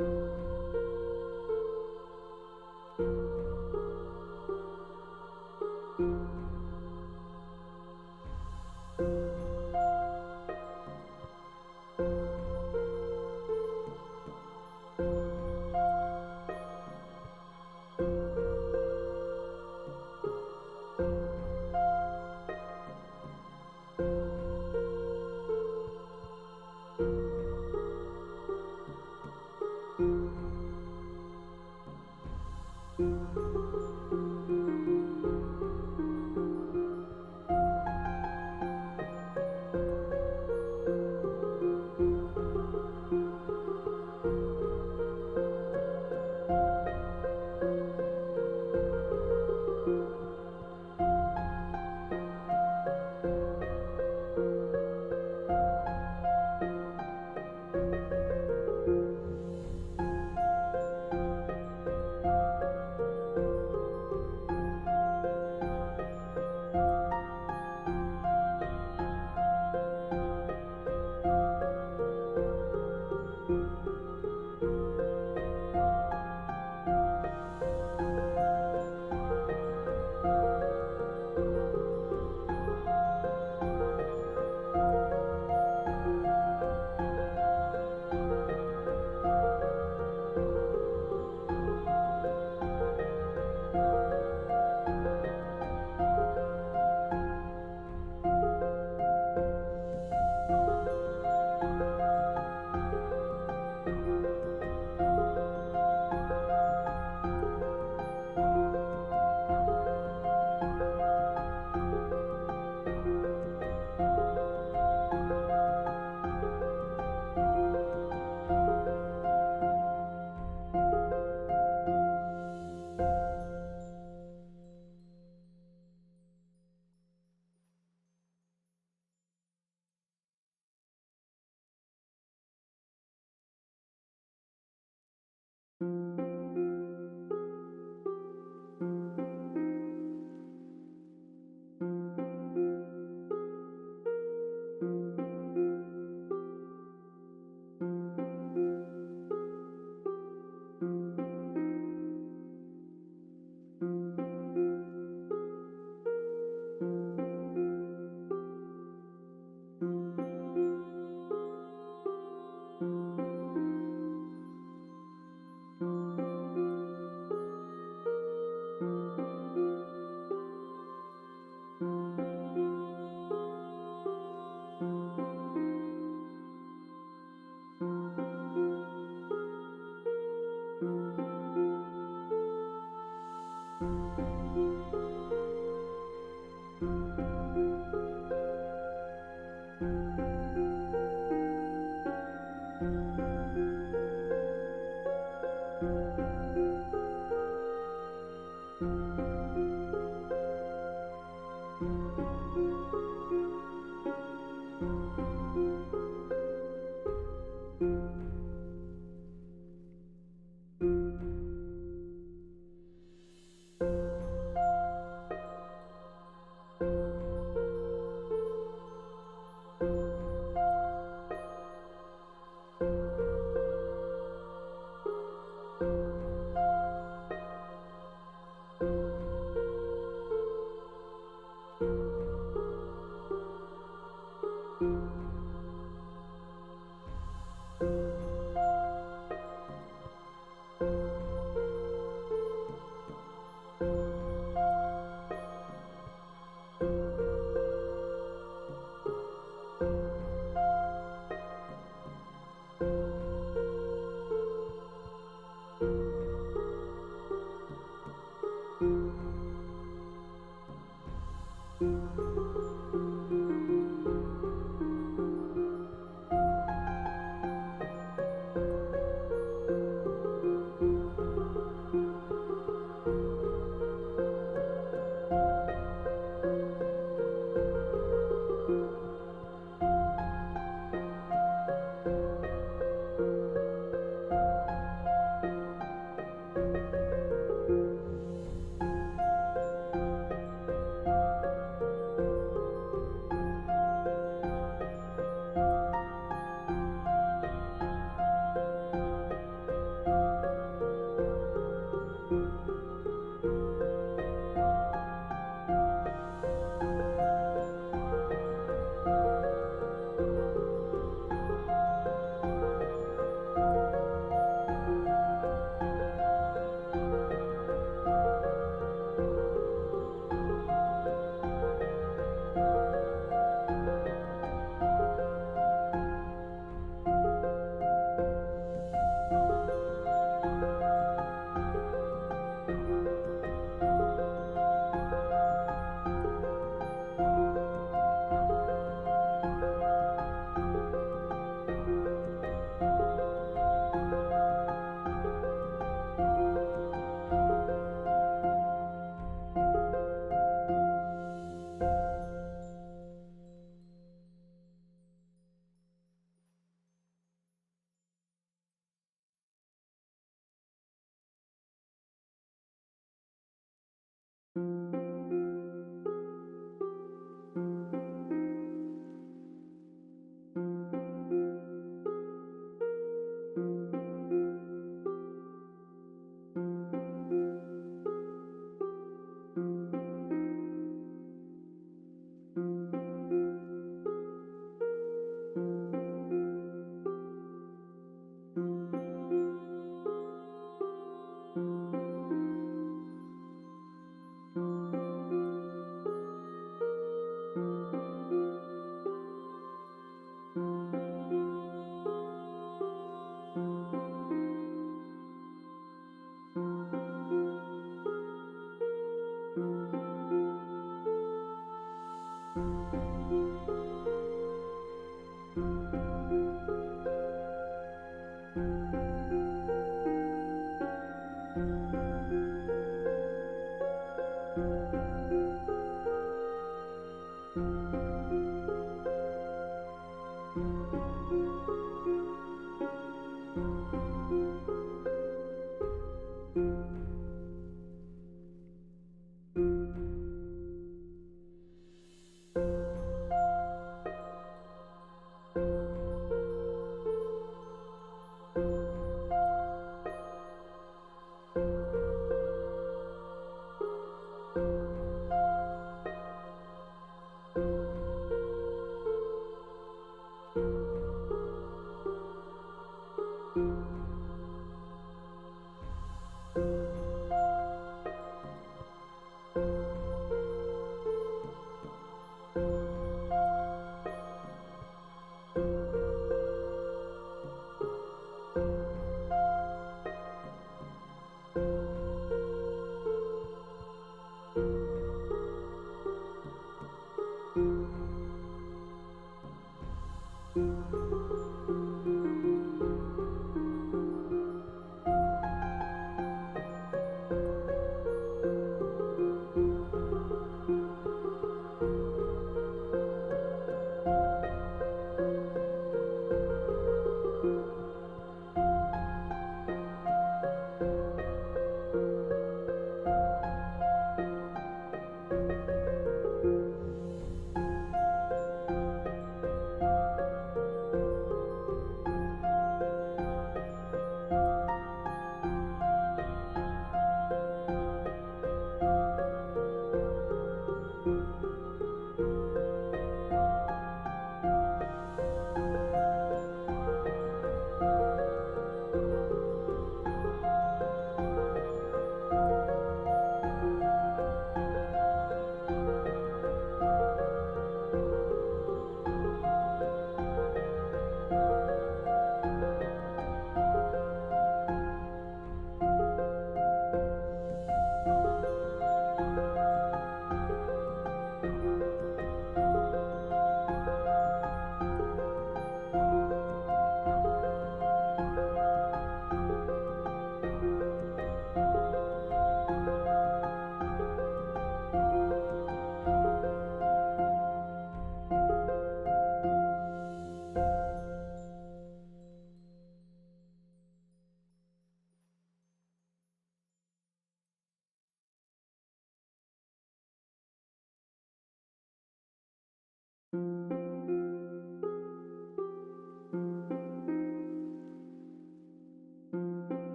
you. you.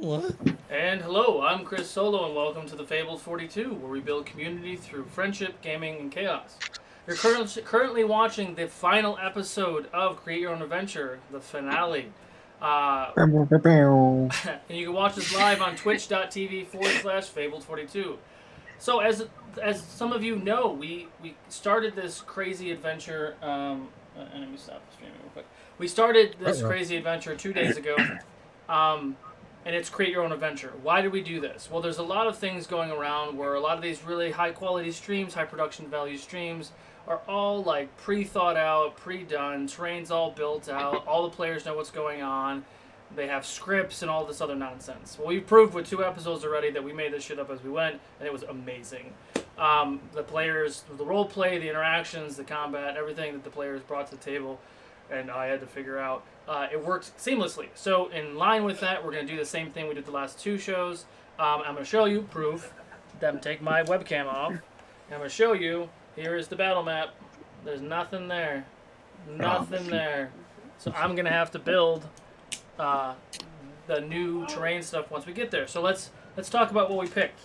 What? And hello, I'm Chris Solo, and welcome to the Fabled 42, where we build community through friendship, gaming, and chaos. You're currently watching the final episode of Create Your Own Adventure, the finale. And you can watch us live on twitch.tv/Fabled42. So, as some of you know, we started this crazy adventure. And let me stop streaming real quick. We started this crazy adventure 2 days ago. And it's Create Your Own Adventure. Why did we do this? Well, there's a lot of things going around where a lot of these really high quality streams, high production value streams, are all like pre-thought out, pre-done, terrain's all built out, all the players know what's going on, they have scripts and all this other nonsense. Well, we've proved with 2 episodes already that we made this shit up as we went, and it was amazing. The players, the role play, the interactions, the combat, everything that the players brought to the table, and I had to figure out. It worked seamlessly. So in line with that, we're going to do the same thing we did the last 2 shows. I'm going to show you proof. Then take my webcam off. And I'm going to show you, here is the battle map. There's nothing there. Nothing there. So I'm going to have to build the new terrain stuff once we get there. So let's talk about what we picked.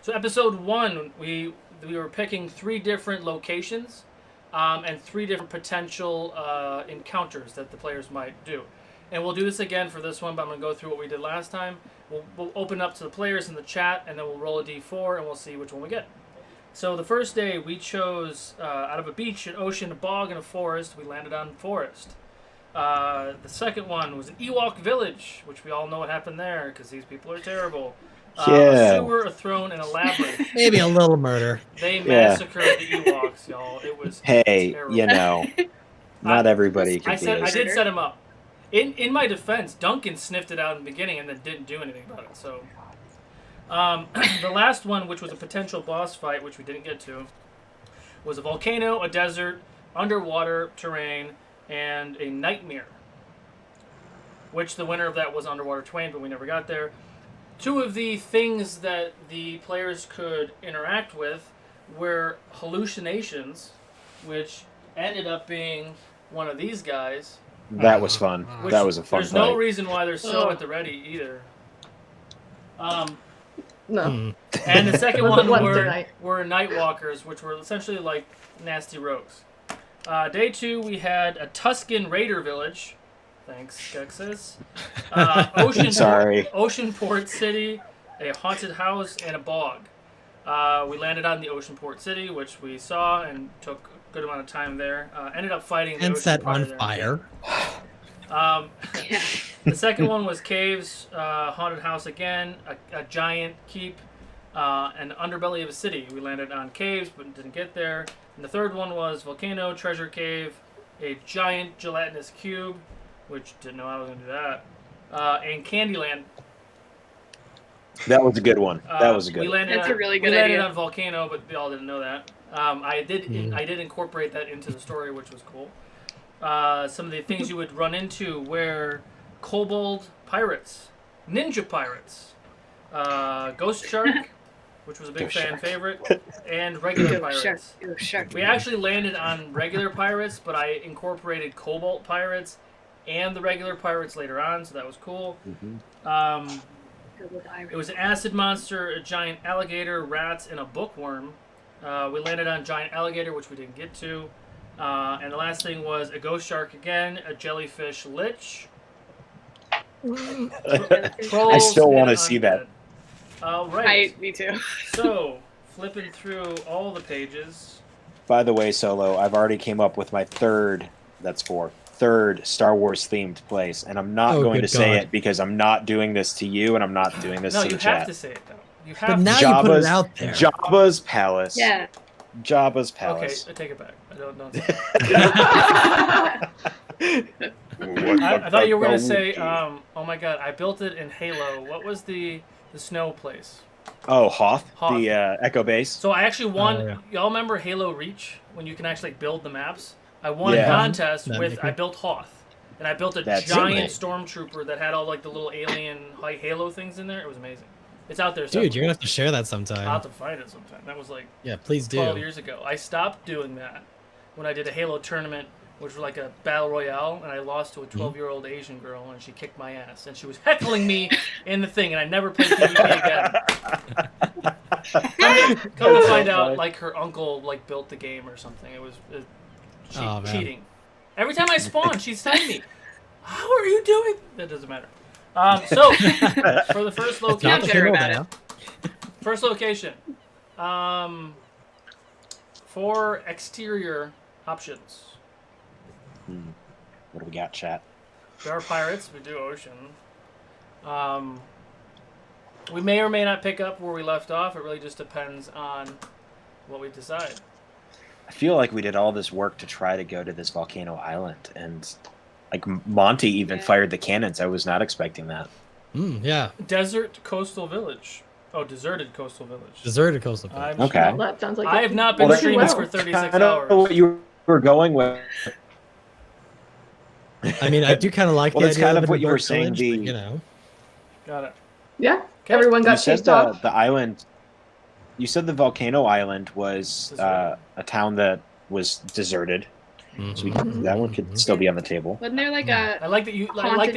So episode 1, we were picking 3 different locations. And 3 different potential encounters that the players might do. And we'll do this again for this one, but I'm going to go through what we did last time. We'll open up to the players in the chat, and then we'll roll a d4, and we'll see which one we get. So the first day, we chose out of a beach, an ocean, a bog, and a forest. We landed on forest. The second one was an Ewok village, which we all know what happened there, because these people are terrible. A sewer, a throne, and a labyrinth. Maybe a little murder. They massacred the Ewoks, y'all. It was terrible. You know, not everybody can be. I did set him up. In my defense, Duncan sniffed it out in the beginning and then didn't do anything about it. So, the last one, which was a potential boss fight, which we didn't get to, was a volcano, a desert, underwater terrain, and a nightmare. Which the winner of that was Underwater Twain, but we never got there. 2 of the things that the players could interact with were hallucinations, which ended up being one of these guys. That was fun. That was a fun There's fight. no reason why they're so at the ready either. No. And the second one were Nightwalkers, which were essentially like nasty rogues. Day 2, we had a Tuscan Raider village. Thanks, Skexis. Oceanport City, a haunted house, and a bog. We landed on the Oceanport City, which we saw and took a good amount of time there. Ended up fighting the and ocean set on there. fire. The second one was caves, haunted house again, a giant keep, and the underbelly of a city. We landed on caves, but didn't get there. And the third one was volcano, treasure cave, a giant gelatinous cube, which didn't know I was going to do that, and Candyland. That was a good one. That's a really good idea. We landed on Volcano, but we all didn't know that. I did incorporate that into the story, which was cool. Some of the things you would run into were kobold pirates, ninja pirates, ghost shark, which was a big fan favorite, and regular pirates. We actually landed on regular pirates, but I incorporated cobalt pirates and the regular pirates later on, so that was cool. It was an acid monster, a giant alligator, rats, and a bookworm. We landed on giant alligator, which we didn't get to. And the last thing was a ghost shark again, a jellyfish lich. I still want to see that. Right. Me too. So, flipping through all the pages. By the way, Solo, I've already came up with my third Star Wars themed place, and I'm not going to say it because I'm not doing this to you, and I'm not doing this to the chat. No, you have to say it though. You have But to. now you put it out there. Jabba's palace. Yeah. Jabba's palace. Okay, I take it back. I don't say I thought you were going to say, oh my god, I built it in Halo. What was the snow place? Oh, Hoth. The Echo Base. So I actually won. Y'all remember Halo Reach when you can actually build the maps? I won a contest I built Hoth. And I built a giant stormtrooper that had all like the little alien Halo things in there. It was amazing. It's out there. Dude, you're going to have to share that sometime. I'll have to find it sometime. That was like please do. 12 years ago. I stopped doing that when I did a Halo tournament which was like a battle royale, and I lost to a 12-year-old Asian girl, and she kicked my ass, and she was heckling me in the thing, and I never played PvP again. Come to find out, like her uncle like built the game or something. It was cheating. Every time I spawn, she's telling me, "How are you doing?" That doesn't matter. So for the first location, first location, for exterior options. What do we got, chat? There are pirates. We do ocean. We may or may not pick up where we left off. It really just depends on what we decide. I feel like we did all this work to try to go to this volcano island, and like Monty even fired the cannons. I was not expecting that. Yeah. Desert coastal village. Oh, deserted coastal village. Deserted coastal village. Okay. Well, that sounds like I have not been streaming for 36 hours. I don't know what you were going with. I mean, I do kind of like well, the that's idea kind of of what you were village, saying. you know. Got it. Yeah. Everyone got chased off. The island. You said the volcano island was a town that was deserted. So that one could still be on the table. Wasn't there like a I like that you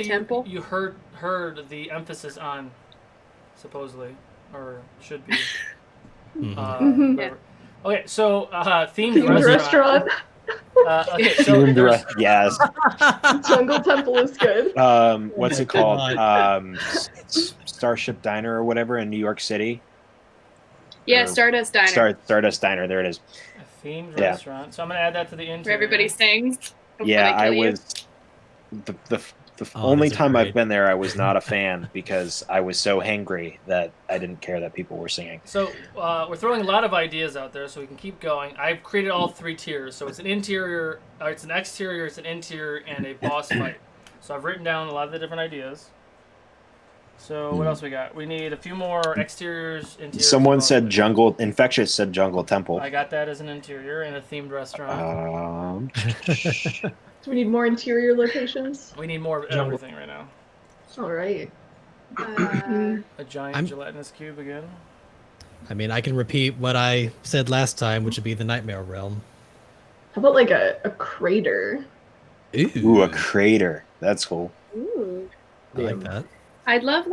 temple? You heard the emphasis on supposedly or should be. Okay, so themed restaurant. Okay, so yes. Jungle Temple is good. What's it called? Starship Diner or whatever in New York City. Yeah, Stardust Diner. Stardust Diner. There it is. A themed restaurant. So I'm gonna add that to the interior. Where everybody sings. Yeah, I was the only time I've been there. I was not a fan because I was so hangry that I didn't care that people were singing. So we're throwing a lot of ideas out there, so we can keep going. I've created all 3 tiers. So it's an interior, it's an exterior, it's an interior, and a boss fight. So I've written down a lot of the different ideas. So what else we got? We need a few more exteriors, interiors. Someone said jungle. Infectious said jungle temple. I got that as an interior in a themed restaurant. Do we need more interior locations? We need more of everything right now. All right. A giant gelatinous cube again. I mean, I can repeat what I said last time, which would be the Nightmare Realm. How about like a crater? Ooh, a crater. That's cool. Ooh. I like that. I'd love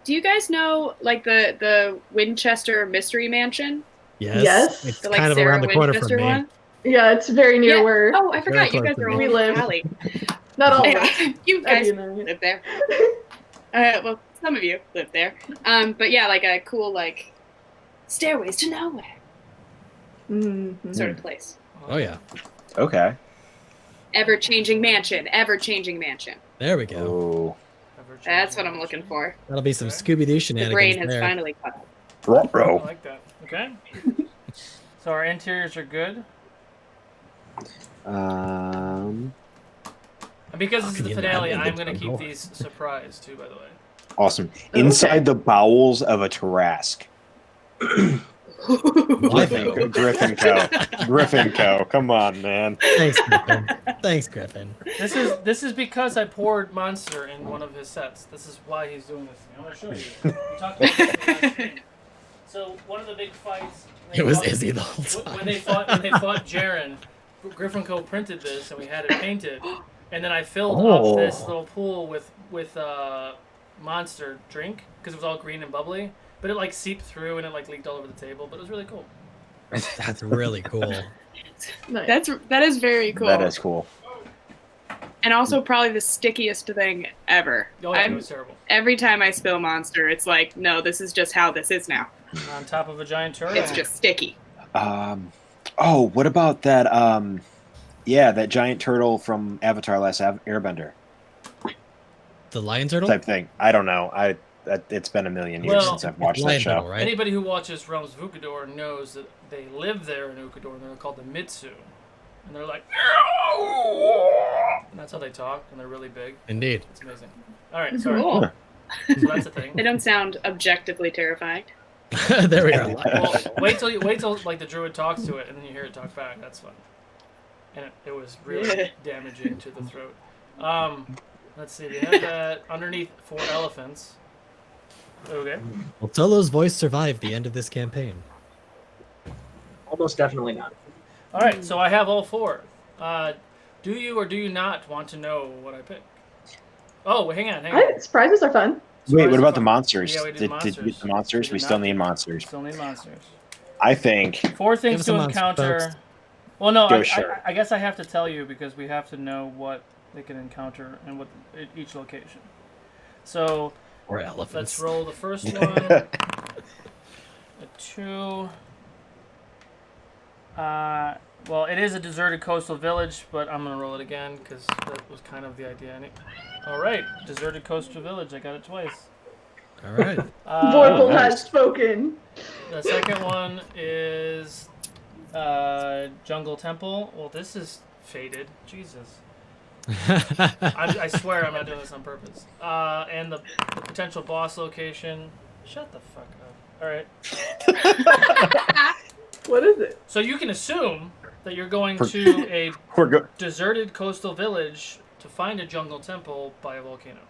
do you guys know like the Winchester Mystery Mansion? Yes. It's the, kind of Sarah around the corner Winchester from me. one? Yeah, it's very near where. Oh, I forgot you guys are all we live. Not all of us. You guys live there. Well, some of you live there. But yeah, like a cool like stairways to nowhere sort of place. Oh yeah. Okay. Ever-changing mansion. Ever-changing mansion. There we go. Oh. That's what I'm looking for. That'll be some Scooby-Doo shenanigans. The brain has there. finally caught up. I like that. Okay. So our interiors are good. Um. And because this is the finale, I'm going to keep these surprise too, by the way. Awesome. Inside the bowels of a Tarrasque. Griffin Co. Griffin Co. Come on, man. Thanks, Griffin. Thanks, Griffin. This is because I poured Monster in one of his sets. This is why he's doing this. I'm going to show you. We talked about this last game. So one of the big fights. It was Izzy the whole time. When they fought Jaren, Griffin Co. printed this and we had it painted, and then I filled up this little pool with Monster drink because it was all green and bubbly. But it like seeped through and it like leaked all over the table. But it was really cool. That's really cool. That is very cool. That is cool. And also probably the stickiest thing ever. Oh, yeah, it was terrible. Every time I spill Monster, it's like, no, this is just how this is now. On top of a giant turtle. It's just sticky. Oh, what about that? That giant turtle from Avatar: Last Airbender. The lion turtle type thing. I don't know. It's been a million years since I've watched that show. Turtle, right? Anybody who watches Realms of Ukador knows that they live there in Ukador, and they're called the Mitsu. And they're like, and that's how they talk, and they're really big. Indeed. It's amazing. All right, sorry. Cool. So that's the thing. They don't sound objectively terrifying. There we go. Well, wait till like the druid talks to it, and then you hear it talk back. That's fun. And it was really damaging to the throat. Let's see. They have that underneath 4 elephants. Okay. Will Solo's voice survive the end of this campaign? Almost definitely not. All right, so I have all 4. Do you or do you not want to know what I pick? Oh, hang on. Surprises are fun. Wait, what about the monsters? Yeah, we did Did monsters. you get the monsters? We still need monsters. Still need monsters. I think 4 things to encounter. Folks. Well, no, Sure. I guess I have to tell you because we have to know what they can encounter and what each location. So Or elephants. let's roll the first one. A 2. Well, it is a deserted coastal village, but I'm gonna roll it again because that was kind of the idea. All right, deserted coastal village. I got it twice. All right. Vorpal has spoken. The second one is jungle temple. Well, this is faded. Jesus. I swear I'm not doing this on purpose. And the potential boss location. Shut the fuck up. All right. What is it? So you can assume that you're going to a deserted coastal village to find a jungle temple by a volcano.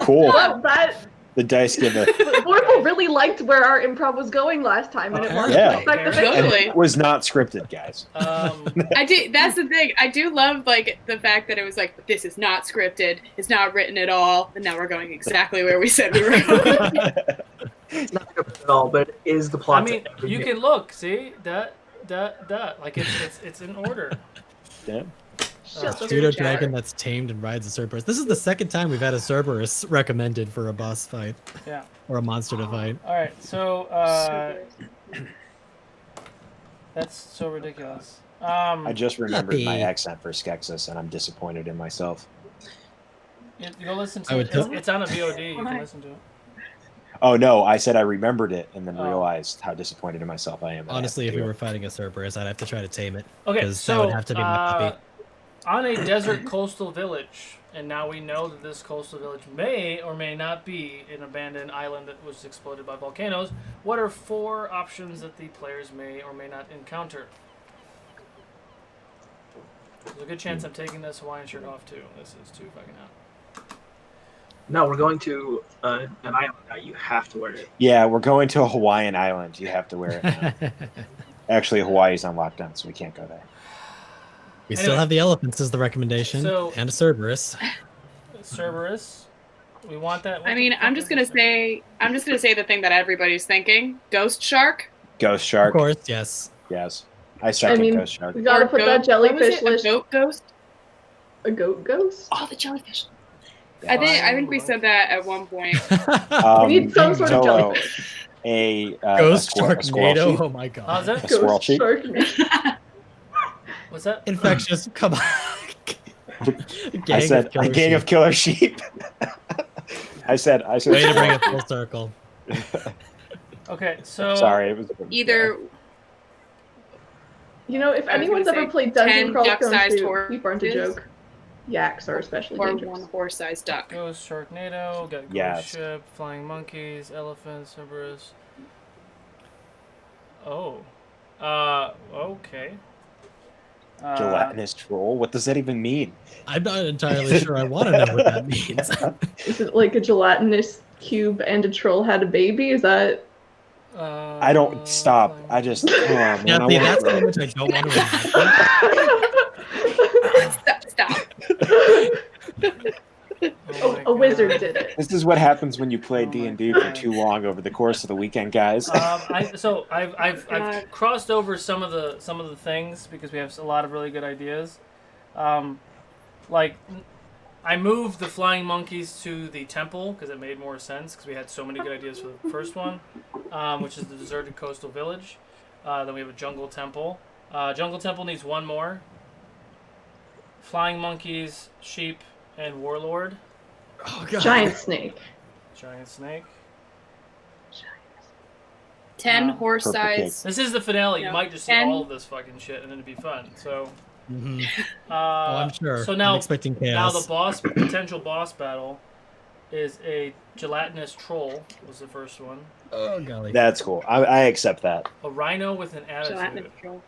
cool. That The dice give a. Vorpal really liked where our improv was going last time, and it wanted Yeah. to respect the Totally. And fiction. it was not scripted, guys. I do. That's the thing. I do love like the fact that it was like this is not scripted. It's not written at all. And now we're going exactly where we said we were going. It's not scripted at all, but it is the plot. I mean, you can look. See that. Like it's in order. Yeah. Pseudo dragon that's tamed and rides a Cerberus. This is the second time we've had a Cerberus recommended for a boss fight. Yeah. Or a monster to fight. All right. So that's so ridiculous. I just remembered my Yuppie. accent for Skeksis, and I'm disappointed in myself. You go listen I to would it. tell- It's on a VOD. You can listen to it. Oh no, I said I remembered it, and then Oh. realized how disappointed in myself I am. that I have Honestly, to if do we it. were fighting a Cerberus, I'd have to try to tame it. Okay, 'Cause so that would have to be my puppy. on a desert coastal village, and now we know that this coastal village may or may not be an abandoned island that was exploded by volcanoes. What are 4 options that the players may or may not encounter? There's a good chance I'm taking this Hawaiian shirt off too. This is too fucking out. No, we're going to an island now. You have to wear it. Yeah, we're going to a Hawaiian island. You have to wear it. Now. Actually, Hawaii's on lockdown, so we can't go there. We Anyway. still have the elephants as the recommendation, So- and a Cerberus. Cerberus. We want that. I mean, I'm just gonna say the thing that everybody's thinking: ghost shark. Ghost Of shark. course, yes. Yes. I second mean- Ghost shark. We gotta Or put goat- that jellyfish what was it? list. A goat ghost. A goat ghost? Oh, the jellyfish. I think we said that at one point. Um, We need some sort of Solo, jellyfish. a Ghost squirrel Sharknado. sheep. Oh my god. How's that? A squirrel Ghost sheep. shark. What's that? Infectious. Come on. I said a gang of killer sheep. I said. Way to bring it full circle. Okay, so Sorry, it was Either You know, if I was anyone's gonna ever say played Dungeon 10 Crawl duck-sized Stone Sheep aren't a horses. joke. Yaks are especially or dangerous. one horse-sized duck. Ghost Sharknado, got Ghost Yes. Ship, Flying Monkeys, Elephants, Cerberus. Oh. Okay. gelatinous troll. What does that even mean? I'm not entirely sure I want to know what that means. Is it like a gelatinous cube and a troll had a baby? Is that... I don't stop. I just. Oh, man, Yeah, I see, want that's to- the image I don't want to imagine. Oh a wizard did it. This is what happens when you play Oh my D&D for God. too long over the course of the weekend, guys. I've crossed over some of the things because we have a lot of really good ideas. Like I moved the flying monkeys to the temple because it made more sense because we had so many good ideas for the first one, which is the deserted coastal village. Then we have a jungle temple. Jungle temple needs one more. Flying monkeys, sheep, and warlord. Oh god. Giant snake. Giant snake. 10 Wow. horse-sized. This is the finale. You No. might just see 10. all of this fucking shit, and it'd be fun. So, Mhm. uh, Oh, I'm sure. So now, I'm expecting now chaos. the potential boss battle is a gelatinous troll. Was the first one. Oh golly. That's cool. I accept that. A rhino with an Gelatinous attitude. troll.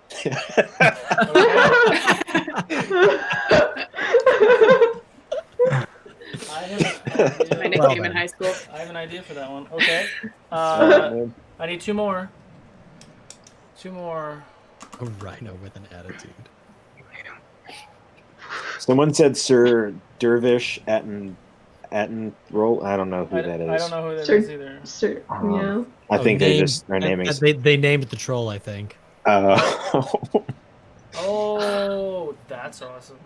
I have My an idea. nickname in high school. I have an idea for that one. Okay. So, I need 2 more. 2 more. A rhino with an attitude. Someone said Sir Dervish Attenroll. I don't know who that is. I don't know who that Sir- is either. Yeah. I think their name is. They named the troll, I think. Oh, that's awesome.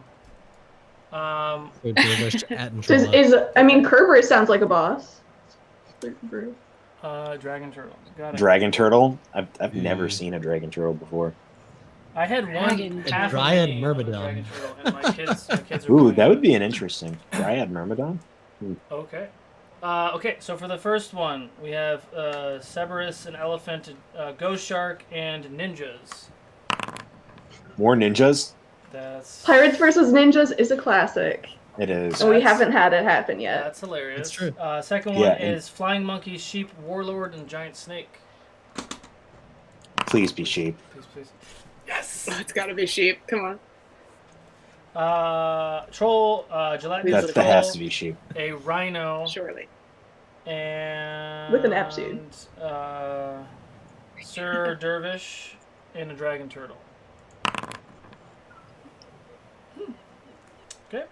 So Dervish Attentroll. I mean, Kerberos sounds like a boss. Dragon turtle. Got it. Dragon turtle. I've never seen a dragon turtle before. I had one half Dryad of me Myrmidon. on a dragon turtle, and my kids are Ooh, going that would be an interesting Dryad Myrmidon. Okay. Okay, so for the first one, we have Cerberus, an elephant, ghost shark, and ninjas. More ninjas. That's Pirates versus Ninjas is a classic. It is. And we haven't had it happen yet. That's hilarious. That's true. Second one is flying monkey, sheep, warlord, and giant snake. Please be sheep. Please. Yes. Oh, it's gotta be sheep. Come on. Troll, gelatinous That troll, has to be sheep. a rhino, Surely. and With an aptitude. Sir Dervish, and a dragon turtle. Okay.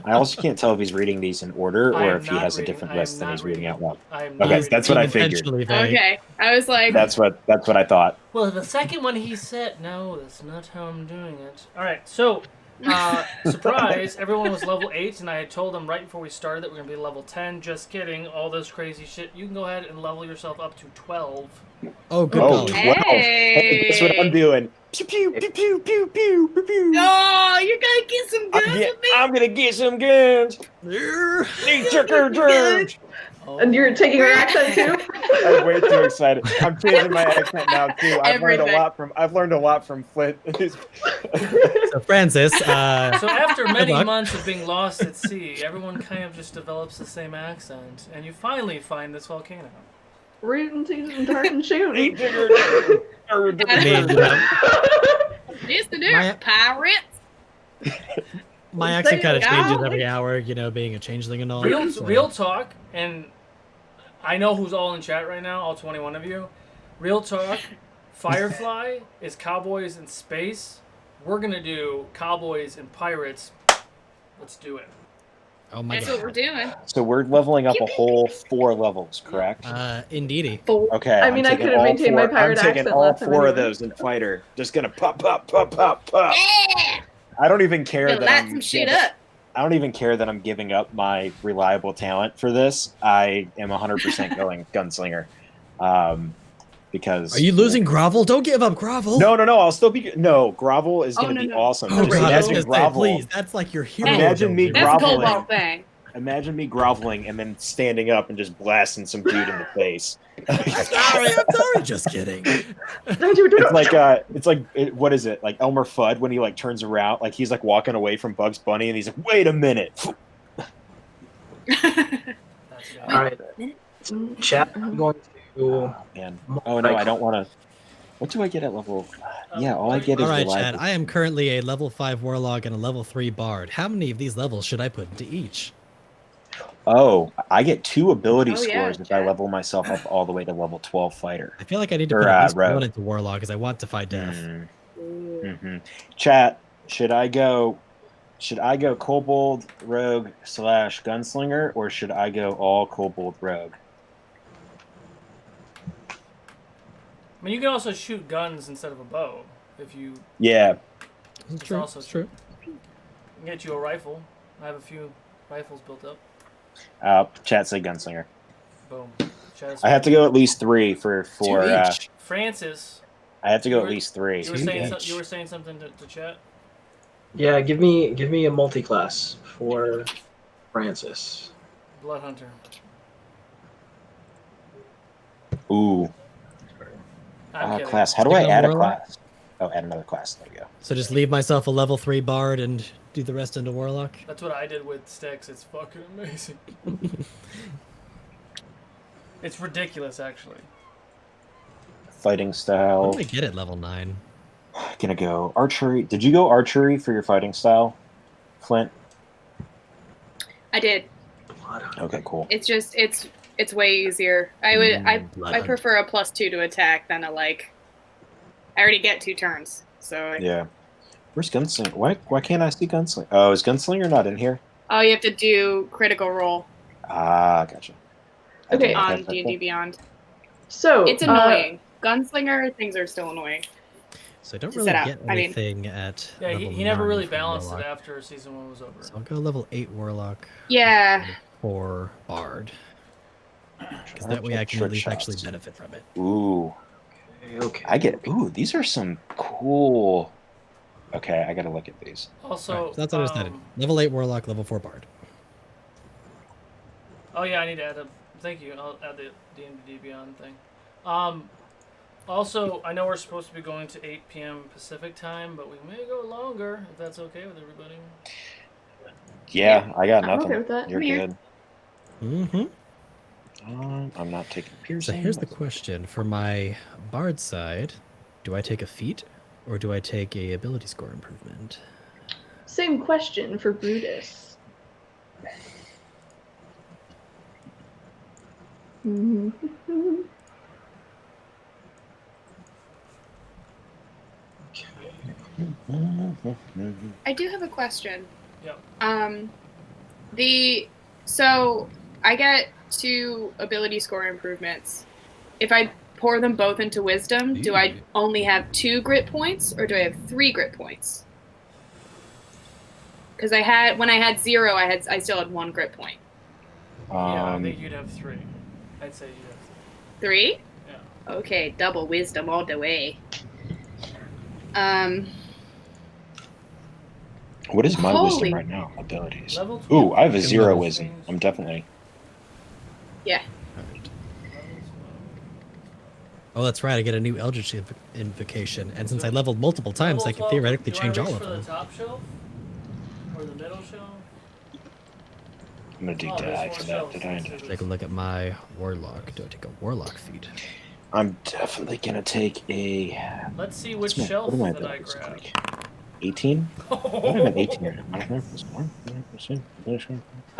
I also can't tell if he's reading these in order I or am if he not has a reading- different I am list than not he's reading out loud. I am Okay, not reading. that's what I figured. Intentionally vague. Okay. I was like, That's what I thought. Well, the second one he said, no, that's not how I'm doing it. All right, so, surprise, everyone was level 8, and I had told them right before we started that we're going to be level 10. Just kidding, all this crazy shit. You can go ahead and level yourself up to 12. Oh, good Oh, golly. 12. Hey, guess what I'm doing? Pew, pew, pew, pew, pew, pew, pew, pew. oh, you're gonna get some guns with me? I'm gonna get some guns. And you're taking her accent too? I'm way too excited. I'm changing my accent now too. I've learned a lot from Flint. So Francis, So after many luck. months of being lost at sea, everyone kind of just develops the same accent, and you finally find this volcano. Rootin' teasing, darting, shooting. I mean, you know, Yes, to My- do. Pirates. my accent kind of changes Golly. every hour, you know, being a changeling and all. so- Real talk, and I know who's all in chat right now, all 21 of you. Real talk, Firefly is cowboys in space. We're going to do cowboys and pirates. Let's do it. Oh my That's god. what we're doing. So we're leveling up a whole 4 levels, correct? Indeedy. Okay. I mean, I I'm taking couldn't all maintain my 4 pirate I'm taking accent all last time 4 of anyway. those in fighter. Just gonna pop. Yeah! I don't even care Gonna that light I'm some shit giving- up. I don't even care that I'm giving up my reliable talent for this. I am 100% going gunslinger. Because Are you losing Grovel? Don't give up Grovel. No, I'll still be Grovel is Oh, going to no, be no. awesome. Oh Just god, I was imagine gonna say, Grovel. please. That's like your hero. Imagine me That's a cold groveling. ball thing. Imagine me groveling and then standing up and just blasting some dude in the face. I'm sorry. Just kidding. It's like what is it? Like Elmer Fudd when he like turns around, like he's like walking away from Bugs Bunny and he's like, "Wait a minute." That's good. All right. Chat, I'm going to. Man. Oh no, I don't want to. What do I get at level? Yeah, all I get is All right, reliable. Chad. I am currently a level 5 warlock and a level 3 bard. How many of these levels should I put into each? Oh, I get 2 ability Oh, yeah, scores if I Chad. level myself up all the way to level 12 fighter. I feel like I need to Or, put at least rogue. one into warlock because I want to fight death. Mm-hmm. Chat, should I go kobold rogue / gunslinger, or should I go all kobold rogue? I mean, you can also shoot guns instead of a bow. If you Yeah. It's true. also It's true. can get you a rifle. I have a few rifles built up. Chat say gunslinger. Boom. Chaz. I have to go at least 3 for Two each. Francis, I have to go You at were- least 3. you were Two saying each. you were saying something to chat. Yeah, give me a multi-class for Francis. Blood Hunter. Ooh. I'm kidding. Class. How do I Stick on add a warlock? class? Oh, add another class. There you go. So just leave myself a level 3 bard and do the rest into warlock. That's what I did with Styx. It's fucking amazing. It's ridiculous, actually. Fighting What style. do I get at level 9? Gonna go archery. Did you go archery for your fighting style, Flint? I did. Okay, cool. It's just it's way easier. I Blood prefer a +2 to attack than a like. I already get 2 turns, so Yeah. Where's Gunslinger? Why can't I see Gunslinger? Oh, is Gunslinger not in here? Oh, you have to do critical roll Ah, gotcha. Okay. on D&D Beyond. So It's annoying. Gunslinger things are still annoying. So I don't To really set up. get I mean- anything at Yeah, level he never 9 really for balanced Warlock. it after season 1 was over. So I'll go level 8 Warlock. Yeah. Level 4 Bard. Because that way I can Trick at least shots. actually benefit from it. Ooh. Okay. I get. Ooh, these are some cool. Okay, I gotta look at these. Also, Alright, so that's understood. Level 8 Warlock, level 4 Bard. oh yeah, I need to add a. Thank you. I'll add the D&D Beyond thing. Also, I know we're supposed to be going to 8 p.m. Pacific time, but we may go longer if that's okay with everybody. Yeah, I got I'm nothing. okay with that. You're I'm here. good. Mm-hmm. I'm not taking So piercing. here's the question. For my Bard side, do I take a feat or do I take a ability score improvement? same question for Brutus. I do have a question. Yep. So I get 2 ability score improvements. If I pour them both into wisdom, do I only have 2 grit points or do I have 3 grit points? Because when I had 0, I still had 1 grit point. Yeah, I think you'd have 3. I'd say you'd have 3? Yeah. Okay, double wisdom all the way. What is my wisdom Holy- right now? Abilities. Level 12. Ooh, I have a 0 level wisdom. I'm definitely. Yeah. Alright. Level 12. Oh, that's right. I get a new Eldritch Invocation. And since I leveled multiple times, Level I can 12, theoretically do you wanna change all reach of for them. the top shelf or the middle shelf? I'm gonna do Oh, there's die more for that. shelves. Did I? Take a look at my Warlock. Do I take a Warlock feat? I'm definitely gonna take a. Let's see which What shelf do my that I abilities look grab. like? 18? What am I at 18 right now? 99%?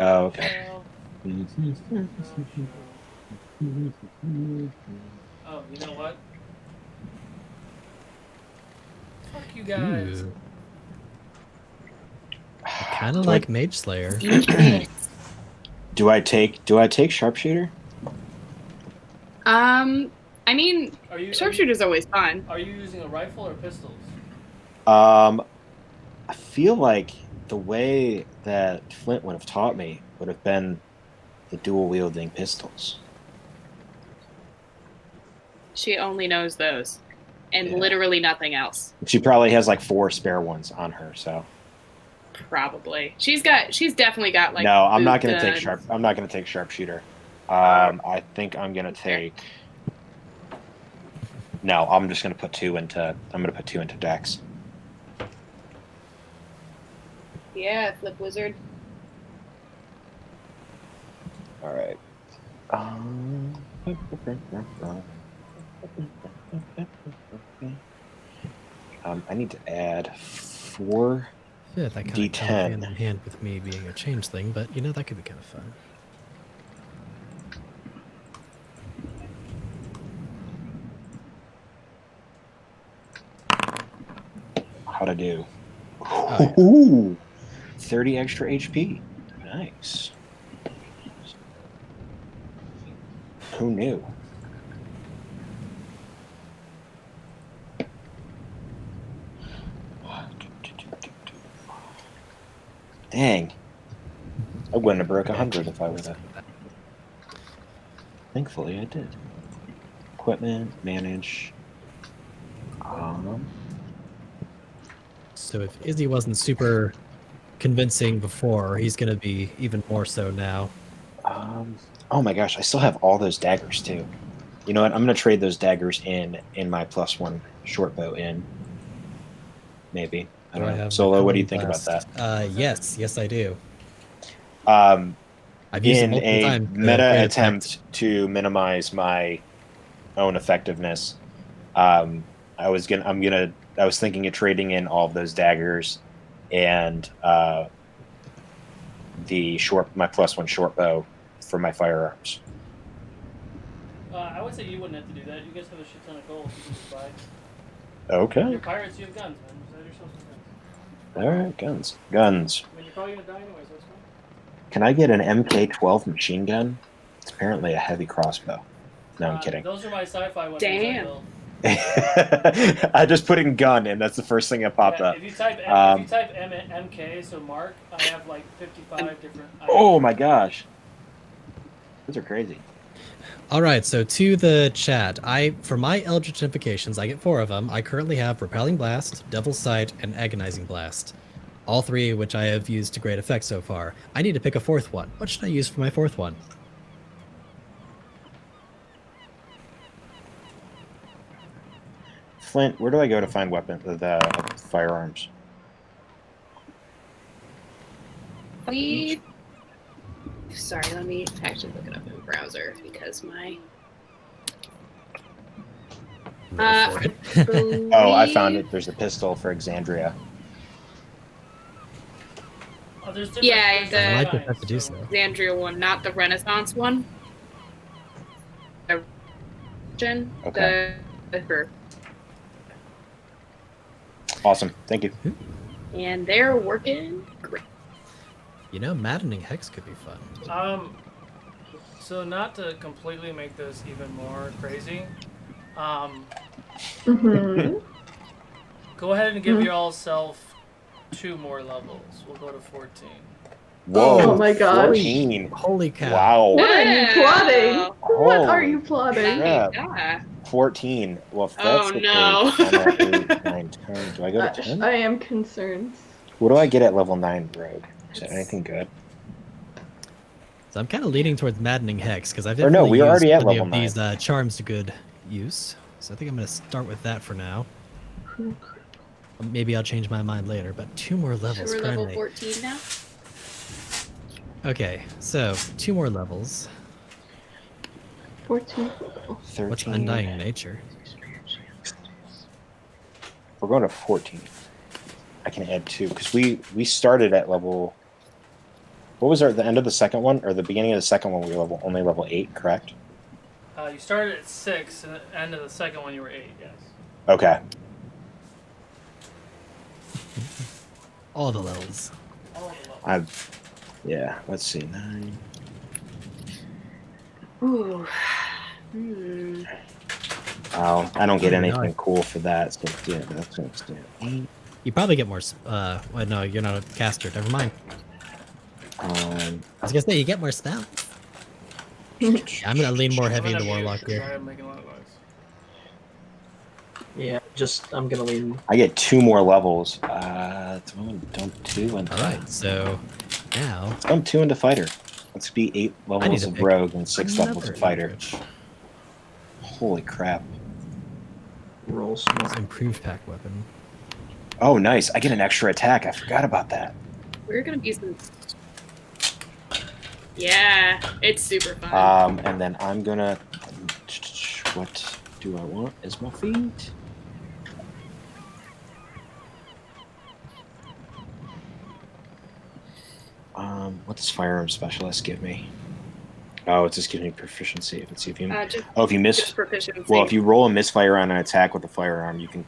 Oh, okay. Oh, you know what? Fuck you guys. Ooh. Kind of like Mage Slayer. Do I take sharpshooter? I mean, sharpshooter's always fun. Are you using a rifle or pistols? I feel like the way that Flint would have taught me would have been the dual wielding pistols. She only knows those, and Yeah. literally nothing else. She probably has like 4 spare ones on her. So Probably. She's definitely got like. no, I'm not boot gonna take guns. I'm not gonna take sharpshooter. I think I'm gonna take. No, I'm just gonna put 2 into. I'm gonna put 2 into Dex. Yeah, flip wizard. All right. I need to add 4. Yeah, that kind of D10. comes hand in hand with me being a changeling, but you know, that could be kind of fun. How'd I do? Oh, Ooh, 30 extra HP. Nice. Who knew? Dang. I wouldn't have broke 100 if I would have. Thankfully, I did. Equipment, manage. So if Izzy wasn't super convincing before, he's going to be even more so now. Oh my gosh, I still have all those daggers too. You know what? I'm going to trade those daggers in my +1 short bow in. Maybe. I don't know. Solo, what do you think about that? Yes, I do. I've used it in multiple a times to meta great attempt effect. to minimize my own effectiveness, I'm thinking of trading in all of those daggers and my +1 short bow for my firearms. I would say you wouldn't have to do that. You guys have a shit ton of gold. You can just buy. Okay. You're pirates. You have guns, man. Just add yourself some guns. All right, guns. Guns. I mean, you're probably gonna die anyway, so it's fine. Can I get an MK12 machine gun? It's apparently a heavy crossbow. No, I'm kidding. Those are my sci-fi weapons. Damn. I just put in gun, and that's the first thing that popped up. If you type MK, so Mark, I have like 55 different. Oh my gosh, those are crazy. All right, so to the chat, for my Eldritch Invocations, I get 4 of them. I currently have Repelling Blast, Devil's Sight, and Agonizing Blast. All 3 which I have used to great effect so far. I need to pick a 4th one. What should I use for my 4th one? Flint, where do I go to find the firearms? Sorry, let me actually look it up in the browser because my. Oh, I found it. There's a pistol for Exandria. Oh, there's different. Yeah, there's the- I might different have to do kinds, so. Xandria one, not the Renaissance one. Okay. The Awesome. Thank you. and they're working great. You know, Maddening Hex could be fun. So not to completely make this even more crazy, Mm-hmm. go ahead and give yourself 2 more levels. We'll go to 14. Whoa. Oh my gosh. 14. Holy cow. Wow. What are you plotting? What are Holy you plotting? crap. Yeah. 14. Well, if Oh, that's the no. case, I'm at 8, 9, 10. Do I go to 10? I am concerned. What do I get at level 9 rogue? Is there anything good? So I'm kind of leaning towards Maddening Hex because I've Or no, definitely we are used already at plenty level of these charms to good use. So I think I'm going to start with that for now. Maybe I'll change my mind later, but 2 more So levels we're level currently. 14 now. Okay, so 2 more levels. 14. 13. What's Undying Nature? We're going to 14. I can add 2 because we started at level. What was the end of the second one, or the beginning of the second one? We were only level 8, correct? You started at 6, and at the end of the second one you were 8. Yes. Okay. All the levels. All of the levels. Yeah. Let's see, 9. Ooh. Oh, I don't get Oh, anything no. cool for that. So yeah, that's what it's doing. You probably get more. Well, no, you're not a caster. Never mind. I was gonna say you get more spells. Yeah, I'm gonna lean more heavy I'm into gonna mute, Warlock 'cause here. I'm making a lot of noise. Yeah, I'm gonna lean. I get 2 more levels. Don't 2 and All right, so now I'm 2 into fighter. Let's be 8 I need levels to of pick rogue and 6 levels another of fighter. Eldritch. Holy crap! Roll some. Improved pack weapon. Oh, nice! I get an extra attack. I forgot about that. We're gonna be some. Yeah, it's super fun. And then I'm gonna. What do I want? Is my feet? What does firearm specialist give me? Oh, it just gives me proficiency. Let's see if you. If you miss. Just proficiency. Well, if you roll a misfire on an attack with a firearm, you can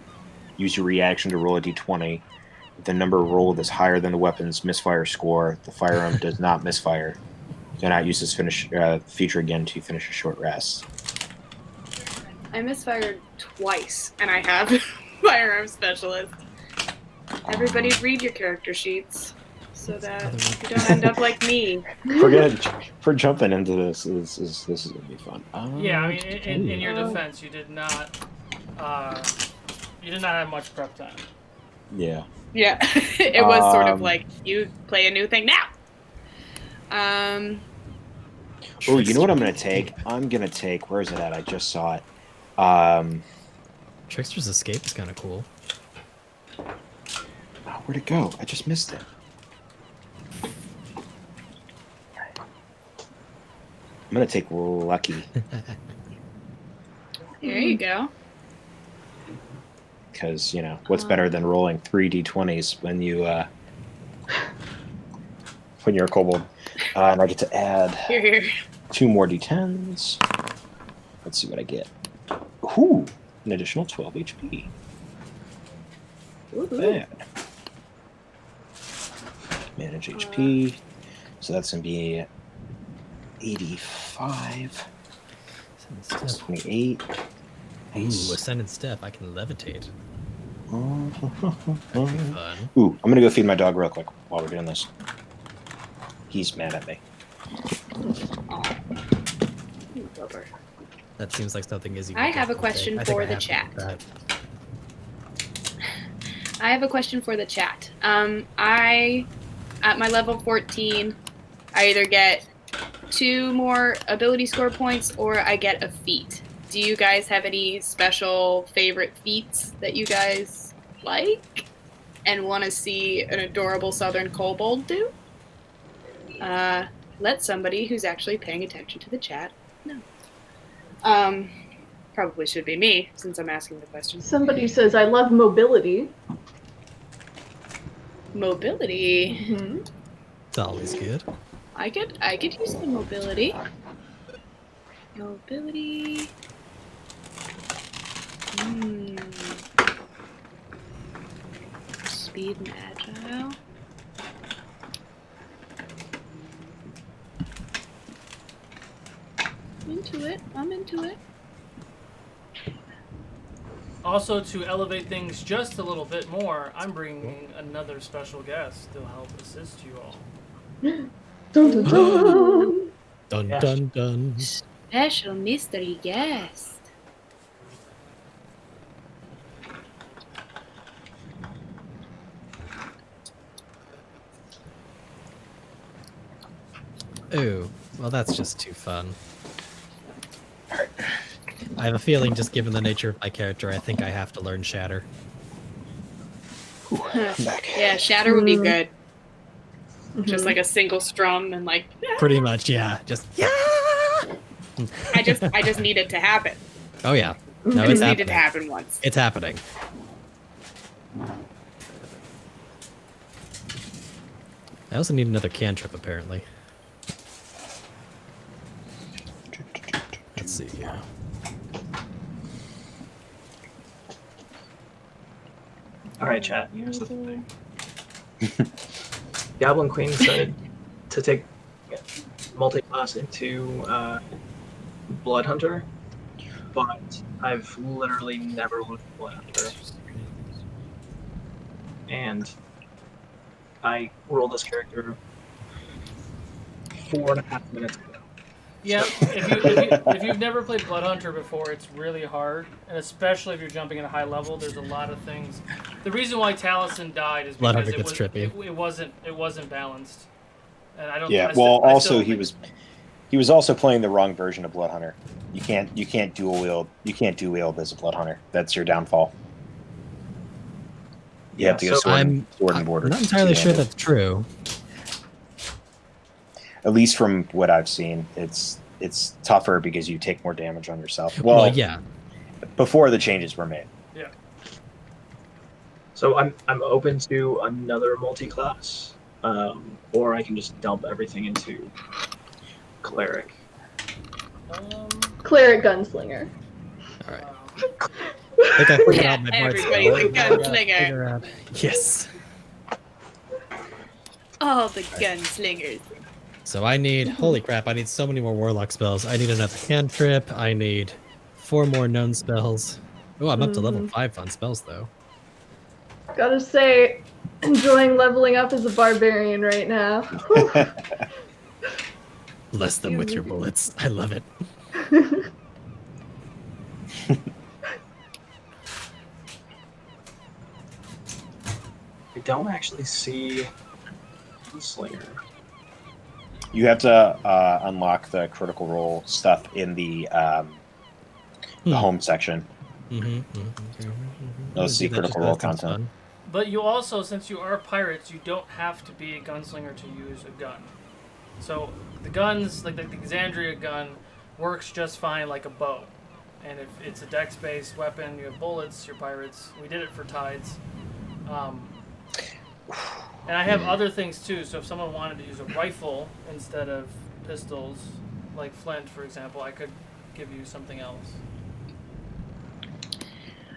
use your reaction to roll a d20. If the number rolled is higher than the weapon's misfire score, the firearm does not misfire. You cannot use this feature again to finish a short rest. I misfired twice, and I have firearm specialist. Everybody read your character sheets so that you don't end up like me. We're jumping into this. This is gonna be fun. Yeah, I mean, in your defense, you did not have much prep time. Yeah. Yeah, it was sort of like you play a new thing now. Oh, you know what I'm gonna take? I'm gonna take. Where is it at? I just saw it. Trickster's Escape is kind of cool. Oh, where'd it go? I just missed it. I'm gonna take Lucky There you go. because what's better than rolling 3 d20s when you're a kobold, and I get to add Here. 2 more d10s. Let's see what I get. Ooh, an additional 12 HP. Ooh. Bad. Manage HP. So that's going to be 85. 28. Nice. Ooh, Ascendant Step. I can levitate. That'd be fun. Ooh, I'm going to go feed my dog real quick while we're doing this. He's mad at me. That seems like something Izzy. I have a question for the chat. I have a question for the chat. I, at my level 14, I either get 2 more ability score points or I get a feat. Do you guys have any special favorite feats that you guys like and want to see an adorable southern kobold do? Let somebody who's actually paying attention to the chat know. Probably should be me since I'm asking the question. Somebody says, I love mobility. Mobility? Mm-hmm. It's always good. I could use some mobility. Mobility. Speed and agile. I'm into it. Also, to elevate things just a little bit more, I'm bringing another special guest to help assist you all. Dun, dun, dun. Dun dun dun. Special mystery guest. Ooh, well that's just too fun. I have a feeling, just given the nature of my character, I think I have to learn Shatter. Ooh, I'm back. Yeah, Shatter would be good. Just like a single strum and like. Pretty much, yeah. Just yeah. I just need it to happen. Oh yeah. No, I it's just need it happening. to happen once. It's happening. I also need another cantrip, apparently. Let's see. Alright, chat. Here's the thing. Goblin Queen said to take multi-class into Blood Hunter, but I've literally never looked at Blood Hunter. And I rolled this character 4.5 minutes ago. Yeah, if you've never played Blood Hunter before, it's really hard, and especially if you're jumping at a high level, there's a lot of things. The reason why Taliesin died is Blood because Hunter gets trippy. It wasn't balanced, and I don't. Yeah, he was also playing the wrong version of Blood Hunter. You can't dual wield as a Blood Hunter. That's your downfall. You have to go sword and border. I'm not entirely sure that's true. At least from what I've seen, it's tougher because you take more damage on yourself. Well, yeah. Before the changes were made. Yeah. So I'm open to another multi-class, or I can just dump everything into cleric. Cleric gunslinger. All right. I think I figured out my part. Everybody's a gunslinger. Yes. All the gunslingers. So I need, holy crap, I need so many more warlock spells. I need another cantrip. I need 4 more known spells. Oh, I'm up to level 5 on spells, though. Gotta say, enjoying leveling up as a barbarian right now. Bless them with your bullets. I love it. I don't actually see Gunslinger. You have to unlock the critical role stuff in the home section. Let's see critical role content. But you also, since you are pirates, you don't have to be a gunslinger to use a gun. So the guns, like the Exandria gun, works just fine like a bow. And if it's a dex-based weapon, you have bullets, you're pirates. We did it for tides. And I have other things too, so if someone wanted to use a rifle instead of pistols, like flint, for example, I could give you something else.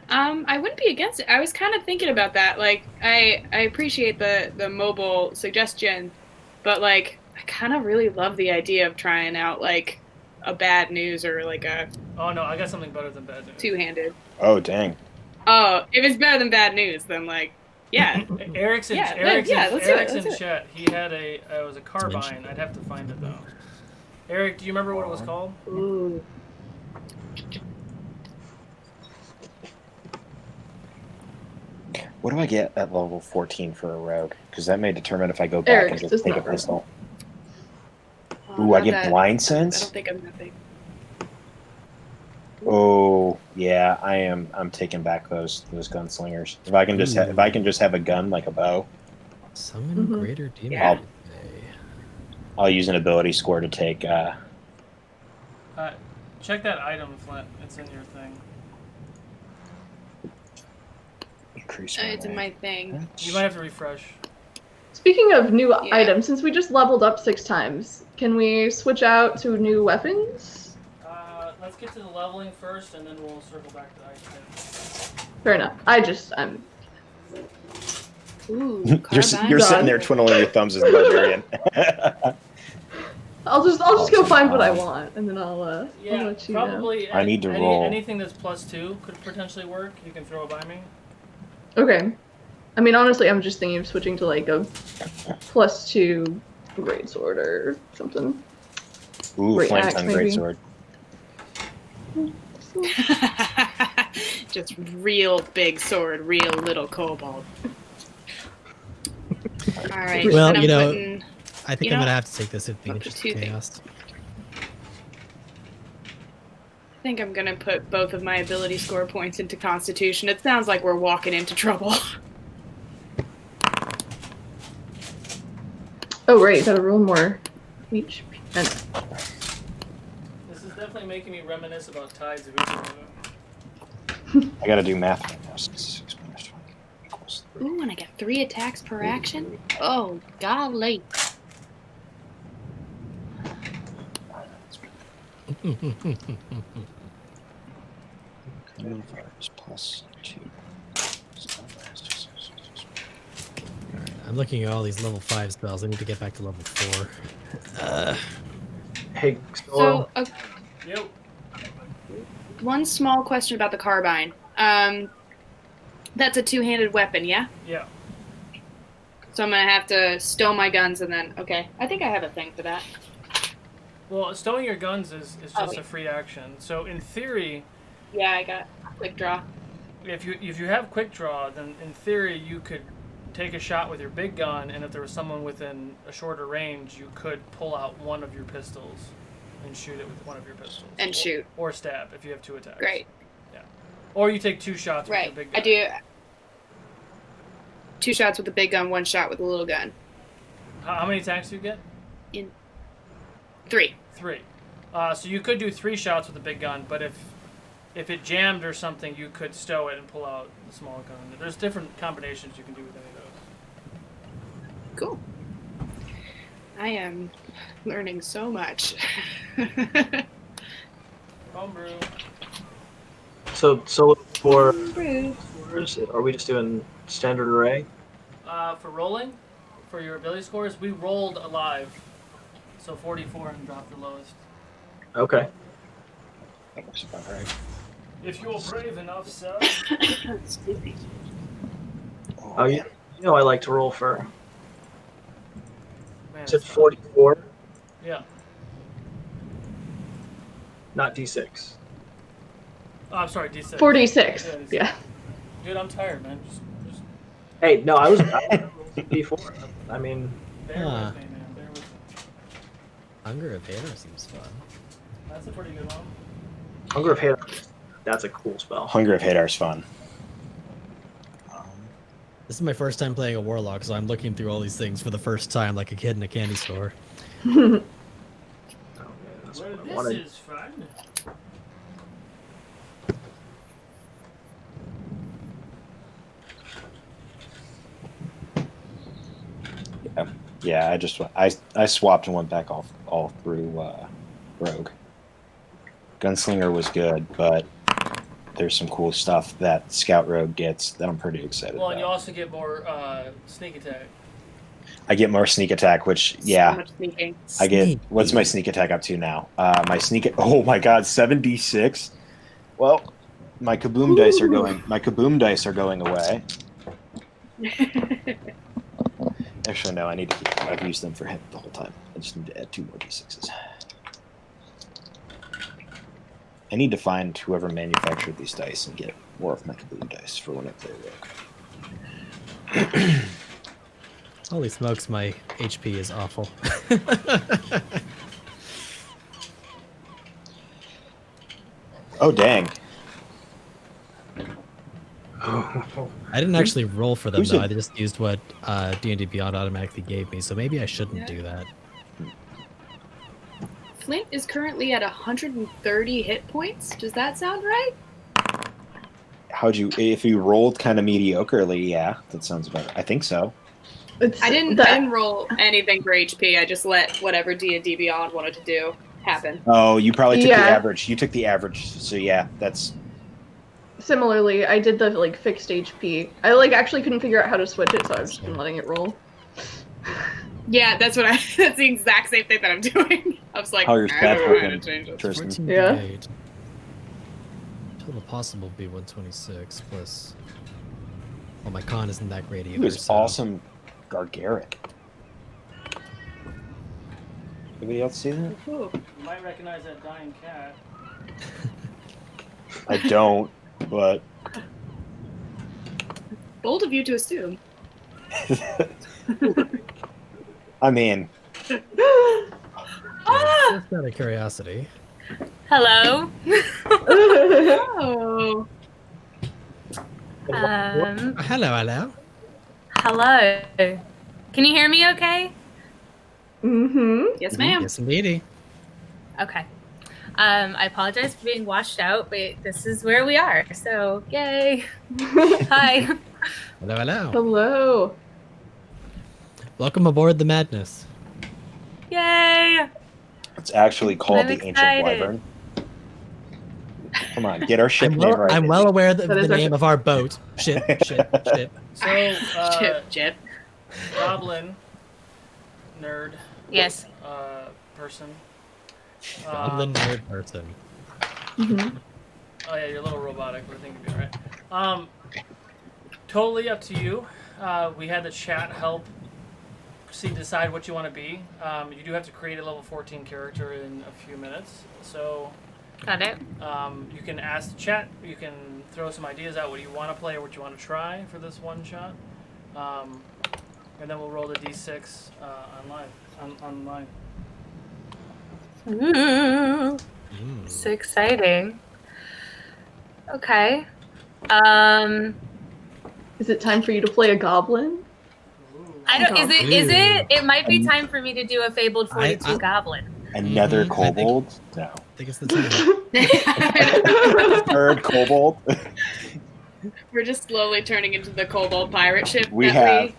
I wouldn't be against it. I was kind of thinking about that. Like, I appreciate the mobile suggestion, but like, I kind of really love the idea of trying out like a bad news or like a. Oh no, I got something better than bad news. Two-handed. Oh dang. Oh, if it's better than bad news, then like, yeah. Eric's in chat. He had it was a carbine. I'd have to find it though. Eric, do you remember what it was called? Ooh. What do I get at level 14 for a rogue? Because that may determine if I go back and just take a pistol. Ooh, I get blind sense? I don't think I'm that big. Oh yeah, I'm taking back those gunslingers. If I can just have a gun like a bow. Summon greater demon. Yeah. I'll use an ability score to take. Check that item, Flint. It's in your thing. Increase. It's in my thing. You might have to refresh. Speaking of new items, since we just leveled up 6 times, can we switch out to new weapons? Let's get to the leveling first, and then we'll circle back to the item. Fair enough. I'm. Ooh, You're sitting there twiddling your thumbs as a barbarian. I'll just go find what I want, and then I'll let you probably know. I need to roll. Anything that's +2 could potentially work. You can throw it by me. Okay. I mean, honestly, I'm just thinking of switching to like a +2 greatsword or something. Ooh, flank on greatsword. Just real big sword, real little kobold. All right. Well, I think I'm gonna have to take this if being just chaos. I think I'm gonna put both of my ability score points into Constitution. It sounds like we're walking into trouble. Oh right, gotta roll more HP. This is definitely making me reminisce about Tides of Izumo. I gotta do math right now. 6 minus 20 equals 3. Ooh, and I get 3 attacks per action? Oh, golly. +2. I'm looking at all these level 5 spells. I need to get back to level 4. Hey, Solo. So, one small question about the carbine. That's a two-handed weapon, yeah? Yeah. So I'm gonna have to stow my guns and then, okay. I think I have a thing for that. Well, stowing your guns is just a free action. So in theory... Yeah, I got quick draw. If you have quick draw, then in theory you could take a shot with your big gun, and if there was someone within a shorter range, you could pull out one of your pistols and shoot it with one of your pistols. And shoot. Or stab if you have 2 attacks. Great. Yeah. Or you take 2 shots with your big gun. I do 2 shots with the big gun, 1 shot with the little gun. How many attacks do you get? 3. 3. So you could do 3 shots with the big gun, but if it jammed or something, you could stow it and pull out the small gun. There's different combinations you can do with any of those. Cool. I am learning so much. Homebrew. So for are we just doing standard array? For rolling, for your ability scores, we rolled alive. So 44 and dropped the lowest. Okay. That's about right. If you're brave enough, sir. Excuse me. Oh, yeah. I like to roll for. Man, Is it 44? Yeah. Not D6. Oh, I'm sorry, D6. 46. Yeah. Dude, I'm tired, man. Just Hey, no, I was D4. I mean, bear with me, man. Bear with me. Hunger of Hadar seems fun. That's a pretty good one. Hunger of Hadar. That's a cool spell. Hunger of Hadar's fun. This is my first time playing a warlock, so I'm looking through all these things for the first time, like a kid in a candy store. Oh, man, that's Well, what I this wanted. is fun. Yeah, I swapped and went back all through Rogue. Gunslinger was good, but there's some cool stuff that Scout Rogue gets that I'm pretty excited Well, and you about. also get more sneak attack. I get more sneak attack, which So much sneaking. I get. What's my sneak attack up to now? My sneak. Oh my god, 7d6. Well, my kaboom dice are going. My kaboom dice are going away. Actually, no. I need to keep. I've used them for him the whole time. I just need to add 2 more d6s. I need to find whoever manufactured these dice and get more of my kaboom dice for when I play Rogue. Holy smokes, my HP is awful. Oh dang! Oh, I didn't actually roll for them Who's though. it? I just used what D&D Beyond automatically gave me, so maybe I shouldn't do that. Flint is currently at 130 hit points. Does that sound right? How'd you? If you rolled kind of mediocrely, yeah, that sounds about. I think so. I didn't roll anything for HP. I just let whatever D&D Beyond wanted to do happen. Oh, you probably took Yeah. the average. You took the average, so yeah, that's. Similarly, I did the like fixed HP. I actually couldn't figure out how to switch it, so I've just been letting it roll. Yeah, that's the exact same thing that I'm doing. I was like, How your I stats don't know how to working, change it. Tristan? 14 Yeah. D8. Total possible be 126 plus. Well, my con isn't that great either. He was so- awesome, Gargaric. Anybody else see that? Ooh. You might recognize that dying cat. I don't, but Bold of you to assume. I mean, Just out of curiosity. Hello. Oh. Hello. Hello. Can you hear me okay? Mm-hmm. Yes, ma'am. Yes, indeedy. Okay. I apologize for being washed out, but this is where we are. So, yay. Hi. Hello. Hello. Welcome aboard the madness. Yay. it's actually called I'm the Ancient excited. Wyvern. Come on, get our ship I'm name well, right. I'm well aware that That the is our name ship. of our boat. Ship. So, Chip. goblin, nerd, Yes. person. Goblin nerd person. Mm-hmm. Oh yeah, you're a little robotic, but I think you'll be alright. Totally up to you. We had the chat help decide what you want to be. You do have to create a level 14 character in a few minutes, so Got it. you can ask the chat. You can throw some ideas out. What do you want to play or what you want to try for this one shot, and then we'll roll the d6 online. Ooh. Mm. So exciting. Okay. Is it time for you to play a goblin? I don't. Is it? It might be Ooh. time for me to do a fabled 42 I- goblin. Another Mhm, I think- kobold? No. I think it's the time. Third kobold? We're just slowly turning into the kobold pirate ship. We that I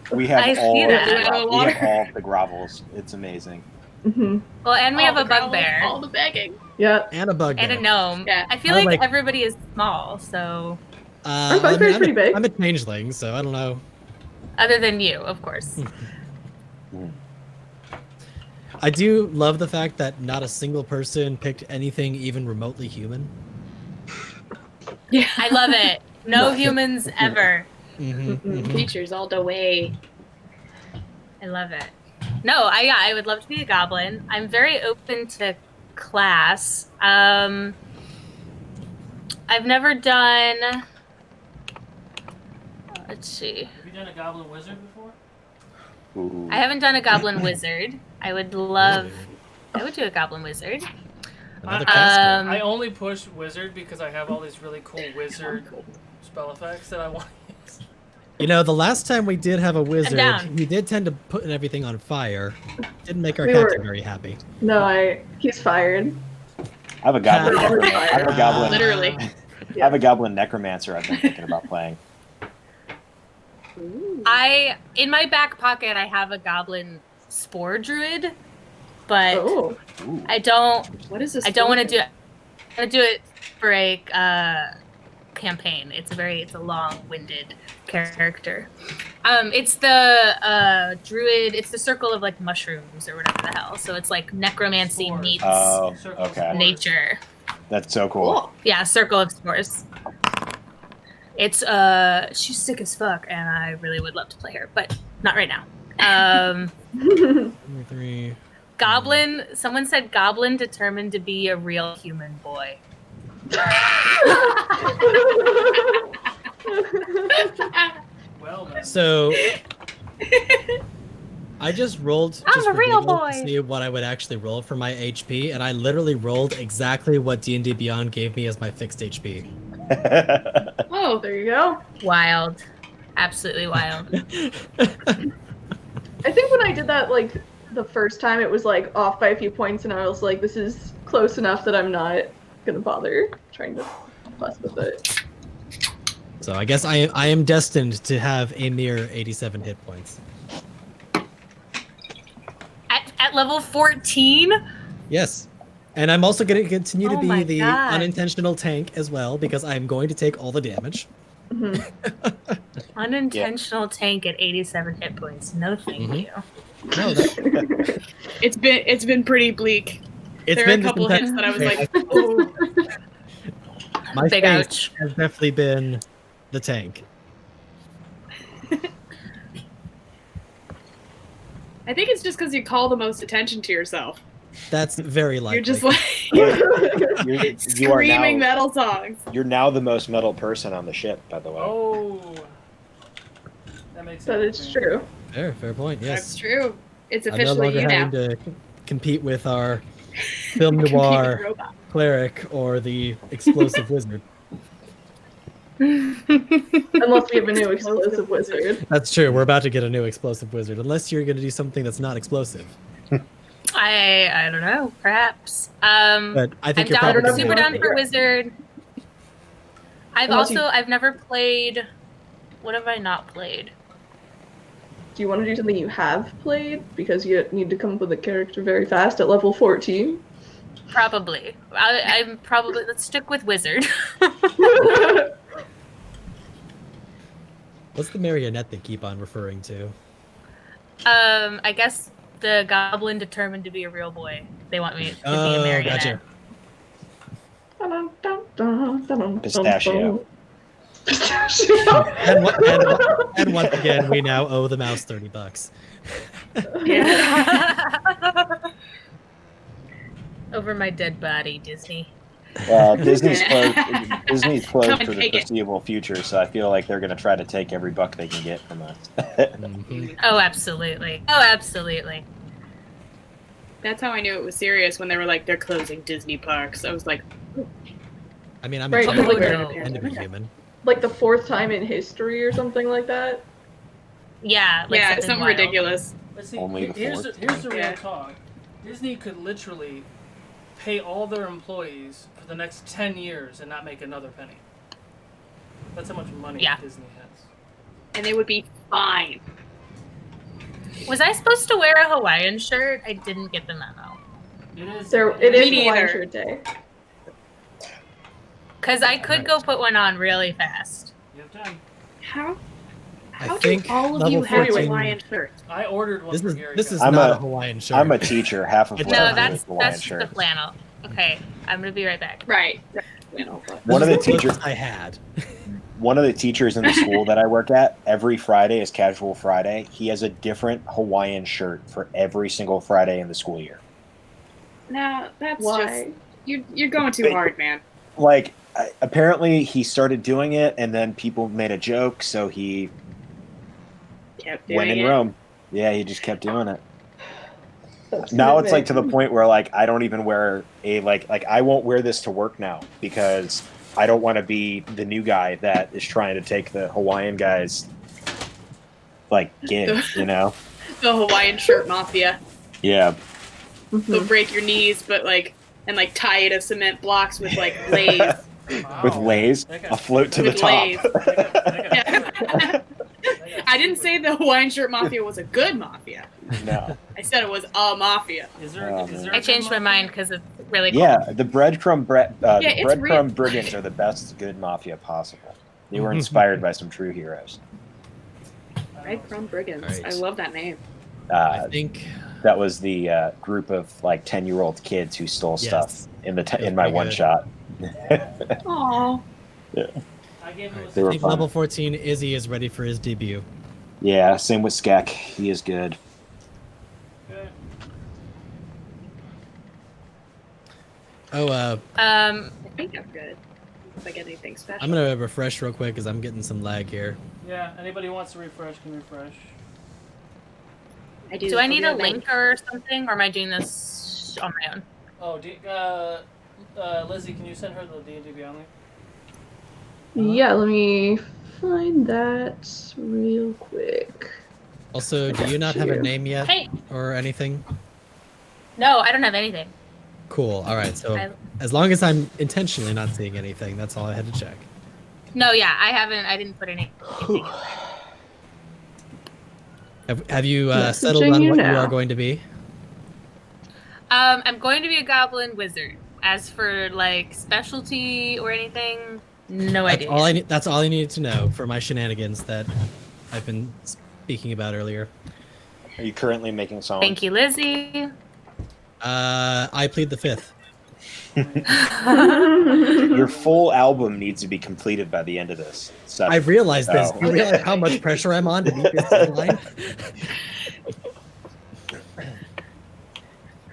have all see of the that. In the we water. have all of the grovels. It's amazing. Mm-hmm. Well, and we all have a the growls, bugbear all the begging. Yeah. And a bug. and a gnome. Yeah. I feel I like like- everybody is small, so Our bugbear's pretty big. I'm a changeling, so I don't know. other than you, of course. I do love the fact that not a single person picked anything even remotely human. Yeah. I love it. No humans ever. Features all the way. I love it. No, I would love to be a goblin. I'm very open to class. I've never done. Let's see. Have you done a goblin wizard before? Ooh. I haven't done a goblin wizard. I would love. I would do a goblin wizard. Another I- cast I only push wizard because I have all these really cool wizard spell effects that I want. You know, the last time we did have a wizard, down. he did tend to put everything on fire. Didn't make our We captain were- very happy. No, he's fired. I have a goblin. Yeah. necromancer. I have a goblin. Literally. I have a goblin necromancer. I've been thinking about playing. Ooh. In my back pocket, I have a goblin spore druid, but Oh. Ooh. I don't. What is this? I don't want to do it. I want to do it for a campaign. It's a long-winded character. It's the druid. It's the circle of like mushrooms or whatever the hell. So it's like necromancy Spores. meets Oh, Circle of okay. Spores. nature. That's so cool. Yeah, circle of spores. It's she's sick as fuck, and I really would love to play her, but not right now. 3. Goblin. Someone said goblin determined to be a real human boy. Well then. So I just rolled I'm just a for real giggles boy. to see what I would actually roll for my HP, and I literally rolled exactly what D&D Beyond gave me as my fixed HP. Oh, there you go. Wild, absolutely wild. I think when I did that, like, the first time, it was, like, off by a few points, and I was like, this is close enough that I'm not gonna bother trying to fuss with it. So I guess I am destined to have a mere 87 hit points. At level 14. Yes. And I'm also going to continue to Oh be my the God. unintentional tank as well, because I'm going to take all the damage. Unintentional tank at 87 hit points. No, thank you. No, that, It's been pretty bleak. There are a couple hits that I was like, oh. my Big face ouch. has definitely been the tank. I think it's just because you call the most attention to yourself. That's very likely. You're just like You are screaming now, metal songs. you're now the most metal person on the ship, by the way. Oh. That makes That sense. is true. Fair point, yes. That's true. It's I'm no officially longer you now. having to compete with our film Compete with noir robot. cleric or the explosive wizard. Unless we have a new explosive wizard. That's true. We're about to get a new explosive wizard, unless you're going to do something that's not explosive. I don't know. Perhaps. But I think I'm you're down, probably super gonna- down for wizard. Unless you- I've never played. What have I not played? Do you want to do something you have played? Because you need to come up with a character very fast at level 14. Probably. I'm probably. Let's stick with wizard. What's the marionette they keep on referring to? I guess the goblin determined to be a real boy. They want me to be a marionette. Gotcha. Pistachio. Pistachio. And once again, we now owe the mouse $30. Over my dead body, Disney. Disney's closed Come and for the take it. foreseeable future, so I feel like they're going to try to take every buck they can get from us. Mhm. Oh, absolutely. Oh, absolutely. That's how I knew it was serious when they were like, they're closing Disney parks. I was like, I mean, I'm Right, a child. like- I tend to be human. Like the 4th time in history or something like that. Yeah. Like yeah, something something wild. ridiculous. But see, Only the here's fourth. the real Yeah. talk. Disney could literally pay all their employees for the next 10 years and not make another penny. That's how much money Yeah. Disney has. And they would be fine. Was I supposed to wear a Hawaiian shirt? I didn't get the memo. It is. It is Me Hawaiian neither. Shirt Day. Because I could go put one on really fast. You have time. How I do think all of level you have 14 Hawaiian shirts? I ordered one This for is GaryCon. this is I'm not a- a Hawaiian shirt. I'm a teacher. Half of No, what I do that's is Hawaiian the shirt. flannel. Okay, I'm gonna be right back. Right. One of the This is teachers, closest I had. one of the teachers in the school that I work at, every Friday is Casual Friday. He has a different Hawaiian shirt for every single Friday in the school year. No, that's Why? just you're going too hard, man. Like, apparently he started doing it, and then people made a joke, so he Kept doing went in it. Rome. Yeah, he just kept doing it. That's Now good, it's like man. to the point where like I don't even wear a like I won't wear this to work now because I don't want to be the new guy that is trying to take the Hawaiian guy's like gig, you know? The Hawaiian shirt mafia. Yeah. They'll break your knees, but like tie you to cement blocks with like lays. Wow. With lays, That got- a float to the With top. lays. that got- Yeah. I didn't say the Hawaiian shirt mafia was a good mafia. No. I said it was a mafia. Is there? Oh, is man. there? I changed my mind because it's really cool. Yeah, the breadcrumb it's breadcrumb real. brigands are the best good mafia possible. They were inspired by some true heroes. Breadcrumb Brigands. Right. I love that name. I think That was the group of like 10-year-old kids who stole stuff Yes. in the Feels in my pretty one good. shot. Aww. I gave him They a were I think fun. level 14 Izzy is ready for his debut. Yeah, same with Skek. He is good. Good. Oh, I think I'm good. If I get anything special. I'm gonna refresh real quick because I'm getting some lag here. Yeah. Anybody who wants to refresh can refresh. I do. Do I need a I'll be link or something, or am I doing this on my own? Oh, Lizzie, can you send her the D&D Beyond link? Yeah, let me find that real quick. Also, do you not have a you. name yet Hey, or anything? no, I don't have anything. Cool. All right. So I- as long as I'm intentionally not seeing anything, that's all I had to check. No, yeah, I didn't put anything. Have you settled Messaging on you what you now. are going to be? I'm going to be a goblin wizard. As for like specialty or anything, no That's idea. all I need. That's all I needed to know for my shenanigans that I've been speaking about earlier. Are you currently making songs? Thank you, Lizzie. I plead the fifth. Your full album needs to be completed by the end of this. I realize this. Oh. You realize how much pressure I'm on to meet this deadline?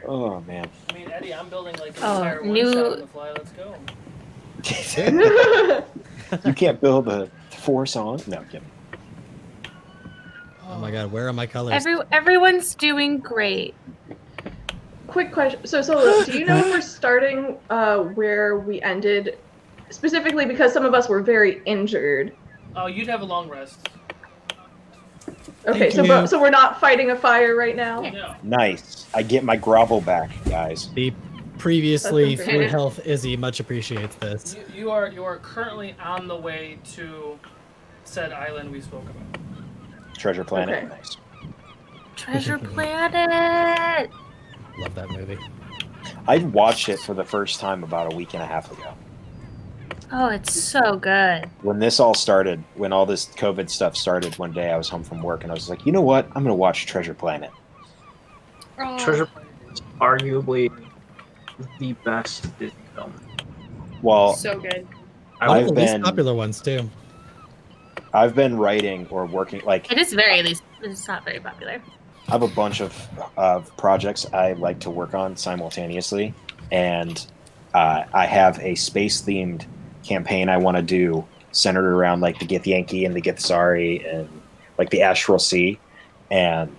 Oh man. I mean, Eddie, I'm building like an Oh, entire one new- shot on the fly. Let's go. You can't build a 4-song? No, I'm kidding. Oh my god, where are my colors? Everyone's doing great. Quick question. So do you know if we're starting where we ended? Specifically because some of us were very injured. Oh, you'd have a long rest. Okay, Thank you. so we're not fighting a fire right now? No. Nice. I get my grovel back, guys. The previously That's full okay. health Izzy much appreciates this. You are currently on the way to said island we spoke about. Treasure Planet. Okay. Nice. Treasure Planet. Love that movie. I watched it for the first time about a week and a half ago. Oh, it's so good. When this all started, when all this COVID stuff started, one day I was home from work and I was like, you know what? I'm going to watch Treasure Planet. Oh, Treasure Planet is arguably the best Disney film. Well, so good. I've One of the least been- popular ones too. I've been writing or working, like, It is very least. It's not very popular. I have a bunch of projects I like to work on simultaneously, and I have a space-themed campaign I want to do centered around like the Githyanki and the Githzari and like the Astral Sea, and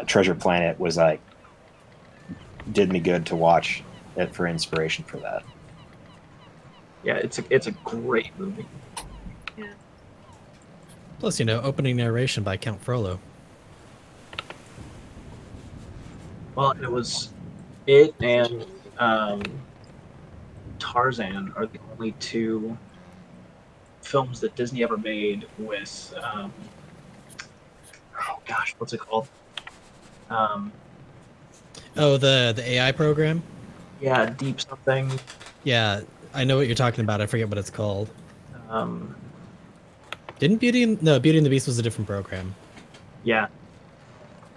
Treasure Planet was like did me good to watch it for inspiration for that. Yeah, it's a great movie. Plus, opening narration by Count Frollo. Well, it was it and Tarzan are the only two films that Disney ever made with oh gosh, what's it called? Oh, the AI program? Yeah, Deep something. Yeah, I know what you're talking about. I forget what it's called. Didn't Beauty and the Beast was a different program. Yeah.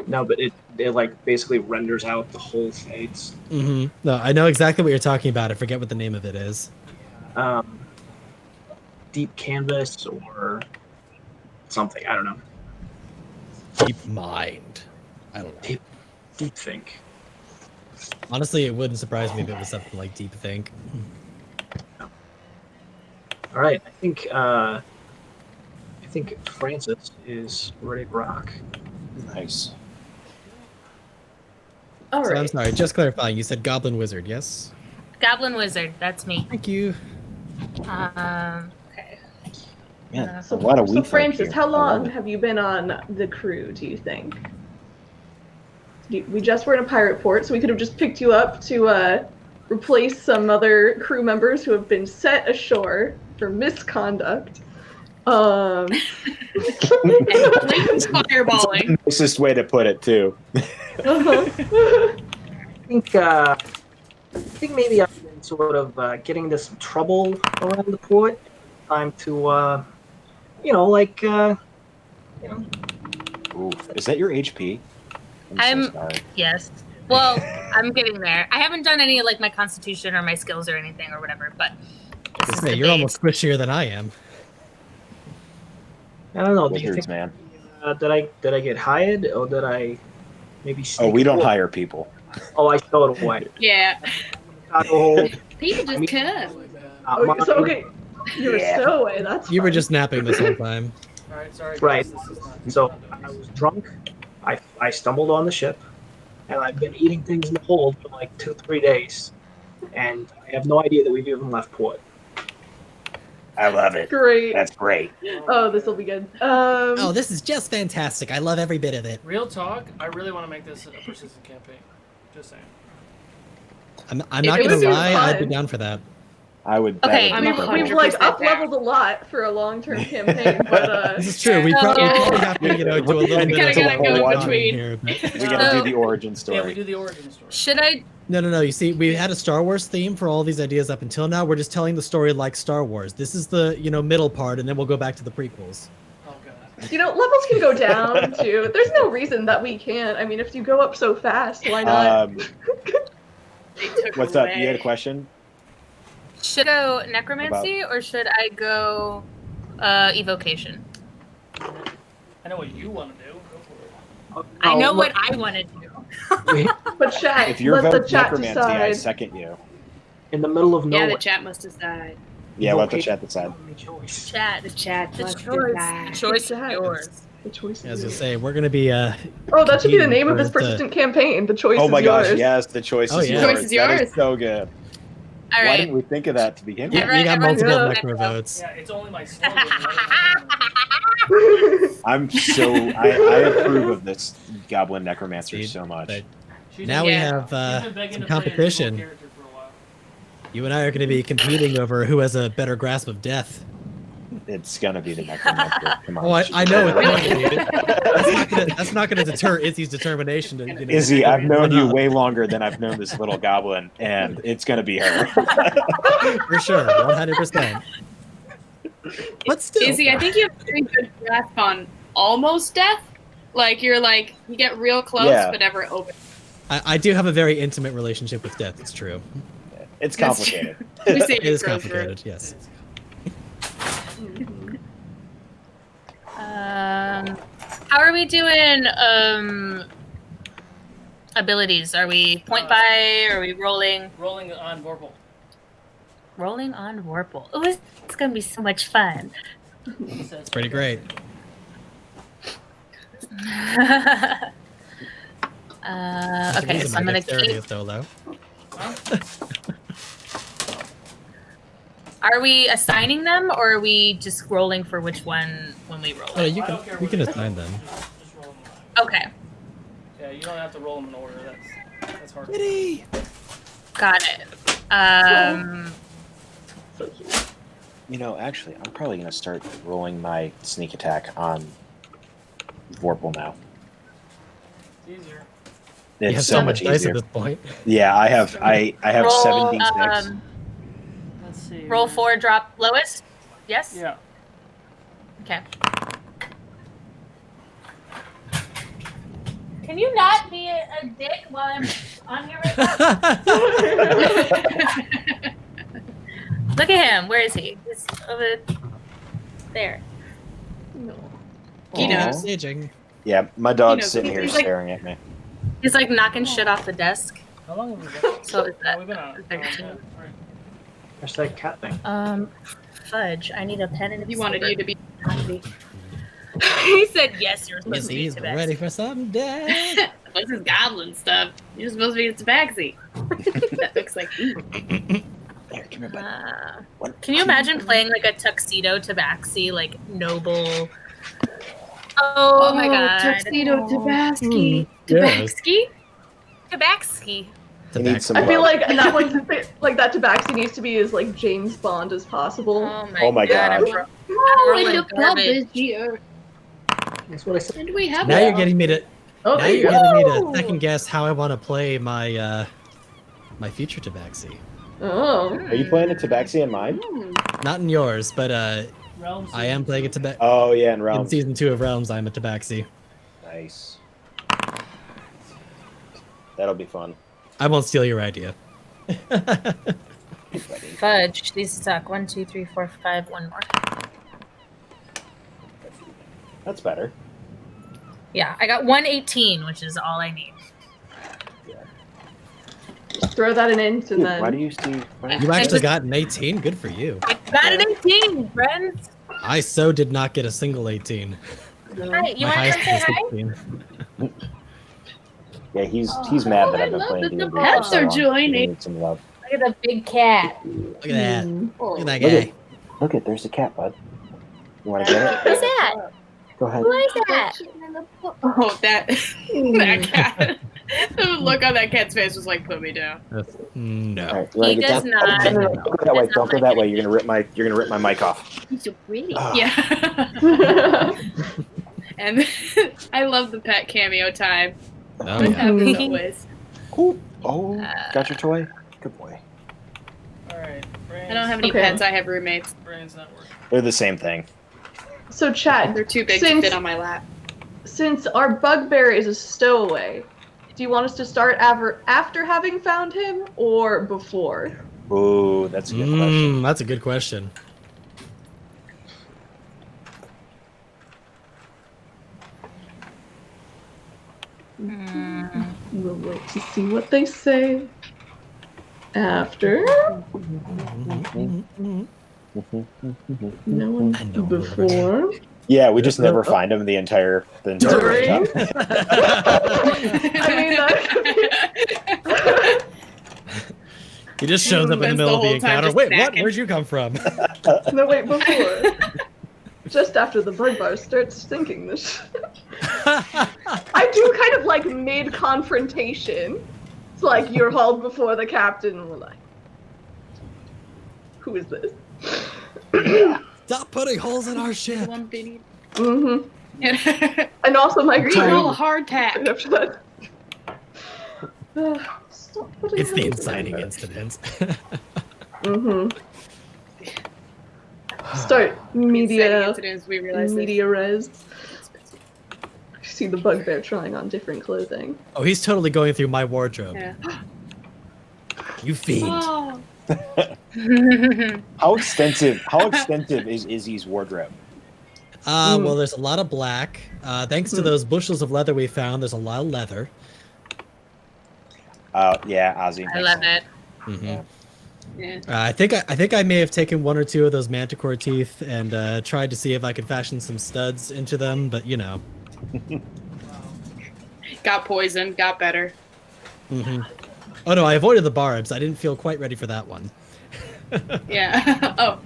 No, but it like basically renders out the whole face. Mm-hmm. No, I know exactly what you're talking about. I forget what the name of it is. Deep Canvas or something. I don't know. Deep Mind. I don't know. Deep Think. Honestly, it wouldn't surprise me if it was something like Deep Think. All right, I think Francis is ready to rock. Nice. All So right. I'm sorry, just clarifying. You said Goblin Wizard, yes? Goblin Wizard. That's me. Thank you. Okay. Man, a So, lot of so weak Francis, here. how I love long it. have you been on the crew, do you think? We just were in a pirate port, so we could have just picked you up to replace some other crew members who have been set ashore for misconduct. Um, Blatant fireballing. The nicest way to put it, too. I think maybe I've been sort of getting into some trouble around the port. Time to, Ooh, is that your HP? I'm so sorry. Yes. Well, I'm getting there. I haven't done any like my constitution or my skills or anything or whatever, but this is the You're base. almost squishier than I am. I don't know. Do you Wizards, think man. did I get hired or did I maybe? Oh, we don't hire. hire people. Oh, I stowed away. Yeah. Cargo People just come. hold. so okay, you were stowaway. That's You were fine. just napping this whole time. All right, sorry. Right. Guys, this is not, So I was drunk. I stumbled on the ship, and I've been eating things in the hold for like 2-3 days, and I have no idea that we've even left port. I love it. Great. That's great. Oh, this will be good. Oh, this is just fantastic. I love every bit of it. Real talk, I really want to make this a persistent campaign. Just saying. I'm not It gonna would be lie, I'd be fun. down for that. I would. Okay. That would be I'm perfect. We've like 100% up down. leveled a lot for a long-term campaign, but This is true. We probably have to, do a little bit of gotta go in going on between. here. But... We gotta do the origin story. Yeah, we do the origin story. Should I? No. You see, we had a Star Wars theme for all these ideas up until now. We're just telling the story like Star Wars. This is the middle part, and then we'll go back to the prequels. Oh god. levels can go down too. There's no reason that we can't. I mean, if you go up so fast, why not? They took What's up? away. You had a question? Should I go necromancy or should I go evocation? I know what you want to do. Go for it. I know look, what I want to do. But chat, If you're let the vote chat necromancy, I decide. second you. in the middle of Yeah, nowhere. the chat must decide. Yeah, let the Evocation chat decide. is the only choice. Chat. The chat The must choice. decide. The choice is Chat. yours. The choice As is I yours. say, we're gonna be Oh, that should be the competing name of for this the- persistent campaign. The choice Oh my is gosh, yours. yes, the choice Oh, is yeah. yours. Choice is That yours. is so good. All Why right. didn't we think of that to begin We with? Yeah, got everyone's multiple voting necro necro. votes. Yeah, it's only my slogan. I'm so I approve of this Goblin Necromancer so much. But She's now been- we Yeah. have she's been begging some to play a dual competition. character for a while. You and I are going to be competing over who has a better grasp of death. It's gonna be the Necromancer. Come on. Oh, I know it's going to be. That's not going to deter Izzy's determination to. Izzy, I've known you up. way longer than I've known this little goblin, and it's gonna be her. For sure, 100%. But still, Izzy, I think you have a pretty good grasp on almost death. Like you get real close, Yeah. but never over. I do have a very intimate relationship with death. It's true. It's complicated. We say It is grows through. complicated. Yes. How are we doing? Abilities? Are we point by? Are we rolling? Rolling on Vorpal. Rolling on Vorpal. Oh, it's gonna be so much fun. It's pretty great. Okay, so I'm gonna keep. Though, low. Are we assigning them, or are we just rolling for which one when we roll Oh, it? you I don't care can what it is. assign them. Just roll them on. Okay, Yeah, you don't have to roll them in order. That's hard. got it. So cute. You know, actually, I'm probably gonna start rolling my sneak attack on Vorpal now. It's easier. You have It's so much dice easier. at this point. Yeah, I have roll, 76. Let's see. roll 4, drop lowest. Yes. Yeah. Okay. Can you not be a dick while I'm on here right now? Look at him. Where is he? He's over there. No. He Aw. knows. Staging. Yeah, my dog's knows. sitting here He's like- staring at me. He's like knocking shit off the desk. How long have we been? So is Oh, that we've been on. 13? Right. There's that cat thing. Fudge. I need a pen and a He wanted paper. you to be. He said yes. You're supposed to be Izzy's Tabaxi. ready for some death. What's this goblin stuff? You're supposed to be a tabaxi. That looks like you. Here, come here, bud. What? Can you imagine playing like a tuxedo Tabaxi, like noble? Oh, my god. Tuxedo Tabaxi. Yes. Tabaxi? Tabaxi. The need back. some I feel love. like that one's like that tabaxi needs to be as like James Bond as possible. Oh my God. I'm Oh, rolling and the pub garbage. is here. That's what I said. And we have Now it. you're getting me to. Oh, Now there you you're go. getting me to second guess how I want to play my my future tabaxi. Oh. Are you playing a tabaxi in mine? Not in yours, but Realms I am playing a tabaxi. Oh yeah, in In Realms. season 2 of Realms, I'm a tabaxi. Nice. That'll be fun. I won't steal your idea. Fudge. These suck. 1, 2, 3, 4, 5. One more. That's better. Yeah, I got 118, which is all I need. Throw that in int and Dude, then. why do you see? You actually got an 18. Good for you. I got an 18, friends. I so did not get a single 18. Hi, you My want to highest come say was hi? 16. Yeah, he's mad that I've been playing D&D. the pets are joining. He needs some love. Look at the big cat. Look at that. Look at that Look guy. Look at, there's a cat, bud. You want to get it? Who's that? Go ahead. Who is that? Oh, that cat. The look on that cat's face was like, put me down. No. All right, you wanna He get does down? not. No, don't go that way. Does not Don't go like that it. way. You're gonna rip my mic off. He's so pretty. Ah. Yeah. And I love the pet cameo time. Oh, yeah. As always. Cool. Oh, got your toy? Good boy. All right. I don't have any Okay. pets. I have roommates. Brain's not working. They're the same thing. So, Chad, They're too big Since- to fit on my lap. since our bugbear is a stowaway, do you want us to start after having found him or before? Ooh, that's a good question. That's a good question. We'll wait to see what they say. After? No one I know. before. Yeah, we just never find him the entire During? time. I mean, that He just shows up in the Spends middle of the the whole time encounter. just Wait, what? snacking. Where'd you come from? no, wait, before. Just after the bugbear starts thinking this. I do kind of like mid-confrontation. It's like you're hauled before the captain, and we're like, who is this? Stop putting holes in our ship. One bitty. Mm-hmm. And And also my roll a hard tap. right after that. Stop putting It's the holes in inciting it. incident. Mm-hmm. Start media Incidents, we realize this. media res. See the bugbear trying on different clothing. Oh, he's totally going through my wardrobe. Yeah. You fiend. Oh. How extensive is Izzy's wardrobe? Well, there's a lot of black. Thanks to those bushels of leather we found, there's a lot of leather. Yeah, Ozzy. I love it. Mhm. Yeah. I think I may have taken one or two of those manticore teeth and tried to see if I could fashion some studs into them, but you know. Got poisoned, got better. Hmm. Oh no, I avoided the barbs. I didn't feel quite ready for that one. Yeah. Oh.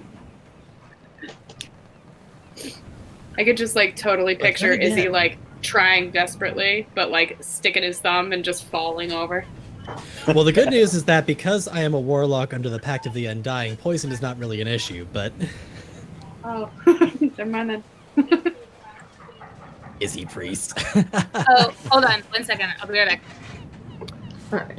I could just like totally picture then again- Izzy like trying desperately, but like sticking his thumb and just falling over. Well, the good news is that because I am a warlock under the Pact of the Undying, poison is not really an issue, but Oh. Never mind then. is he priest? Oh, hold on. 1 second. I'll be right back. Alright.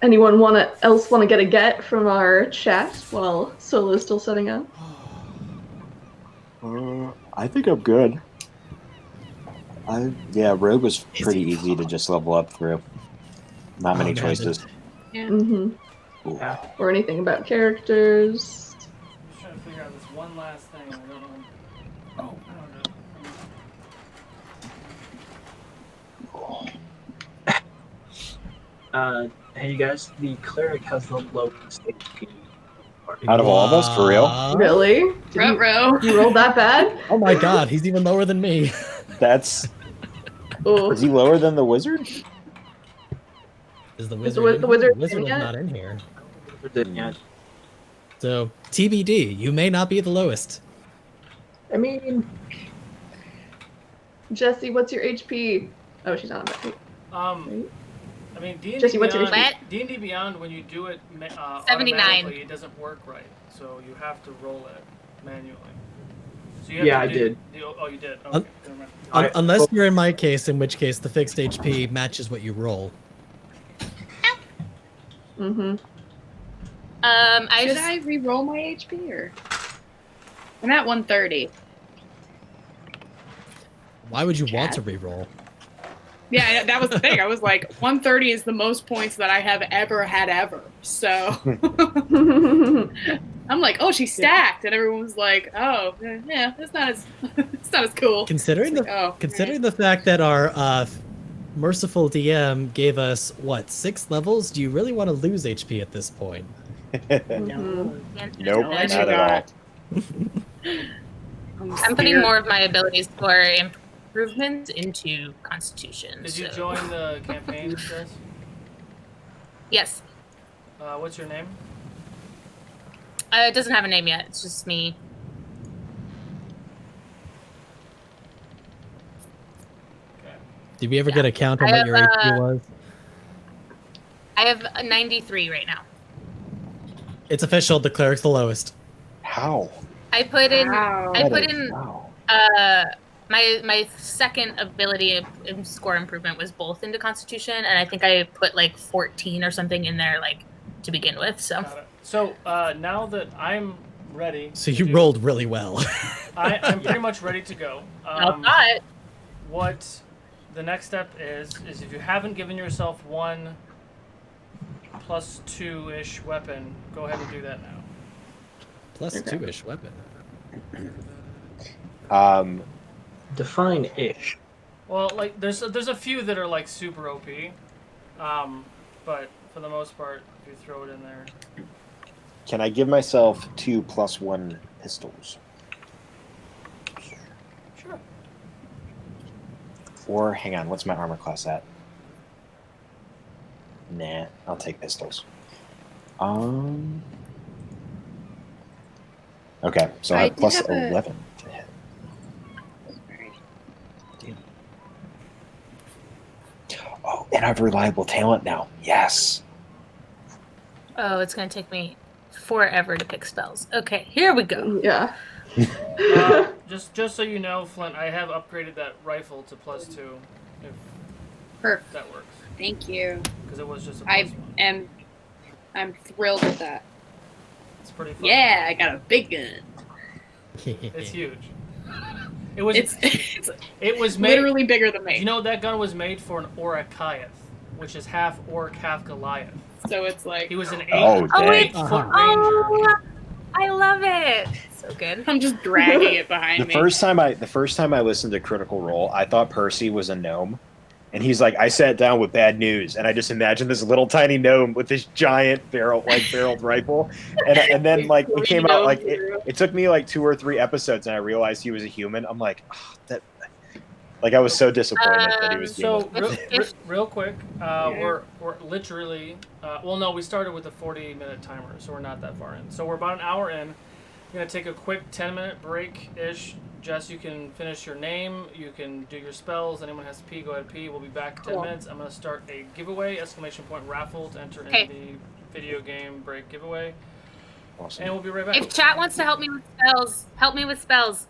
Anyone else want to get a get from our chat while Solo's still setting up? I think I'm good. Yeah, Rogue was pretty easy to just level up through. Not many man, choices. Yeah. Mm-hmm. Yeah. Or anything about characters. I'm just trying to figure out this one last thing. I don't know. Oh, I don't know. Hey, you guys, the cleric has the lowest HP. Out of all of us, for real? What? Really? Did Ruh-roh. you roll that bad? Oh my god, he's even lower than me. That's Oh. is he lower than the wizard? Is the Is wizard? the wizard The wizard in is yet? not in here. Yeah. So TBD, you may not be the lowest. I mean, Jesse, what's your HP? Oh, she's not on that. I mean, D&D Jesse, what's your Beyond, HP? D&D Beyond, when you do it 79. automatically, it doesn't work right. So you have to roll it manually. So you have Yeah, to I do, did. Oh, you did? Okay, never mind. Unless you're in my case, in which case the fixed HP matches what you roll. Mm-hmm. Should I re-roll my HP or? I'm at 130. Why would you want to reroll? Yeah, that was the thing. I was like, 130 is the most points that I have ever had ever. So I'm like, oh, she's stacked, and everyone's like, oh, yeah, it's not as cool. Considering the fact that our merciful DM gave us what 6 levels, do you really want to lose HP at this point? No. Nope, Unless not you at got. I'm putting more of my abilities for improvements into Constitution. Did you join the campaign, Jess? Yes. What's your name? It doesn't have a name yet. It's just me. Okay. Did we ever get a count on what your HP was? I have a 93 right now. It's official. The cleric's the lowest. How? I put in. Wow. I put in. Wow. My second ability in score improvement was both into Constitution, and I think I put like 14 or something in there, like to begin with. So. Got it. So now that I'm ready. So you rolled really well. I'm pretty much ready to go. Not. What the next step is if you haven't given yourself one +2-ish weapon, go ahead and do that now. +2-ish weapon. Define ish. Well, like there's a few that are like super OP, but for the most part, if you throw it in there. Can I give myself 2 +1 pistols? Sure. Or hang on, what's my armor class at? Nah, I'll take pistols. Okay, so I have plus 11 to hit. Damn. Oh, and I have reliable talent now. Yes. Oh, it's gonna take me forever to pick spells. Okay, here we go. Yeah. Just so you know, Flint, I have upgraded that rifle to +2. If Perfect. that works. Thank you. Because it was just a +1. I'm thrilled with that. It's pretty fun. Yeah, I got a big gun. It's huge. It was. It's it was made, literally bigger than me. You know that gun was made for an Orakaith, which is half orc, half Goliath. So it's like He was an 8 Oh, dang. foot ranger. Oh, I love it. So good. I'm just dragging it behind The me. first time I listened to Critical Role, I thought Percy was a gnome. And he's like, I sat down with bad news, and I just imagined this little tiny gnome with this giant barreled rifle, and then like it came out like it took me like 2 or 3 episodes, and I realized he was a human. I'm like, oh, that, like I was so disappointed that he was. So real quick, we're literally well, no, we started with a 40-minute timer, so we're not that far in. So we're about an hour in. We're gonna take a quick 10-minute break ish. Jess, you can finish your name. You can do your spells. Anyone has to pee, go ahead and pee. We'll be back in 10 minutes. I'm going to start a giveaway, ! Raffle to enter in the video game break giveaway. Awesome. And we'll be right back. If chat wants to help me with spells, help me with spells.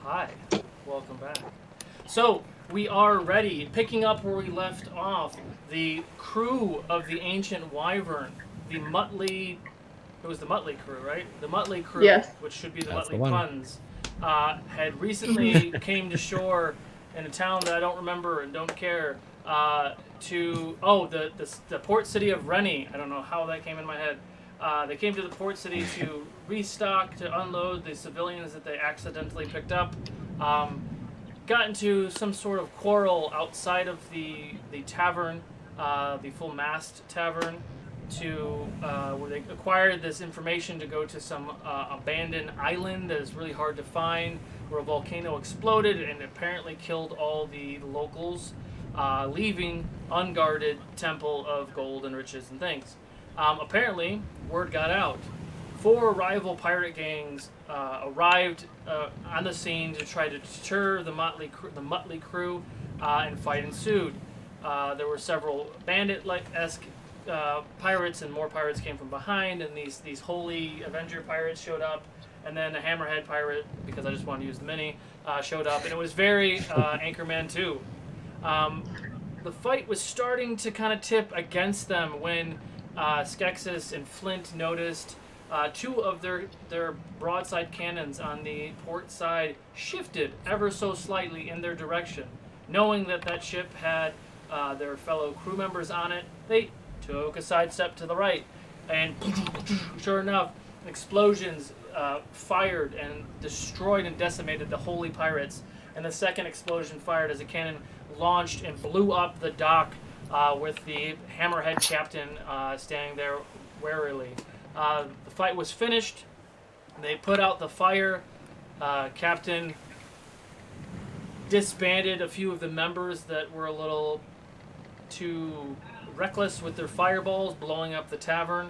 Hi, welcome back. So, we are ready, picking up where we left off. The crew of the Ancient Wyvern, the Muttley, it was the Muttley crew, right? The Muttley crew, Yes. which should be the That's the Muttley one. puns, had recently came to shore in a town that I don't remember and don't care, the port city of Rennie. I don't know how that came in my head. They came to the port city to restock, to unload the civilians that they accidentally picked up. Got into some sort of quarrel outside of the tavern, the Full Mast Tavern, where they acquired this information to go to some abandoned island that is really hard to find, where a volcano exploded and apparently killed all the locals, leaving unguarded temple of gold and riches and things. Apparently, word got out. 4 rival pirate gangs arrived on the scene to try to deter the Muttley crew, and fight ensued. There were several bandit-esque pirates, and more pirates came from behind, and these holy Avenger pirates showed up, and then a Hammerhead pirate, because I just wanted to use the mini, showed up, and it was very Anchorman 2. The fight was starting to kind of tip against them when Skeksis and Flint noticed 2 of their broadside cannons on the port side shifted ever so slightly in their direction. Knowing that ship had their fellow crew members on it, they took a sidestep to the right, and sure enough, explosions fired and destroyed and decimated the holy pirates. And the second explosion fired as a cannon launched and blew up the dock with the Hammerhead captain standing there warily. The fight was finished. They put out the fire. Captain disbanded a few of the members that were a little too reckless with their fireballs, blowing up the tavern.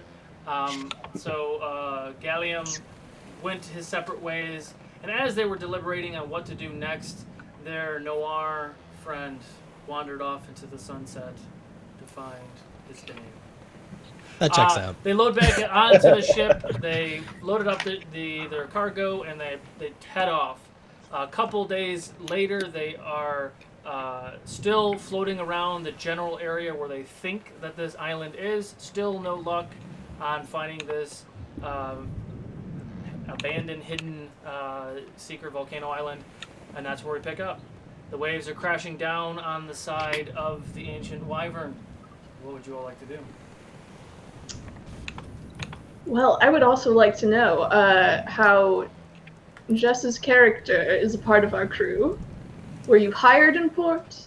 So Gallium went his separate ways, and as they were deliberating on what to do next, their Noir friend wandered off into the sunset to find his day. That checks out. They load back onto the ship. They loaded up their cargo, and they head off. A couple days later, they are still floating around the general area where they think that this island is. Still no luck on finding this abandoned, hidden secret volcano island, and that's where we pick up. The waves are crashing down on the side of the Ancient Wyvern. What would you all like to do? Well, I would also like to know how Jess's character is a part of our crew. Were you hired in port?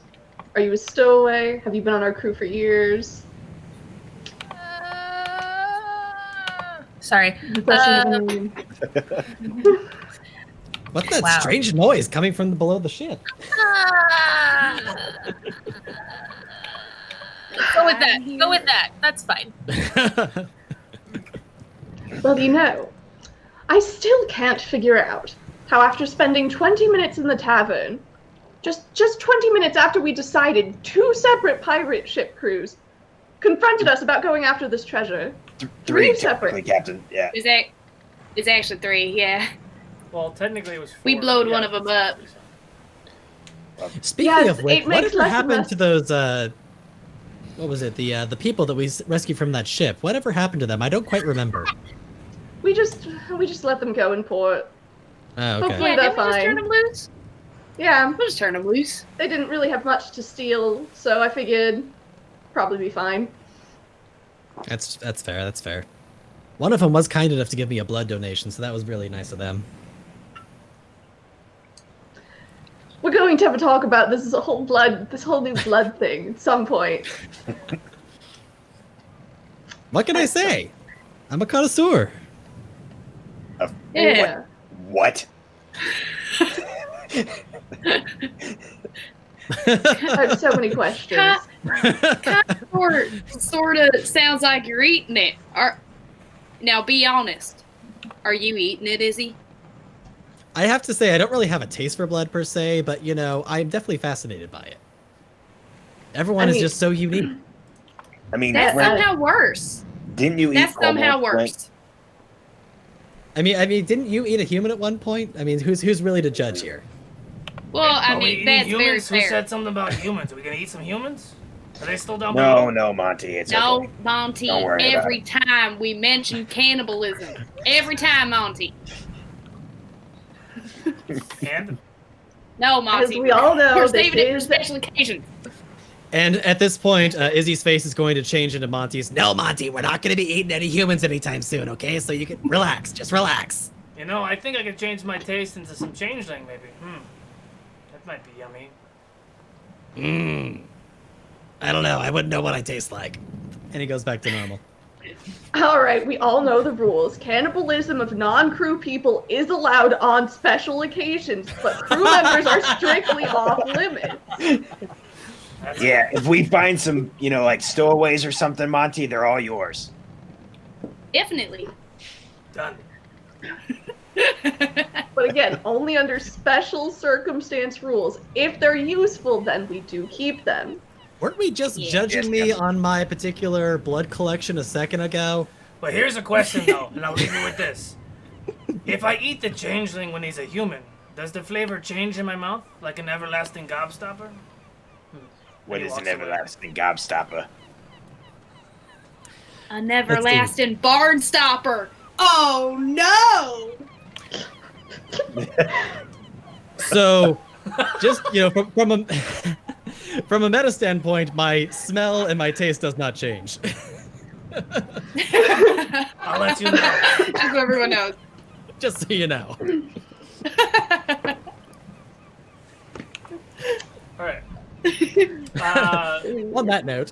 Are you a stowaway? Have you been on our crew for years? Sorry. What's that Wow. strange noise coming from below the ship? Go with that. Go with that. That's fine. Well, you know, I still can't figure out how after spending 20 minutes in the tavern, just 20 minutes after we decided 2 separate pirate ship crews confronted us about going after this treasure. 3 separate. technically, Captain. Yeah. It's actually 3, yeah. Well, technically it was 4. We blowed but one of them up. Speaking Yes, of which, it makes whatever less and happened less- to those? What was it? The people that we rescued from that ship. Whatever happened to them? I don't quite remember. We just let them go in port. Oh, okay. Hopefully Yeah, they're didn't we just turn fine. them loose? Yeah, We'll just turn them loose. they didn't really have much to steal, so I figured probably be fine. That's fair. That's fair. One of them was kind enough to give me a blood donation, so that was really nice of them. We're going to have a talk about this whole new blood thing at some point. What can I say? I'm a connoisseur. Yeah. What? I have so many questions. Sort of sounds like you're eating it. Now, be honest. Are you eating it, Izzy? I have to say, I don't really have a taste for blood per se, but you know, I'm definitely fascinated by it. Everyone is just so unique. I mean, That's Flint, somehow worse. didn't you eat That's somehow Flint? worse. I mean, didn't you eat a human at one point? I mean, who's really to judge here? Well, I Are we mean, eating that's very humans? Who fair. said something about humans? Are we gonna eat some humans? Are they still down below? No, Monty. It's No, okay. Monty, Don't worry about every time we mention cannibalism. Every time, Monty. And No, As Monty. we all know, we're this saving it for is special occasions. And at this point, Izzy's face is going to change into Monty's. No, Monty, we're not going to be eating any humans anytime soon, okay? So you can relax. Just relax. you know, I think I could change my taste into some changeling, maybe. That might be yummy. I don't know. I wouldn't know what I taste like. And he goes back to normal. all right. We all know the rules. Cannibalism of non-crew people is allowed on special occasions, but crew members are strictly off limits. Yeah, if we find some, like stowaways or something, Monty, they're all yours. Definitely. Done. But again, only under special circumstance rules. If they're useful, then we do keep them. Weren't we just Yeah. judging me on my particular blood collection a second ago? But here's a question, though, and I'll leave you with this. If I eat the changeling when he's a human, does the flavor change in my mouth like an everlasting gobstopper? What He is an walks away. everlasting gobstopper? An everlasting barn stopper. Oh no! So, just, from a from a meta standpoint, my smell and my taste does not change. I'll let you know. Just so everyone knows. Just so you know. All right. On that note.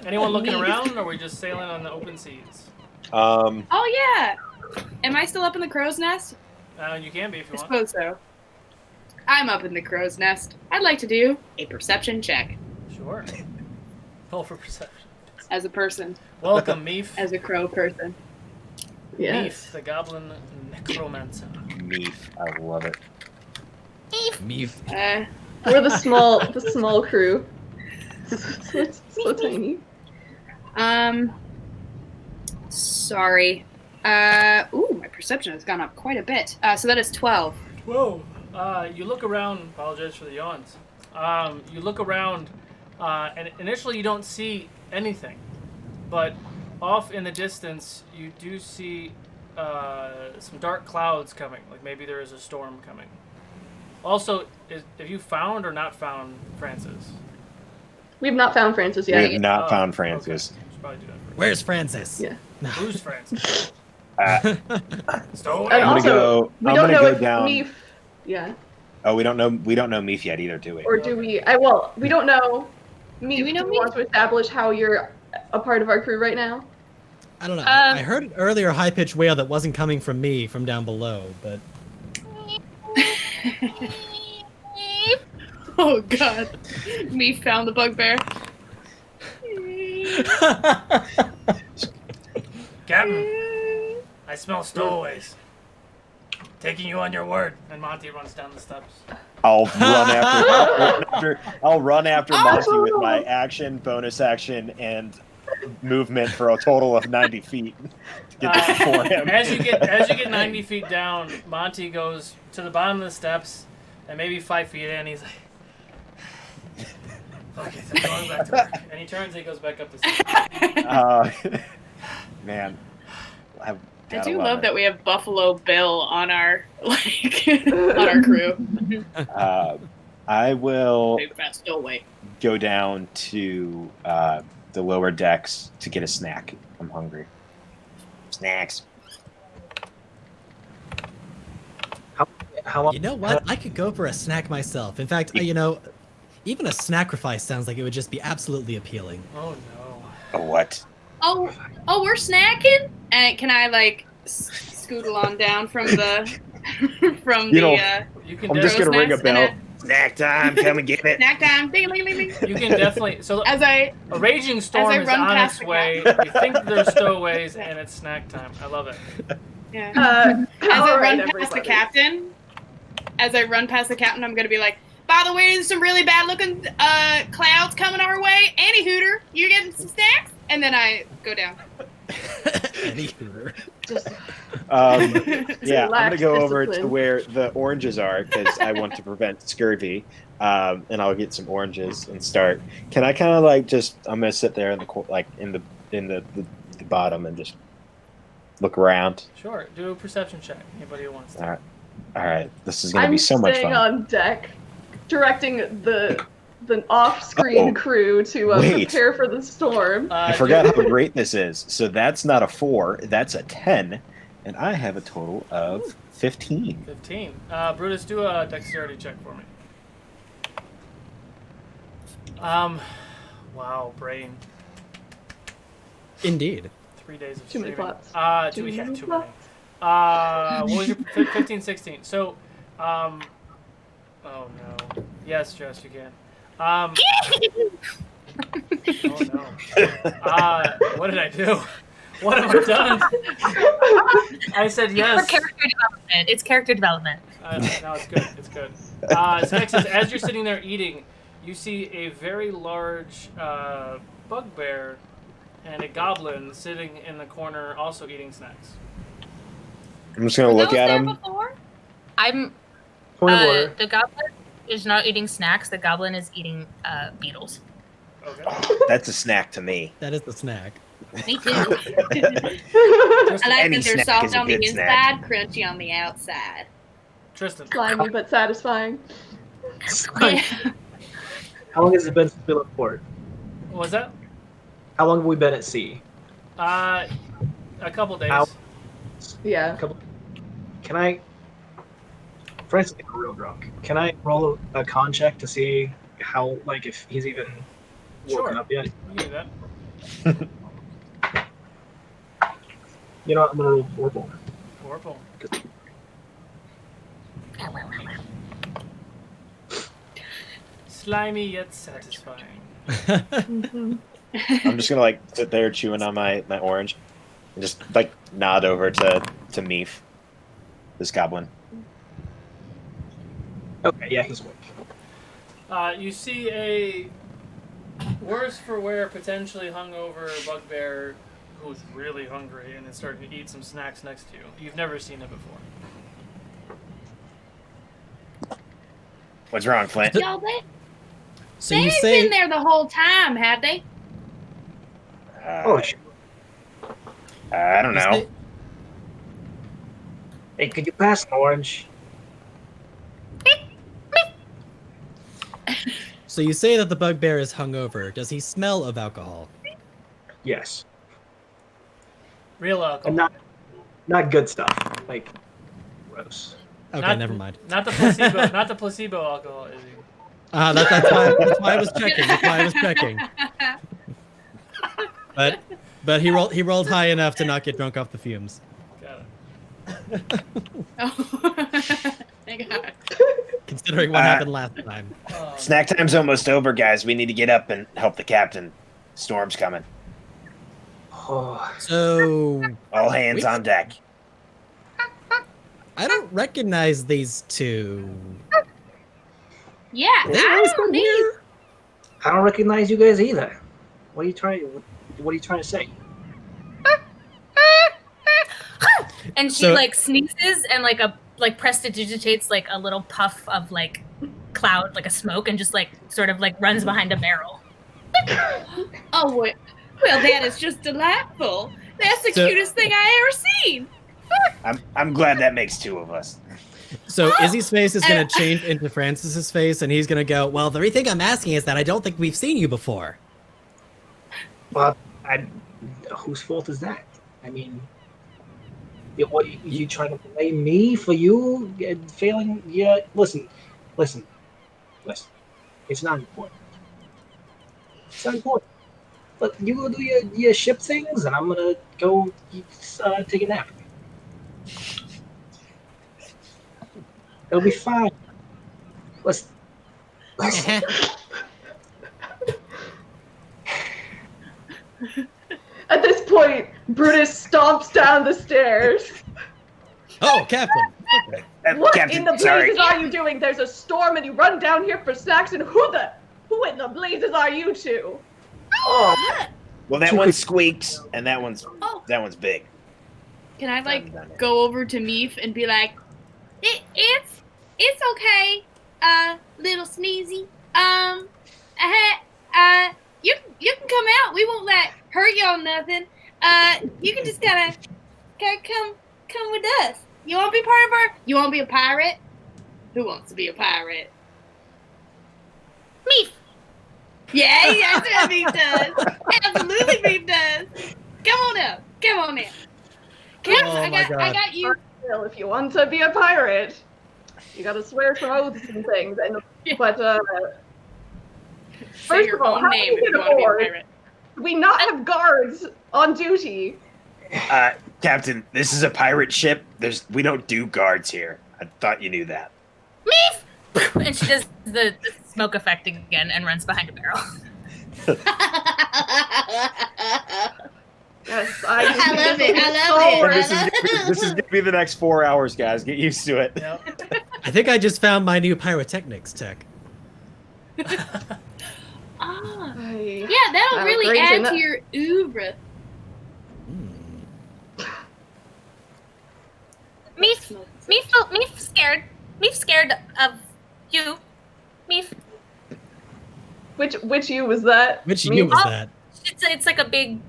Anyone looking around, or are we just sailing on the open seas? Oh yeah. Am I still up in the crow's nest? You can be if you I want. suppose so. I'm up in the crow's nest. I'd like to do a perception check Sure. Roll for perception. as a person, Welcome, Meef. as a crow person. Meef, the goblin necromancer. Meef. I love it. Meef. We're the small crew. So tiny. Sorry. My perception has gone up quite a bit. So that is 12. Whoa. You look around. Apologize for the yawns. You look around, and initially you don't see anything, but off in the distance you do see some dark clouds coming. Like maybe there is a storm coming. Also, have you found or not found Francis? We've not found Francis We yet. have not Oh, found Francis. Okay. Should probably do that first. Where's Francis? Yeah. Who's Francis? Stowaway? And I'm also, gonna we I'm don't gonna know go if down. Meef. Yeah. Oh, we don't know Meef yet either, do we? Or do we? We don't know. Meef, Do we know do we want to establish how you're a part of our crew right now? I don't know. I heard an earlier high-pitched wail that wasn't coming from me from down below, but... Oh god. Me found the bugbear. Captain, I smell stowaways. Taking you on your word. And Monty runs down the steps. I'll run after Monty with my action, bonus action, and movement for a total of 90 feet to get this before him. As you get 90 feet down, Monty goes to the bottom of the steps, and maybe 5 feet in, he's like, "Fuck it, I'm going back to work." And he turns, and he goes back up the stairs. Man, I do love that we have Buffalo Bill on our on our crew. I will Big fat stowaway. go down to the lower decks to get a snack. I'm hungry. Snacks. How long? You know what? I could go for a snack myself. In fact, even a sacrifice sounds like it would just be absolutely appealing. Oh no. A what? Oh, we're snacking. And can I scootle on down from the You can I'm just definitely, gonna ring a nest bell. and Snack time, come and get it. snack time? Ding, ding, ding, ding. you can definitely. So a raging storm I is run on past its the way. You think there's stowaways, and it's snack time. I love it. Yeah. As All I right, run past the everybody. captain, I'm gonna be like, by the way, there's some really bad looking clouds coming our way. Annie Hooter, you getting some snacks? And then I go down. Anywho. Yeah, I'm gonna Lax go over to discipline. where the oranges are because I want to prevent scurvy. And I'll get some oranges and start. Can I kind of like just? I'm gonna sit there in the the bottom and just look around. Sure. Do a perception check. Anybody who wants to. All right. This is gonna I'm be so much staying fun. on deck, directing the off-screen crew to wait. prepare for the storm. I forgot how great this is. So that's not a 4. That's a 10, and I have a total of 15. 15. Brutus, do a dexterity check for me. Wow, brain. Indeed. 3 days of Too many streaming. plots. Too Too many many. plots. What was your 15, 16? So, oh no. Yes, Jess, you can. Oh no. What did I do? What have I done? I said yes. For character development. It's character development. No, it's good. It's good. Specs says, as you're sitting there eating, you see a very large bugbear and a goblin sitting in the corner also eating snacks. I'm just gonna look at him. Before? I'm. Point of order. The goblin is not eating snacks. The goblin is eating beetles. Okay. That's a snack to me. That is the snack. Me too. Just I like Any that they're snack is soft a on the good inside, snack. crunchy on the outside. Tristan. Slimy but satisfying. Yeah. How long has it been since we left port? What was that? How long have we been at sea? A couple days. Ow. Yeah. Can I, for instance, I'm real drunk. Can I roll a con check to see how, like, if he's even woken Sure. up yet? You can do that. You know what? I'm gonna roll Vorpal. Vorpal. Slimy yet satisfying. I'm just gonna like sit there chewing on my orange, and just like nod over to Meef, this goblin. Okay, yeah, he's awake. You see a worse for wear, potentially hungover bugbear who's really hungry and is starting to eat some snacks next to you. You've never seen it before. What's wrong, Flint? Y'all, they So ain't you been say there the whole time, have they? Oh shit! I don't know. Hey, could you pass an orange? So you say that the bugbear is hungover. Does he smell of alcohol? Yes. Real alcohol. And not good stuff. Like gross. Okay, never mind. Not the placebo. Not the placebo alcohol, is he? That's why I was checking. That's why I was checking. But he rolled high enough to not get drunk off the fumes. Got Oh. Thank God. Considering what happened last time. it. Snack time's almost over, guys. We need to get up and help the captain. Storm's coming. Oh, So All hands on deck. I don't recognize these two. Yeah, They I always don't been need. here? I don't recognize you guys either. What are you trying to say? And she So- like sneezes and like prestidigitates like a little puff of like cloud, like a smoke, and just like sort of like runs behind a barrel. Oh, well, that is just delightful. That's the So- cutest thing I ever seen. I'm glad that makes 2 of us. So Izzy's face is gonna change into Francis's face, and he's gonna go, "Well, the only thing I'm asking is that I don't think we've seen you before." Well, whose fault is that? I mean, what you trying to blame me for you failing? Yeah, listen. It's not important. It's not important. But you go do your ship things, and I'm gonna go take a nap. It'll be fine. Listen. At this point, Brutus stomps down the stairs. Oh, Captain. Okay. What Captain, in the sorry. blazes are you doing? There's a storm and you run down here for snacks, and who in the blazes are you two? Oh, Well, that one squeaks, and that one's big. Can I like Haven't done it. go over to Meef and be like, it's okay, little sneezy. You can come out. We won't like hurt y'all nothing. You can just kind of come with us. You want to be part of our? You want to be a pirate? Who wants to be a pirate? Meef. Yeah, that's what Meef does. Absolutely, Meef does. Come on up. Come on in. I got you. Well, if you want to be a pirate, you gotta swear some oaths and things. And but Say first your of all, own how name do if you want to be a afford? pirate. Do we not have guards on duty? Captain, this is a pirate ship. We don't do guards here. I thought you knew that. Meef. And she does the smoke effect again and runs behind a barrel. Yes, I love it. I love it. This is gonna be the next 4 hours, guys. Get used to it. Yep. I think I just found my new pyrotechnics tech. Ah, I- yeah, that'll I'm really great add in to that. your oeuvre. Meef scared. Meef scared of you. Meef. Which you was that? Which Me? you was Oh. that? It's like a big.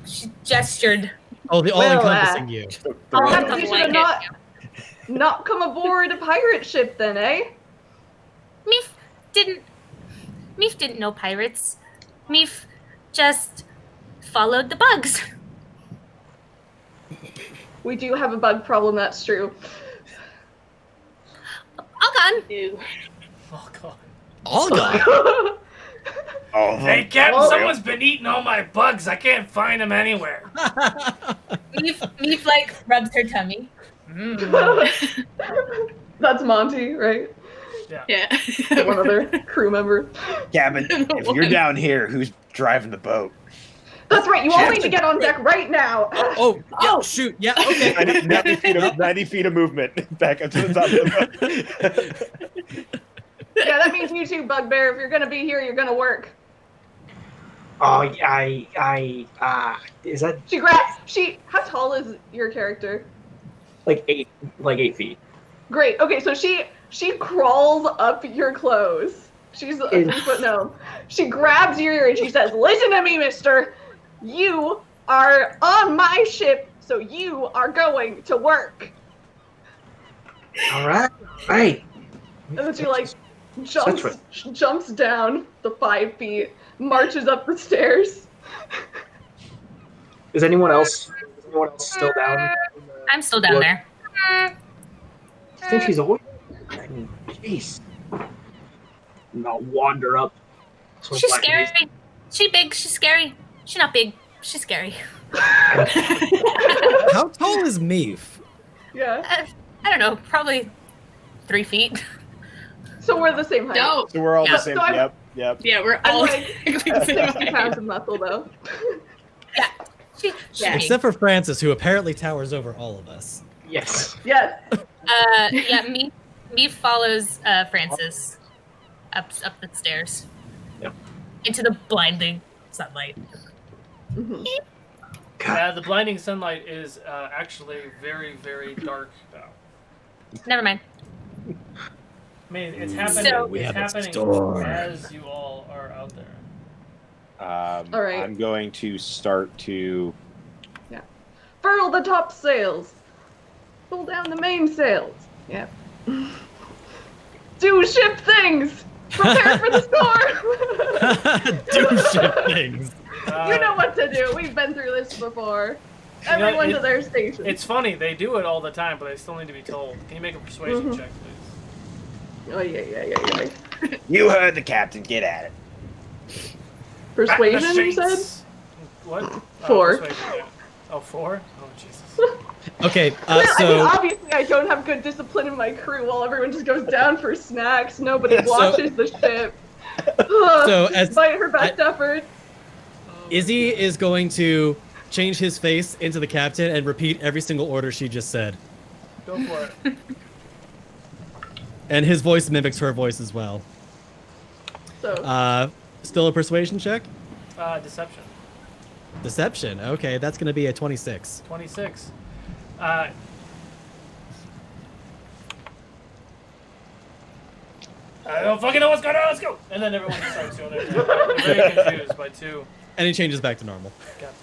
She gestured. Oh, the Well, all-encompassing you. Perhaps Come we should like have it. not come aboard a pirate ship then, eh? Meef didn't know pirates. Meef just followed the bugs. We do have a bug problem, that's true. All gone. Ew. Oh god. All gone. Oh, Hey, Captain, Well- someone's been eating all my bugs. I can't find them anywhere. Meef like rubs her tummy. That's Monty, right? Yeah. One other crew member. Captain, if you're down here, who's driving the boat? That's right, you all need to get on deck right now. Oh, yeah, shoot. Yeah, okay. 90 feet of movement back up to the top of the boat. Yeah, that means you too, Bugbear. If you're gonna be here, you're gonna work. Oh, is that How tall is your character? like 8 feet? Great. Okay, so she crawls up your clothes. She's a 3-foot gnome. She grabs your ear and she says, "Listen to me, mister. You are on my ship, so you are going to work." All right. Right. And then she like jumps down the 5 feet, marches up the stairs. Is anyone else still down? I'm still down there. I think she's always. Jeez. Not wander up. She's scary. She big. She's scary. She's not big. She's scary. How tall is Meef? Yeah. I don't know. Probably 3 feet. So we're the same height. No. So we're all Yeah. the same. So I'm- Yep. Yeah, we're I'm all like the same 60 pounds of muscle though. Yeah. She's Yeah. big. Except for Francis, who apparently towers over all of us. Yes. Yes. Yeah. Me follows Francis up the stairs. Yep. Into the blinding sunlight. Mhm. The blinding sunlight is actually very, very dark now. Never mind. I mean, it's happening. So- We it's have a happening storm. as you all are out there. All right. I'm going to start to. Furl the top sails. Pull down the mainsails. Yeah. Do ship things. Prepare for the storm. Do shit things. You know what to do. We've been through this before. Everyone to their station. It's funny. They do it all the time, but they still need to be told. Can you make a persuasion Mhm. check, please? Oh yeah. You heard the captain. Get at it. Persuasion, you said? Machines. What? 4. Persuasion, yeah. Oh, 4? Oh, Jesus. Okay, I mean, so obviously I don't have good discipline in my crew while everyone just goes down for snacks. Nobody watches the ship. So as- despite her best efforts. Izzy is going to change his face into the captain and repeat every single order she just said. Go for it. And his voice mimics her voice as well. So Still a persuasion check? Deception. Deception. Okay, that's going to be a 26. 26. I don't fucking know what's going on. Let's go. And then everyone just starts going. They're very confused by two And he changes back to normal. captains.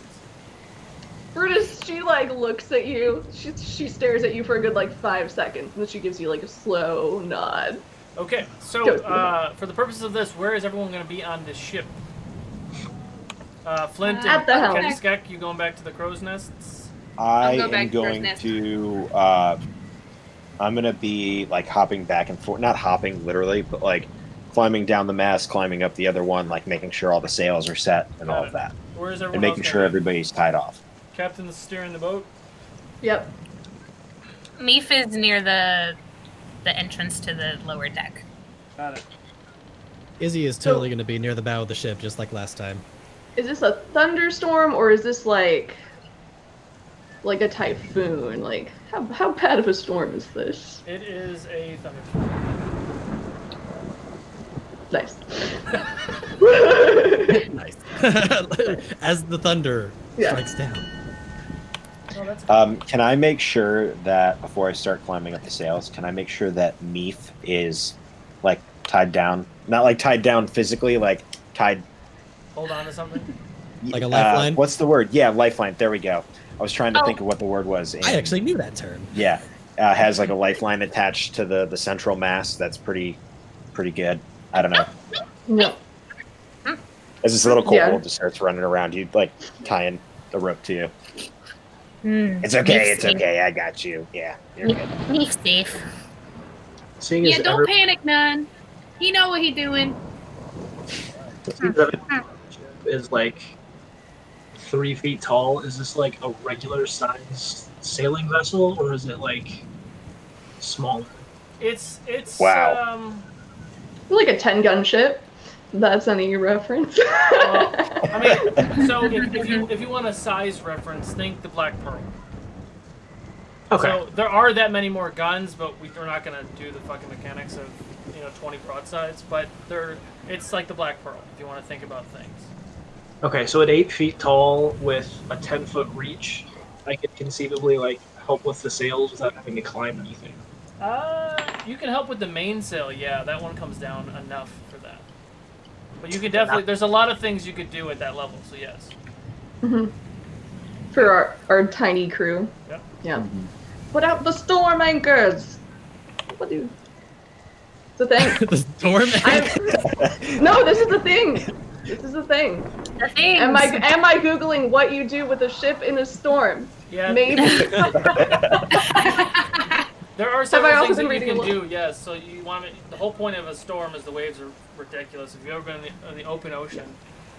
Brutus, she like looks at you. She stares at you for a good like 5 seconds, and then she gives you like a slow nod. Okay, so for the purposes of this, where is everyone going to be on this ship? Flint At the helm. and Kenskek, you going back to the crow's nests? I go back am to going Crow's to. I'm gonna be like hopping back and forth, not hopping literally, but like climbing down the mast, climbing up the other one, like making sure all the sails are set and all of that, Where is everyone and making else sure gonna everybody's tied off. be? Captain's steering the boat. Yep. Meef is near the entrance to the lower deck. Got it. Izzy is totally going to be near the bow of the ship, just like last time. Is this a thunderstorm or is this like a typhoon? Like how bad of a storm is this? It is a thunderstorm. Nice. Nice. As the thunder Yeah. strikes down. Oh, that's Can I make sure that before I start climbing up the sails, can I make sure that Meath is like tied down? Not like tied down physically, like tied. Hold on to something. Like a lifeline? What's the word? Yeah, lifeline. There we go. I was trying to Oh. think of what the word was. I actually knew that term. Yeah, has like a lifeline attached to the central mast. That's pretty good. I don't know. No. As this little Yeah. kobold just starts running around, you like tying the rope to you. Hmm. It's okay. Meef's It's safe. okay. I got you. Yeah, you're good. Meef's safe. Seeing Yeah, as don't panic, none. He know what he doing. seeing as every is like 3 feet tall, is this like a regular sized sailing vessel, or is it like smaller? It's Wow. Like a 10-gun ship. That's any reference. Well, I mean, so if you want a size reference, think the Black Pearl. Okay. So there are that many more guns, but we're not gonna do the fucking mechanics of 20 broadsides. But it's like the Black Pearl if you want to think about things. Okay, so at 8 feet tall with a 10-foot reach, I could conceivably like help with the sails without having to climb anything. You can help with the mainsail. Yeah, that one comes down enough for that. But you could definitely. There's a lot of things you could do at that level. So yes. Mhm. For our tiny crew. Yep. Yeah. Put out the storm anchors. What do? It's a thing. The storm. No, this is the thing. This is the thing. The things. Am I googling what you do with a ship in a storm? Yeah. Maybe. There are I several also things that been you reading can a lot? do. Yes. So you want it, the whole point of a storm is the waves are ridiculous. If you've ever been in the open ocean,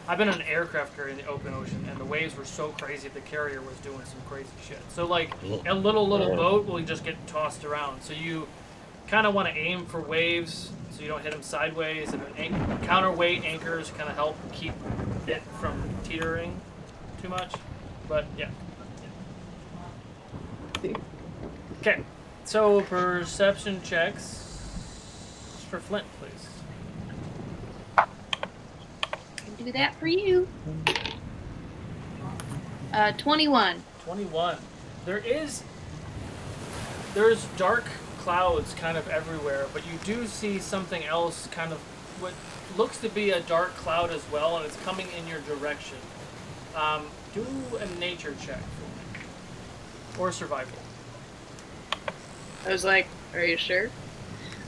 I've been on an aircraft carrier in the open ocean, and the waves were so crazy. The carrier was doing some crazy shit. So like a little boat will just get tossed around. So you kind of want to aim for waves so you don't hit them sideways, and then counterweight anchors kind of help keep it from teetering too much. But yeah. Okay. So perception checks for Flint, please. Can do that for you. 21. 21. There's dark clouds kind of everywhere, but you do see something else, kind of what looks to be a dark cloud as well, and it's coming in your direction. Do a nature check for me. Or survival. I was like, are you sure?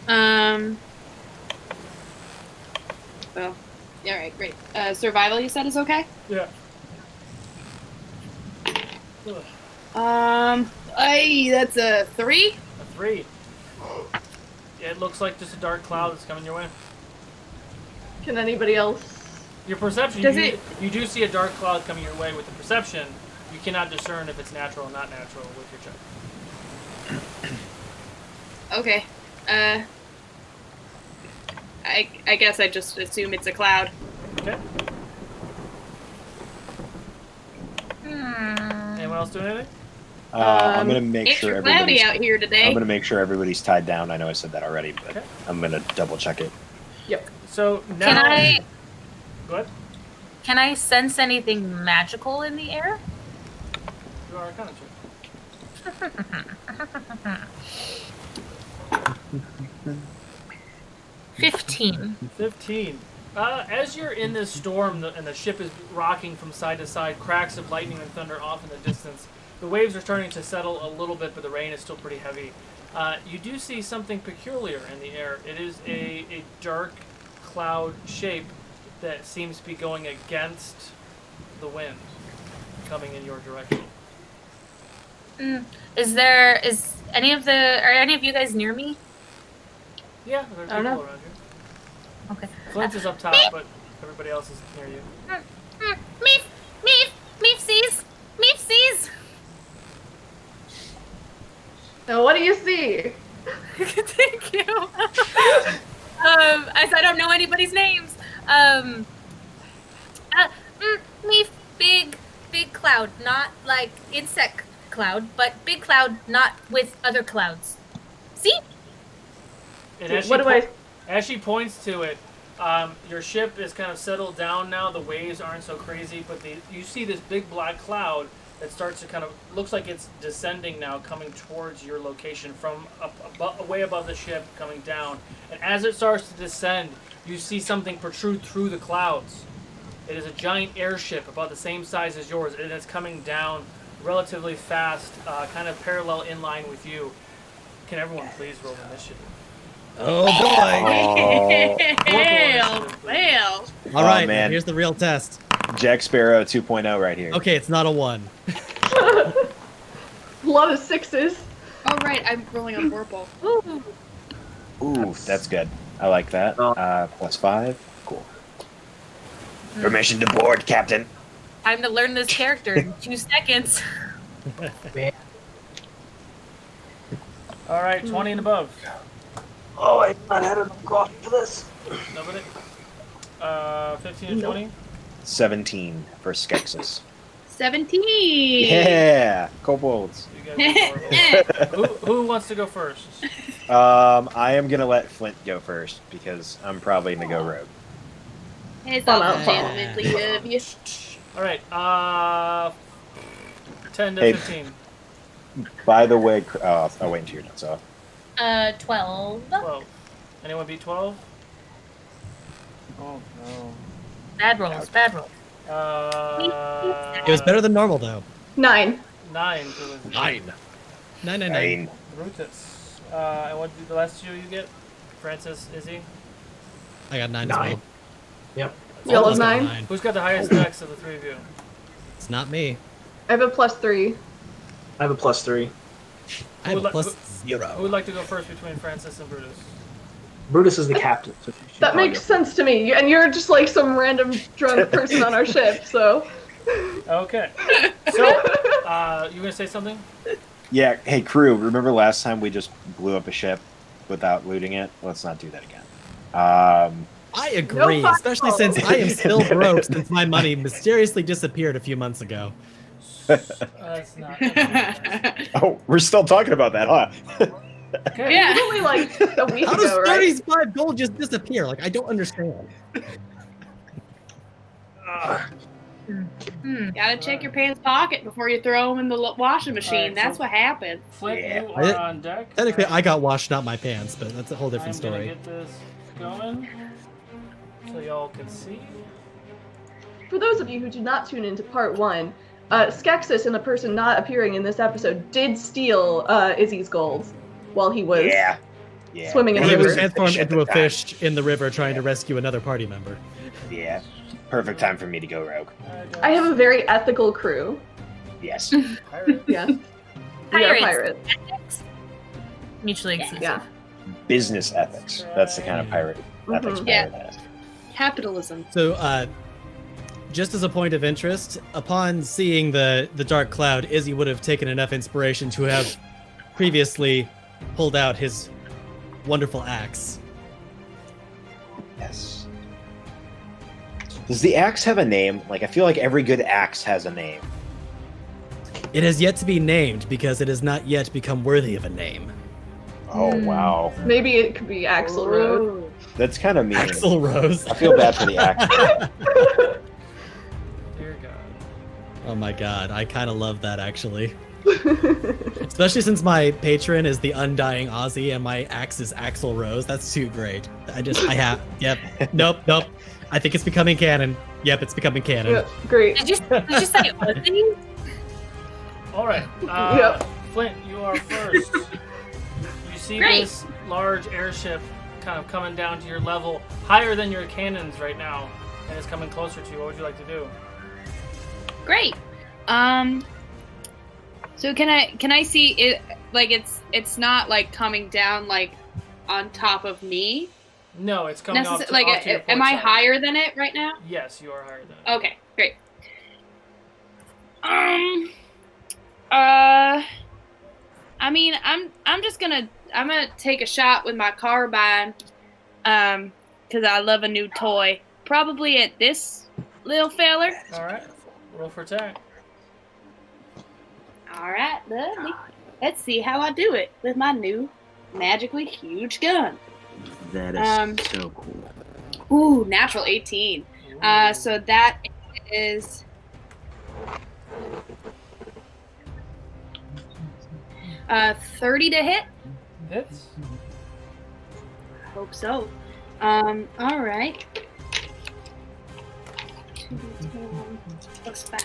Well, yeah, alright, great. Survival, you said, is okay? Yeah. That's a 3? A 3. It looks like just a dark cloud that's coming your way. Can anybody else? Your perception, Does you do see a dark cloud coming your way. With the perception, you cannot discern if it's natural or not natural with your check. Okay. I guess I just assume it's a cloud. Okay. Anyone else doing anything? I'm gonna make It's sure cloudy everybody's. out here today. I'm gonna make sure everybody's tied down. I know I said that already, but Okay. I'm gonna double check it. Yep. So now. Go ahead. Can I sense anything magical in the air? You are kind of true. $15. 15. As you're in this storm and the ship is rocking from side to side, cracks of lightning and thunder off in the distance, the waves are starting to settle a little bit, but the rain is still pretty heavy. You do see something peculiar in the air. It is a dark cloud shape that seems to be going against the wind, coming in your direction. Are any of you guys near me? Yeah, there's I don't people know. around you. Okay. Flint is up top, but everybody else is near you. Meef sees. Now, what do you see? Thank you. I don't know anybody's names. Meef, big cloud, not like insect cloud, but big cloud, not with other clouds. See? And as What do I? As she points to it, your ship is kind of settled down now. The waves aren't so crazy, but you see this big black cloud that starts to kind of looks like it's descending now, coming towards your location from way above the ship, coming down. And as it starts to descend, you see something protrude through the clouds. It is a giant airship about the same size as yours, and it's coming down relatively fast, kind of parallel in line with you. Can everyone please roll initiative? Oh boy! Fail. All right, man. here's the real test. Jack Sparrow 2.0 right here. Okay, it's not a 1. A lot of 6s. All right, I'm rolling a Vorpal. Ooh, that's good. I like that. +5. Cool. Permission to board, Captain. Time to learn this character in 2 seconds. All right, 20 and above. Oh, I not had enough coffee for this. Nobody? 15 and 20? 17 for Skeksis. 17. Yeah, kobolds. You guys are who wants to go first? I am gonna let Flint go first because I'm probably gonna go rogue. It's Follow. all gentlemanly of you. All right, 10 to Hey. 15. By the way, I'll wait until you're done. So 12. 12. Anyone beat 12? Oh, no. Bad rolls. It was better than normal though. 9. 9 for the 9. 9. Nine. Brutus. And what did the last two you get? Francis, Izzy? I got 9 as well. Yep. Yellow Almost got 9. Who's got the highest dex of the three of you? It's not me. I have a +3. I have a +3. I have Who a would +0. Who would like to go first between Francis and Brutus? Brutus is the captain. So she should That probably makes go. sense to me. And you're just like some random drunk person on our ship, so. Okay. So, you gonna say something? Yeah. Hey, crew. Remember last time we just blew up a ship without looting it? Let's not do that again. I agree, No especially since I am still broke since my money mysteriously disappeared a few months ago. That's not. Oh, we're still talking about that, huh? Okay. Yeah. It was only like a week How does ago, right? 35 gold just disappear? Like, I don't understand. Gotta check your pants pocket before you throw them in the washing machine. Alright, That's so- what happens. Flint, Yeah. you are on deck. Technically, I got washed, not my pants, but that's a whole different I'm gonna story. get this going so y'all can see. For those of you who did not tune into part 1, Skeksis and a person not appearing in this episode did steal Izzy's gold while he was Yeah. swimming in And the he was river. transformed into a fish in the river trying to rescue another party member. Yeah. Perfect time for me to go rogue. I have a very ethical crew. Yes. Pirate. Yes. We are Pirates. pirates. Mutually exclusive. Yeah. Business ethics. That's the kind of pirate ethics Mhm. Yeah. pirate has. Capitalism. So, just as a point of interest, upon seeing the dark cloud, Izzy would have taken enough inspiration to have previously pulled out his wonderful axe. Yes. Does the axe have a name? Like, I feel like every good axe has a name. It has yet to be named because it has not yet become worthy of a name. Oh, wow. Maybe it could be Axel Road. That's kind of mean. Axel Rose. I feel bad for the axe. Dear God. Oh my god, I kind of love that actually. To Especially since my patron is the Undying Aussie and my axe is Axl Rose. That's too great. Yep. Nope. I think it's becoming canon. Yep, it's becoming canon. Yeah, great. Did you say Aussie? All right. Yep. Flint, you are first. You see this large airship kind of coming down to your level, higher than your cannons right now, and it's coming closer to you. What would you like to do? Great. So can I see it? Like it's not like coming down like on top of me. No, it's coming off to, like off to your port am I side. higher than it right now? Yes, you are higher than it. Okay, great. I mean, I'm just gonna take a shot with my carbine, because I love a new toy. Probably at this little feller. All right, roll for attack. All right, lovely. Let's see how I do it with my new magically huge gun. That is so cool. Ooh, natural 18. So that is 30 to hit. Hits. Hope so. All right. 2d10 plus 5.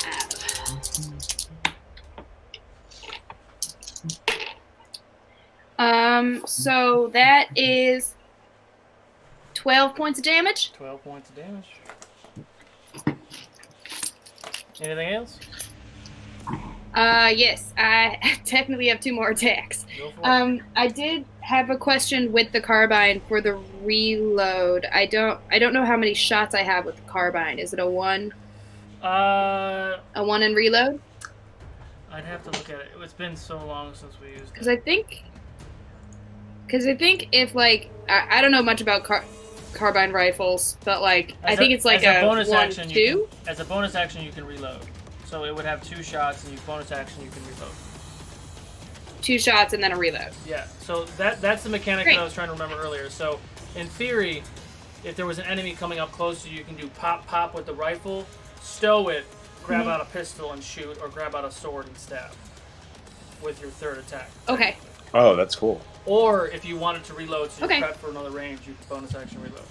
So that is 12 points of damage. 12 points of damage. Anything else? Yes, I technically have 2 more attacks. Go for it. I did have a question with the carbine for the reload. I don't know how many shots I have with the carbine. Is it a 1? A 1 in reload? I'd have to look at it. It's been so long since we used it. Because I think if like I don't know much about carbine rifles, but like I think it's like a bonus 1, action, 2. As a bonus action, you can reload. So it would have 2 shots, and you bonus action, you can reload. 2 shots and then a reload. Yeah. So that's the mechanic Great. that I was trying to remember earlier. So in theory, if there was an enemy coming up close to you, you can do pop with the rifle, stow it, grab out a pistol and shoot, or grab out a sword and stab with your third attack. Okay. Oh, that's cool. Or if you wanted to reload, so you Okay. prep for another range, you can bonus action reload.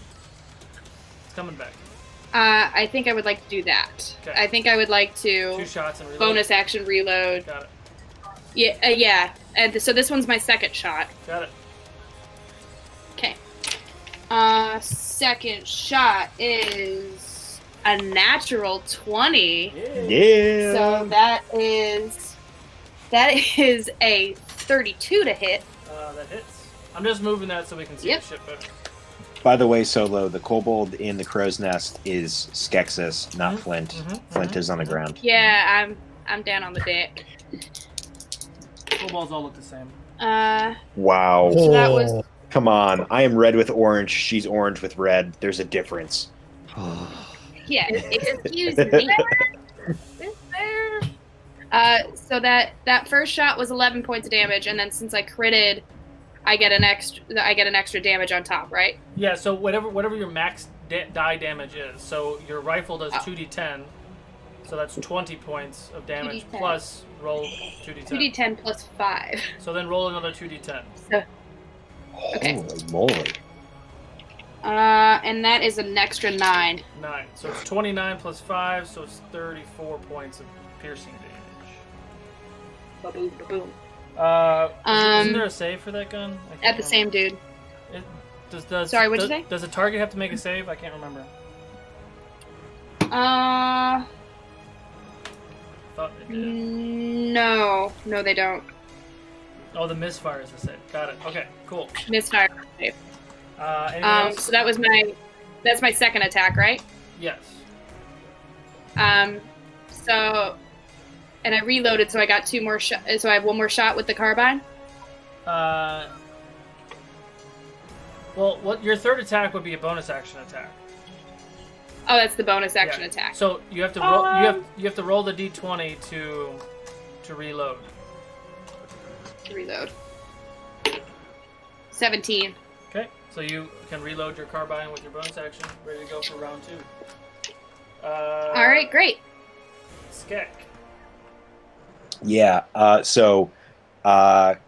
It's coming back. I think I would like to do that. Okay. I think I would like 2 to shots and reload. bonus action reload. Got it. Yeah, yeah. And so this one's my second shot. Got it. Okay. Second shot is a natural 20. Yeah. So that is a 32 to hit. That hits. I'm just moving that so we can see Yep. the shit better. By the way, Solo, the kobold in the crow's nest is Skexus, not Flint. Flint is on the ground. Yeah, I'm down on the deck. Kobolds all look the same. Wow. So that was Come on. I am red with orange. She's orange with red. There's a difference. yeah. Excuse me. It's fair. So that first shot was 11 points of damage, and then since I critted, I get an extra damage on top, right? Yeah, so whatever your max die damage is. So your rifle does 2d10, so that's 20 points of damage 2d10. plus roll 2d10. 2d10 plus 5. So then roll another 2d10. So, okay. Holy moly. And that is an extra 9. 9. So it's 29 plus 5, so it's 34 points of piercing damage. Ba-boom, ba-boom. Isn't there a save for that gun? I can't At the same dude. Does, Sorry, what'd you say? Does the target have to make a save? I can't remember. Thought it did. No, they don't. Oh, the misfire is the save. Got it. Okay, cool. Misfire. Anything else? So that's my second attack, right? Yes. So, and I reloaded, so I got 2 more shots. So I have 1 more shot with the carbine. Well, what your third attack would be a bonus action attack. Oh, that's the bonus action Yeah. attack. So you have to roll. You have to roll the d20 to reload. Reload. 17. Okay, so you can reload your carbine with your bonus action. Ready to go for round 2. All right, great. Skek. Yeah. So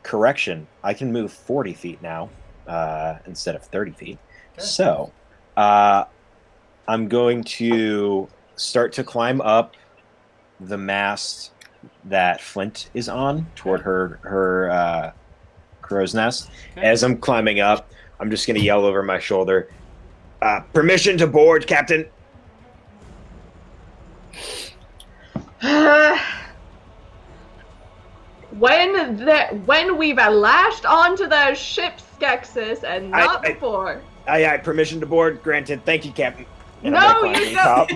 Correction. I can move 40 feet now instead of 30 feet. Okay. So I'm going to start to climb up the mast that Flint is on toward her crow's nest. Okay. As I'm climbing up, I'm just going to yell over my shoulder, permission to board, Captain. When we've lashed onto those ships, Skeksis, and not before. Aye, permission to board granted. Thank you, Captain. And No, you don't.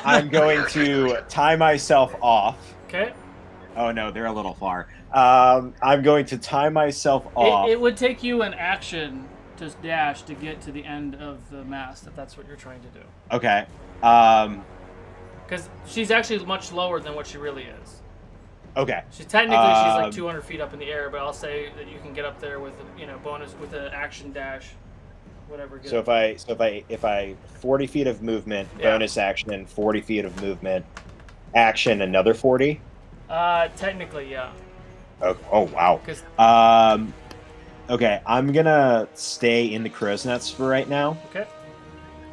I'm going to tie myself off. Okay. Oh no, they're a little far. I'm going to tie myself off. It would take you an action to dash to get to the end of the mast, if that's what you're trying to do. Okay. Because she's actually much lower than what she really is. Okay. She's like 200 feet up in the air, but I'll say that you can get up there with bonus with an action dash, whatever. So if I 40 feet of movement, bonus action, 40 feet of movement, action another 40. Technically, yeah. Oh wow. Okay, I'm gonna stay in the crow's nest for right now. Okay.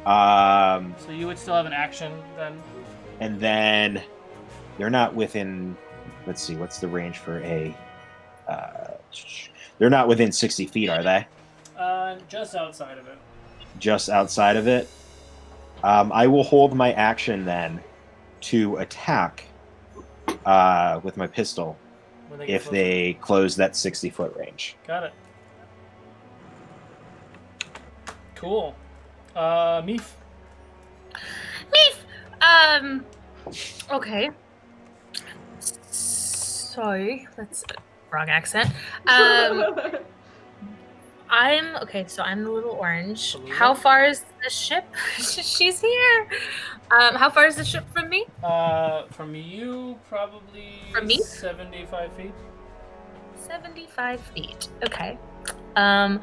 So you would still have an action then. And then they're not within. Let's see, what's the range for a? They're not within 60 feet, are they? Just outside of it. Just outside of it. I will hold my action then to attack with my pistol if they close that 60-foot range. Got it. Cool. Meef. Okay. Sorry, that's a wrong accent. So I'm the little orange. How far is the ship? She's here. How far is the ship from me? From you, probably. From me? 75 feet. 75 feet. Okay. Can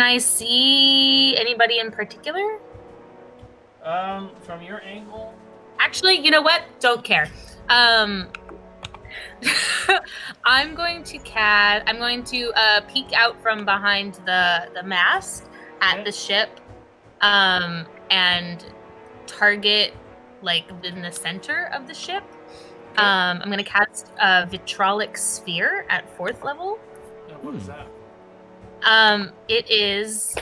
I see anybody in particular? From your angle? Actually, you know what? Don't care. I'm going to peek out from behind the mast at the ship, and target like in the center of the ship. Okay. I'm going to cast a vitrolic sphere at 4th level. What is that? It is.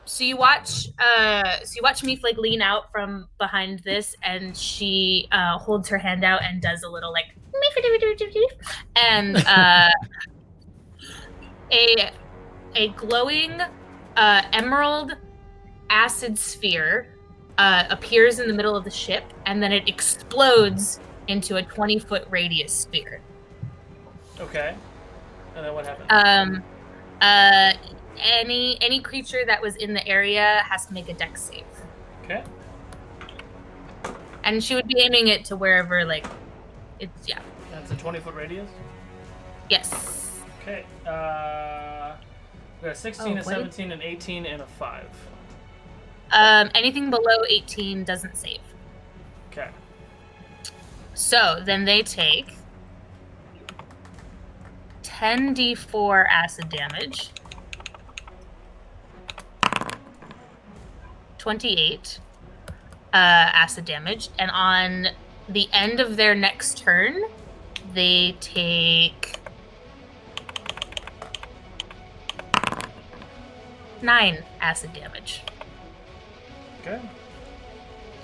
So you watch Meef like lean out from behind this, and she holds her hand out and does a little like and a glowing emerald acid sphere appears in the middle of the ship, and then it explodes into a 20-foot radius sphere. Okay. And then what happened? Any creature that was in the area has to make a dex save. Okay. And she would be aiming it to wherever, like, it's, yeah. That's a 20-foot radius? Yes. Okay. We got a 16, a 17, an 18, and a 5. Anything below 18 doesn't save. Okay. So, then they take 10d4 acid damage. 28 acid damage, and on the end of their next turn, they take 9 acid damage. Okay.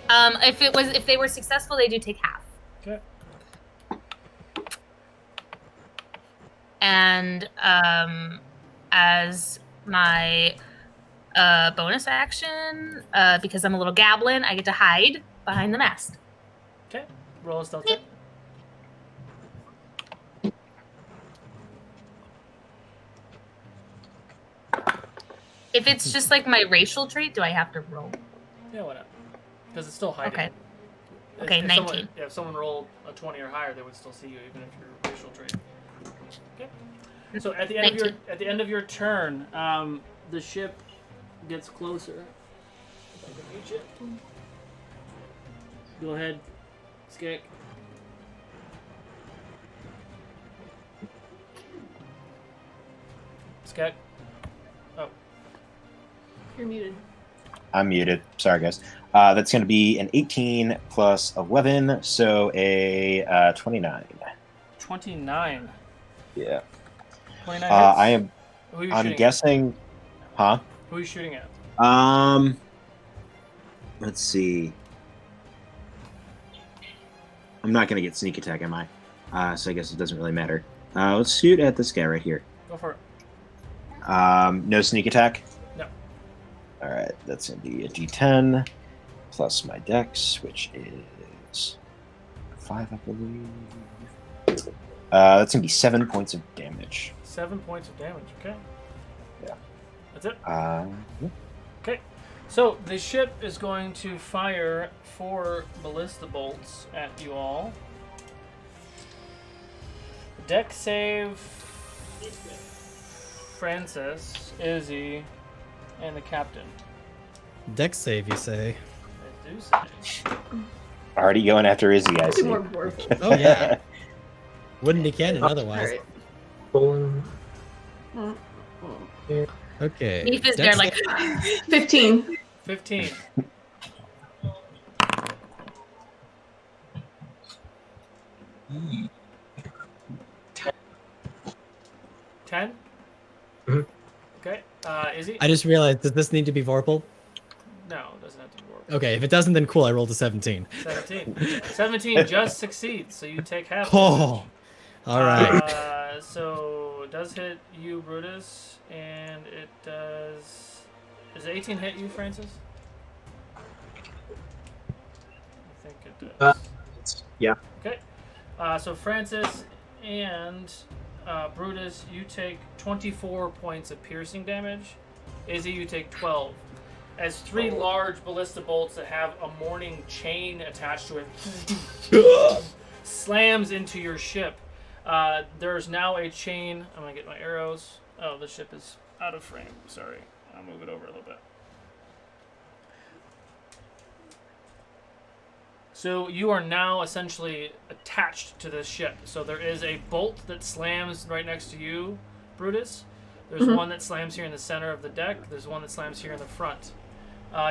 If they were successful, they do take half. Okay. And as my bonus action, because I'm a little goblin, I get to hide behind the mast. Okay. Roll a stealth check. If it's just like my racial trait, do I have to roll? Yeah, why not? Because it's still hiding. Okay. Okay, 19. If someone rolled a 20 or higher, they would still see you, even if you're racial trait. Okay. So at the end of your turn, the ship gets closer. If I can reach it. Go ahead, Skek. Skek. Oh. You're muted. I'm muted. Sorry, guys. That's going to be an 18 plus 11, so a 29. 29. Yeah. 29 hits? I'm guessing. Huh? Who are you shooting at? Let's see. I'm not going to get sneak attack, am I? So I guess it doesn't really matter. Let's shoot at this guy right here. Go for it. No sneak attack? No. All right, that's going to be a d10 plus my dex, which is 5, I believe. That's going to be 7 points of damage. 7 points of damage, okay. Yeah. That's it? Yeah. Okay. So the ship is going to fire 4 ballista bolts at you all. Deck save Francis, Izzy, and the captain. Dex save, you say? I do say. Already going after Izzy, I see. More Vorpal. Oh, yeah. Wouldn't be canon otherwise. Pulling. Okay. Eve is there like 15. 15. Mm. 10? Mhm. Okay. Izzy? I just realized, does this need to be Vorpal? No, it doesn't have to be work. Okay, if it doesn't, then cool, I rolled a 17. 17. 17 just succeeds, so you take half. Oh! Alright. So it does hit you, Brutus, and it does. Does 18 hit you, Francis? I think it does. Yeah. Okay. So Francis and Brutus, you take 24 points of piercing damage. Izzy, you take 12. As 3 large ballista bolts that have a morning chain attached to it slams into your ship. There's now a chain. I'm going to get my arrows. Oh, the ship is out of frame. Sorry. I'll move it over a little bit. So you are now essentially attached to this ship. So there is a bolt that slams right next to you, Brutus. There's one that slams here in the center of the deck. There's one that slams here in the front.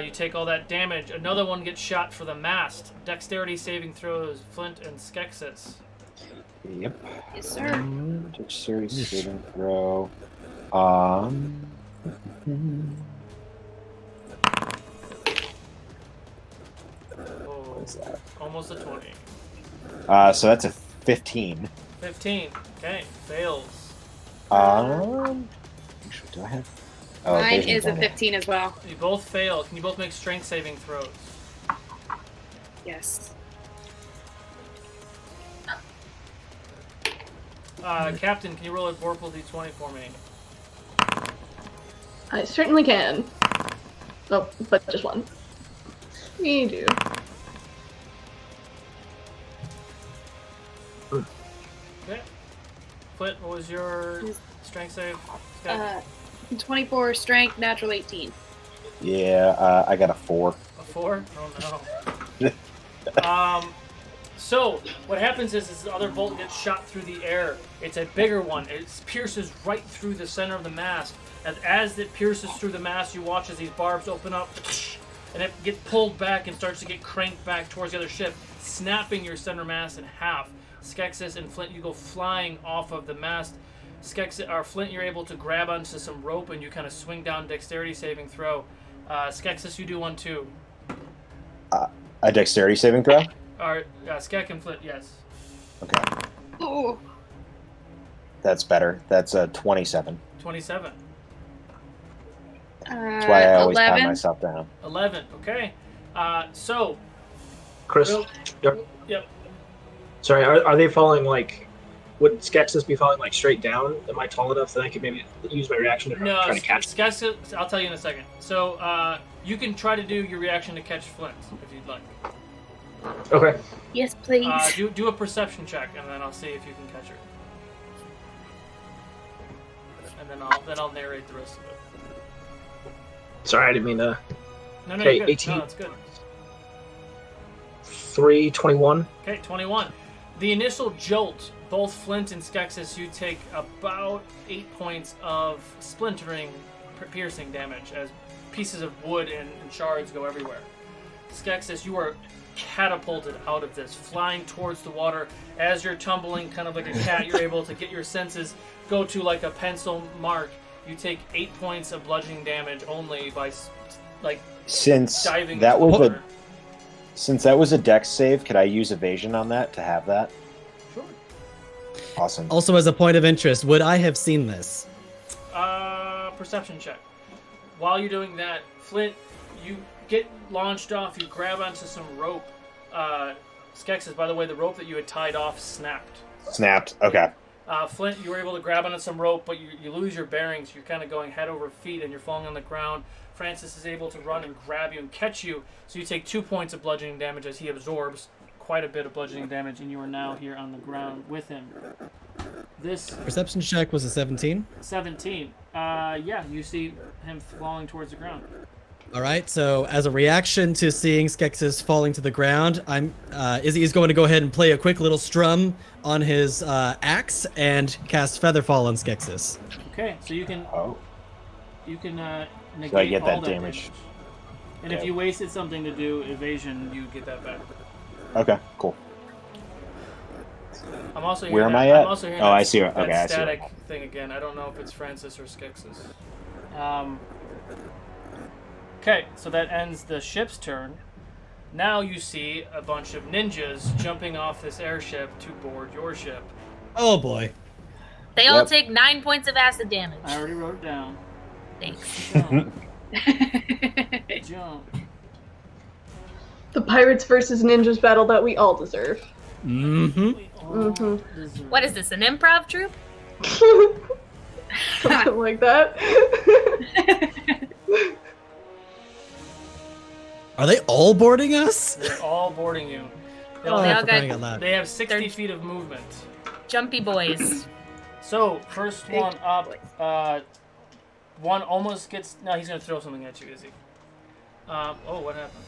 You take all that damage. Another one gets shot for the mast. Dexterity saving throws, Flint and Skeksis. Yep. Yes, sir. Dexterity saving throw. What is that? Almost a 20. So that's a 15. 15. Okay, fails. Do I have? Oh, Mine evasion's is a on it. 15 as well. You both fail. Can you both make strength saving throws? Yes. Captain, can you roll a Vorpal D20 for me? I certainly can. Oh, but just one. Me do. Okay. Flint, what was your strength save? Okay. 24 strength, natural 18. Yeah, I got a 4. A 4? Oh no. So what happens is this other bolt gets shot through the air. It's a bigger one. It pierces right through the center of the mast. And as it pierces through the mast, you watch as these barbs open up, and it gets pulled back and starts to get cranked back towards the other ship, snapping your center mast in half. Skeksis and Flint, you go flying off of the mast. Flint, you're able to grab onto some rope and you kind of swing down. Dexterity saving throw. Skeksis, you do one too. A dexterity saving throw? Skek and Flint, yes. Okay. Oh. That's better. That's a 27. 27. That's why I always 11. pat myself down. 11. Okay. So. Chris. Yep. Sorry, are they falling like? Would Skeksis be falling like straight down? Am I tall enough that I could maybe use my reaction to try to catch? Skeksis, I'll tell you in a second. So you can try to do your reaction to catch Flint if you'd like. Okay. Yes, please. Do a perception check, and then I'll see if you can catch her. And then I'll narrate the rest of it. Sorry, I didn't mean to. No, Okay, you're good. 18. No, it's good. 3, 21. Okay, 21. The initial jolt both Flint and Skeksis, you take about 8 points of splintering, piercing damage as pieces of wood and shards go everywhere. Skeksis, you are catapulted out of this, flying towards the water. As you're tumbling, kind of like a cat, you're able to get your senses go to like a pencil mark. You take 8 points of bludgeoning damage only by diving into the water. Since that was a dex save, could I use evasion on that to have that? Sure. Awesome. Also, as a point of interest, would I have seen this? Perception check. While you're doing that, Flint, you get launched off. You grab onto some rope. Skeksis, by the way, the rope that you had tied off snapped. Snapped. Okay. Flint, you were able to grab onto some rope, but you lose your bearings. You're kind of going head over feet, and you're falling on the ground. Francis is able to run and grab you and catch you, so you take 2 points of bludgeoning damage as he absorbs quite a bit of bludgeoning damage, and you are now here on the ground with him. This Perception check was a 17. 17. Yeah, you see him falling towards the ground. All right, so as a reaction to seeing Skeksis falling to the ground, Izzy's going to go ahead and play a quick little strum on his axe and cast Featherfall on Skeksis. Okay, so you can negate So I get all that damage. And if you wasted something to do evasion, you get that back. Okay, cool. I'm also hearing Where am that, I at? I'm also hearing Oh, that, I see it. that Okay, I see it. static thing again. I don't know if it's Francis or Skeksis. Okay, so that ends the ship's turn. Now you see a bunch of ninjas jumping off this airship to board your ship. Oh boy. They all take 9 points of acid damage. I already wrote it down. Thanks. Jump. The pirates versus ninjas battle that we all deserve. Mm-hmm. We all deserve. What is this, an improv troupe? Something like that. Are they all boarding us? They're all boarding you. They Oh, all They all for got- crying out loud. They have 60 They're- feet of movement. Jumpy boys. So, first one up, one almost gets... No, he's going to throw something at you, Izzy. Oh, what happened?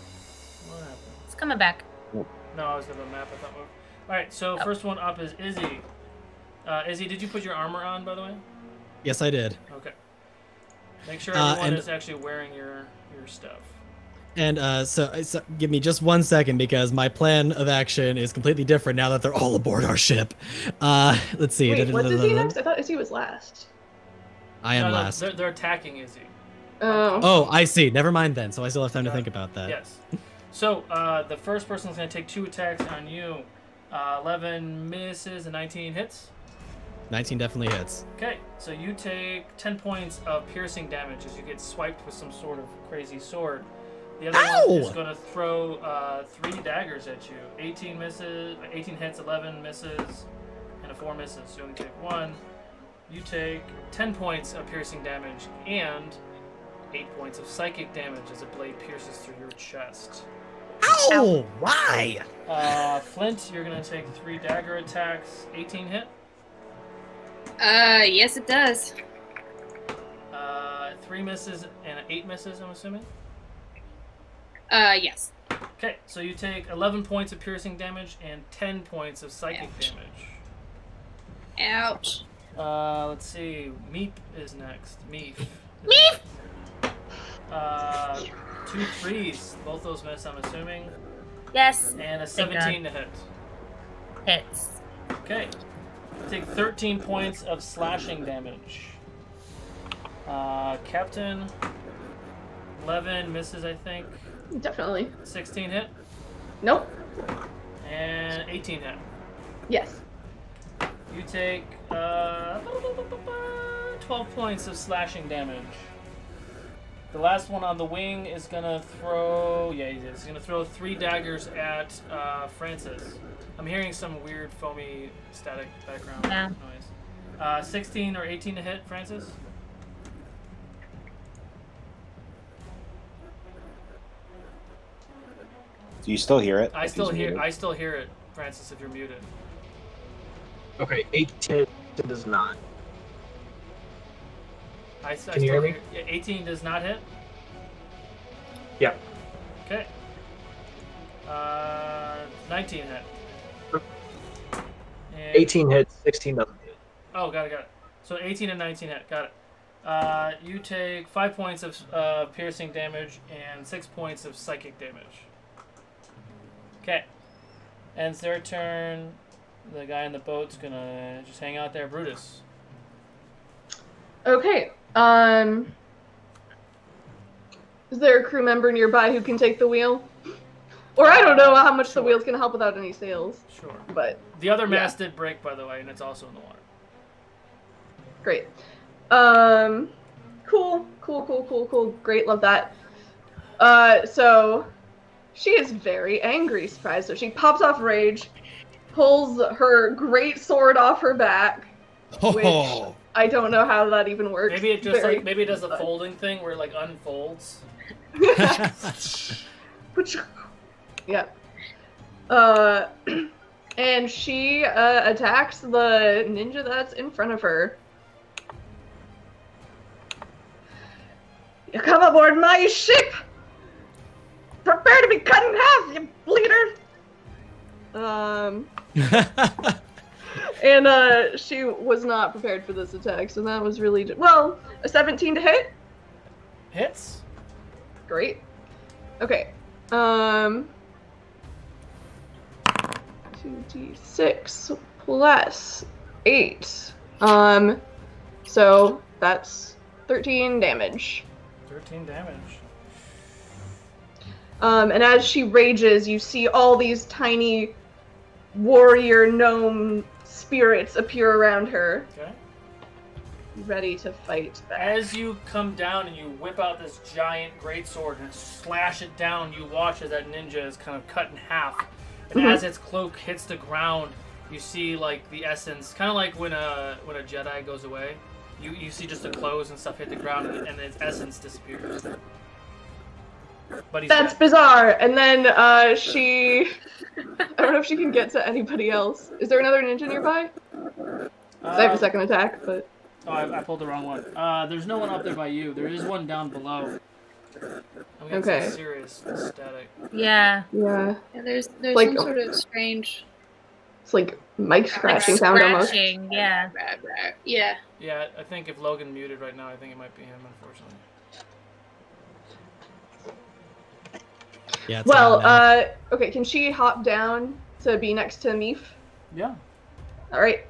What happened? It's coming back. No, I was going to map, I thought. Alright, so first one up is Izzy. Izzy, did you put your armor on, by the way? Yes, I did. Okay. Make sure everyone and- is actually wearing your stuff. And so give me just 1 second because my plan of action is completely different now that they're all aboard our ship. Let's see. Wait, what is he next? I thought Izzy was last. I am No, last. They're attacking Izzy. Oh. Oh, I see. Never mind then. So I still have time to think about that. Yes. So, the first person is going to take 2 attacks on you. 11 misses and 19 hits. 19 definitely hits. Okay, so you take 10 points of piercing damage as you get swiped with some sort of crazy sword. The other one is going to throw 3 daggers at you. 18 hits, 11 misses, and a 4 misses. So you only take 1. You take 10 points of piercing damage and 8 points of psychic damage as a blade pierces through your chest. Ow! Why? Flint, you're going to take 3 dagger attacks. 18 hit. Yes, it does. 3 misses and 8 misses, I'm assuming? Yes. Okay, so you take 11 points of piercing damage and 10 points of psychic damage. Ouch. Let's see. Meep is next. Meep. Meep! 2 3s. Both those miss, I'm assuming. Yes. And a Thank 17 to hit. Hits. Okay. Take 13 points of slashing damage. Captain. 11 misses, I think. Definitely. 16 hit. Nope. And 18 hit. Yes. You take 12 points of slashing damage. The last one on the wing is gonna throw. Yeah, he is. He's gonna throw 3 daggers at Francis. I'm hearing some weird foamy static background noise. 16 or 18 to hit, Francis. Do you still hear it? I still hear it, Francis. If you're muted. Okay, 18 does not. I Can you hear me? 18 does not hit. Yeah. Okay. 19 hit. And 18 hits, 16 doesn't hit. Oh, got it. So 18 and 19 hit. Got it. You take 5 points of piercing damage and 6 points of psychic damage. Okay. Ends their turn. The guy in the boat's gonna just hang out there. Brutus. Okay. Is there a crew member nearby who can take the wheel? Or I don't know how much the wheel's gonna help without any sails. Sure. But the other mast did break, by the way, and it's also in the water. Great. Cool. Great, love that. So she is very angry, surprised. So she pops off rage, pulls her great sword off her back, which I don't know how that even works. Maybe it just maybe it does a folding thing where it like unfolds. Yeah. And she attacks the ninja that's in front of her. You come aboard my ship! Prepare to be cut in half, you bleeder! And she was not prepared for this attack, so that was really well, a 17 to hit? Hits. Great. Okay. 2d6 plus 8. So that's 13 damage. 13 damage. And as she rages, you see all these tiny warrior gnome spirits appear around her. Okay. Ready to fight back. As you come down and you whip out this giant greatsword and slash it down, you watch as that ninja is kind of cut in half. And as its cloak hits the ground, you see like the essence, kind of like when a Jedi goes away. You see just the clothes and stuff hit the ground and its essence disappears. But that's dead. Bizarre. And then she... I don't know if she can get to anybody else. Is there another ninja nearby? I have a second attack, but... Oh, I pulled the wrong one. There's no one up there by you. There is one down below. I'm getting some serious static. Yeah. Yeah, there's like, some sort of strange... It's like mic scratching sound almost. Yeah. Yeah. Yeah, I think if Logan muted right now, I think it might be him, unfortunately. Yeah. Well, okay, can she hop down to be next to Meef? Yeah. Alright.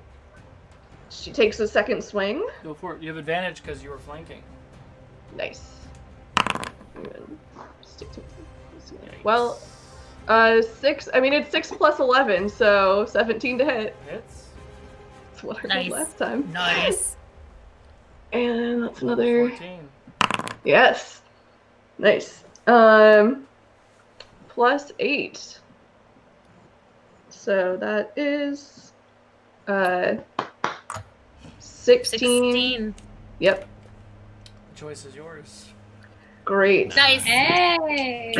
She takes a second swing. Go for it. You have advantage because you were flanking. Nice. Well, 6, I mean, it's 6 plus 11, so 17 to hit. Hits. That's what I did last time. Nice. And that's another... 14. Yes. Nice. Plus 8. So that is... 16. Yep. The choice is yours. Great. Nice. Hey!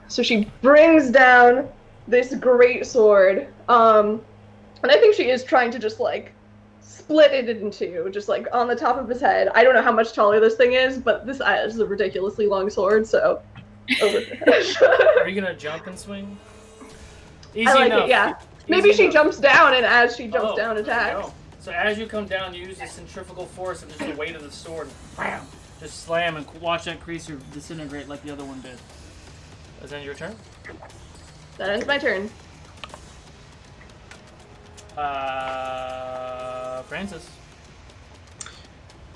So she brings down this great sword. And I think she is trying to just, like, split it in two, just, like, on the top of his head. I don't know how much taller this thing is, but this is a ridiculously long sword, so... Over the head. Are you going to jump and swing? Easy I like enough. it, yeah. Maybe she jumps down, and as she jumps down, attacks. So as you come down, you use the centrifugal force and just the weight of the sword. Bam! Just slam and watch that creature disintegrate like the other one did. Is that your turn? That ends my turn. Francis.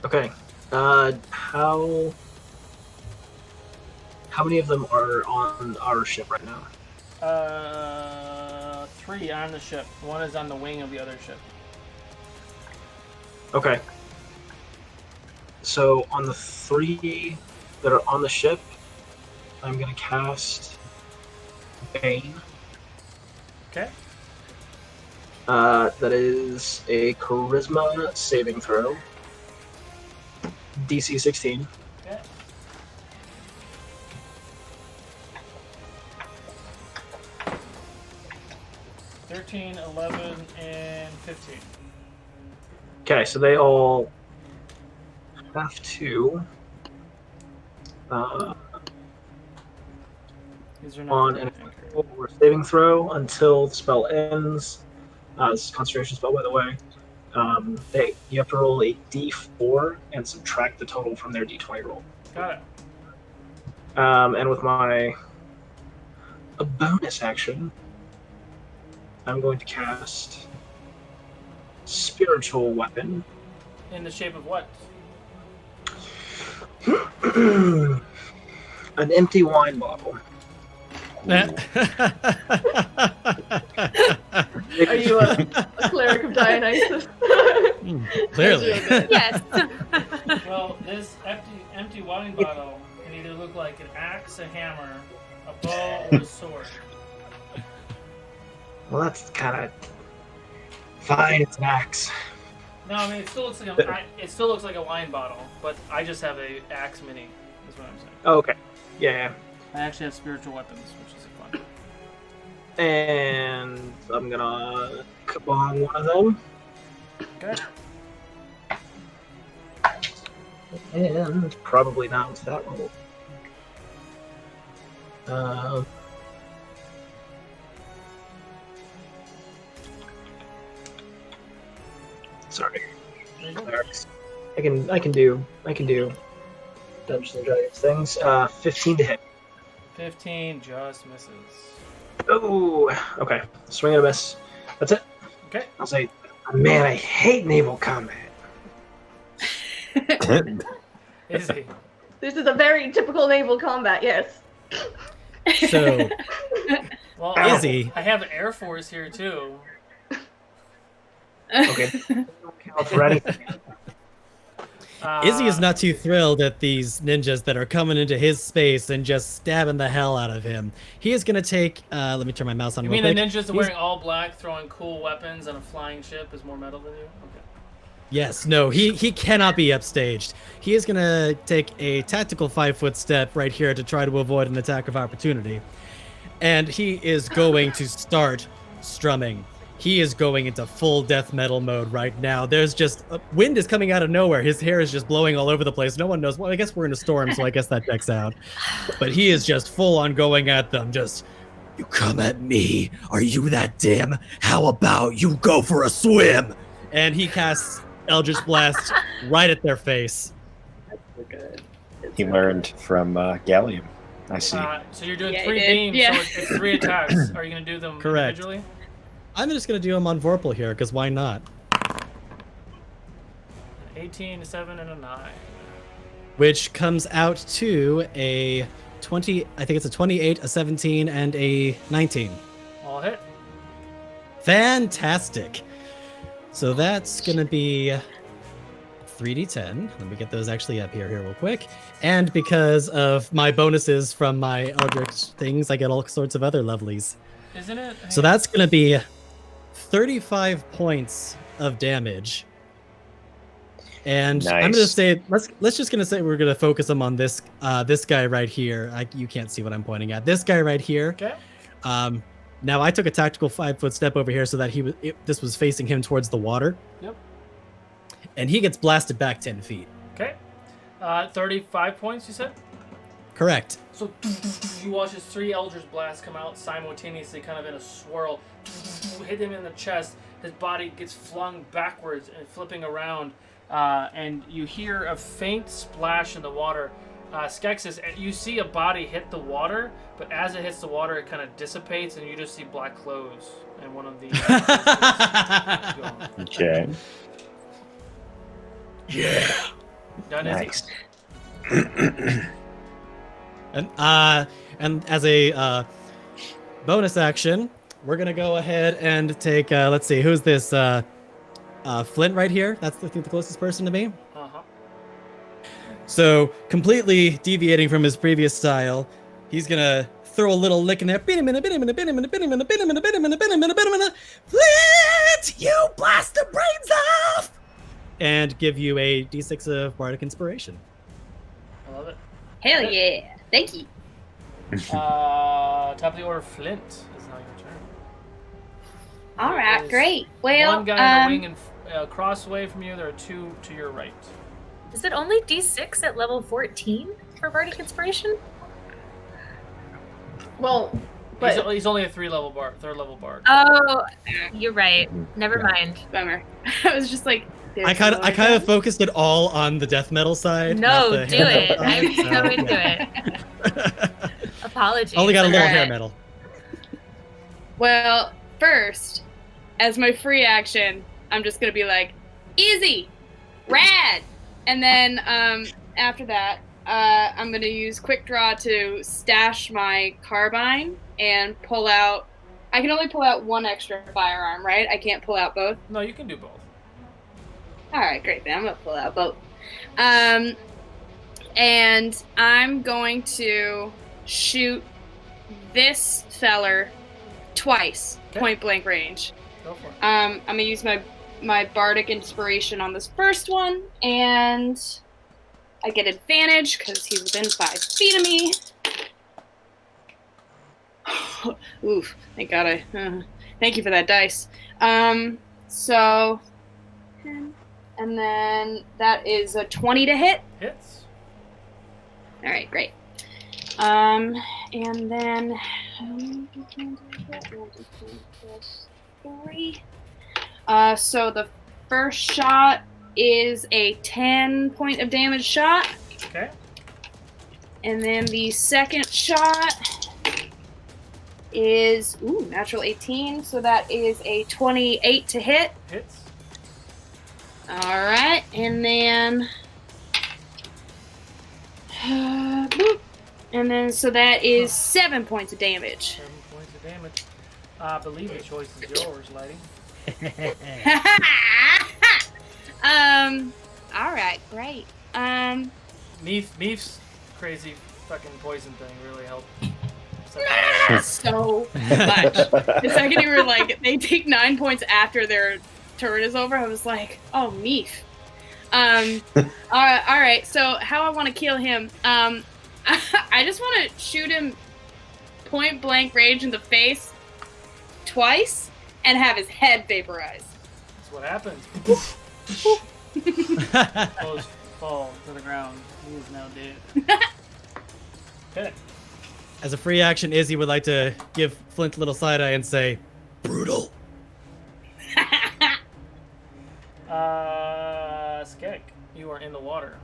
Okay. How many of them are on our ship right now? 3 on the ship. One is on the wing of the other ship. Okay. So on the 3 that are on the ship, I'm gonna cast Bane. Okay. That is a Charisma saving throw. DC 16. Okay. (13, 11, and 15). Okay, so they all have to These are not on an or saving throw until the spell ends. This is a concentration spell, by the way. You have to roll a d4 and subtract the total from their d20 roll. Got it. And with a bonus action, I'm going to cast Spiritual Weapon. In the shape of what? An empty wine bottle. Are you a cleric of Dionysus? Clearly. Yes. Well, this empty wine bottle can either look like an axe, a hammer, a bow, or a sword. Well, that's kind of fine. It's an axe. No, I mean it still looks like a wine bottle, but I just have a axe mini. Is what I'm saying. Oh, okay. Yeah. I actually have spiritual weapons, which is fun. And I'm gonna kabong one of them. Okay. And probably not with that roll. Sorry. I can do Dungeons and Dragons things. 15 to hit. 15 just misses. Oh, okay. Swing and a miss. That's it. Okay. I'll say, man, I hate naval combat. Izzy. This is a very typical naval combat, yes. So, Well, Izzy. I have Air Force here too. Okay. Don't count for anything. Izzy is not too thrilled at these ninjas that are coming into his space and just stabbing the hell out of him. He is going to take... let me turn my mouse on You real mean quick. the ninjas wearing all black, throwing cool weapons on a flying ship is more metal than you? Okay. Yes, no, he cannot be upstaged. He is going to take a tactical 5-foot step right here to try to avoid an attack of opportunity. And he is going to start strumming. He is going into full death metal mode right now. There's just wind is coming out of nowhere. His hair is just blowing all over the place. No one knows. Well, I guess we're in a storm, so I guess that checks out. But he is just full on going at them. Just, you come at me. Are you that dim? How about you go for a swim? And he casts Eldritch Blast right at their face. He learned from Gallium. I see. So you're doing Yeah, 3 he did. beams, Yeah. so it's 3 attacks. Are you going to do them Correct. individually? I'm just going to do him on Vorpal here, because why not? 18, a 7, and a 9. Which comes out to a 20, I think it's a 28, a 17, and a 19. All hit. Fantastic. So that's going to be 3d10. Let me get those actually up here real quick. And because of my bonuses from my Eldritch things, I get all sorts of other lovelies. Isn't it? So that's going to be 35 points of damage. And I'm going to say, let's just going to say we're going to focus them on this this guy right here. You can't see what I'm pointing at. This guy right here. Okay. Now I took a tactical 5-foot step over here so that this was facing him towards the water. Yep. And he gets blasted back 10 feet. Okay. 35 points, you said? Correct. So you watch his 3 Eldritch Blasts come out simultaneously, kind of in a swirl. Hit him in the chest. His body gets flung backwards and flipping around. And you hear a faint splash in the water. Skexis, you see a body hit the water, but as it hits the water, it kind of dissipates, and you just see black clothes. And one of the... Okay. Yeah. Done, Nice. And as a bonus action, we're gonna go ahead and take. Let's see, who's this? Flint right here. That's the closest person to me. Uh-huh. So completely deviating from his previous style, he's gonna throw a little lick in there. Flint, you blast the brains off! And give you a d6 of bardic inspiration. I love it. Hell yeah. Thank you. Top of the order, Flint is now your turn. All right, There's great. Well, one guy in the wing and across away from you. There are 2 to your right. Is it only D6 at level 14 for Bardic Inspiration? Well, But He's only a third level bard. Oh, you're right. Never mind. Bummer. I was just like, I kind of focused it all on the death metal side. No, not the do hair it. metal I'm side, so into it. Apologies. Only got a little hair Alright. metal. Well, first, as my free action, I'm just gonna be like, easy, rad, and then after that, I'm gonna use quick draw to stash my carbine and pull out. I can only pull out one extra firearm, right? I can't pull out both. No, you can do both. All right, great. Then I'm gonna pull out both. And I'm going to shoot this feller twice, Okay. point blank range. Go for it. I'm gonna use my bardic inspiration on this first one, and I get advantage because he's within 5 feet of me. Oof! Thank God thank you for that dice. So, and then that is a 20 to hit. Hits. All right, great. And then 3. So the first shot is a 10 point of damage shot, Okay. and then the second shot is natural 18. So that is a 28 to hit. Hits. All right, and then boop. And then so that is 7 points of damage. 7 points of damage. I believe the choice is yours, lady. All right, great. Meef's crazy fucking poison thing really helped. So much. The second you were like, they take 9 points after their turn is over, I was like, oh, Meef. All right. So how I want to kill him? I just want to shoot him point blank range in the face twice and have his head vaporized. That's what happens. Foes fall to the ground. He is now dead. Okay. As a free action, Izzy would like to give Flint a little side eye and say, brutal. Skeg, you are in the water.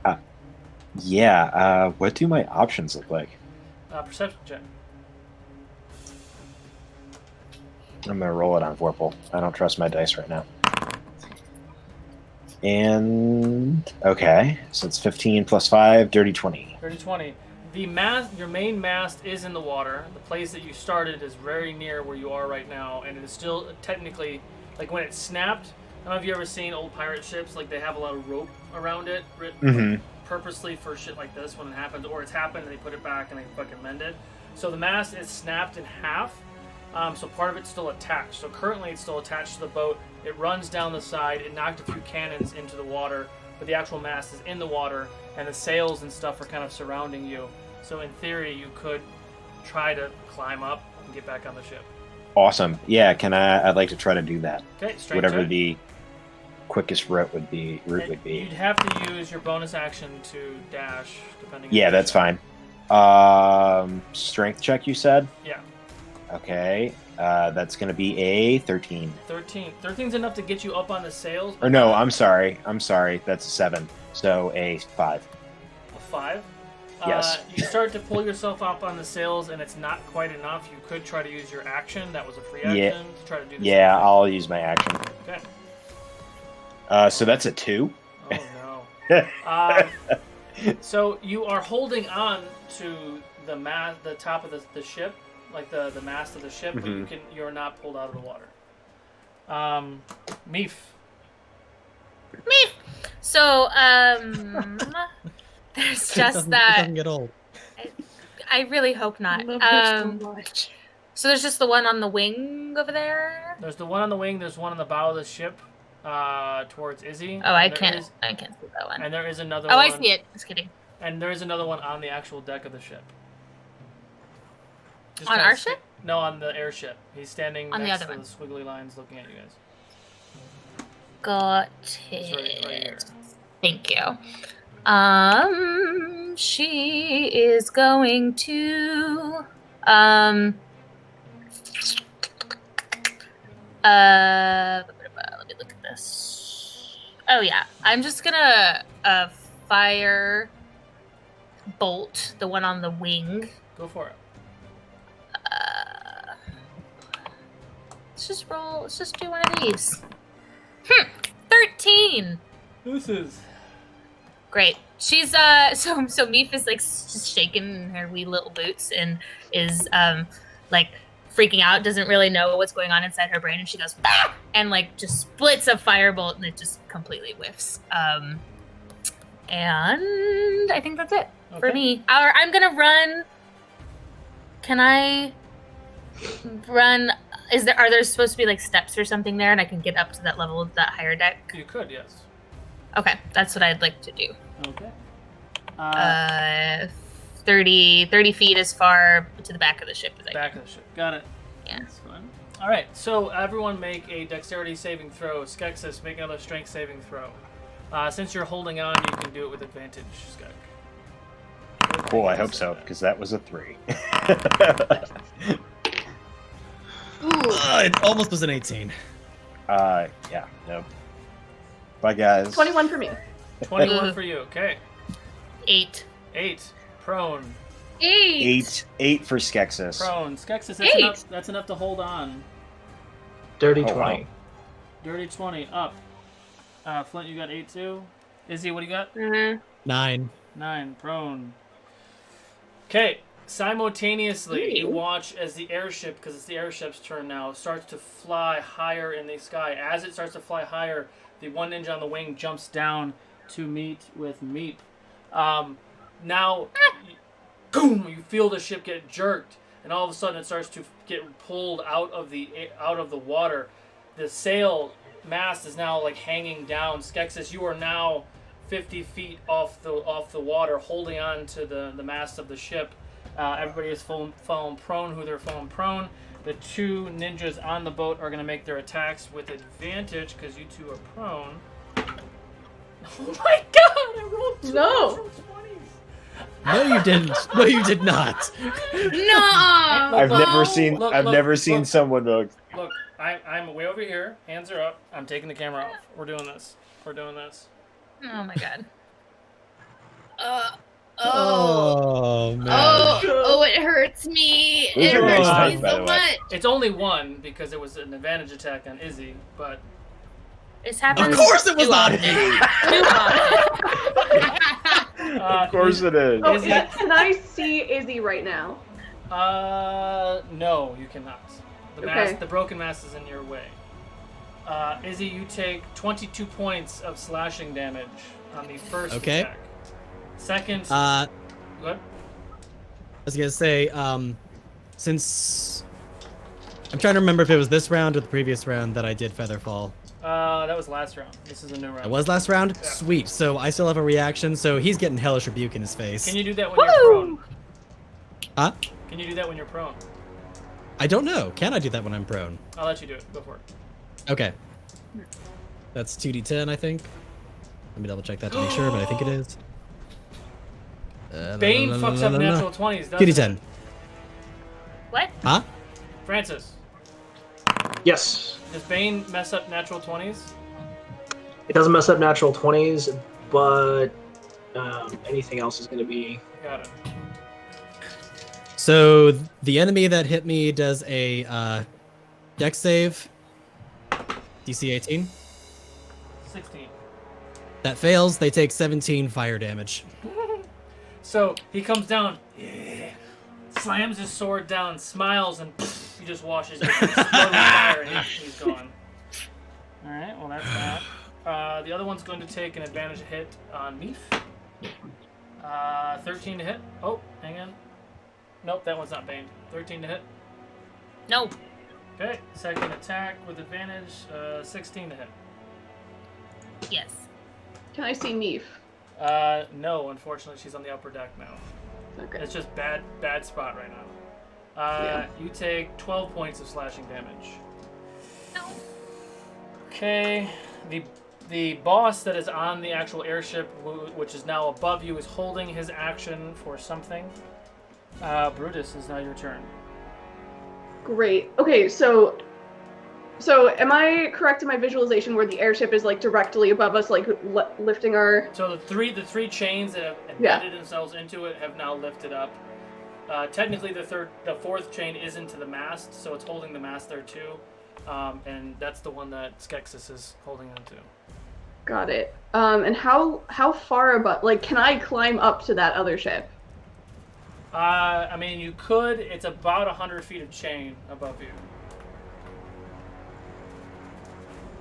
Yeah, what do my options look like? Perception check. I'm gonna roll it on Vorpal. I don't trust my dice right now. And okay, so it's 15 plus 5, dirty 20. Dirty 20. The mast, your main mast is in the water. The place that you started is very near where you are right now, and it is still technically, like when it snapped. I don't know if you ever seen old pirate ships, like they have a lot of rope around it, purposely for shit like this when it happens, or it's happened and they put it back and they fucking mend it. So the mast is snapped in half, so part of it's still attached. So currently it's still attached to the boat. It runs down the side. It knocked a few cannons into the water, but the actual mast is in the water, and the sails and stuff are kind of surrounding you. So in theory, you could try to climb up and get back on the ship. Awesome. Yeah, I'd like to try to do that. Okay, straight Whatever check. the quickest route would be. You'd have to use your bonus action to dash, depending. Yeah, on that's fine. Strength check, you said? Yeah. Okay. That's going to be a 13. 13. 13's enough to get you up on the sails. Or no, I'm sorry. That's a 7. So a 5. A 5? Yes. You start to pull yourself up on the sails, and it's not quite enough. You could try to use your action. That was a free action to try to do this. Yeah, I'll use my action. Okay. So that's a 2. Oh, no. So you are holding on to the top of the ship, like the mast of the ship, but you're not pulled out of the water. Meef. So, there's just that. It doesn't get old. I really hope not. I love her so much. So there's just the one on the wing over there. There's the one on the wing. There's one on the bow of the ship, towards Izzy. Oh, I can't see that one. And there is another. Oh, one, I see it. Just kidding. And there is another one on the actual deck of the ship. Just On kinda our ship? No, on the airship. He's standing On the next other to one. the squiggly lines, looking at you guys. Got It's it. right here. Thank you. She is going to Let me look at this. Oh yeah, I'm just gonna fire bolt, the one on the wing. Go for it. Let's just roll. Let's just do one of these. 13. This is Great. She's so Meef is like just shaking in her wee little boots and is like freaking out, doesn't really know what's going on inside her brain, and she goes ah! And like just splits a firebolt and it just completely whiffs. And I think that's it for me. I'm gonna run. Can I run? Are there supposed to be like steps or something there, and I can get up to that level of that higher deck? You could, yes. Okay, that's what I'd like to do. Okay. 30 feet as far to the back of the ship as I Back can. of the ship. Got it. Yeah. That's fun. All right. So everyone make a dexterity saving throw. Skeksis, make another strength saving throw. Since you're holding on, you can do it with advantage, Skek. Cool, I hope so, because that was a 3. It almost was an 18. Yeah, no. Bye, guys. 21 for me. 21 for you. Okay. 8. 8. Prone. 8. 8 for Skeksis. Prone. Skeksis, that's enough to hold on. Dirty Oh, 20. wow. Dirty 20. Up. Flint, you got 8 too? Izzy, what do you got? 9. 9. Prone. Okay. Simultaneously, you watch as the airship, because it's the airship's turn now, starts to fly higher in the sky. As it starts to fly higher, the one ninja on the wing jumps down to meet with Meep. Now, boom! You feel the ship get jerked, and all of a sudden it starts to get pulled out of the water. The sail mast is now like hanging down. Skeksis, you are now 50 feet off the water, holding on to the mast of the ship. Everybody is fallen prone. Who they're fallen prone. The 2 ninjas on the boat are going to make their attacks with advantage because you 2 are prone. Oh my god! I rolled 2 natural 20s. No, you didn't. No, you did not. No. I've never seen someone look. Look, I'm way over here. Hands are up. I'm taking the camera off. We're doing this. Oh my god. Oh man. Oh, it hurts me. Those It are nice hurts dice, me by so the way. much. It's only 1 because it was an advantage attack on Izzy, but This happens. Of course it was too not often. me. Too often. Of course it is. Oh, Izzy- can I see Izzy right now? No, you cannot. The Okay. the broken mast is in your way. Izzy, you take 22 points of slashing damage on the first Okay. attack. Second, I what? was gonna say, since I'm trying to remember if it was this round or the previous round that I did feather fall. That was last round. This is a new round. It was last round? Yeah. Sweet. So I still have a reaction, so he's getting hellish rebuke in his face. Can you do that when you're prone? Huh? Can you do that when you're prone? I don't know. Can I do that when I'm prone? I'll let you do it. Go for it. Okay. That's 2d10, I think. Let me double check that to make sure, but I think it is. Bane fucks up natural 20s, doesn't 2d10. it? What? Huh? Francis, Yes. does Bane mess up natural 20s? It doesn't mess up natural 20s, but anything else is going to be... Got it. So the enemy that hit me does a dex save. DC 18. 16. That fails. They take 17 fire damage. So he comes down, slams his sword down, smiles, and he just washes it. Exploding fire, and he's gone. All right, well that's that. The other one's going to take an advantage hit on Meef. 13 to hit. Oh, hang on. Nope, that one's not Bane. 13 to hit. No. Okay, second attack with advantage. 16 to hit. Yes. Can I see Neef? No, unfortunately, she's on the upper deck now. Okay. It's just bad spot right now. Yeah. You take 12 points of slashing damage. No. Okay, the boss that is on the actual airship, which is now above you, is holding his action for something. Brutus, is now your turn. Great. Okay, so am I correct in my visualization where the airship is like directly above us, like lifting our? So the three chains that have embedded themselves into it have now lifted up. Technically, the fourth chain is into the mast, so it's holding the mast there too, and that's the one that Skeksis is holding onto. Got it. And how far above? Like, can I climb up to that other ship? I mean, you could. It's about 100 feet of chain above you.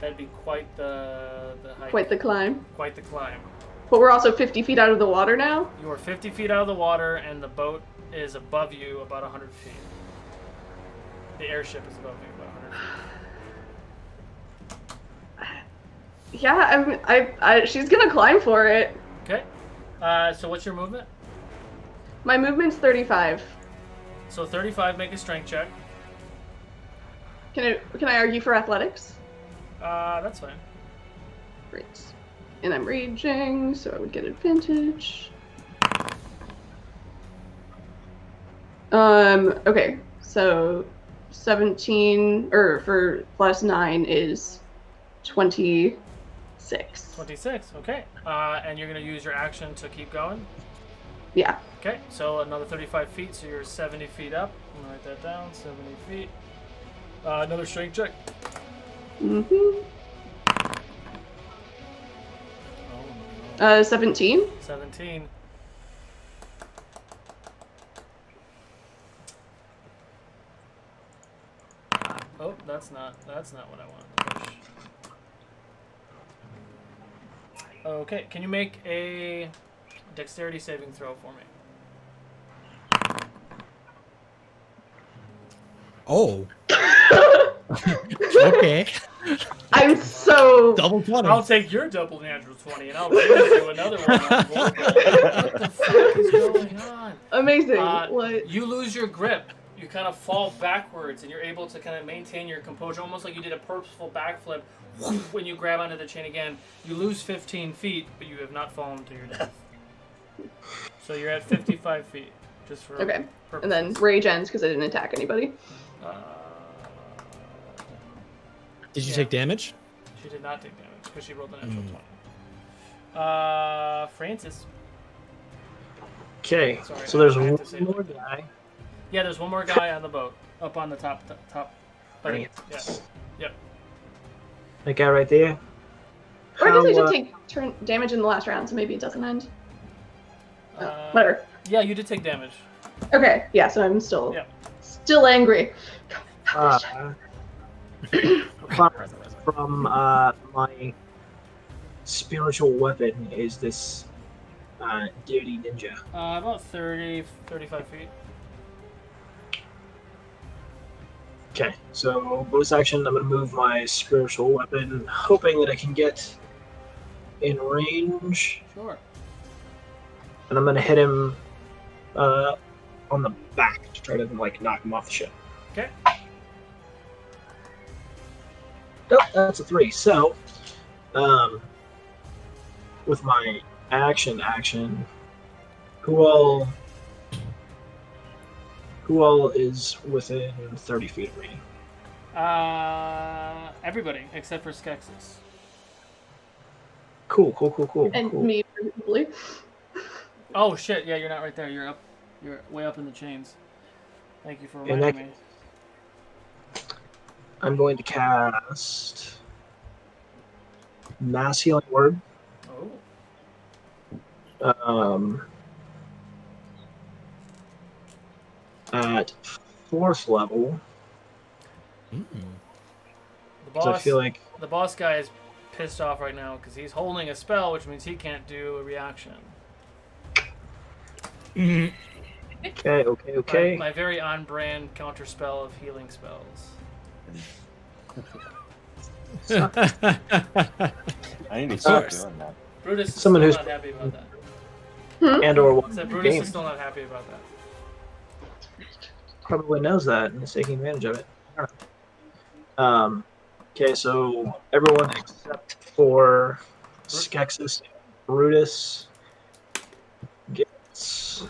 That'd be quite the hike. Quite the climb. Quite the climb. But we're also 50 feet out of the water now? You are 50 feet out of the water, and the boat is above you about 100 feet. The airship is above you about 100 feet. Yeah, she's gonna climb for it. Okay. So what's your movement? My movement's 35. So 35, make a strength check. Can I argue for athletics? That's fine. Great. And I'm raging, so I would get advantage. Okay, so 17, or for plus 9 is 26. 26, okay. And you're going to use your action to keep going? Yeah. Okay, so another 35 feet, so you're 70 feet up. I'm going to write that down, 70 feet. Another strength check. Mm-hmm. 17. 17. Oh, that's not what I wanted to push. Okay, can you make a dexterity saving throw for me? Oh. Okay. I'm so... Double 20. I'll take your double natural 20 and I'll give you another one. What the fuck is going on? Amazing. What? You lose your grip. You kind of fall backwards and you're able to kind of maintain your composure, almost like you did a purposeful backflip. When you grab onto the chain again, you lose 15 feet, but you have not fallen to your death. So you're at 55 feet. Just for Okay. purposes. And then rage ends because I didn't attack anybody. Did you take damage? She did not take damage because she rolled a natural 20. Francis. Okay, Sorry, so there's I have one to say more that. guy. Yeah, there's one more guy on the boat, up on the top. Right. Yeah. Yep. That guy right there. Or I guess I How, did take damage in the last round, so maybe it doesn't end. Whatever. Yeah, you did take damage. Okay, yeah, so I'm still Yeah. still angry. From my spiritual weapon is this dirty ninja. About 30, 35 feet. Okay, so bonus action, I'm going to move my spiritual weapon, hoping that I can get in range. Sure. And I'm going to hit him on the back to try to like knock him off the ship. Okay. Nope, that's a 3. So, with my action, who all is within 30 feet of me? Everybody except for Skeksis. Cool. And cool. me, presumably. Oh shit! Yeah, you're not right there. You're up. You're way up in the chains. Thank you for In reminding me. I'm going to cast Mass Healing Word. Oh. At 4th level. The So I boss. feel like The boss guy is pissed off right now because he's holding a spell, which means he can't do a reaction. okay. My very on-brand counter spell of healing spells. I need to stop doing that. Brutus is Someone still who's- not happy about that. And or one So Brutus game is still not happy about that. probably knows that and is taking advantage of it. I don't know. Okay, so everyone except for Skeksis and Brutus gets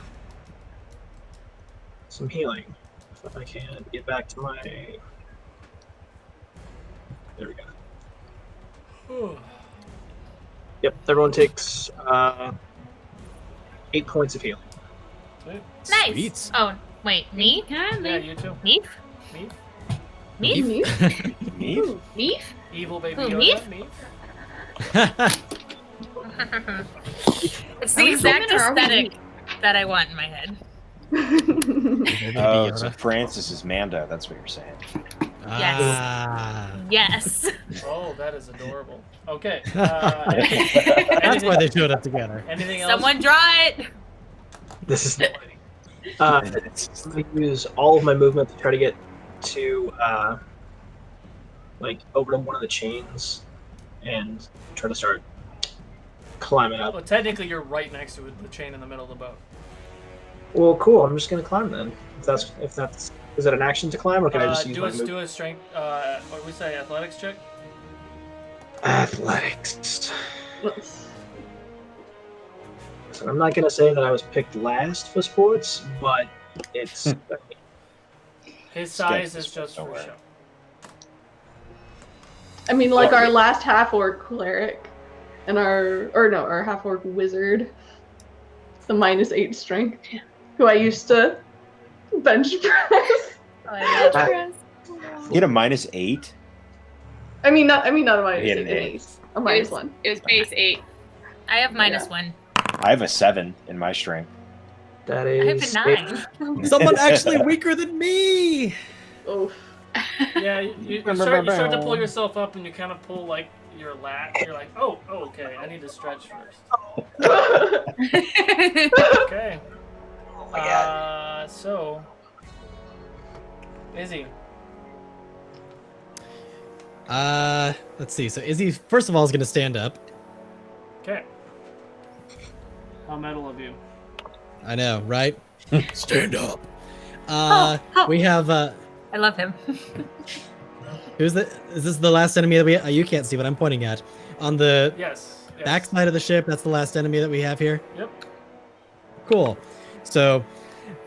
some healing. If I can get back to my... There we go. Yep, everyone takes 8 points of healing. Nice. Sweet. Oh, wait, me? Yeah, you too. Neef? Meep. Neef? Me? Ooh, beef? Evil baby Who, Yoda. Meep? Meep. It's Are the we exact human or are we aesthetic that I want in my head. Oh, so Francis is Mando. That's what you're saying. Ah. Yes. Oh, that is adorable. Okay. That's why they showed up together. Anything else? Someone draw it. This is the lighting. I'm going to use all of my movement to try to get to, over to one of the chains and try to start climbing up. Well, technically, you're right next to it, the chain in the middle of the boat. Well, cool. I'm just going to climb then. If that's is it an action to climb, or can I just use do my a move? do a strength. What do we say? Athletics check. Athletics. So I'm not going to say that I was picked last for sports, but it's... His size is just for show. I mean, like our last half-orc cleric and our half-orc wizard. It's the -8 strength. Who I used to bench press. You get a -8? I mean, not a -8, He had an an eight. ace. A -1. It was base 8. I have -1. I have a 7 in my strength. That I have is... a 9. Someone actually weaker than me. Oof. Yeah, you start to pull yourself up, and you kind of pull like your lat. You're like, oh, okay, I need to stretch first. Okay. Oh my god. So, Izzy. Let's see. So Izzy, first of all, is going to stand up. Okay. How metal of you. I know, right? Stand up. Oh. We have I love him. is this the last enemy that we you can't see what I'm pointing at. On the Yes. back side of the ship, that's the last enemy that we have here. Yep. Cool. So,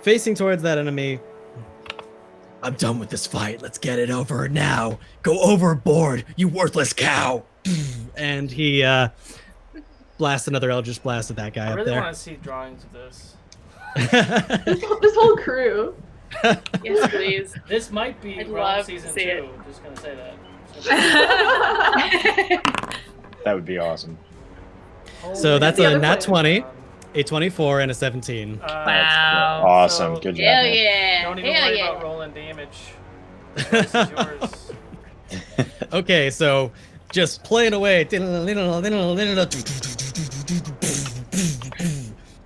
facing towards that enemy, I'm done with this fight. Let's get it over now. Go overboard, you worthless cow. And he blasts another Eldritch Blast at that guy I up really there. want to see drawings of this. This whole crew. Yes, please. This might be I'd Realm love to season see 2. it. Just gonna say that. That would be awesome. So that's The a other nat player. 20, a 24, and a 17. Wow. Awesome. So- Good job. Hell man. yeah. Don't even Hell worry yeah. about rolling damage. This is yours. Okay, so just playing away.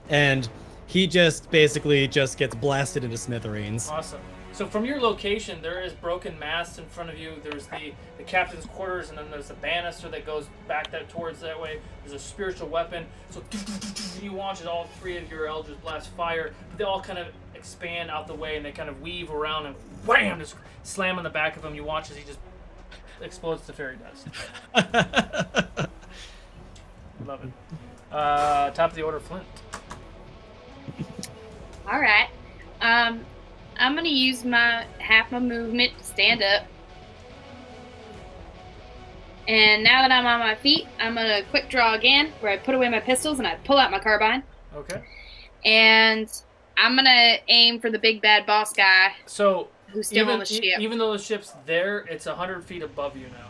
And he just basically just gets blasted into smithereens. Awesome. So from your location, there is broken masts in front of you. There's the captain's quarters, and then there's the banister that goes back towards that way. There's a spiritual weapon. So you watch as all 3 of your Eldritch Blast fire. They all kind of expand out the way, and they kind of weave around and wham, just slam on the back of him. You watch as he just explodes to fairy dust. Love it. Top of the order, Flint. All right. I'm gonna use half my movement to stand up. And now that I'm on my feet, I'm gonna quick draw again, where I put away my pistols and I pull out my carbine. Okay. And I'm gonna aim for the big bad boss guy So who's still on the ship. even though the ship's there, it's 100 feet above you now.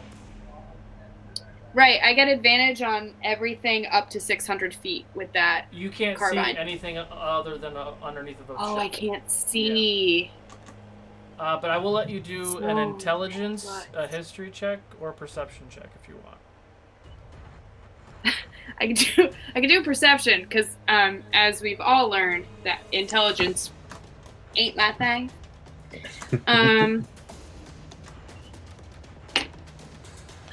Right, I get advantage on everything up to 600 feet with that. You can't Carbine. see anything other than underneath of a Oh, ship. I can't see. But I will let you do an So intelligence, what? a history check, or a perception check if you want. I can do perception because, as we've all learned, that intelligence ain't my thing.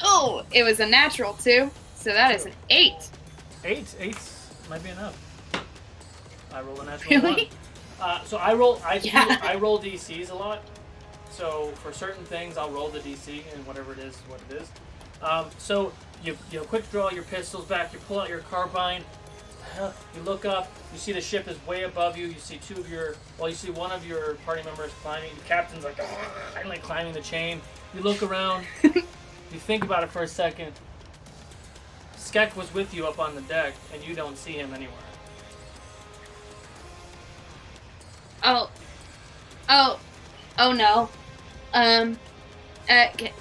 Oh, it was a natural 2, so that is an 8. 8 might be enough. I roll a natural Really? 1. So I roll Yeah. I roll DCs a lot. So for certain things, I'll roll the DC, and whatever it is, what it is. So you quick draw your pistols back, you pull out your carbine, You look up, you see the ship is way above you. You see you see one of your party members climbing. The captain's like climbing the chain. You look around, you think about it for a second. Skek was with you up on the deck, and you don't see him anywhere. Oh no.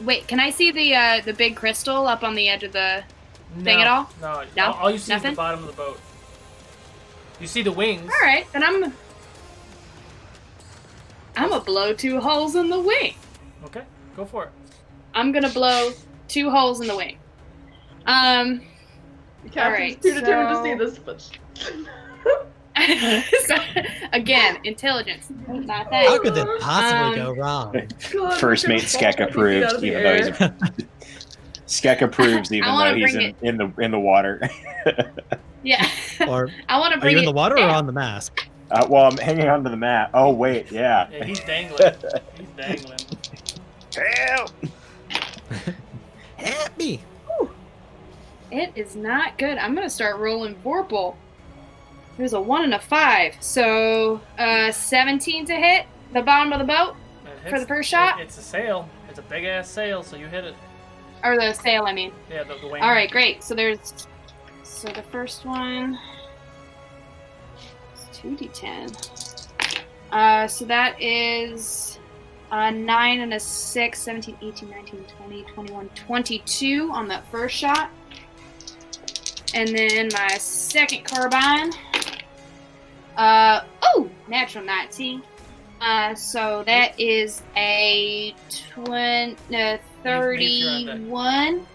Wait, can I see the big crystal up on the edge of the thing at all? No. All you see is the bottom of the boat. You see the wings. All right, then I'm gonna blow 2 holes in the wing. Okay, go for it. I'm gonna blow 2 holes in the wing. The captain's too determined to see this, but. So, again, intelligence. Not that. How could that possibly go wrong? God, First mate Skek approves, even though he's Skek approves, even though he's in the water. Yeah. Or I want to bring are you in the water down. or on the mast? Well, I'm hanging onto the mat. Oh wait, yeah. Yeah, he's dangling. He's dangling. Help! Help me! It is not good. I'm gonna start rolling Vorpal. There's a 1 and a 5, so 17 to hit the bottom of the boat for the first shot. It's a sail. It's a big ass sail, so you hit it. Or the sail, I mean. Yeah, the wing. All right, great. So the first one is 2d10. So that is a 9 and a 6, 17, 18, 19, 20, 21, 22 on that first shot. And then my second carbine. Natural 19. So that is a 31.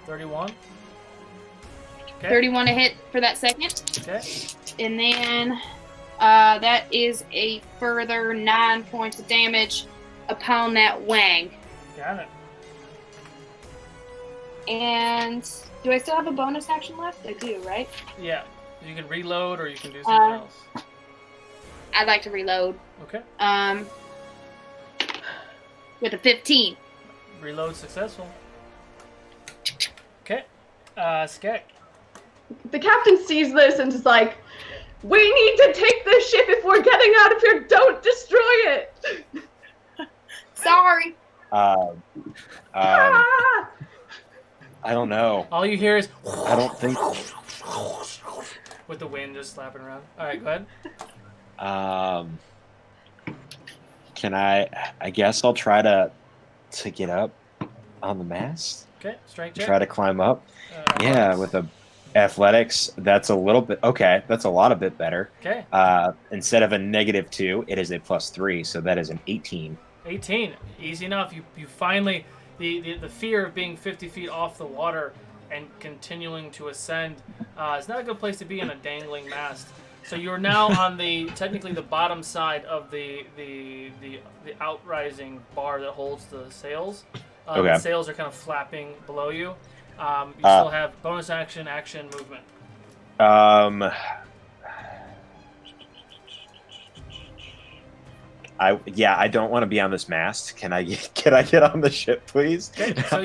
31? Okay. 31 to hit for that second. Okay. And then that is a further 9 points of damage upon that wang. Got it. And do I still have a bonus action left? I do, right? Yeah. You can reload or you can do something else. I'd like to reload. Okay. With a 15. Reload successful. Okay. Skek. The captain sees this and is like, "We need to take this ship if we're getting out of here. Don't destroy it." Sorry. I don't know. All you hear is I don't think. with the wind just slapping around. All right, go ahead. Can I guess I'll try to get up on the mast. Okay, strength check. Try to climb up. Yeah, Athletics. with a athletics, that's a little bit okay. That's a lot a bit better. Okay. Instead of a -2, it is a +3, so that is an 18. 18. Easy enough. You finally the fear of being 50 feet off the water and continuing to ascend is not a good place to be in a dangling mast. So you're now on technically the bottom side of the outrising bar that holds the sails. Okay. The sails are kind of flapping below you. You still have bonus action, movement. I don't want to be on this mast. Can I get on the ship, please? Okay, so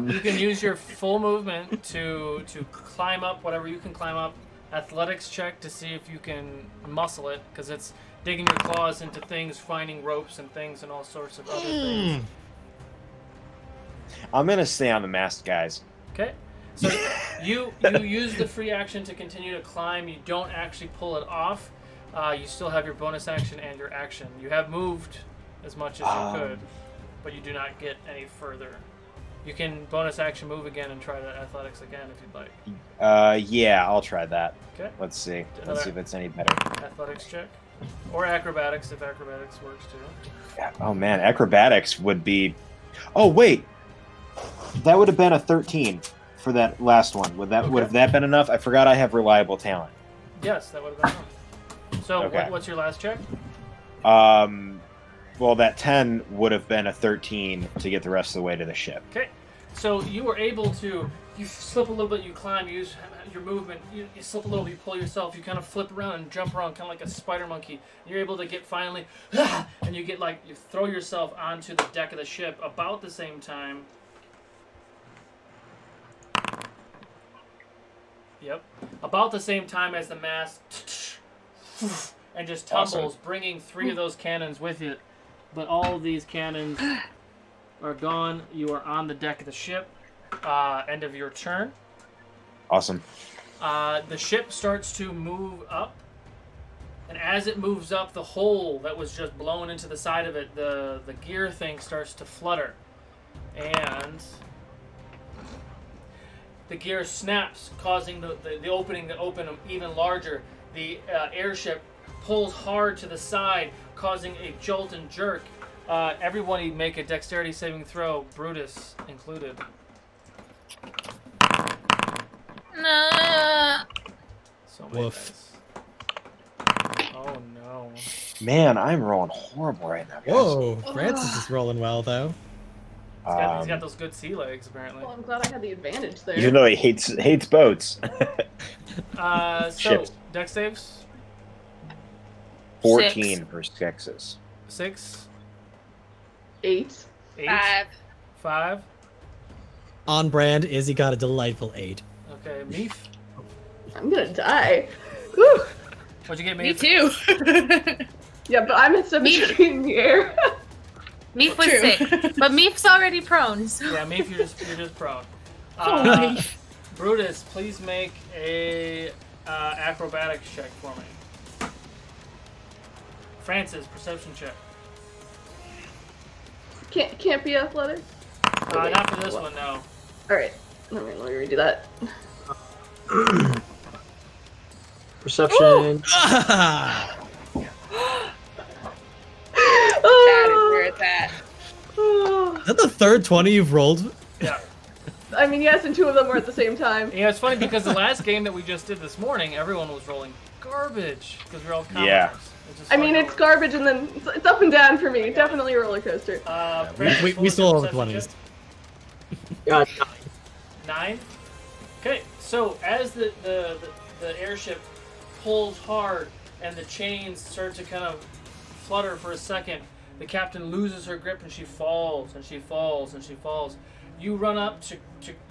you can use your full movement to climb up whatever you can climb up. Athletics check to see if you can muscle it, because it's digging your claws into things, finding ropes and things, and all sorts of other things. I'm gonna stay on the mast, guys. Okay, so you use the free action to continue to climb. You don't actually pull it off. You still have your bonus action and your action. You have moved as much as you could, but you do not get any further. You can bonus action move again and try the athletics again if you'd like. Yeah, I'll try that. Okay. Let's see. Let's see if it's any better. Athletics check. Or acrobatics if acrobatics works too. Yeah. Oh man, acrobatics would be. Oh wait, that would have been a 13 for that last one. Would have that been enough? I forgot I have reliable talent. Yes, that would have been enough. So Okay. what's your last check? Well, that 10 would have been a 13 to get the rest of the way to the ship. Okay. So you were able to, you slip a little bit, you climb, you use your movement, you slip a little bit, you pull yourself, you kind of flip around and jump around kind of like a spider monkey. And you're able to get finally, and you get you throw yourself onto the deck of the ship about the same time. Yep. About the same time as the mast and just tumbles, Awesome. bringing 3 of those cannons with it. But all of these cannons are gone. You are on the deck of the ship. End of your turn. Awesome. The ship starts to move up. And as it moves up, the hole that was just blown into the side of it, the gear thing starts to flutter. And the gear snaps, causing the opening to open even larger. The airship pulls hard to the side, causing a jolt and jerk. Everybody make a dexterity saving throw, Brutus included. Nah. So many Woof. dice. Oh no. Man, I'm rolling horrible right now, guys. Whoa, Francis is rolling well though. He's got those good sea legs, apparently. Well, I'm glad I had the advantage there. Even though he hates boats. So, Ships. dex saves? 14 for Skexes. 6, 8. 8, 5. 5. On brand, Izzy got a delightful 8. Okay, Meef. I'm gonna die. Whew. What'd you get, Me Meef? too. Yeah, but I'm at 17 in the air. Meef was True. sick, but Meef's already prone. So. Yeah, Meef, you're just prone. Holy. Brutus, please make a acrobatics check for me. Francis, perception check. Can't be athletic. Not for this one, no. All right, let me redo that. Perception. That is where it's at. Is that the third 20 you've rolled? Yeah. I mean, yes, and 2 of them were at the same time. Yeah, it's funny because the last game that we just did this morning, everyone was rolling garbage because we're all commoners. Yeah. Just I mean, like it's garbage, and then it's up and down for me. Definitely a roller coaster. Francis, We what was still your have the perception 20s. check? 9. 9? Okay, so as the airship pulls hard and the chains start to kind of flutter for a second, the captain loses her grip and she falls and she falls and she falls. You run up to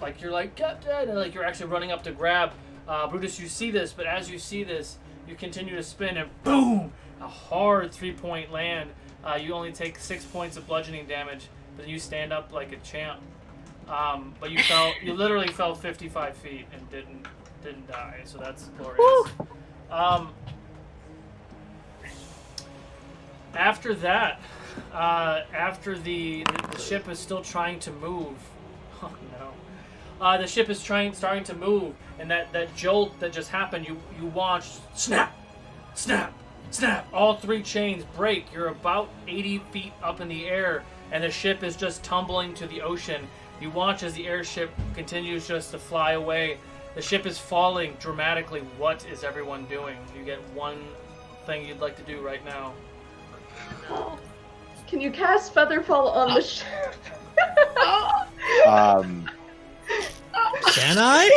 like, you're like, Captain, and like you're actually running up to grab Brutus. You see this, but as you see this, you continue to spin and boom, a hard 3-point land. You only take 6 points of bludgeoning damage, but you stand up like a champ. But you literally fell 55 feet and didn't die, so that's glorious. After that, after the ship is still trying to move, oh no, the ship is starting to move, and that jolt that just happened, you watch snap, snap, snap. All 3 chains break. You're about 80 feet up in the air, and the ship is just tumbling to the ocean. You watch as the airship continues just to fly away. The ship is falling dramatically. What is everyone doing? You get one thing you'd like to do right now. Can you cast Featherfall on the ship? Can I?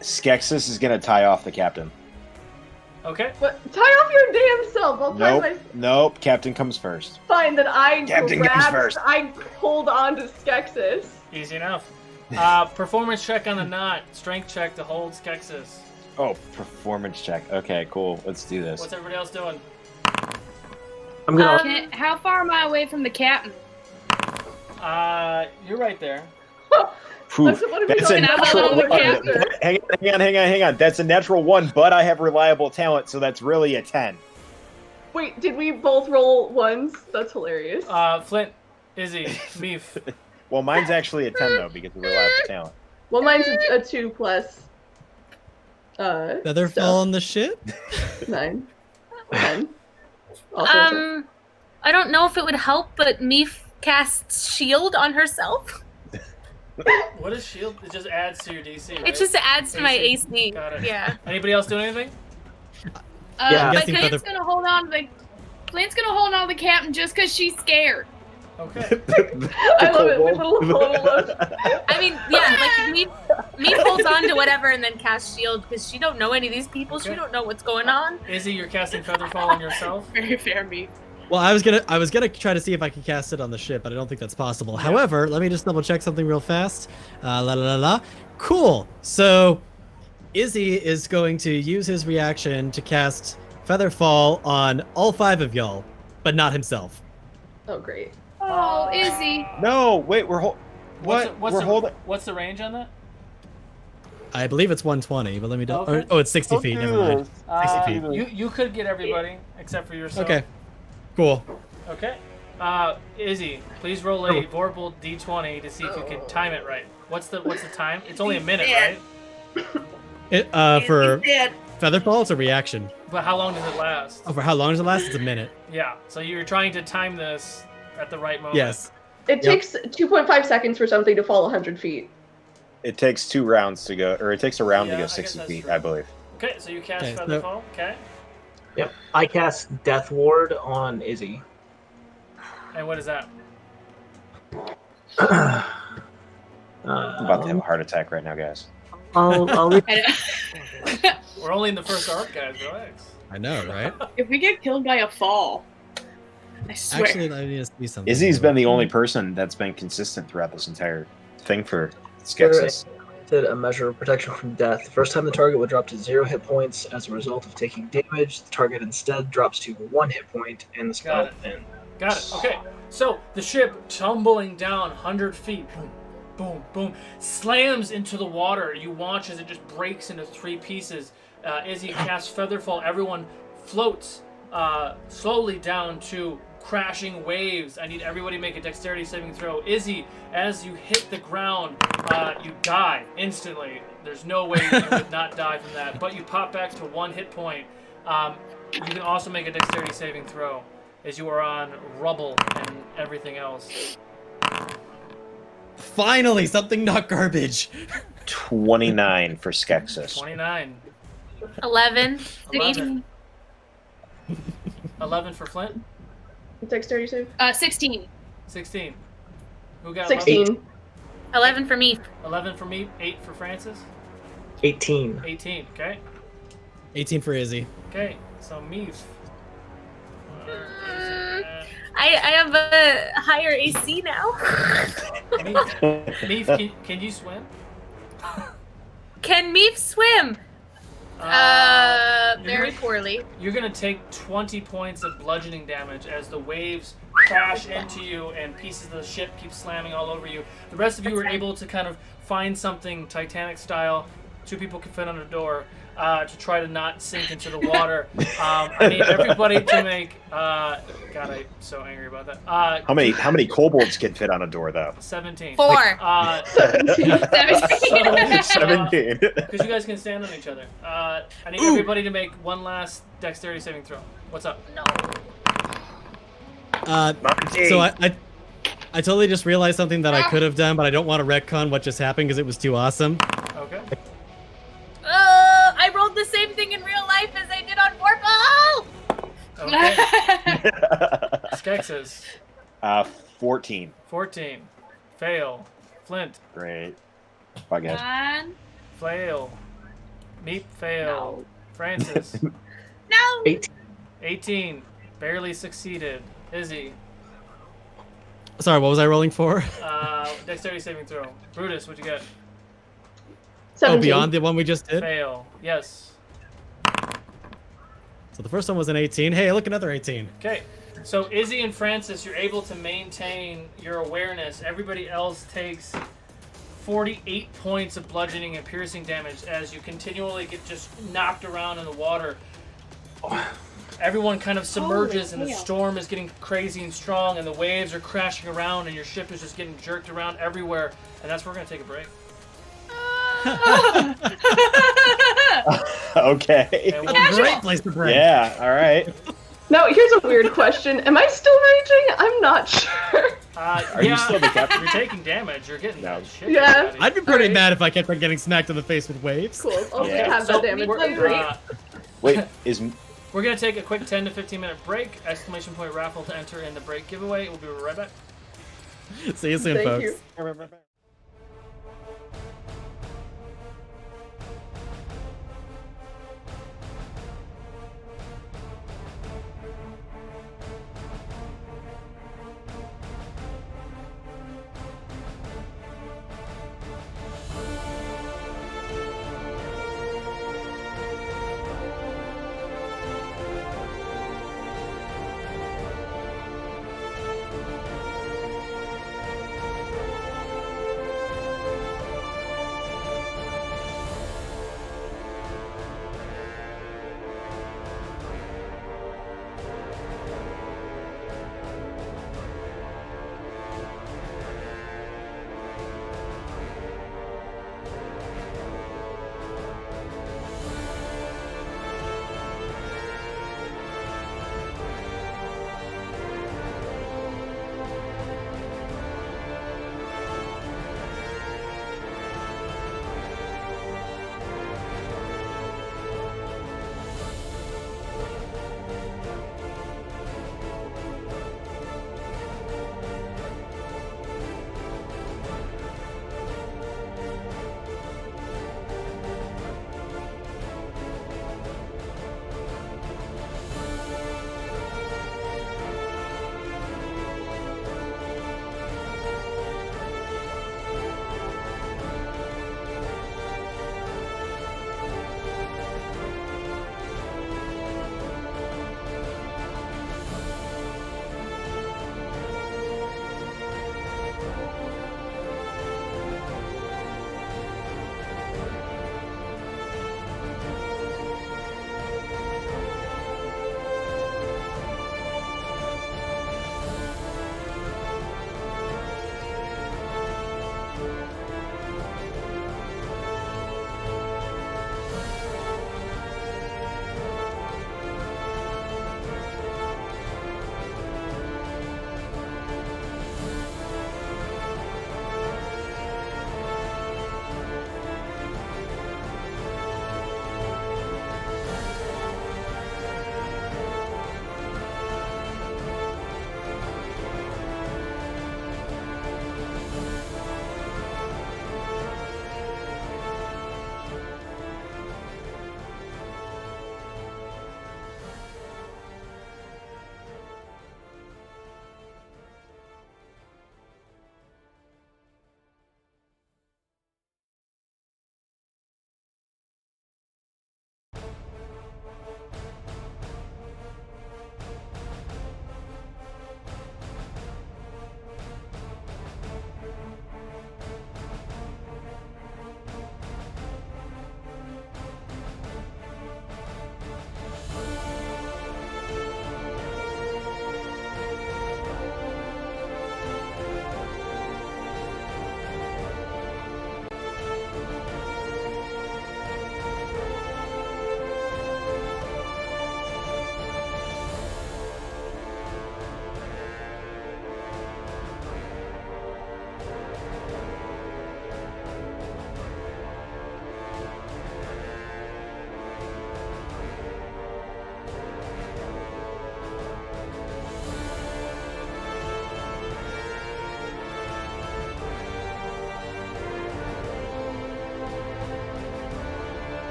Skexus is gonna tie off the captain. Okay. What? Tie off your damn self. I'll tie my. Nope. Captain comes first. Fine, then I Captain comes first. I hold on to Skexus. Easy enough. Performance check on the knot. Strength check to hold Skexus. Oh, performance check. Okay, cool. Let's do this. What's everybody else doing? I'm gonna. How far am I away from the captain? You're right there. Poof. What if we That's go a in natural on the one. captain? Hang on. That's a natural 1, but I have reliable talent, so that's really a 10. Wait, did we both roll 1s? That's hilarious. Flint, Izzy, Meef. Well, mine's actually a 10 though because of reliable talent. Well, mine's a 2 plus. Featherfall on the ship? 9. 10. Also a 10. I don't know if it would help, but Meef casts shield on herself. What is shield? It just adds to your DC, right? It just adds to my AC. Got it. Yeah. Anybody else doing anything? Yeah. But Guessing Flint's gonna hold on to the captain just because she's scared. Okay. I love it. With little look. I mean, yeah, like Meef holds on to whatever and then casts shield because she don't know any of these people. Okay. She don't know what's going on. Izzy, you're casting Featherfall on yourself. Very fair, me. Well, I was gonna try to see if I could cast it on the ship, but I don't think that's possible. However, let me just double check something real fast. Cool. So, Izzy is going to use his reaction to cast Featherfall on all 5 of y'all, but not himself. Oh, great. Oh, Izzy. No, wait, we're What's the range on that? I believe it's 120, but let me Okay. oh, it's 60 feet. Never mind. 60 feet. You could get everybody except for yourself. Okay. Cool. Okay. Izzy, please roll a Vorpal D20 to see if you can time it right. What's the time? It's only a minute, right? For Featherfall, it's a reaction. But how long does it last? Oh, for how long does it last? It's a minute. Yeah. So you're trying to time this at the right moment. Yes. It takes 2.5 seconds for something to fall 100 feet. It takes 2 rounds to go, or it takes a round to Yeah, go I guess 60 that's feet, true. I believe. Okay, so you cast Okay, Featherfall. Okay. Yep. I cast Death Ward on Izzy. And what is that? I'm about to have a heart attack right now, guys. I'll We're only in the first arc, guys. Relax. I know, right? If we get killed by a fall, I swear. Actually, I need to see something. Izzy's been the only person that's been consistent throughout this entire thing for Skeksis. granted a measure of protection from death. The first time the target would drop to 0 hit points as a result of taking damage. The target instead drops to 1 hit point, and the spell ends. Got it. Okay. So the ship tumbling down 100 feet, boom, boom, boom, slams into the water. You watch as it just breaks into 3 pieces. Izzy casts Featherfall. Everyone floats slowly down to crashing waves. I need everybody to make a dexterity saving throw. Izzy, as you hit the ground, you die instantly. There's no way you would not die from that, but you pop back to 1 hit point. You can also make a dexterity saving throw as you are on rubble and everything else. Finally, something not garbage. 29 for Skeksis. 29. 11. 11. 11 for Flint. Dexterity save? 16. 16. Who got 16. 11 for me. 11 for me. 8 for Francis. 18. 18. Okay. 18 for Izzy. Okay. So Meef. I have a higher AC now. Meef, can you swim? Can Meef swim? Very poorly. You're gonna take 20 points of bludgeoning damage as the waves crash into you and pieces of the ship keep slamming all over you. The rest of you were able to kind of find something Titanic style. 2 people can fit on a door to try to not sink into the water. I need everybody to make. God, I'm so angry about that. How many kobolds can fit on a door, though? 17. 4. 17. 17. Because you guys can stand on each other. I need everybody to make one last dexterity saving throw. What's up? No. So I totally just realized something that I could have done, but I don't want to retcon what just happened because it was too awesome. Okay. I rolled the same thing in real life as I did on Vorpal. Okay. Skeksis. 14. 14. Fail. Flint. Great. Bye, guys. One. Fail. Meep. Fail. No. Francis. No. 18. Barely succeeded. Izzy. Sorry, what was I rolling for? Dexterity saving throw. Brutus, what'd you get? 17. Oh, beyond the one we just did? Fail. Yes. So the first one was an 18. Hey, look, another 18. Okay. So Izzy and Francis, you're able to maintain your awareness. Everybody else takes 48 points of bludgeoning and piercing damage as you continually get just knocked around in the water. Everyone kind of submerges and the storm is getting crazy and strong and the waves are crashing around and your ship is just getting jerked around everywhere. And that's where we're going to take a break. Okay. Great place to break. Yeah, all right. Now, here's a weird question. Am I still raging? I'm not sure. Are you still the captain? You're taking damage. You're getting No. shit. Yeah. out of you. I'd be pretty mad if I kept on getting smacked in the face with waves. Cool. I'll Yeah. have that damage. That's great. Wait, is We're going to take a quick 10 to 15 minute break. Exclamation point raffle to enter in the break giveaway. We'll be right back. See you soon, Thank folks. you.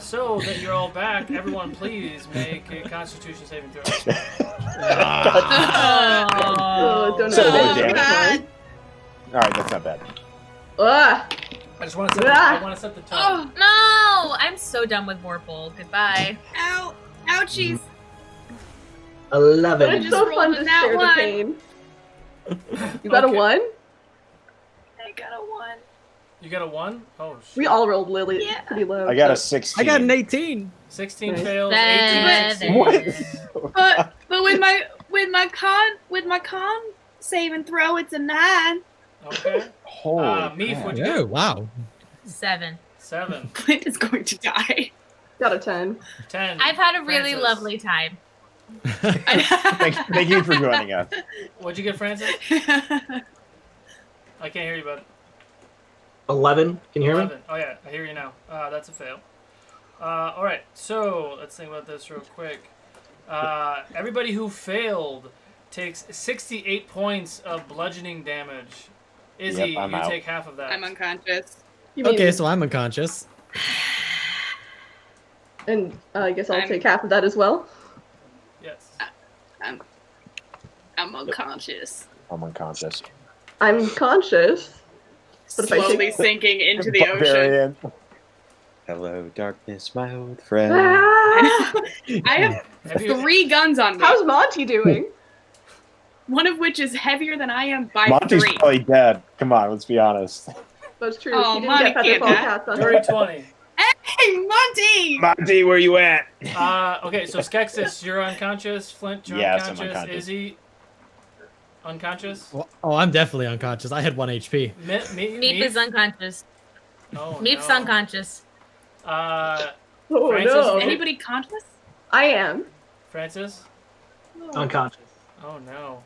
So that you're all back, everyone please make a Constitution saving throw. Don't So know. low damage. God. All right, that's not bad. Ah, I just want to set the tone. Oh, No, I'm so done with Vorpal. Goodbye. ow. Ouchies. 11. it's just so rolled fun a to nat share the one. pain. You got a Okay. 1? I got a 1. You got a 1? Oh, shit. We all rolled Lily Yeah. pretty low. I got a so- 16. I got an 18. 16 Nice. fails, Seven. 18 succeeds. What? But with my con saving throw, it's a 9. Okay. Holy Meef, crap. what'd you Oh, get? wow. 7. 7. Clint is going to die. Got a 10. 10. I've had a really Francis. lovely time. Thank you for joining us. What'd you get, Francis? I can't hear you, bud. 11. Can you hear me? 11. Oh, yeah, I hear you now. That's a fail. All right, so let's think about this real quick. Everybody who failed takes 68 points of bludgeoning damage. Izzy, Yep, I'm you out. take half of that. I'm unconscious. You mean- Okay, so I'm unconscious. And I guess I'll I'm- take half of that as well. Yes. I'm unconscious. I'm unconscious. I'm conscious. But if I Slowly take- sinking into the ocean. Barbarian. Hello, darkness, my old friend. Ah! I have Have you, 3 guns on me. How's Monty doing? One of which is heavier than I am by Monty's 3. probably dead. Come on, let's be honest. That's true. Oh, he didn't Monty get feather can't fall die. cats on dirty him. 20. Hey, Monty! Monty, where you at? Okay, so Skexis, you're unconscious. Flint, you're Yes, I'm unconscious. unconscious. Izzy, unconscious. Oh, I'm definitely unconscious. I had 1 HP. Meep is unconscious. Oh, Meep's no. unconscious. Oh Francis, no. Anybody conscious? I am. Francis? Unconscious. Oh, no.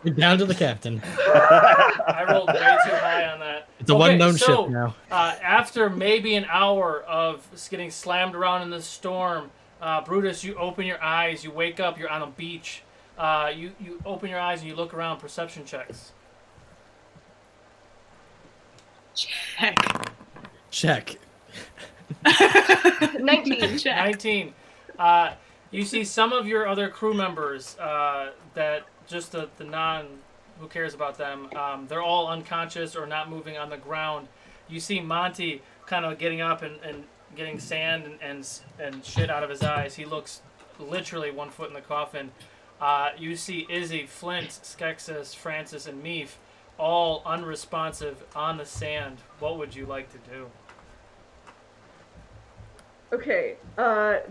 We're down to the captain. I rolled way too high on that. It's a Okay, one-known so, ship now. After maybe an hour of getting slammed around in the storm, Brutus, you open your eyes, you wake up, you're on a beach. You open your eyes and you look around, perception checks. Check. Check. 19. Check. 19. You see some of your other crew members that just the non, who cares about them, they're all unconscious or not moving on the ground. You see Monty kind of getting up and getting sand and shit out of his eyes. He looks literally 1 foot in the coffin. You see Izzy, Flint, Skexis, Francis, and Meef all unresponsive on the sand. What would you like to do? Okay,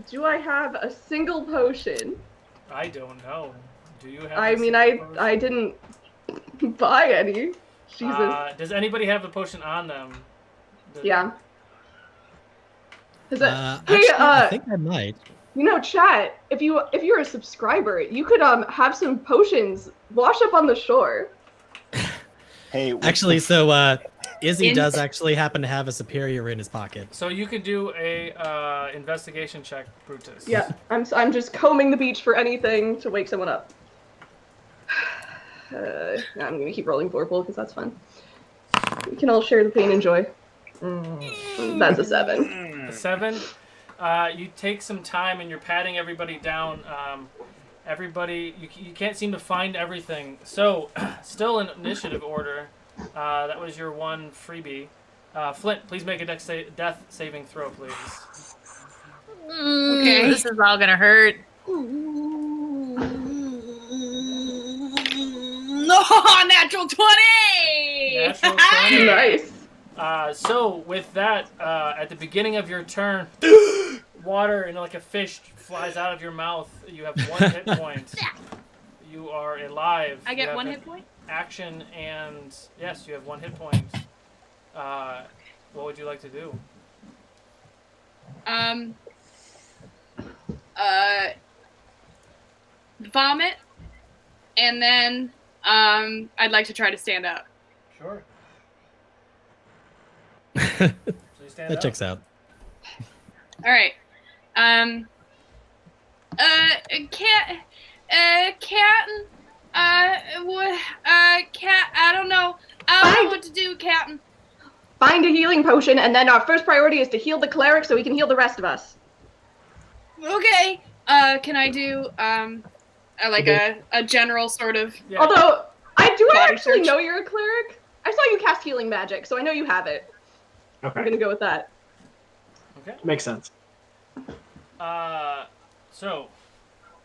do I have a single potion? I don't know. Do you have? I a mean, single I potion? didn't buy any. Jesus. Does anybody have the potion on them? Yeah. Is it? Actually, Hey, I think I might. You know, chat. If you're a subscriber, you could have some potions wash up on the shore. Hey, Actually, so Izzy In- does actually happen to have a superior in his pocket. So you could do a investigation check, Brutus. Yeah, I'm just combing the beach for anything to wake someone up. I'm gonna keep rolling Vorpal because that's fun. We can all share the pain and joy. That's a 7. A 7. You take some time and you're patting everybody down. Everybody, you can't seem to find everything. So, still in initiative order. That was your one freebie. Flint, please make a death saving throw, please. Okay. This is all gonna hurt. No, natural 20! Natural 20. Nice. So with that, at the beginning of your turn, water and like a fish flies out of your mouth. You have 1 hit point. You are alive. I You get have 1 an hit point? Action and yes, you have 1 hit point. What would you like to do? Vomit, and then I'd like to try to stand up. Sure. So you stand That up. checks out. All right. Captain, I don't know. I don't know what to do, Captain. find a healing potion, and then our first priority is to heal the cleric so he can heal the rest of us. Okay. Can I do a general sort of? Yeah. Although I Body actually search. know you're a cleric. I saw you cast healing magic, so I know you have it. I'm Okay. gonna go with that. Okay. Makes sense. So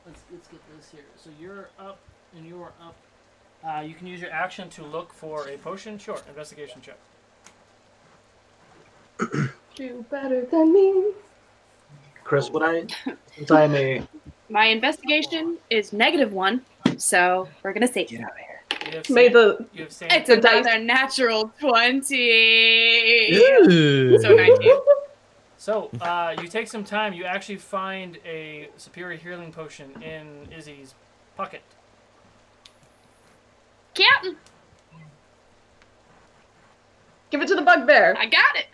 let's get this here. So you're up and you're up. You can use your action to look for a potion. Sure. Investigation check. Do better than me. Chris, since I am a My investigation is -1, so we're gonna see. Get out of here. You have May sand- the you have sand- It's The dice. another natural 20. Ooh. So 19. So, you take some time. You actually find a superior healing potion in Izzy's pocket. Captain, give it to the bugbear. I got it.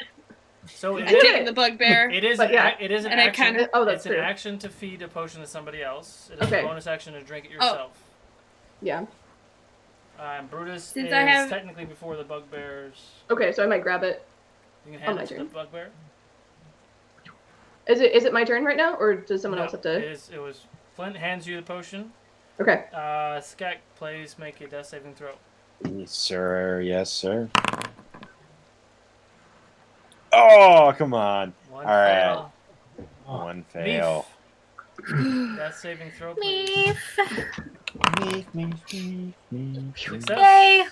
So I'm it, did taking it. the bugbear. it is But yeah. it is an And I action. kinda- Oh, that's it's an true. action to feed a potion to somebody else. It is Okay. a bonus action to drink it yourself. Yeah. Brutus Since is I have- technically before the bugbears. Okay, so I might grab it. You can hand my it to the turn. bugbear. Is it my turn right now, or does someone No, else have to? It was Flint hands you the potion. Okay. Skek, please make a death saving throw. Yes, sir. Yes, sir. Oh, come on. One All right. fail. One fail. Meef. Death saving throw, please. Success. Yay!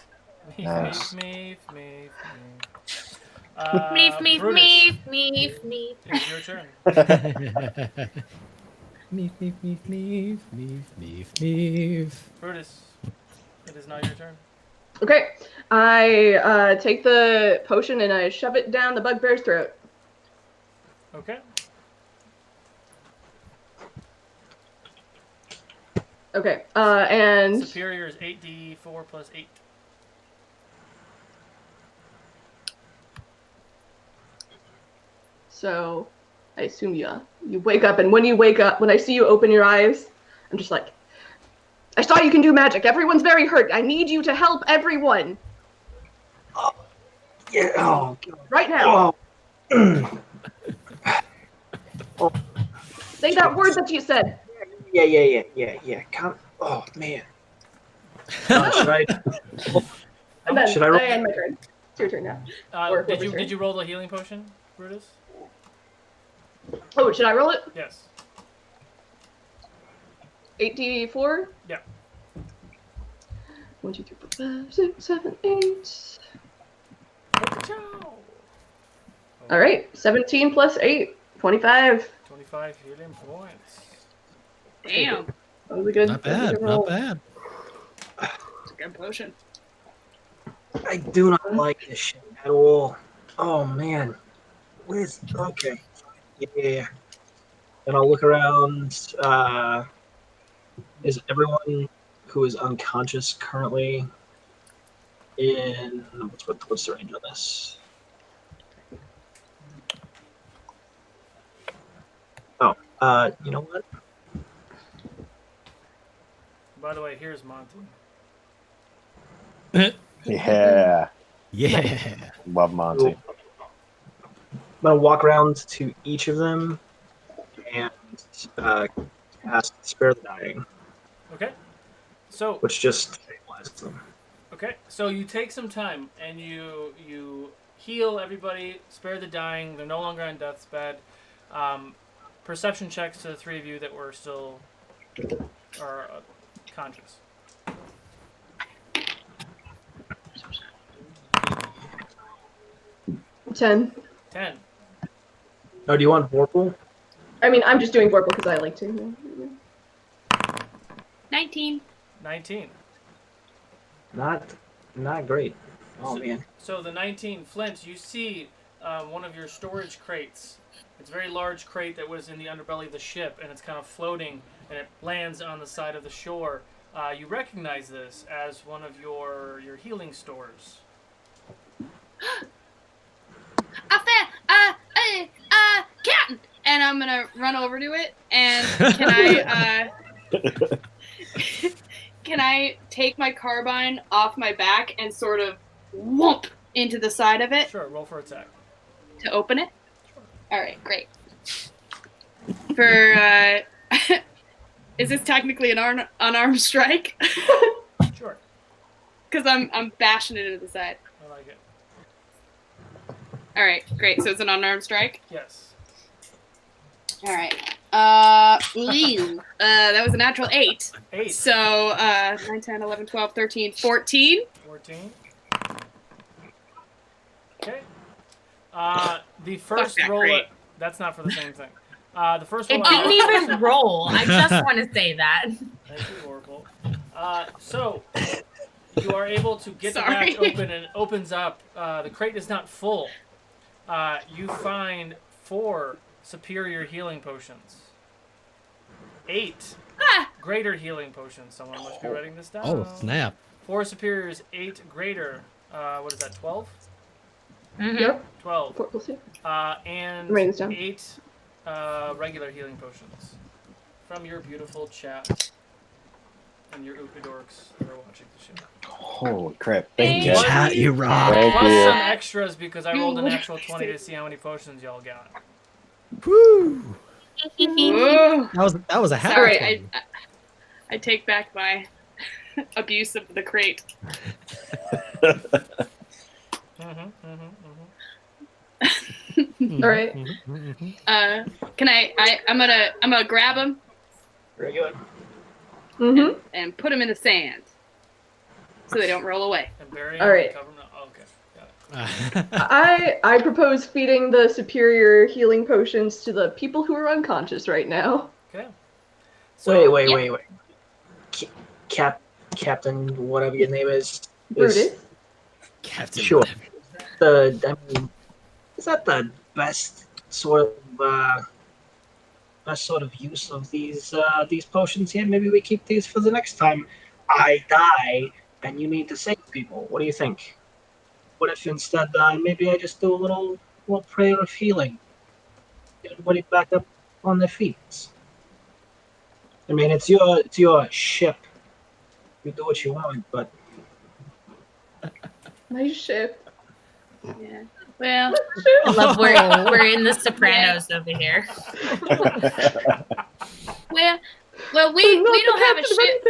Meef, Nice. meef, meef, meef, Meef, meef, Brutus, meef, meef, meef. it's your turn. Meef, meef, meef, meef, meef, meef, meef. Brutus, it is now your turn. Okay. I take the potion and I shove it down the bugbear's throat. Okay. Okay. And Superior is 8d4 plus 8. so I assume you wake up, and when you wake up, when I see you open your eyes, I'm just like, I saw you can do magic. Everyone's very hurt. I need you to help everyone Yeah. Oh. right now. Oh. Say that word that you said. Yeah. Oh man. Should I? And then Should I roll? I end my turn. It's your turn now. Or Did whoever's turn. you roll the healing potion, Brutus? Oh, should I roll it? Yes. 8d4? Yeah. 1, 2, 3, 4, 5, 6, 7, 8. All right, 17 plus 8, 25. 25 healing points. Damn. That was a good. Not that was a bad, good roll. not bad. It's a good potion. I do not like this shit at all. Oh man. Where's okay? Yeah. And I'll look around. Is everyone who is unconscious currently in what's the range on this? Oh, you know what? By the way, here's Monty. Yeah. Yeah. Love Monty. I'm gonna walk around to each of them and cast Spare the Dying, Okay. So which just stabilizes them. okay, so you take some time and you heal everybody, spare the dying. They're no longer on death's bed. Perception checks to the three of you that were still are conscious. 10. 10. Oh, do you want Vorpal? I mean, I'm just doing Vorpal because I like to. 19. 19. Not great. Oh man. So the 19, Flint, you see one of your storage crates. It's a very large crate that was in the underbelly of the ship, and it's kind of floating, and it lands on the side of the shore. You recognize this as one of your healing stores. Captain! And I'm gonna run over to it, and can I, can I take my carbine off my back and sort of whomp into the side of it Sure, roll for attack. to open it. All right, great. For is this technically an unarmed strike? Sure. Because I'm bashing it into the side. I like it. All right, great. So it's an unarmed strike. Yes. All right. That was a natural 8. 8. So 9, 10, 11, 12, 13, 14. 14. Okay. The first that roll. great. That's not for the same thing. The first It roll. didn't even roll. I just want to say that. Thank you, Oracle. So you are able to get Sorry. the hatch open, and it opens up. The crate is not full. You find 4 superior healing potions. 8 greater healing potions. Someone must be writing this down. Oh, snap. 4 superiors, 8 greater. What is that? 12. Mhm. Yep. 12. 4 + 2. And I'm writing this down. 8 regular healing potions from your beautiful chat and your Ukadorks that are watching the show. Holy crap! Thank you. What? Chat, you rock. Thank Plus you. some extras because I rolled a natural 20 to see how many potions y'all got. Woo! Ooh. That was a hat. All right, I take back my abuse of the crate. All right. Can I'm gonna grab them Very good. Mm-hmm. and put them in the sand so they don't roll away. And bury All them, right. cover them. Oh, okay. Got it. I propose feeding the superior healing potions to the people who are unconscious right now. Okay. So, Wait. Captain, whatever your name is. Brutus. Captain. Sure. Is that the best sort of use of these potions here? Maybe we keep these for the next time I die and you need to save people. What do you think? What if instead maybe I just do a little prayer of healing? Get everybody back up on their feet. I mean, it's your ship. You do what you want, but Nice ship. Yeah. Well, I love we're in the Sopranos over here. well, we don't have a ship.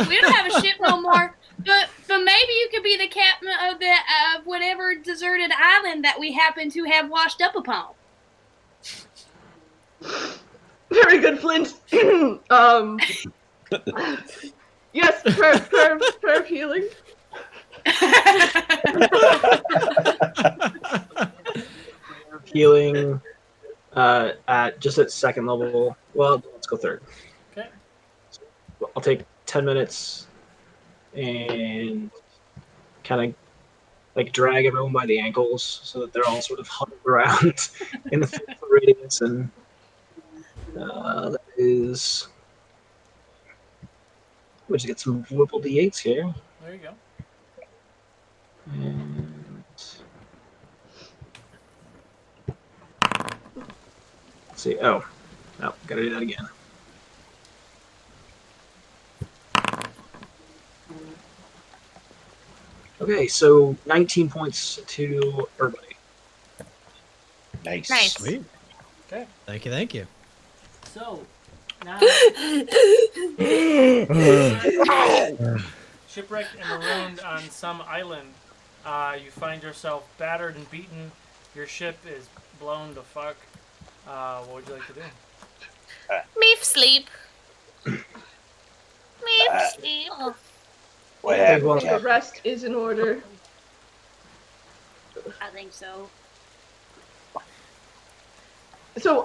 We don't have a ship no more. But maybe you could be the captain of whatever deserted island that we happen to have washed up upon. Very good, Flint. Yes, prayer of healing. healing at 2nd level. Well, let's go 3rd. Okay. So I'll take 10 minutes and kind of like drag everyone by the ankles so that they're all sort of huddled around in the radius, and that is. We'll just get some Whipple D8s here. There you go. And let's see. Oh, no, gotta do that again. Okay, so 19 points to everybody. Nice. Nice. Sweet. Okay. Thank you. So now shipwrecked and marooned on some island. You find yourself battered and beaten. Your ship is blown to fuck. What would you like to do? Meef sleep. Meef sleep. What I happened, think the Captain? rest is in order. I think so. So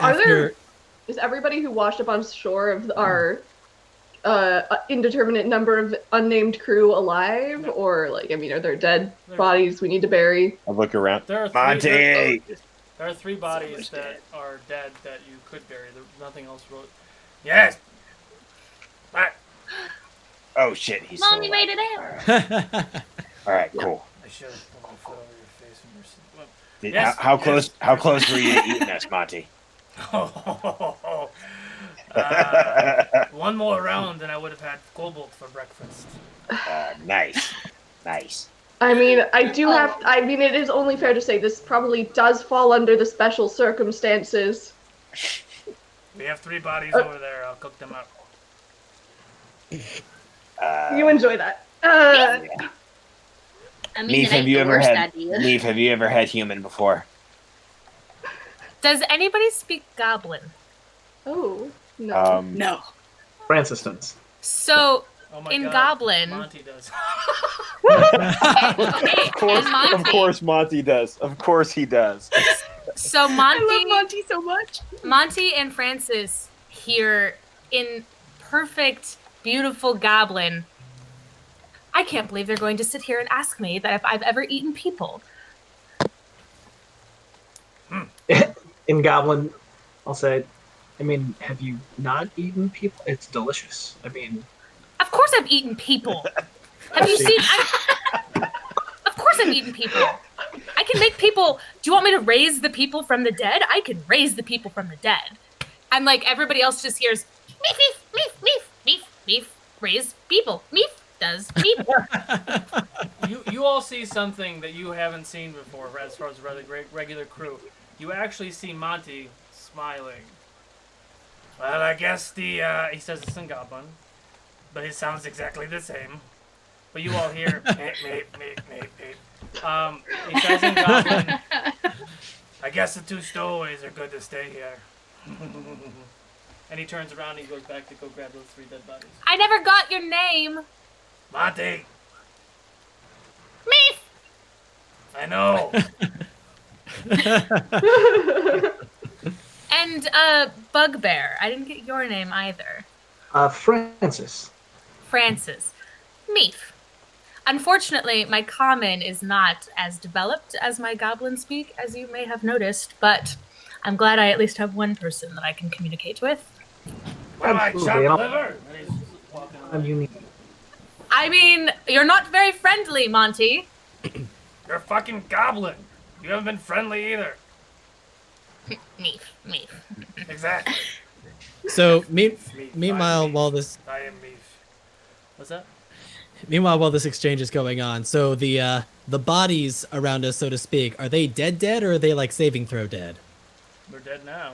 is everybody who washed up on shore of our indeterminate number of unnamed crew alive? No. Or like, I mean, are there dead There- bodies we need to bury? I'll look around. There are Monty! There are 3 bodies that are dead that you could bury. There's nothing else really. Yes. What? Oh shit, he's Mommy still made alive. it out. All right, cool. I should have put my foot over your face when you're sleeping. Well, Did- Yes, how yes. close? How close were you to eating us, Monty? One more round and I would have had cobalt for breakfast. Nice, nice. I mean, it is only fair to say this probably does fall under the special circumstances. We have 3 bodies over there. I'll cook them up. You enjoy that. I mean, Neef, have you ever had human before? Does anybody speak Goblin? Oh, no. No. Francis does. So, Oh my in God, Goblin... Monty does. Of course Monty does. Of course he does. So Monty... I love Monty so much. Monty and Francis hear in perfect, beautiful Goblin... I can't believe they're going to sit here and ask me that if I've ever eaten people. In Goblin, I'll say, I mean, have you not eaten people? It's delicious. I mean... Of course I've eaten people. Have you seen... Of course I've eaten people. I can make people... Do you want me to raise the people from the dead? I can raise the people from the dead. And, like, everybody else just hears, meef, meef, meef, meef, meef, meef, raise people. Meef does people. You all see something that you haven't seen before as far as regular crew. You actually see Monty smiling. Well, I guess he says it's in Goblin, but it sounds exactly the same. But you all hear, meep, meep, meep, meep. He says in Goblin, I guess the 2 stowaways are good to stay here. And he turns around and he goes back to go grab those 3 dead bodies. I never got your name. Monty! Meef! I know! And, Bugbear. I didn't get your name either. Francis. Francis. Meef. Unfortunately, my common is not as developed as my goblin speak, as you may have noticed, but I'm glad I at least have one person that I can communicate with. Well, I chop liver! I'm unique. I mean, you're not very friendly, Monty. You're a fucking goblin! You haven't been friendly either. Meef. Exactly. So, Meef, meanwhile, I'm while Meef. this I am Meef. What's that? Meanwhile, while this exchange is going on, so the bodies around us, so to speak, are they dead, or are they like saving throw dead? They're dead now.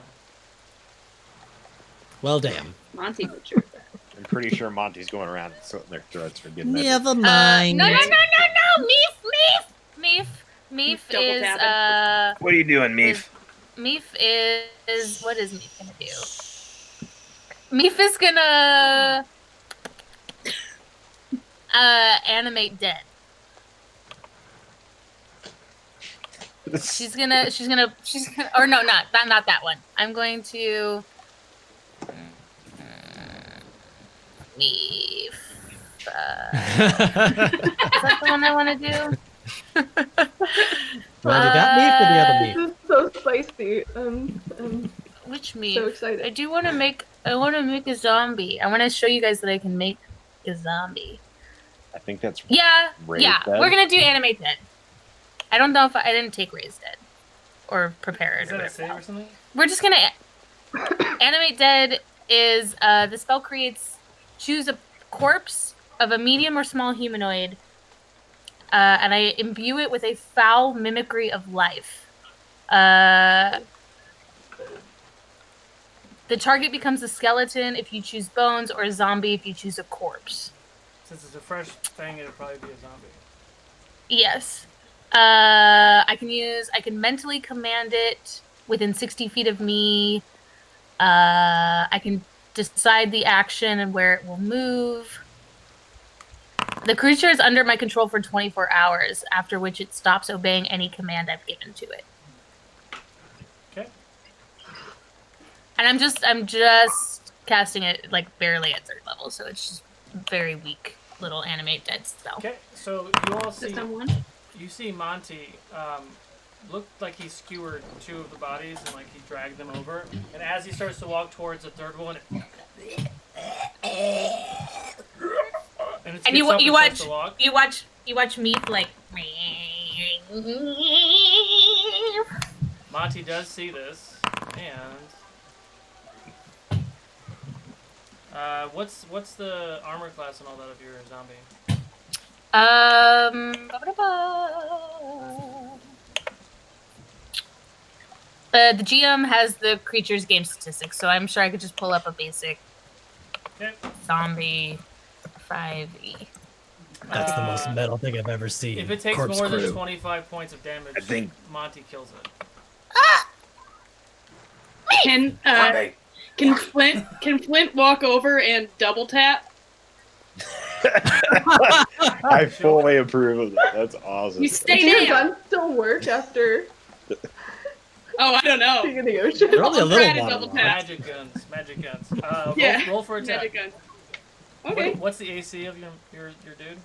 Well, damn. Monty would choose that. I'm pretty sure Monty's going around slitting their throats for getting Never mind. No. Meef Double is, tapping. What are you doing, Meef? Meef is, what is Meef gonna do? Meef is gonna, animate dead. She's gonna, or no, not that one. I'm going to, Meef. Is that the one I want to do? Well, that Meef or the other Meef? This is so spicy. Which Meef? So excited. I do want to make. I want to make a zombie. I want to show you guys that I can make a zombie. I think that's Yeah. Raised Yeah. Dead? We're gonna do animate dead. I don't know if I didn't take raised dead or prepare it. Is that a save or something? We're just gonna animate dead. Is the spell creates choose a corpse of a medium or small humanoid, and I imbue it with a foul mimicry of life. The target becomes a skeleton if you choose bones, or a zombie if you choose a corpse. Since it's a fresh thing, it'll probably be a zombie. Yes. I can mentally command it within 60 feet of me. I can decide the action and where it will move. The creature is under my control for 24 hours, after which it stops obeying any command I've given to it. Okay. And I'm just casting it like barely at 3rd level, so it's just very weak little animate dead spell. Okay, so you all see. Just on one? You see Monty looked like he skewered 2 of the bodies and like he dragged them over. And as he starts to walk towards the 3rd one, and you watch me like. Monty does see this, and what's the armor class and all that of your zombie? The GM has the creature's game statistics, so I'm sure I could just pull up a basic zombie 5e. That's the most metal thing I've ever seen. If it takes Corpse more crew. than 25 points of damage, I think Monty kills it. Can Flint walk over and double tap? I fully approve of that. That's awesome. You stay Do your down. guns still work after Oh, I don't know. being in the ocean? They're only a I'll little try to waterlogged. double tap. Magic guns. Magic guns. Yeah. Roll for attack. Magic gun. Okay. What's the AC of your dude?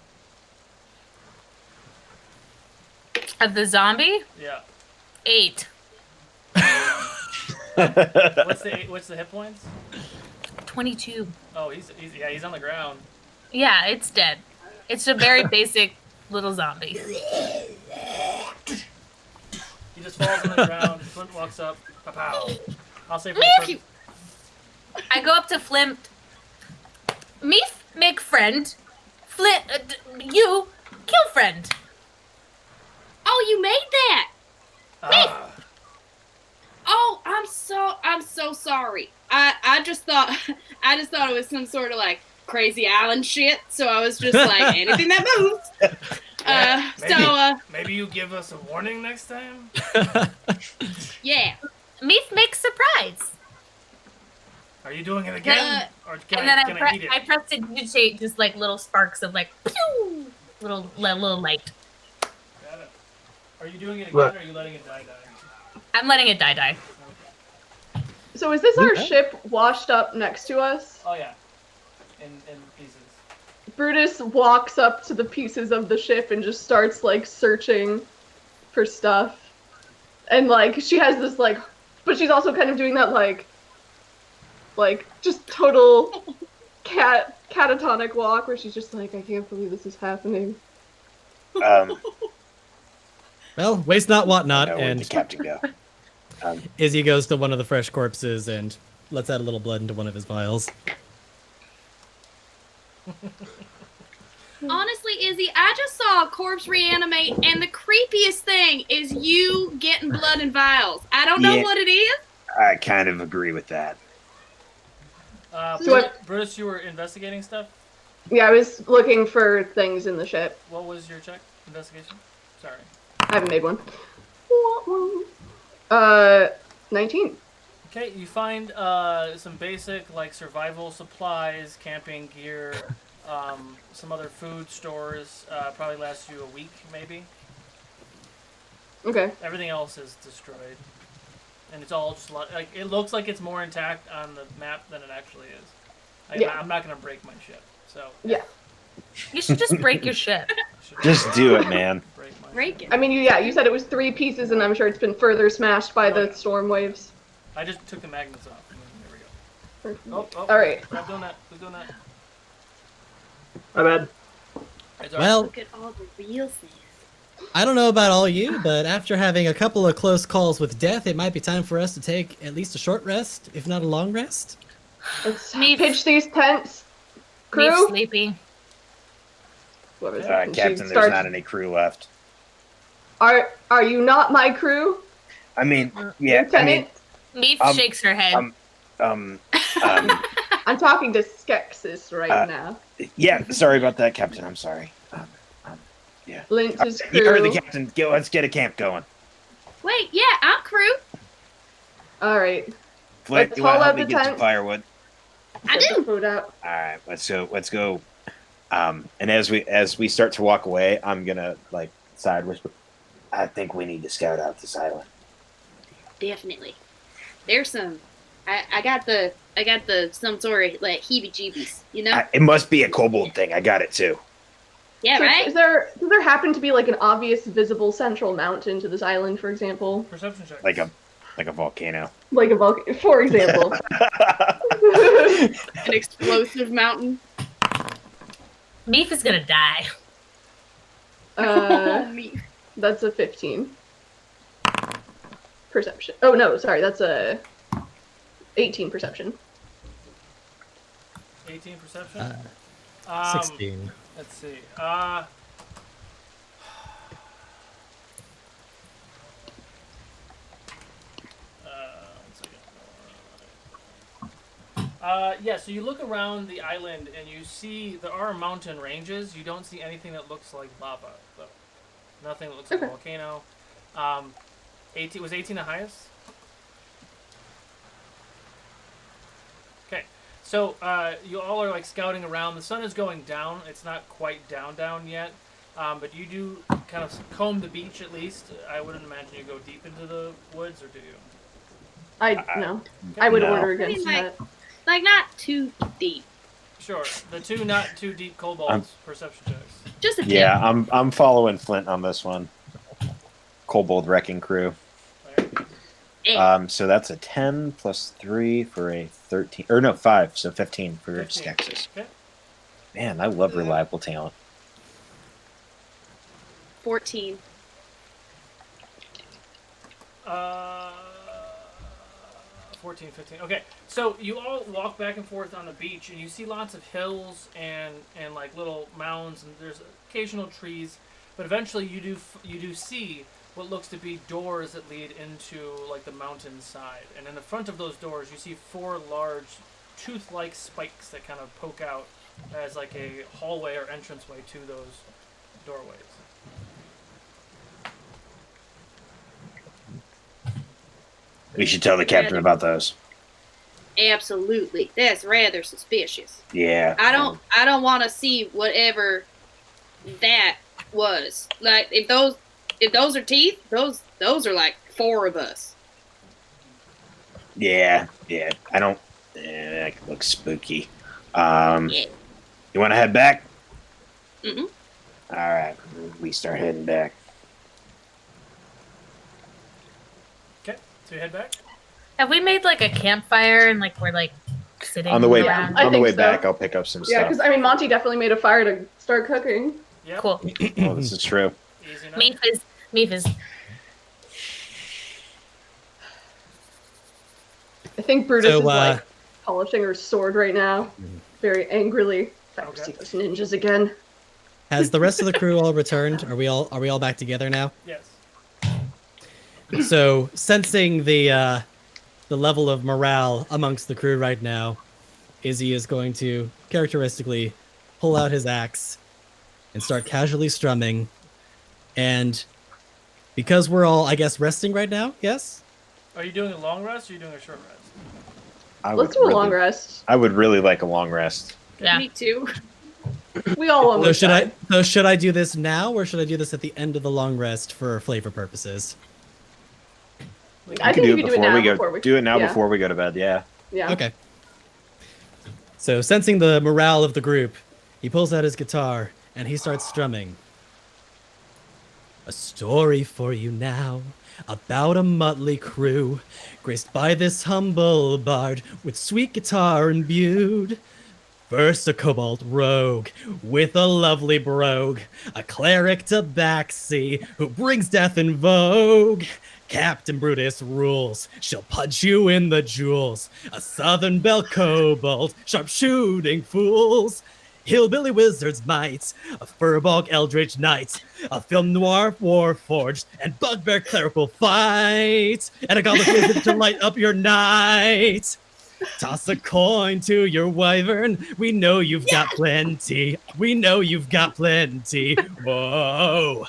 Of the zombie? Yeah. 8. What's the hit points? 22. Oh, he's on the ground. Yeah, it's dead. It's a very basic little zombie. He just falls on the ground. Flint walks up. Pow. I'll say for the I go up to Flint. Me make friend. Flint, you kill friend. Oh, you made that. Ah. Oh, I'm so sorry. I just thought it was some sort of like crazy island shit. So I was just like anything that moves. Maybe you give us a warning next time. Yeah. Me make surprise. Are you doing it again? Or can And then I eat it? I press to digitate just like little sparks of like pew, little light. Got it. Are you doing it again, Look. or are you letting it die? I'm letting it die. So is this our ship washed up next to us? Oh yeah. In pieces. Brutus walks up to the pieces of the ship and just starts like searching for stuff. And like she has this like, but she's also kind of doing that like just total catatonic walk where she's just like, I can't believe this is happening. Well, waste not, want not, where'd and the captain go? Izzy goes to one of the fresh corpses and lets out a little blood into one of his vials. Honestly, Izzy, I just saw a corpse reanimate, and the creepiest thing is you getting blood in vials. I don't know what it is. I kind of agree with that. Brutus, you were investigating stuff? Yeah, I was looking for things in the ship. What was your check? Investigation? Sorry. I haven't made one. 19. Okay, you find some basic like survival supplies, camping gear, some other food stores. Probably lasts you a week, maybe. Okay. Everything else is destroyed, and it's all just like it looks like it's more intact on the map than it actually is. I'm not gonna break my ship, so yeah. You should just break your ship. Just do it, man. Break it. I mean, you said it was 3 pieces, and I'm sure it's been further smashed by the storm waves. I just took the magnets off, and then there we go. Oh, all right. Stop doing that. Who's doing that? My bad. Well, Look at all the real things. I don't know about all you, but after having a couple of close calls with death, it might be time for us to take at least a short rest, if not a long rest. Let's pitch these tents. Crew? Me sleepy. Captain, there's not any crew left. Are you not my crew? I mean, yeah. Lieutenant? Meef shakes her head. I'm talking to Skeksis right now. Yeah, sorry about that, Captain. I'm sorry. Yeah. Lynch's crew. You heard the captain. Let's get a camp going. Wait, yeah, I'm crew. All right. Flint, Let's you want haul to help out me the get some tent. firewood? I Get do. the food out. All right, let's go. And as we start to walk away, I'm gonna like side whisper. I think we need to scout out this island. Definitely. There's some. I got the some sort of like heebie-jeebies, you know? It must be a kobold thing. I got it too. Yeah, So right? does there happen to be like an obvious visible central mountain to this island, for example? Perception check. Like a volcano. Like a volcano, for example. An explosive mountain. Meef is gonna die. Me. That's a 15. Perception. Oh no, sorry, that's a 18 perception. 18 perception. 16. Let's see. Yeah, so you look around the island and you see there are mountain ranges. You don't see anything that looks like lava, though. Nothing that looks like a volcano. 18 was 18 the highest? Okay, so you all are like scouting around. The sun is going down. It's not quite down yet, but you do kind of comb the beach at least. I wouldn't imagine you go deep into the woods, or do you? No. Okay. I would No. order against that. Like not too deep. Sure. The two not too deep kobolds perception checks. Just a few. Yeah, I'm following Flint on this one. Kobold Wrecking Crew. So that's a 10 plus 3 for a 13. Or no, 5, so 15 for 15. Skexis. Okay. Man, I love reliable talent. 14. 14, 15. Okay, so you all walk back and forth on the beach, and you see lots of hills and like little mounds, and there's occasional trees, but eventually you do see what looks to be doors that lead into like the mountainside, and in the front of those doors you see 4 large tooth-like spikes that kind of poke out as like a hallway or entranceway to those doorways. We should tell the captain about those. Absolutely. That's rather suspicious. Yeah. I don't want to see whatever that was. Like if those are teeth, those are like 4 of us. Yeah. I don't. That looks spooky. Yeah. You want to head back? Mhm. All right. We start heading back. Okay, so you head back. Have we made like a campfire and like we're like sitting On the way, Yeah, around? I on the think way so. back, I'll pick up some Yeah, stuff. because I mean, Monty definitely made a fire to start cooking. Yep. Cool. Oh, this is true. Easy enough. Meef is I think Brutus So, is like polishing her sword right now, very angrily. If I ever Okay. see those ninjas again. Has the rest of the crew all returned? Are we all back together now? Yes. So, sensing the level of morale amongst the crew right now, Izzy is going to characteristically pull out his axe and start casually strumming. And because we're all, I guess, resting right now, yes? Are you doing a long rest or are you doing a short rest? Let's do a long rest. I would really like a long rest. yeah. Me too. We all So almost died. should I do this now, or should I do this at the end of the long rest for flavor purposes? I think you could do it now before we do it now yeah. before we go to bed. Yeah. Yeah. Okay. So, sensing the morale of the group, he pulls out his guitar and he starts strumming. A story for you now about a motley crew, graced by this humble bard with sweet guitar imbued. First a kobold rogue with a lovely brogue, a cleric tabaxi who brings death in vogue. Captain Brutus rules, she'll punch you in the jewels. A southern belle kobold, sharp-shooting fools. Hillbilly wizard's might, a furbog eldritch knight, a film noir warforged, and bugbear clerical fight, and a goblin wizard to light up your night. Toss a coin to your wyvern. We know you've got plenty. We know you've got plenty. Whoa.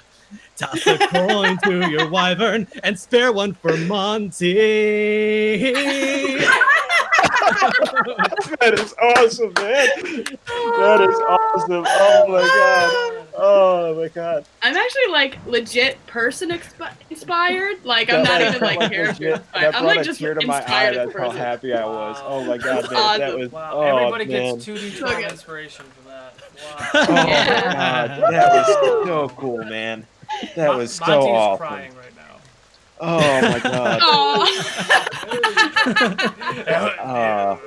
Toss a coin to your wyvern and spare one for Monty. That is awesome, man. That is awesome. Oh my god. Oh my god. I'm actually like legit person inspired. Like I'm not even like character inspired. That I'm brought like a just tear to my eye. inspired That's how person. happy I was. Wow. Oh my god, man. Awesome. That was. Wow. Oh, Everybody man. gets 2d12 Okay. inspiration from that. Oh Wow. my god, that was so cool, man. That was so Monty's awesome. crying right now. Oh my god. Aw.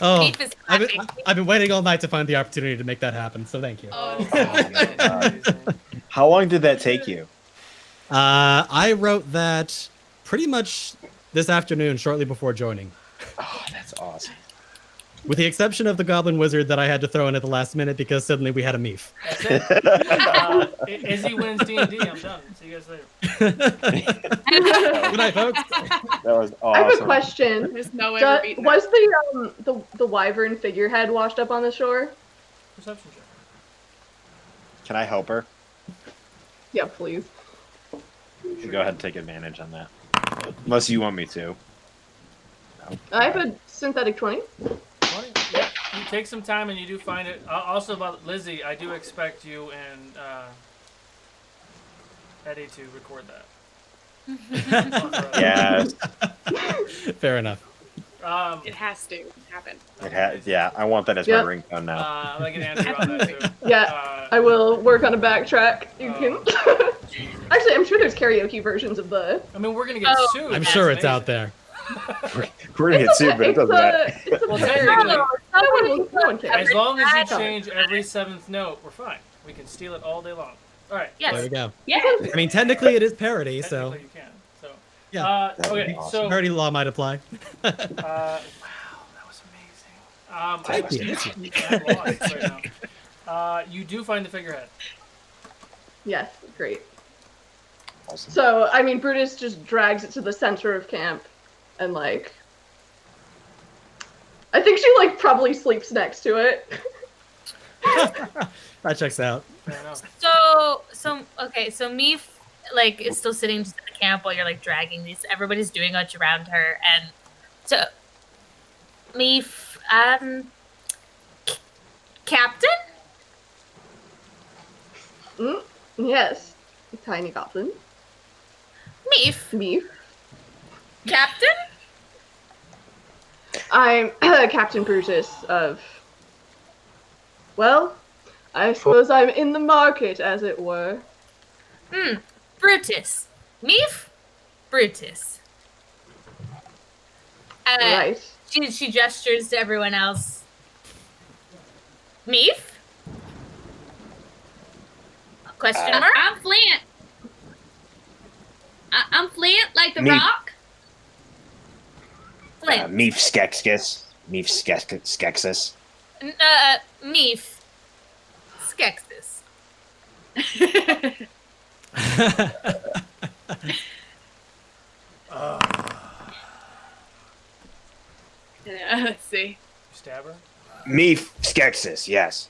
Oh, Meef is clapping. I've been waiting all night to find the opportunity to make that happen, so thank you. Oh, God. How long did that take you? I wrote that pretty much this afternoon, shortly before joining. Oh, that's awesome. With the exception of the Goblin Wizard that I had to throw in at the last minute because suddenly we had a Meef. That's it. Izzy wins D&D. I'm done. See you guys later. Good night, folks. That was awesome. I have a question. There's no ever beating Was the wyvern figurehead washed up on the shore? Perception check. Can I help her? Yeah, please. Go ahead and take advantage on that. Unless you want me to. I have a synthetic 20. 20? Yeah. You take some time and you do find it. Also about Lizzie, I do expect you and Eddie to record that. Yes. Fair enough. It has to happen. Yeah, I want that as my ringtone now. I'm gonna get Andrew on that too. Yeah, I will work on a backtrack. You can. Actually, I'm sure there's karaoke versions of the. I mean, we're gonna get sued. I'm sure it's out there. We're gonna get sued, but it doesn't matter. Well, technically, No one cares. as long as you change every 7th note, we're fine. We can steal it all day long. All right. Yes. There we go. Yeah. I mean, technically it is parody, so Technically, you can. So. yeah. Okay. So. Parody law might apply. Wow, that was amazing. Thank you. I'm lost right now. You do find the figurehead. Yes, great. Awesome. So, I mean, Brutus just drags it to the center of camp, and like, I think she like probably sleeps next to it. That checks out. Fair enough. So Meef like is still sitting just at the camp while you're like dragging these. Everybody's doing much around her, and so Meef, Captain. Yes, tiny goblin. Meef, Meef. Captain. I'm Captain Brutus of. Well, I suppose I'm in the market, as it were. Brutus. Meef, Brutus. Right. She gestures to everyone else. Meef? Question mark? I'm Flint. I'm Flint, like the Me. rock. Flint. Meef Skexis. Meef Skexis. Meef. Skexis. Let's see. You stab her? Meef Skexis, yes.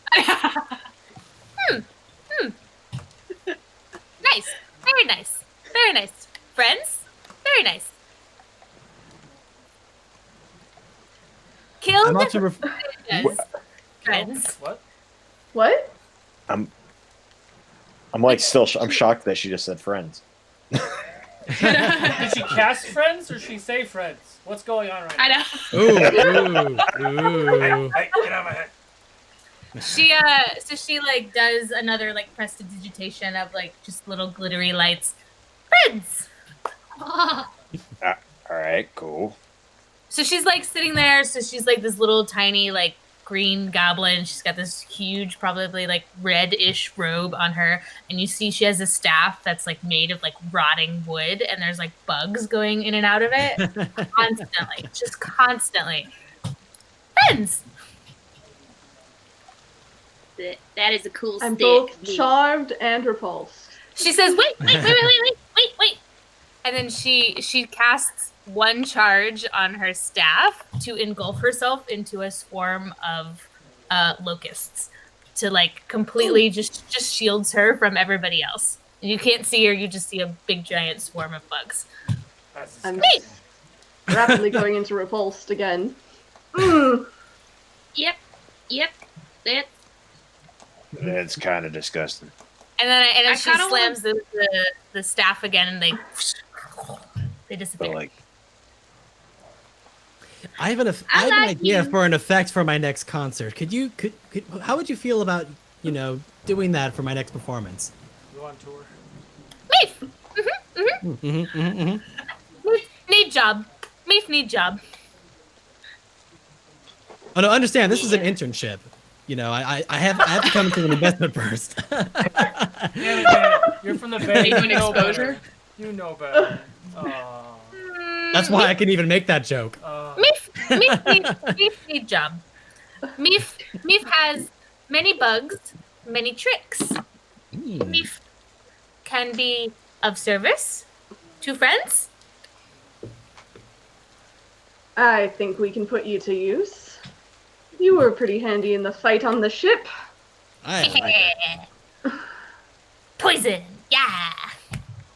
Nice. Very nice. Very nice. Friends? Very nice. Killed I'm also friends. What? What? I'm like still. I'm shocked that she just said friends. Did she cast friends or she say friends? What's going on right now? I know. Ooh. Hey, get out of my head. So she like does another like prestidigitation of like just little glittery lights. Friends. All right, cool. So she's like sitting there. So she's like this little tiny like green goblin. She's got this huge, probably like reddish robe on her, and you see she has a staff that's like made of like rotting wood, and there's like bugs going in and out of it constantly, just constantly. Friends. That is a cool I'm stick. both charmed and repulsed. She says, "Wait, and then she casts one charge on her staff to engulf herself into a swarm of locusts to like completely just shields her from everybody else. You can't see her; you just see a big giant swarm of bugs. I'm rapidly going into repulsed again. Yep. That. It's kind of disgusting. And then I she kinda slams the staff again, and they disappear. But like, I have an idea for an effect for my next concert. Could how would you feel about, doing that for my next performance? You on tour? Meef. Need job. Meef need job. Oh no, understand. This is an internship. I have to come into an investment first. Damn it, man. You're from the Bay. Are you doing know exposure? better. You know better. That's why I can even make that joke. Meef need job. Meef has many bugs, many tricks. Meef can be of service to friends. I think we can put you to use. You were pretty handy in the fight on the ship. I like it. Poison, yeah.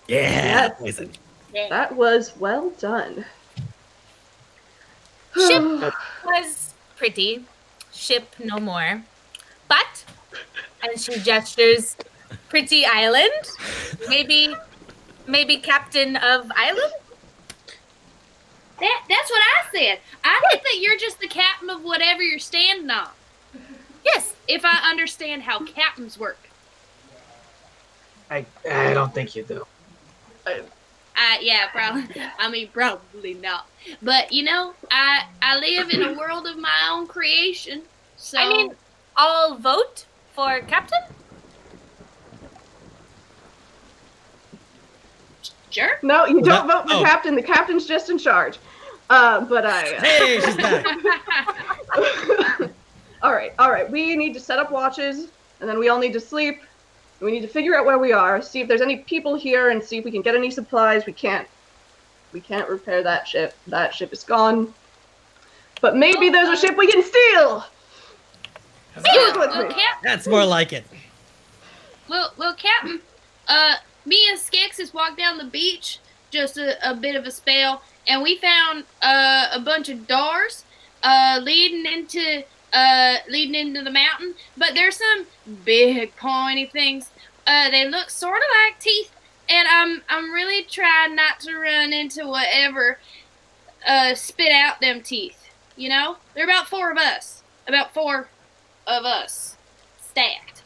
Yeah, Yes. poison. That was well done. Ship was pretty. Ship no more. But, and she gestures, pretty island. Maybe captain of island? That's what I said. I think that you're just the captain of whatever you're standing on. Yes. If I understand how captains work. I don't think you do. Yeah, probably. I mean, probably not. But you know, I live in a world of my own creation. So I mean, I'll vote for captain. sure. No, you Well, don't vote for captain. The captain's just in charge. But I. Hey, she's back. All right. We need to set up watches, and then we all need to sleep. We need to figure out where we are, see if there's any people here, and see if we can get any supplies. We can't repair that ship. That ship is gone. But maybe there's a ship we can steal. Work with me. That's more like it. Well, Captain, me and Skexus walked down the beach just a bit of a spell, and we found a bunch of doors leading into the mountain. But there's some big pointy things. They look sort of like teeth, and I'm really trying not to run into whatever spit out them teeth. You know, there are about four of us stacked.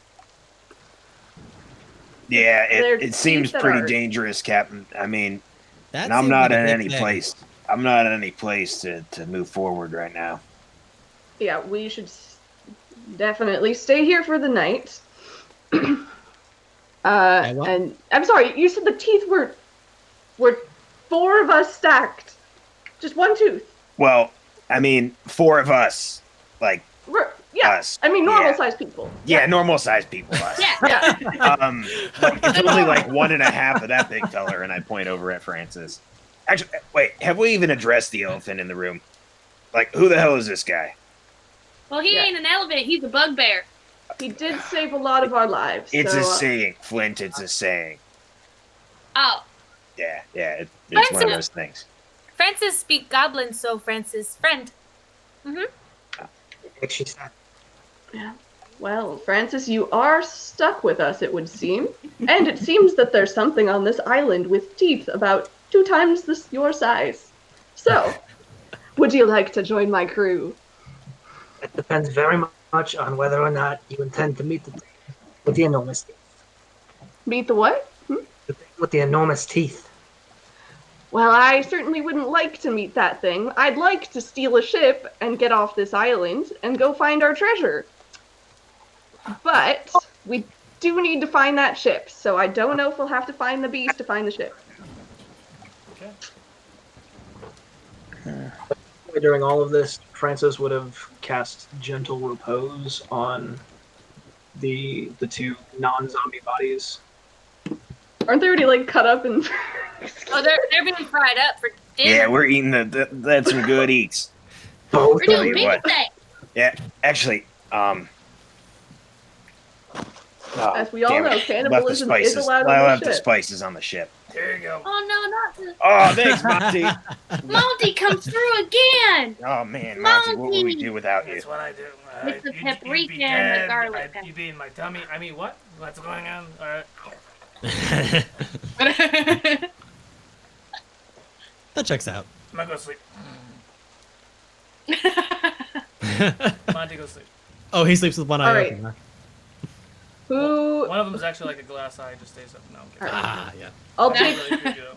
Yeah, They're it seems teeth that pretty are- dangerous, Captain. I mean, That and I'm seems not like a in big any thing. place. I'm not in any place to move forward right now. Yeah, we should definitely stay here for the night. what? And I'm sorry, you said the teeth were four of us stacked. Just one tooth. Well, I mean, four of us, like Yeah. us. I mean, normal-sized people. Yeah, normal-sized people. Us. Yeah. Like, it's only like 1.5 of that big feller, and I point over at Francis. Actually, wait, have we even addressed the elephant in the room? Like, who the hell is this guy? Well, he Yeah. ain't an elephant. He's a bugbear. He did save a lot of our lives. It's so, a saying, Flint. It's a saying. Oh, Yeah, it's one of Francis. those things. Francis speak goblin, so Francis friend. Like she said. Well, Francis, you are stuck with us, it would seem. And it seems that there's something on this island with teeth about 2 times your size. So, would you like to join my crew? It depends very much on whether or not you intend to meet the thing with the enormous teeth. Meet the what? The thing with the enormous teeth. Well, I certainly wouldn't like to meet that thing. I'd like to steal a ship and get off this island and go find our treasure. But we do need to find that ship, so I don't know if we'll have to find the beast to find the ship. Okay. During all of this, Francis would have cast Gentle Repose on the 2 non-zombie bodies. Aren't they already, like, cut up and... Oh, they're being fried up for dinner. Yeah, we're eating that's some good eats. Both we're doing Tell you big what. things. Yeah, actually, As we all damn know, it. cannibalism Left the is spices. allowed I on the left the ship. spices on the ship. There you go. Oh no, not the Oh, thanks, Monty. Monty comes through again. Oh man, Monty, what would we do without you? That's what I do. With the You'd be paprika and the dead. garlic. You'd be in my tummy. I mean, what? What's going on? All right. That checks out. I'm gonna go sleep. Monty, go sleep. Oh, he sleeps with one eye Alright. open. Huh? Who... One of them is actually like a glass eye, just stays up. No, I'm kidding. Ah, yeah. I'll That's take really creepy, though.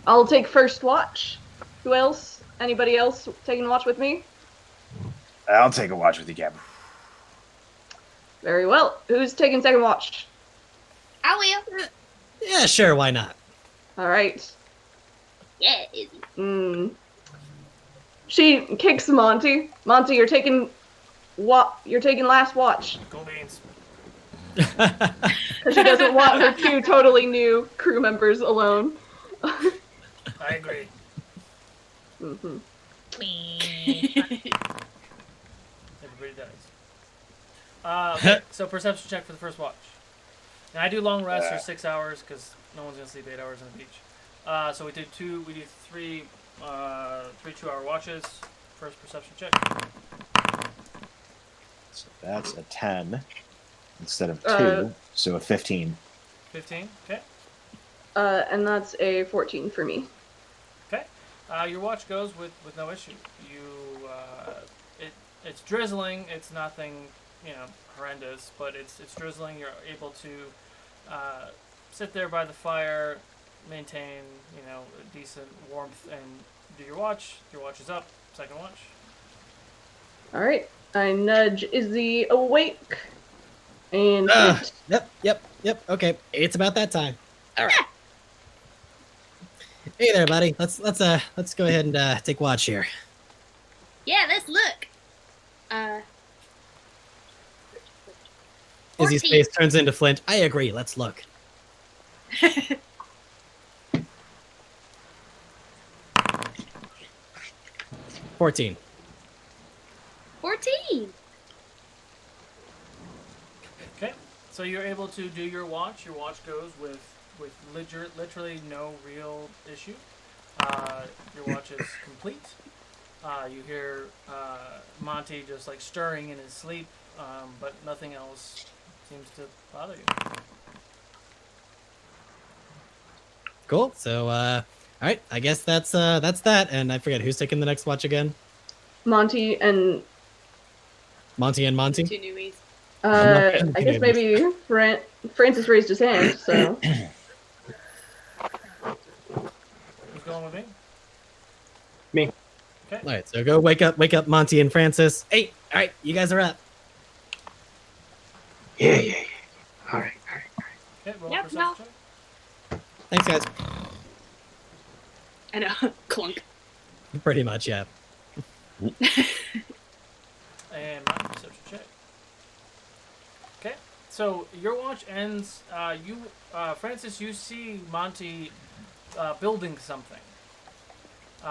I'll take first watch. Who else? Anybody else taking watch with me? I'll take a watch with you, Captain. Very well. Who's taking second watch? I will. Yeah, sure, why not? All right. Yeah, Izzy. She kicks Monty. Monty, you're taking You're taking last watch. Go beans. Because she doesn't want her 2 totally new crew members alone. I agree. Mm-hmm. Everybody does. Okay, so perception check for the first watch. And I do long rests for 6 hours because no one's gonna sleep 8 hours on the beach. So we do 3 2-hour watches. First perception check. So that's a 10 instead of 2, so a 15. 15. Okay. And that's a 14 for me. Okay. Your watch goes with no issue. It's drizzling. It's nothing, horrendous, but it's drizzling. You're able to sit there by the fire, maintain, a decent warmth, and do your watch. Your watch is up. Second watch. All right. I nudge Izzy awake. And Yep. Okay, it's about that time. All right. Hey there, buddy. Let's go ahead and take watch here. Yeah, let's look. Izzy's 14. face turns into flint. I agree. Let's look. 14. 14. Okay. So you're able to do your watch. Your watch goes with literally no real issue. Your watch is complete. You hear Monty just like stirring in his sleep, but nothing else seems to bother you. Cool. So, all right. I guess that's that. And I forget who's taking the next watch again. Monty and Monty. 2 newies. I guess maybe Francis raised his hand, so. Who's going with me? Me. Okay. All right. So go wake up, Monty and Francis. Hey, all right. You guys are up. Yeah. All right. Okay. Roll Yep, perception check. Thanks, guys. I know. Clunk. Pretty much, yeah. And my perception check. Okay, so your watch ends. Francis, you see Monty building something. He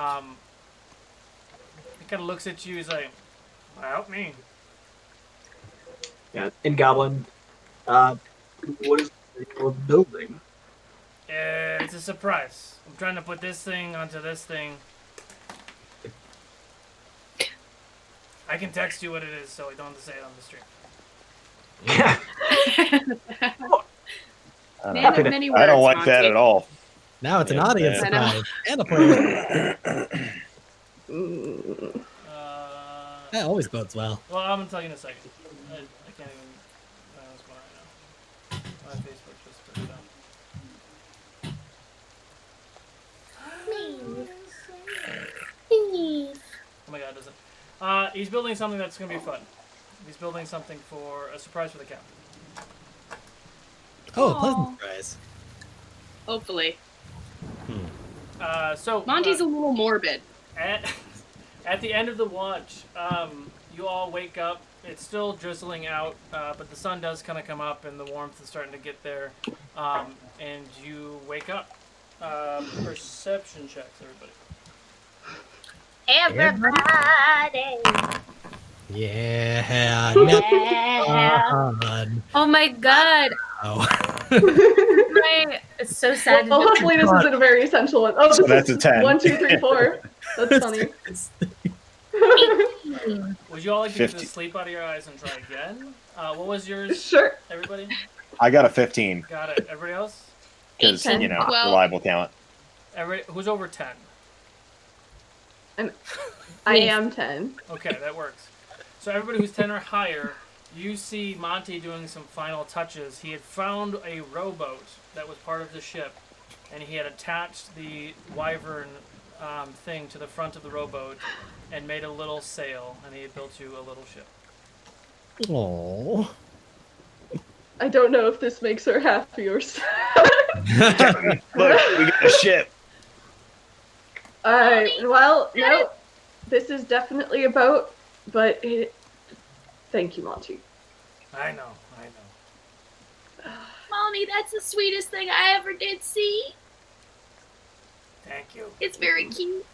kind of looks at you. He's like, "Help me." Yeah. In Goblin, what is the building? It's a surprise. I'm trying to put this thing onto this thing. I can text you what it is, so I don't have to say it on the stream. Man of many words, I don't like that Monty. at all. Now it's an audience I know. surprise and a player. That always bodes well. Well, I'm gonna tell you in a second. I can't even. What's going on right now? My Facebook just put it up. Oh my god, does it? He's building something that's gonna be fun. He's building something for a surprise for the captain. Oh, a pleasant surprise. Hopefully. So Monty's a little morbid. At the end of the watch, you all wake up. It's still drizzling out, but the sun does kind of come up and the warmth is starting to get there. And you wake up. Perception checks, everybody. Everybody. Yeah. Oh my god. It's so sad. Well, hopefully this isn't a very essential one. Oh, So that's a 10. 1, 2, 3, 4. That's funny. Would you all like to get 50. the sleep out of your eyes and try again? What was yours, Sure. everybody? I got a 15 Got it. Everybody else? because, 10, 12. reliable talent. Who's over 10? I am 10. Okay, that works. So everybody who's 10 or higher, you see Monty doing some final touches. He had found a rowboat that was part of the ship, and he had attached the wyvern thing to the front of the rowboat and made a little sail, and he had built you a little ship. Oh. I don't know if this makes her happy or sad. Look, we got a ship. Alright, well, no. This is definitely a boat, but Thank you, Monty. I know. Molly, that's the sweetest thing I ever did see. Thank you. It's very cute.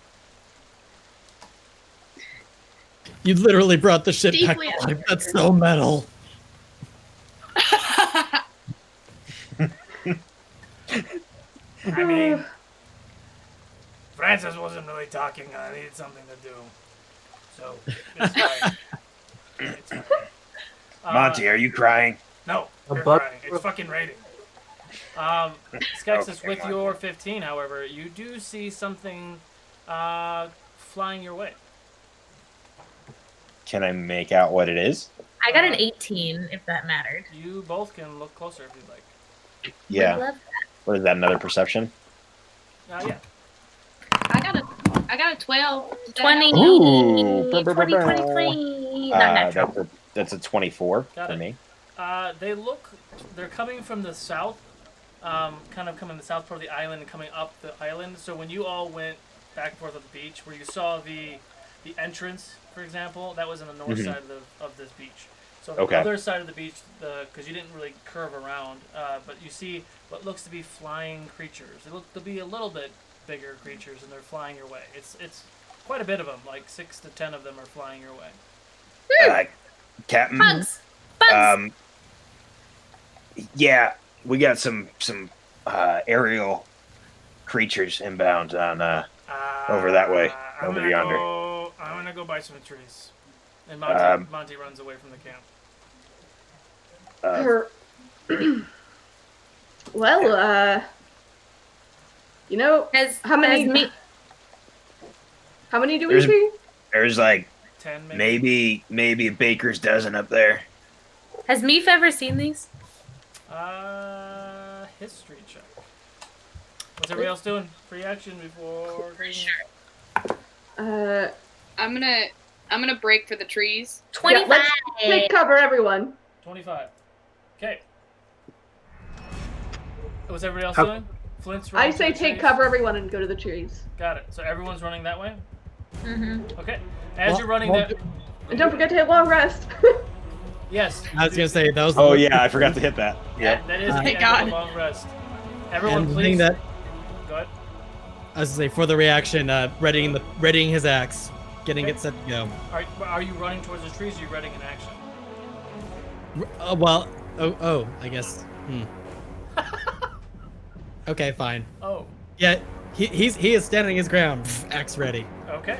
You literally brought the ship back Deeply to life. That's so metal. I mean, Francis wasn't really talking. I needed something to do. So, it's fine. It's fine. Monty, are you crying? No, A you're bug- crying. It's fucking raining. Skexis, Okay, with Monty. your 15, however, you do see something flying your way. Can I make out what it is? I got an 18, if that mattered. You both can look closer if you'd like. Yeah. Would love What is that? Another perception? Yeah. I got a 12. 20, Ooh. 20, 20. Not natural. That's a 24 Got for it. me. They're coming from the south, kind of coming the south part of the island and coming up the island. So when you all went back and forth on the beach, where you saw the entrance, for example, that was on the north Mhm. side of this beach. So the Okay. other side of the beach, because you didn't really curve around, but you see what looks to be flying creatures. They look to be a little bit bigger creatures, and they're flying your way. It's quite a bit of them, like 6 to 10 of them are flying your way. Captain. Bugs. Bugs. Yeah, we got some aerial creatures inbound on over that way, over yonder. I'm gonna go buy some trees. And Monty runs away from the camp. Well, you know, how many do we see? There's like 10 maybe a baker's dozen up there. Has Meef ever seen these? History check. What's everybody else doing? Free action before. I'm gonna break for the trees. 25. Yeah, let's take cover, everyone. 25. Okay. What's everybody else How- doing? Flint's I running to say the take trees. cover, everyone, and go to the trees. Got it. So everyone's running that way? Mm-hmm. Okay. As you're running that. And don't forget to hit long rest. Yes. I was gonna say that was. Oh yeah, I forgot to hit that. Yeah. Yeah. That is the Thank end of God. the long rest. Everyone, And the please. thing that Go ahead. I was gonna say for the reaction, readying his axe, getting Okay. it set to go. Are you running towards the trees? Or are you readying an action? Well, I guess. Okay, fine. Oh. Yeah, he is standing his ground, axe ready. Okay.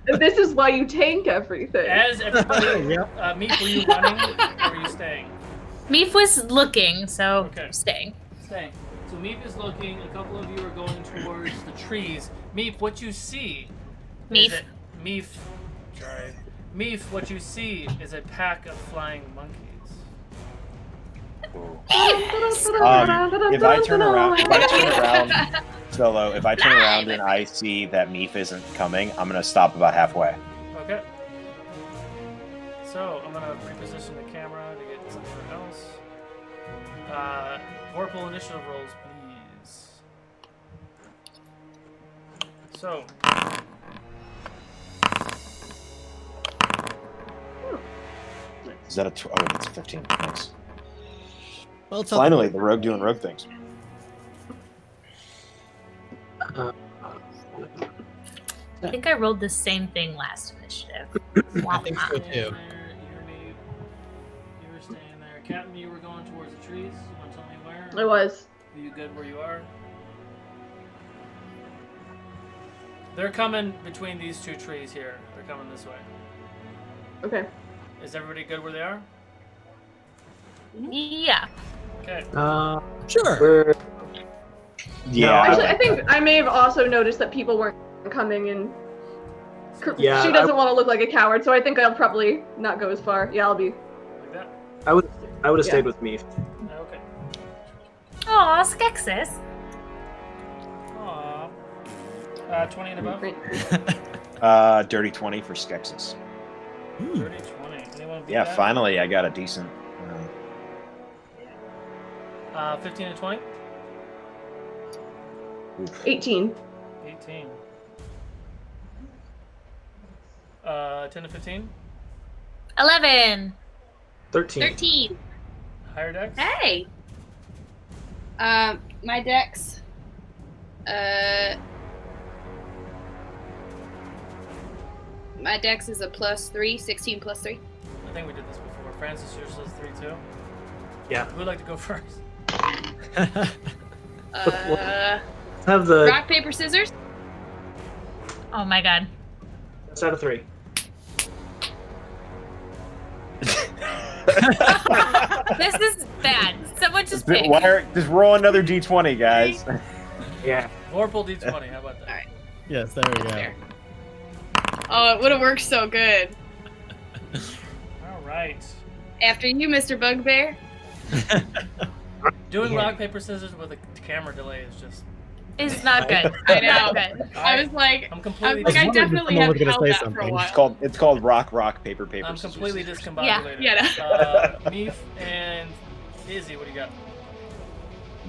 This is why you tank everything. As everybody, Yep. Meep, were you running or were you staying? Meef was looking, so Okay. staying. Staying. So Meep is looking. A couple of you are going towards the trees. Meep, what you see? Meef. Meef. Sorry. Meef, what you see is a pack of flying monkeys. If I turn around, Solo, if I turn around and I see that Meef isn't coming, I'm gonna stop about halfway. Okay. So I'm gonna reposition the camera to get somewhere else. Vorpal initiative rolls, please. So. Is that a? Oh, it's a 15. Thanks. Well, tell Finally, the rogue doing rogue things. I think I rolled the same thing last initiative. I think so too. You were staying there. Captain, you were going towards the trees. You want to tell me where? I was. Are you good where you are? They're coming between these two trees here. They're coming this way. Okay. Is everybody good where they are? Yeah. Okay. Sure. We're Yeah. Actually, I think I may have also noticed that people weren't coming, and Yeah, she doesn't want to look like a coward, so I think I'll probably not go as far. Yeah, I'll be. Like that? I would have Yeah. stayed with Meef. Okay. Aw, Skexis. Aww. 20 and above? Great. Dirty 20 for Skexis. 30, 20. Anyone beat Yeah, that? finally I got a decent. 15 and 20? Oof. 18. 18. 10 to 15? 11. 13. 13. Higher dex? Hey. My dex. My dex is a +3, 16 + 3. I think we did this before. Francis, yours was 3 too? Yeah. Who would like to go first? Have the Rock, paper, scissors. Oh my god. That's out of 3. This is bad. Someone just pick. Just roll another d20, guys. Yeah. Vorpal D20, how about that? Alright. Yes, there we go. There. Oh, it would have worked so good. Alright. After you, Mr. Bugbear. Doing rock, paper, scissors with a camera delay is just... It's not good. I know. Not good. I was like, I'm I completely... was like, I wondering if definitely someone have was gonna held say that for a something. while. It's called rock, paper, I'm scissors, completely scissors. discombobulated. Yeah. Meef and Izzy, what do you got?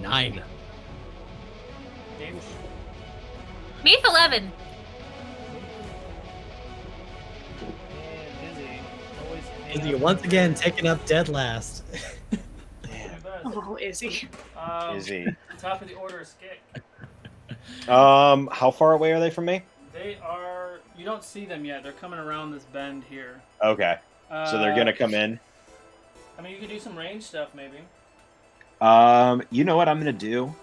9. Dave? Meef 11. And Izzy. Always Izzy once again taking up dead last. Oh, Izzy. Izzy. Top of the order is Skik. How far away are they from me? They are... You don't see them yet. They're coming around this bend here. Okay. So they're gonna come in. I mean, you could do some range stuff, maybe. You know what I'm gonna do?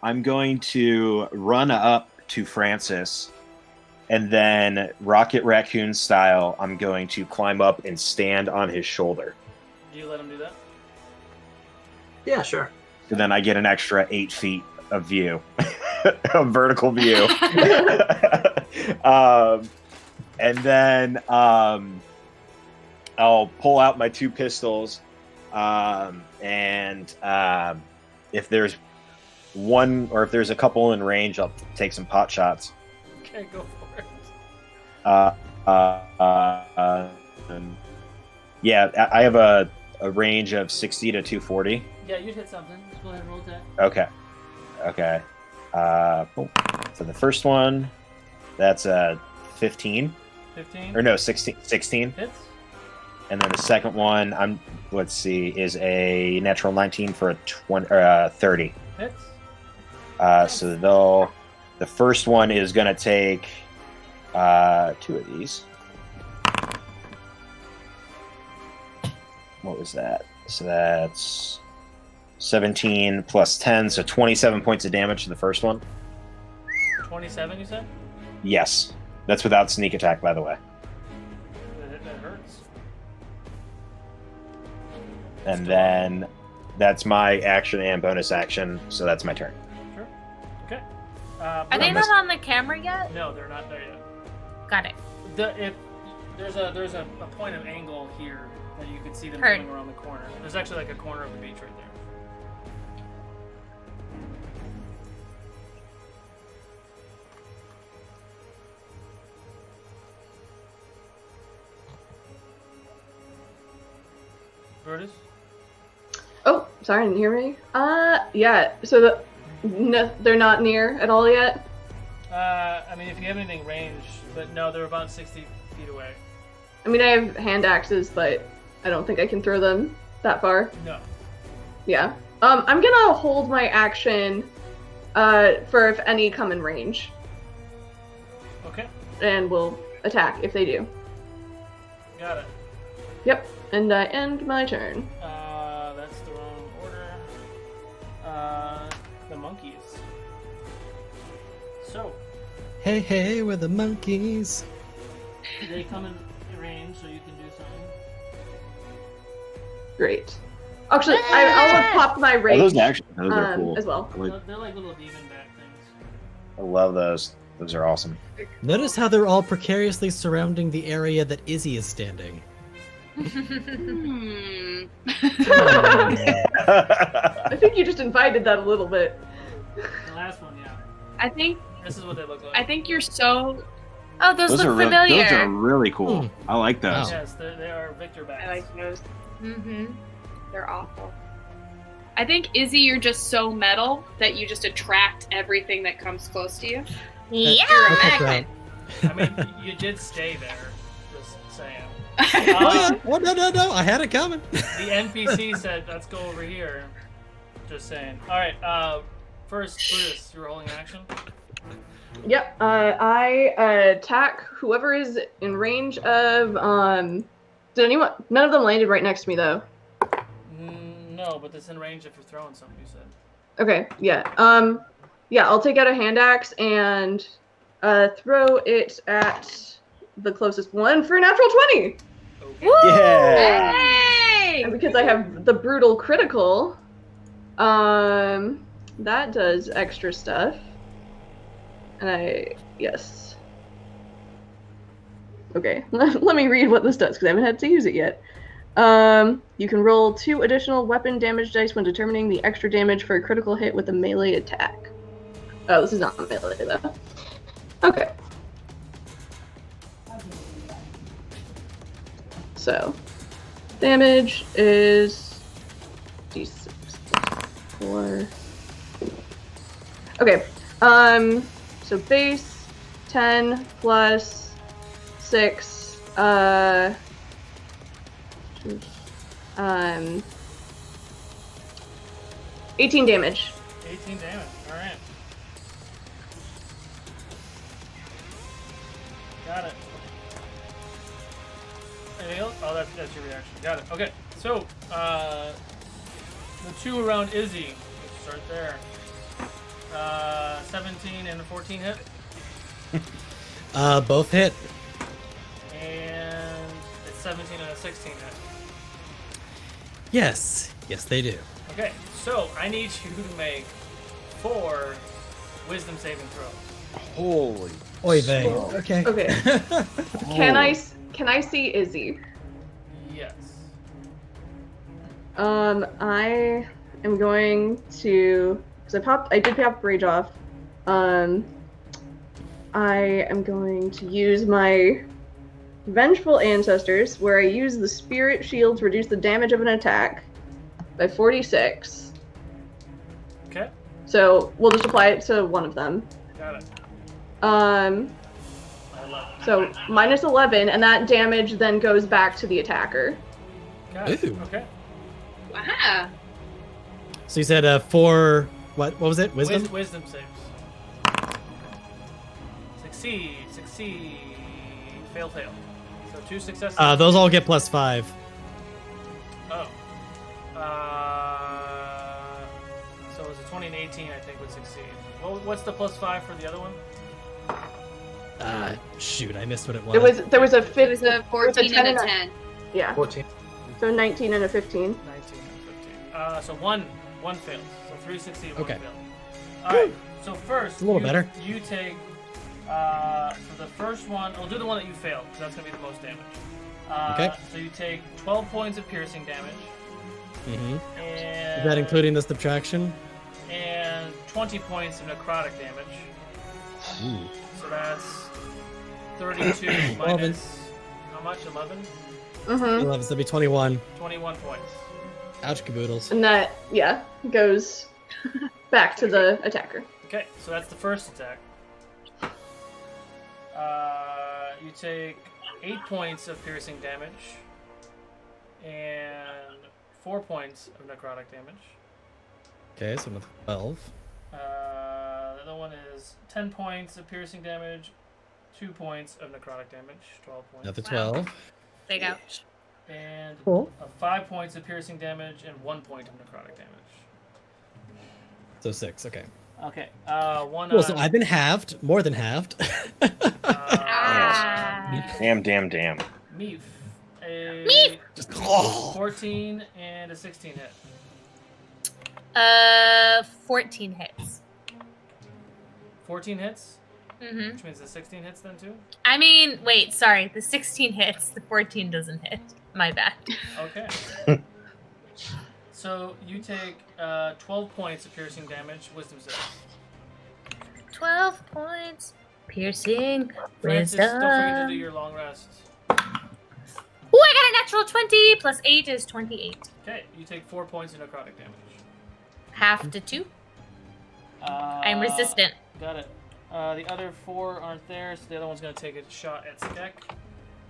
I'm going to run up to Francis, and then Rocket Raccoon style, I'm going to climb up and stand on his shoulder. Do you let him do that? Yeah, sure. So then I get an extra 8 feet of view, a vertical view. And then I'll pull out my 2 pistols, and if there's one or if there's a couple in range, I'll take some pot shots. Okay, go for it. Yeah, I have a range of 60 to 240. Yeah, you'd hit something. Just go ahead and roll that. Okay. Boom. So the first one, that's a 15. 15? Or no, 16. Hits? And then the second one, is a natural 19 for a 30. Hits? So the first one is going to take 2 of these. What was that? So that's 17 plus 10, so 27 points of damage to the first one. 27, you said? Yes. That's without sneak attack, by the way. That hurts. And then that's my action and bonus action, so that's my turn. Sure. Okay. Are they not on the camera yet? No, they're not there yet. Got it. There's a point of angle here that you can see them Heard. coming around the corner. There's actually like a corner of the beach right there. Brutus? Oh, sorry, didn't hear me. Yeah. So they're not near at all yet. I mean, if you have anything ranged, but no, they're about 60 feet away. I mean, I have hand axes, but I don't think I can throw them that far. No. Yeah. I'm gonna hold my action for if any come in range, Okay. and we'll attack if they do. Got it. Yep. And I end my turn. That's the wrong order. The monkeys. So, Hey, we're the monkeys. they come in range, so you can do something. Great. Actually, I'll have popped my rage those are cool. as well. They're like little demon bat things. I love those. Those are awesome. Notice how they're all precariously surrounding the area that Izzy is standing. I think you just invited that a little bit. The last one, yeah. I think This is what they look like. I think you're so. Oh, those look familiar. Those are really cool. I like those. Wow. Yes, they are Victor bats. I like those. Mm-hmm. They're awful. I think Izzy, you're just so metal that you just attract everything that comes close to you. Yeah. You're a That's magnet. I mean, you did stay there. saying. Oh, no. I had it coming. The NPC said, let's go over here. Just saying. Alright, first, Brutus, you're holding action? Yep. I attack whoever is in range of. Did anyone? None of them landed right next to me though. No, but it's in range if you're throwing something. You said. Okay. Yeah. Yeah. I'll take out a hand axe and throw it at the closest one for a natural 20. Okay. Yeah. Hey! And because I have the brutal critical, that does extra stuff. And yes. Okay, let me read what this does, because I haven't had to use it yet. You can roll 2 additional weapon damage dice when determining the extra damage for a critical hit with a melee attack. Oh, this is not melee, though. Okay. So, damage is d6 plus 4. Okay, so base 10 plus 6, 18 damage. 18 damage. Alright. Got it. Anything else? Oh, that's your reaction. Got it. Okay. So, the 2 around Izzy. Let's start there. 17 and a 14 hit. Both hit. And it's 17 and a 16 hit. Yes, they do. Okay, so I need you to make 4 wisdom saving throws. Holy. Oy vey. smokes. Okay. Okay. Can I see Izzy? Yes. I am going to, because I did pop Rage off. I am going to use my Vengeful Ancestors, where I use the Spirit Shield to reduce the damage of an attack by 46. Okay. So we'll just apply it to one of them. Got it. So minus 11, and that damage then goes back to the attacker. Got it. Ooh. Okay. Wow. So you said 4. What was it? Wisdom. Wisdom saves. Succeed. Fail. So 2 successes. Those all get +5. Oh. So it was a 20 and 18, I think, would succeed. What's the +5 for the other one? Shoot, I missed what it was. There was a It was a 14 and a 10. Yeah. 14. So 19 and a 15. 19 and 15. So one fails. So 3 succeed, 1 Okay. fail. Alright, so first, It's a little better. You take, for the first one, we'll do the one that you failed, because that's going to be the most damage. Okay. So you take 12 points of piercing damage. Mm-hmm. And Is that including the subtraction? And 20 points of necrotic damage. Ooh. So that's 32 minus, how much, 11? Mm-hmm. 11, so that'd be 21. 21 points. Ouch, caboodles. And that, yeah, goes back to the attacker. Okay, so that's the first attack. You take 8 points of piercing damage and 4 points of necrotic damage. Okay, so I'm with 12. The other one is 10 points of piercing damage, 2 points of necrotic damage, 12 points. Another Wow. 12. Big ouch. And Cool. 5 points of piercing damage and 1 point of necrotic damage. So 6, okay. Okay, one. Cool, so I've been halved, more than halved. Ah. Damn. Meef. Just, oh. 14 and a 16 hit. 14 hits. 14 hits? Mm-hmm. Which means the 16 hits then too? I mean, wait, sorry. The 16 hits. The 14 doesn't hit. My bad. Okay. So you take 12 points of piercing damage, wisdom save. 12 points. Piercing. Francis, Wisdom. don't forget to do your long rest. Ooh, I got a natural 20 plus 8 is 28. Okay, you take 4 points of necrotic damage. Half to 2. I'm resistant. Got it. The other 4 aren't there, so the other one's going to take a shot at Skek.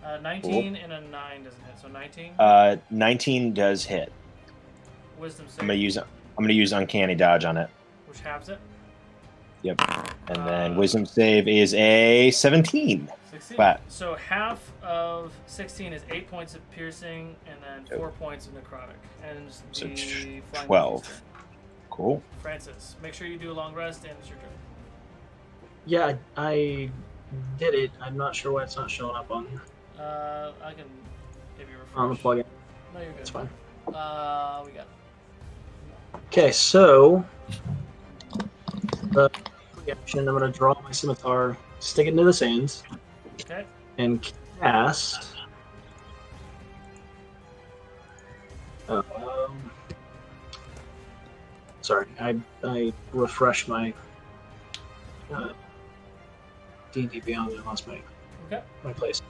19 and a 9 doesn't hit, so 19. 19 does hit. Wisdom save. I'm gonna use Uncanny Dodge on it. Which halves it. Yep. And then Wisdom save is a 17. 16. Flat. So half of 16 is 8 points of piercing, and then 4 points of necrotic, and So the flying 12. monster. Cool. Francis, make sure you do a long rest, and it's your turn. Yeah, I did it. I'm not sure why it's not showing up on I can give you a refresh. on the plugin. No, you're good. It's fine. We got it. Okay, so the reaction, I'm gonna draw my scimitar, stick it into the sands, Okay. and cast. Sorry, I refreshed my D&D Beyond and I lost my place.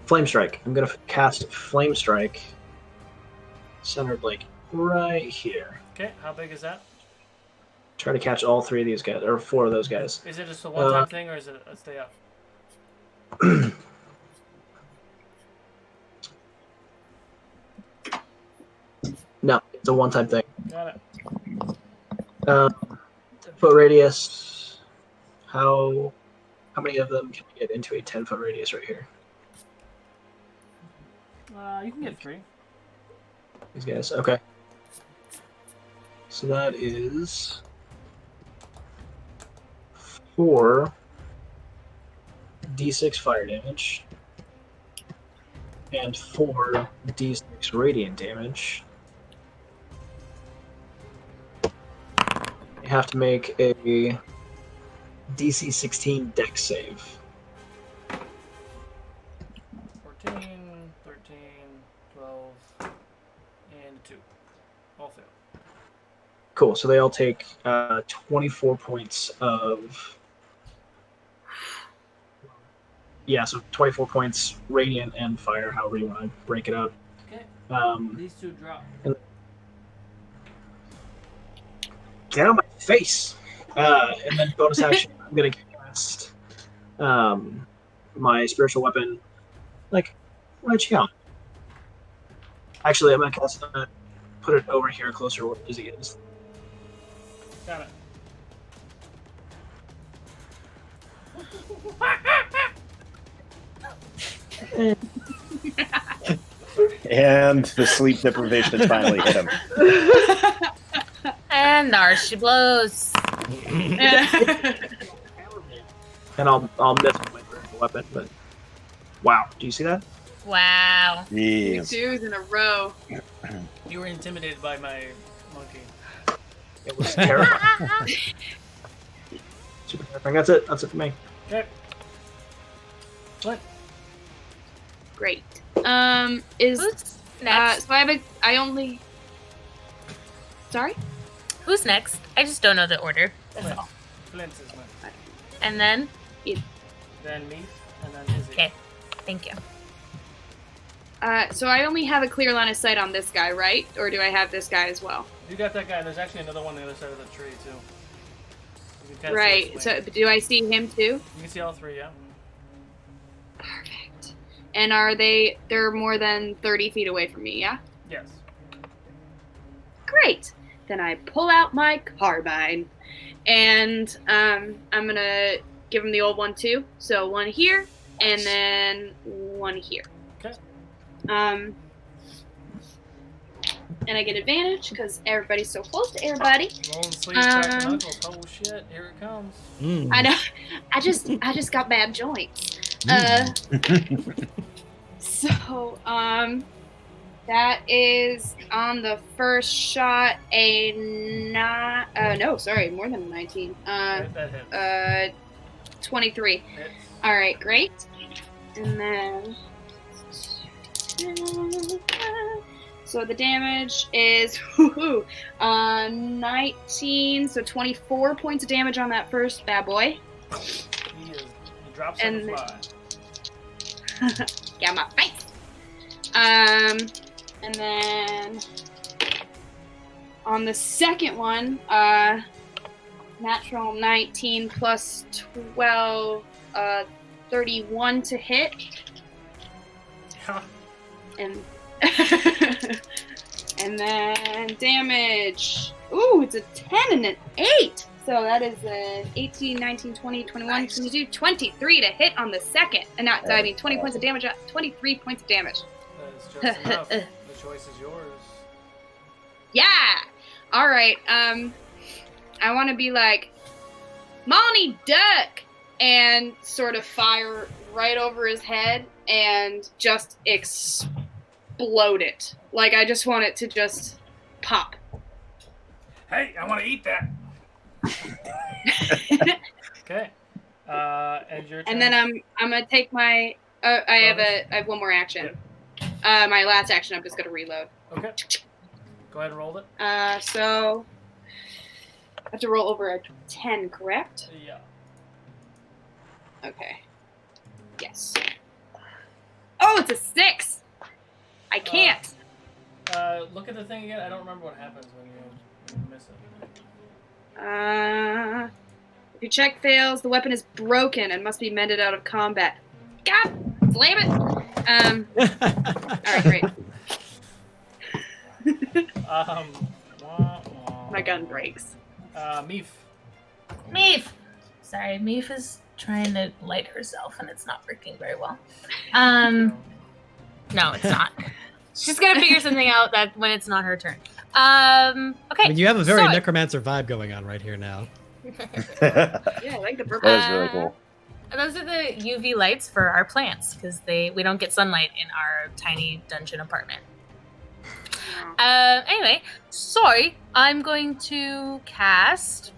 Flame Strike. I'm gonna cast Flame Strike, centered like right here. Okay, how big is that? Try to catch all 3 of these guys, or 4 of those guys. Is it just a one-time thing, or is it a stay up? No, it's a one-time thing. Got it. 10-foot radius. How many of them can we get into a 10-foot radius right here? You can get 3. These guys. Okay. So that is 4 d6 fire damage and 4 d6 radiant damage. You have to make a DC 16 dex save. 14, 13, 12, and 2. All fail. Cool. So they all take 24 points of. Yeah, so 24 points radiant and fire, however you want to break it up. Okay. These 2 drop. Get out of my face! And then bonus action, I'm gonna cast my spiritual weapon, like right here. Actually, I'm gonna cast. Put it over here, closer where Izzy is. Got it. And the sleep deprivation has finally hit him. And there she blows. And I'll miss with my spiritual weapon, but wow, do you see that? Wow. Jeez. 2s in a row. You were intimidated by my monkey. It was terrifying. Super terrifying. That's it. That's it for me. Okay. What? Great. Who's next? So I only. Sorry. Who's next? I just don't know the order. That's Flint. all. Flint is next. And then? Then me, and then Izzy. Okay. Thank you. So I only have a clear line of sight on this guy, right? Or do I have this guy as well? You got that guy. There's actually another one on the other side of the tree, too. You can kinda see Right. his So wings. do I see him too? You can see all 3, yeah. Perfect. And they're more than 30 feet away from me, yeah? Yes. Great. Then I pull out my carbine. And I'm going to give him the old one too. So 1 here, and then 1 here. Okay. And I get advantage because everybody's so close to everybody. Rolling sleeves, cracking knuckles. Oh shit! Here it comes. I know. I just got bad joints. So that is on the first shot more than 19. That hits. 23. Hits. All right, great. And then so the damage is 19, so 24 points of damage on that first bad boy. He drops on the fly. Get my face. And then on the second one, natural 19 plus 12, 31 to hit. Yeah. And and then damage. Ooh, it's a 10 and an 8. So that is an 18, 19, 20, 21, 22, 23 to hit on the second. And not, I mean, 20 points of damage, 23 points of damage. That is just enough. The choice is yours. Yeah! Alright, I want to be like, Monty Duck! And sort of fire right over his head and just explode it. Like, I just want it to just pop. Hey, I want to eat that. Okay. And your turn. And then I'm gonna take my. I have one more action. Yeah. My last action. I'm just gonna reload. Okay. Go ahead and roll it. So I have to roll over a 10, correct? Yeah. Okay. Yes. Oh, it's a 6. I can't. Look at the thing again. I don't remember what happens when you miss it. If your check fails, the weapon is broken and must be mended out of combat. God, slam it. All right, great. My gun breaks. Meef. Meef! Sorry, Meef is trying to light herself and it's not working very well. No, it's not. She's gonna figure something out that when it's not her turn. Okay. I mean, you have a very so, necromancer vibe going on right here now. Yeah, I like the purple. That was really cool. Those are the UV lights for our plants because we don't get sunlight in our tiny dungeon apartment. Anyway, sorry, I'm going to cast.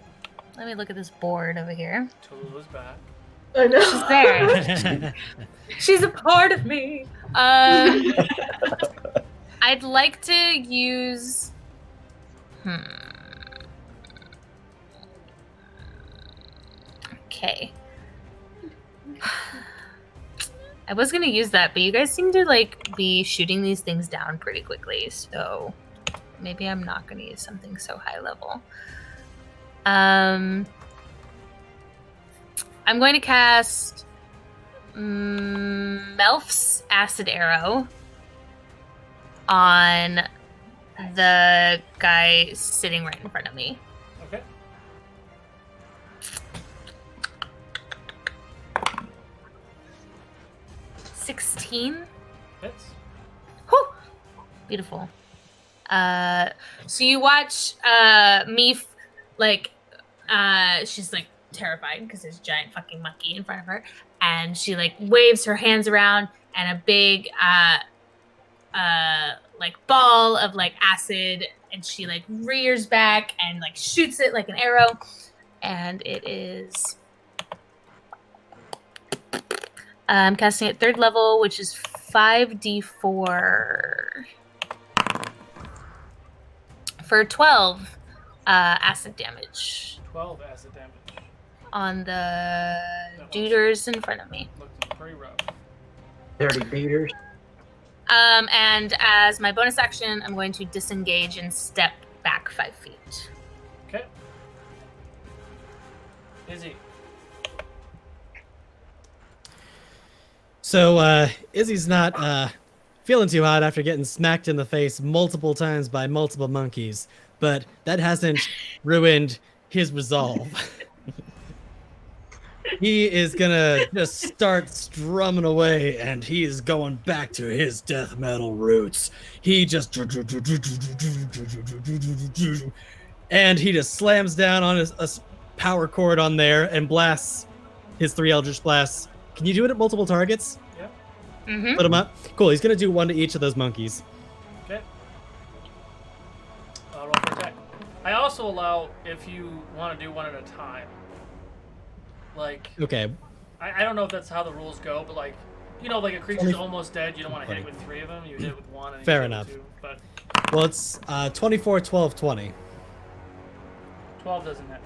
Let me look at this board over here. Tula's back. I know. She's there. She's a part of me. I'd like to use. Okay. I was gonna use that, but you guys seem to be shooting these things down pretty quickly, so maybe I'm not gonna use something so high level. I'm going to cast Melf's Acid Arrow on the guy sitting right in front of me. Okay. $16. Hits. Whew. Beautiful. So you watch Meef, she's terrified because there's a giant fucking monkey in front of her, and she waves her hands around, and a big ball of acid, and she rears back and shoots it like an arrow, and it is I'm casting at 3rd level, which is 5d4 for 12 acid damage. 12 acid damage. On the duders in front of me. Looking pretty rough. Dirty beaters. And as my bonus action, I'm going to disengage and step back 5 feet. Okay. Izzy. So, Izzy's not feeling too hot after getting smacked in the face multiple times by multiple monkeys, but that hasn't ruined his resolve. He is gonna just start strumming away, and he is going back to his death metal roots. He just and he just slams down on a power chord on there and blasts his 3 Eldritch Blasts. Can you do it at multiple targets? Yeah. Mm-hmm. Put them up. Cool. He's gonna do 1 to each of those monkeys. Okay. Roll for attack. I also allow if you want to do 1 at a time. Okay. I don't know if that's how the rules go, but a creature's almost dead, you don't want to hit it with 3 of them. You hit it with 1. And Fair you hit it enough. with 2, but Well, it's 24, 12, 20. 12 doesn't hit.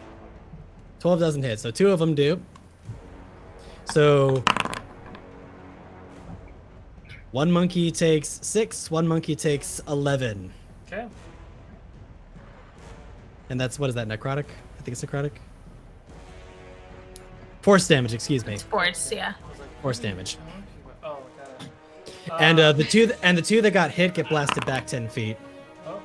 12 doesn't hit, so 2 of them do. So 1 monkey takes 6, 1 monkey takes 11. Okay. And that's, what is that, necrotic? I think it's necrotic. Force damage, excuse me. It's force, yeah. Force damage. Oh, got And the two that got hit get blasted back 10 feet. Oh.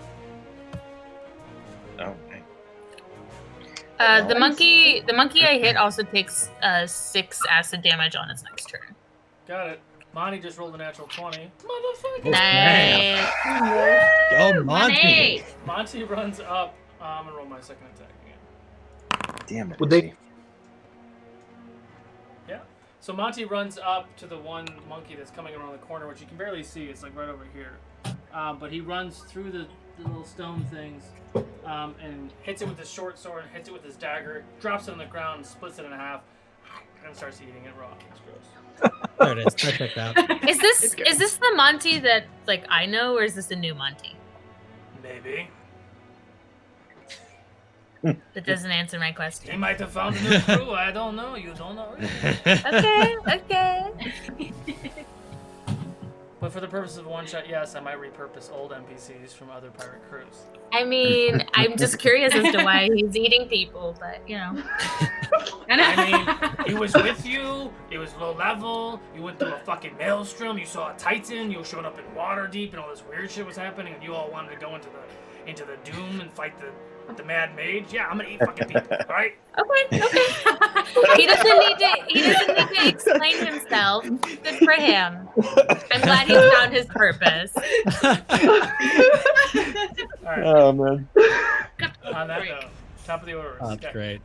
Oh, The monkey I hit also takes 6 acid damage on its next turn. Got it. Monty just rolled a natural 20. Motherfucker. Nice. Go, Monty. Monty runs up. I'm gonna roll my second attack again. damn it. Would they- Izzy. Yeah. So Monty runs up to the one monkey that's coming around the corner, which you can barely see. It's like right over here. But he runs through the little stone things and hits it with his short sword, hits it with his dagger, drops it on the ground, and splits it in half, and starts eating it raw. It's gross. There it is. I checked out. Is this the Monty that like I know, or is this a new Monty? Maybe. That doesn't answer my He question. might have found a new crew. I don't know. You don't know. Okay. But for the purpose of one shot, yes, I might repurpose old NPCs from other pirate crews. I mean, I'm just curious as to why he's eating people, but you know. I mean, he was with you. It was low level. You went through a fucking maelstrom. You saw a Titan. You showed up in Waterdeep, and all this weird shit was happening. And you all wanted to go into the Doom and fight the Mad Mage. Yeah, I'm gonna eat fucking people, all right? Okay. He doesn't need to explain himself. Good for him. I'm glad he found his purpose. All right. Oh, man. On that note, top of the order. Oh, that's great.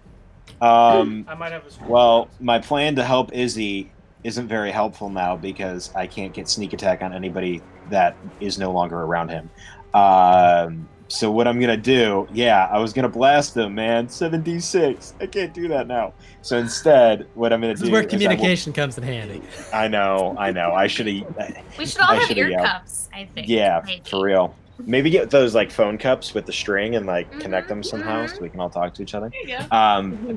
I might have a Well, my plan to help Izzy isn't very helpful now because I can't get sneak attack on anybody that is no longer around him. So what I'm gonna do? Yeah, I was gonna blast them, man. 7d6. I can't do that now. So instead, what I'm gonna This do is where is communication comes in handy. I know. I should have. We should all I have should've ear yelled. cuffs, I think. Yeah, maybe. for real. Maybe get those like phone cups with the string and like connect them somehow so we can all talk to each other. There you go.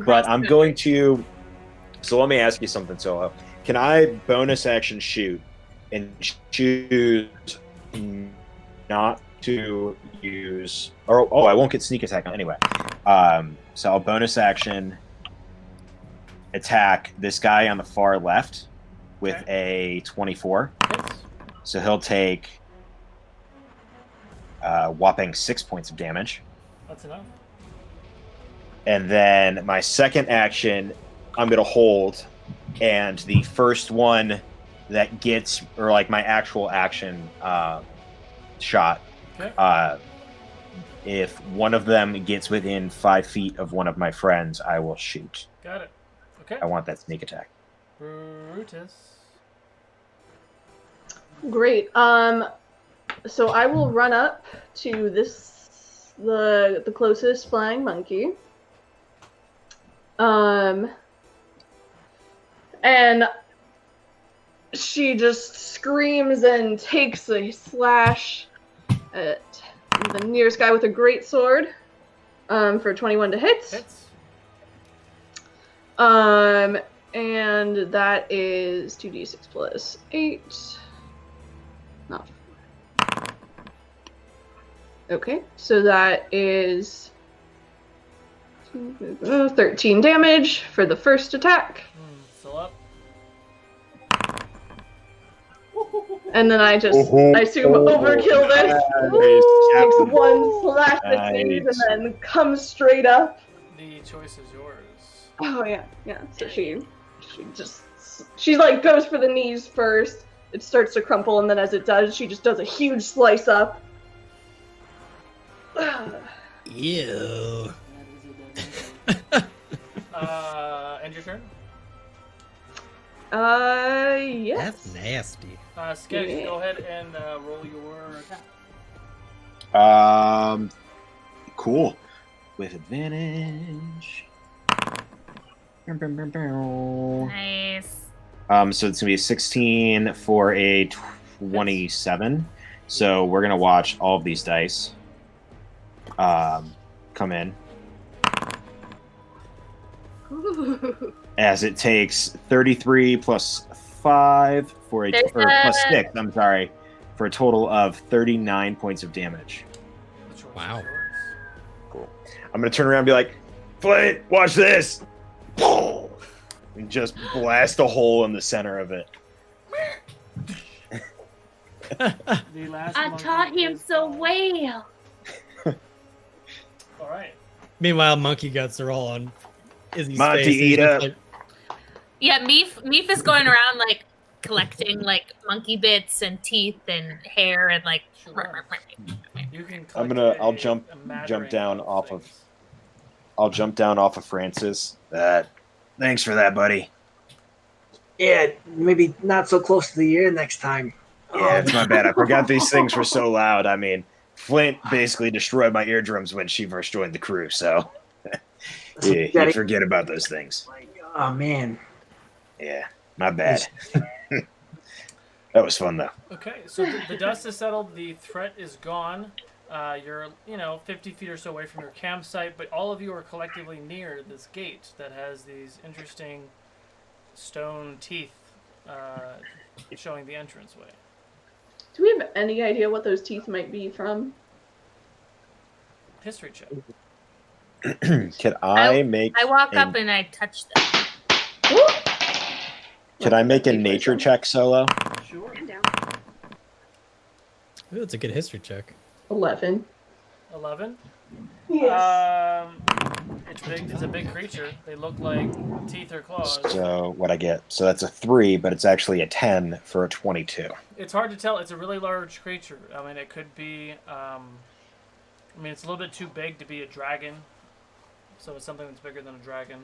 But I'm going to. So let me ask you something, Solo. Can I bonus action shoot and choose not to use? Or I won't get sneak attack on anyway. So I'll bonus action attack this guy on the far left with a 24. So he'll take whopping 6 points of damage. That's enough. And then my second action, I'm going to hold, and the first one that gets, or like my actual action shot, if one of them gets within 5 feet of one of my friends, I will shoot. Got it. Okay. I want that sneak attack. Brutus. Great. So I will run up to the closest flying monkey. And she just screams and takes a slash at the nearest guy with a great sword. For 21 to hit. Hits. And that is 2d6 plus 8. Not. Okay, so that is 13 damage for the first attack. Still up. And then I assume overkill this. Takes one slash at the knees and then comes straight up. The choice is yours. Oh yeah. So she like goes for the knees first. It starts to crumple, and then as it does, she just does a huge slice up. Ew. End your turn. Yes. That's nasty. Sketch, go ahead and roll your attack. Cool. With advantage. Nice. So it's gonna be a 16 for a 27. So we're gonna watch all of these dice come in. As it takes 33 plus 5 for a plus 6. I'm sorry, for a total of 39 points of damage. Wow. Cool. I'm gonna turn around and be like, Flint, watch this. And just blast a hole in the center of it. The last I monkey taught him is so gone. well. All right. Meanwhile, monkey guts are all on Izzy's Monty, face. and he's eat just up. like, Yeah, Meef is going around like collecting like monkey bits and teeth and hair and like. Sure. You can. I'll jump down off of. I'll jump down off of Francis. Thanks for that, buddy. Yeah, maybe not so close to the ear next time. Yeah, it's my bad. I forgot these things were so loud. I mean, Flint basically destroyed my eardrums when she first joined the crew, so yeah, you forget about those things. Oh man. Yeah, my bad. That was fun though. Okay, so the dust is settled. The threat is gone. You're 50 feet or so away from your campsite, but all of you are collectively near this gate that has these interesting stone teeth showing the entranceway. Do we have any idea what those teeth might be from? History check. Could I make? I walk up and I touch them. Could I make a nature check, Solo? Sure. I'm down. ooh, that's a good history check. 11. 11. Yes. It's a big creature. They look like teeth or claws. So what I get? So that's a 3, but it's actually a 10 for a 22. It's hard to tell. It's a really large creature. I mean, it could be. It's a little bit too big to be a dragon, so it's something that's bigger than a dragon.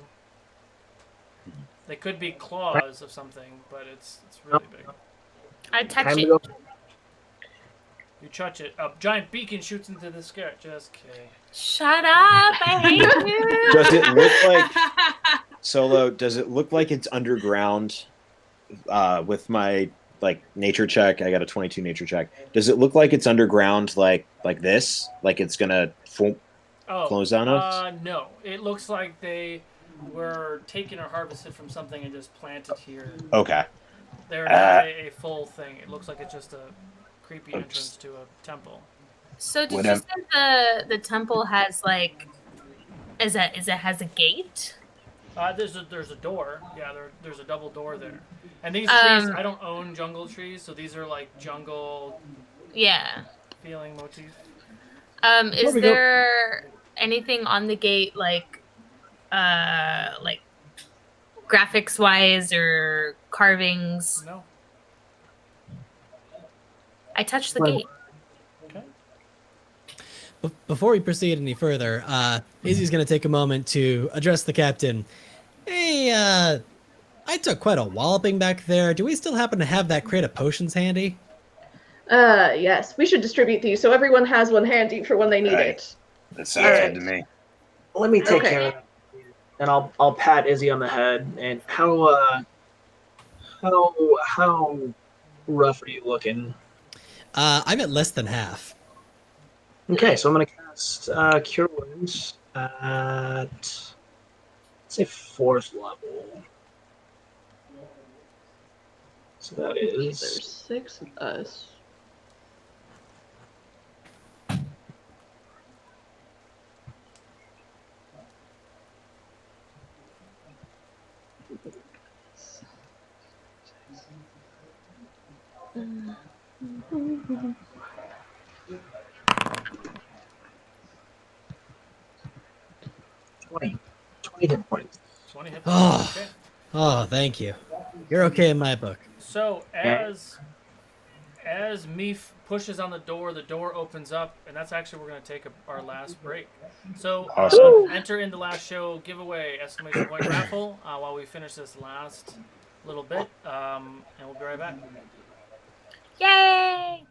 They could be claws of something, but it's really big. I touch Time to it. go. You touch it. A giant beacon shoots into the sky. Just kidding. Shut up! I hate you. Does it look like Solo? Does it look like it's underground? With my nature check, I got a 22 nature check. Does it look like it's underground, like this? Like it's gonna close on us? No. It looks like they were taken or harvested from something and just planted here. Okay. They're not a full thing. It looks like it's just a creepy entrance to a temple. So did you say the temple has has a gate? There's a door. Yeah, there's a double door there. And these trees, I don't own jungle trees, so these are like jungle. Yeah. Feeling motif. Is there anything on the gate like graphics wise or carvings? No. I touched the gate. Okay. Before we proceed any further, Izzy's going to take a moment to address the captain. Hey, I took quite a walloping back there. Do we still happen to have that crate of potions handy? Yes. We should distribute these so everyone has one handy for when they need it. That sounds good to me. Let me take care of it, and I'll pat Izzy on the head. And how rough are you looking? I'm at less than half. Okay, so I'm gonna cast Cure Wounds at let's say 4th level. So that There's is 6 of us. $20 hit points. 20 hit points. Oh. Okay. Oh, thank you. You're okay in my book. So as Meef pushes on the door opens up, and that's actually we're going to take our last break. So enter in the last show giveaway exclamation point raffle while we finish this last little bit, and we'll be right back. Yay!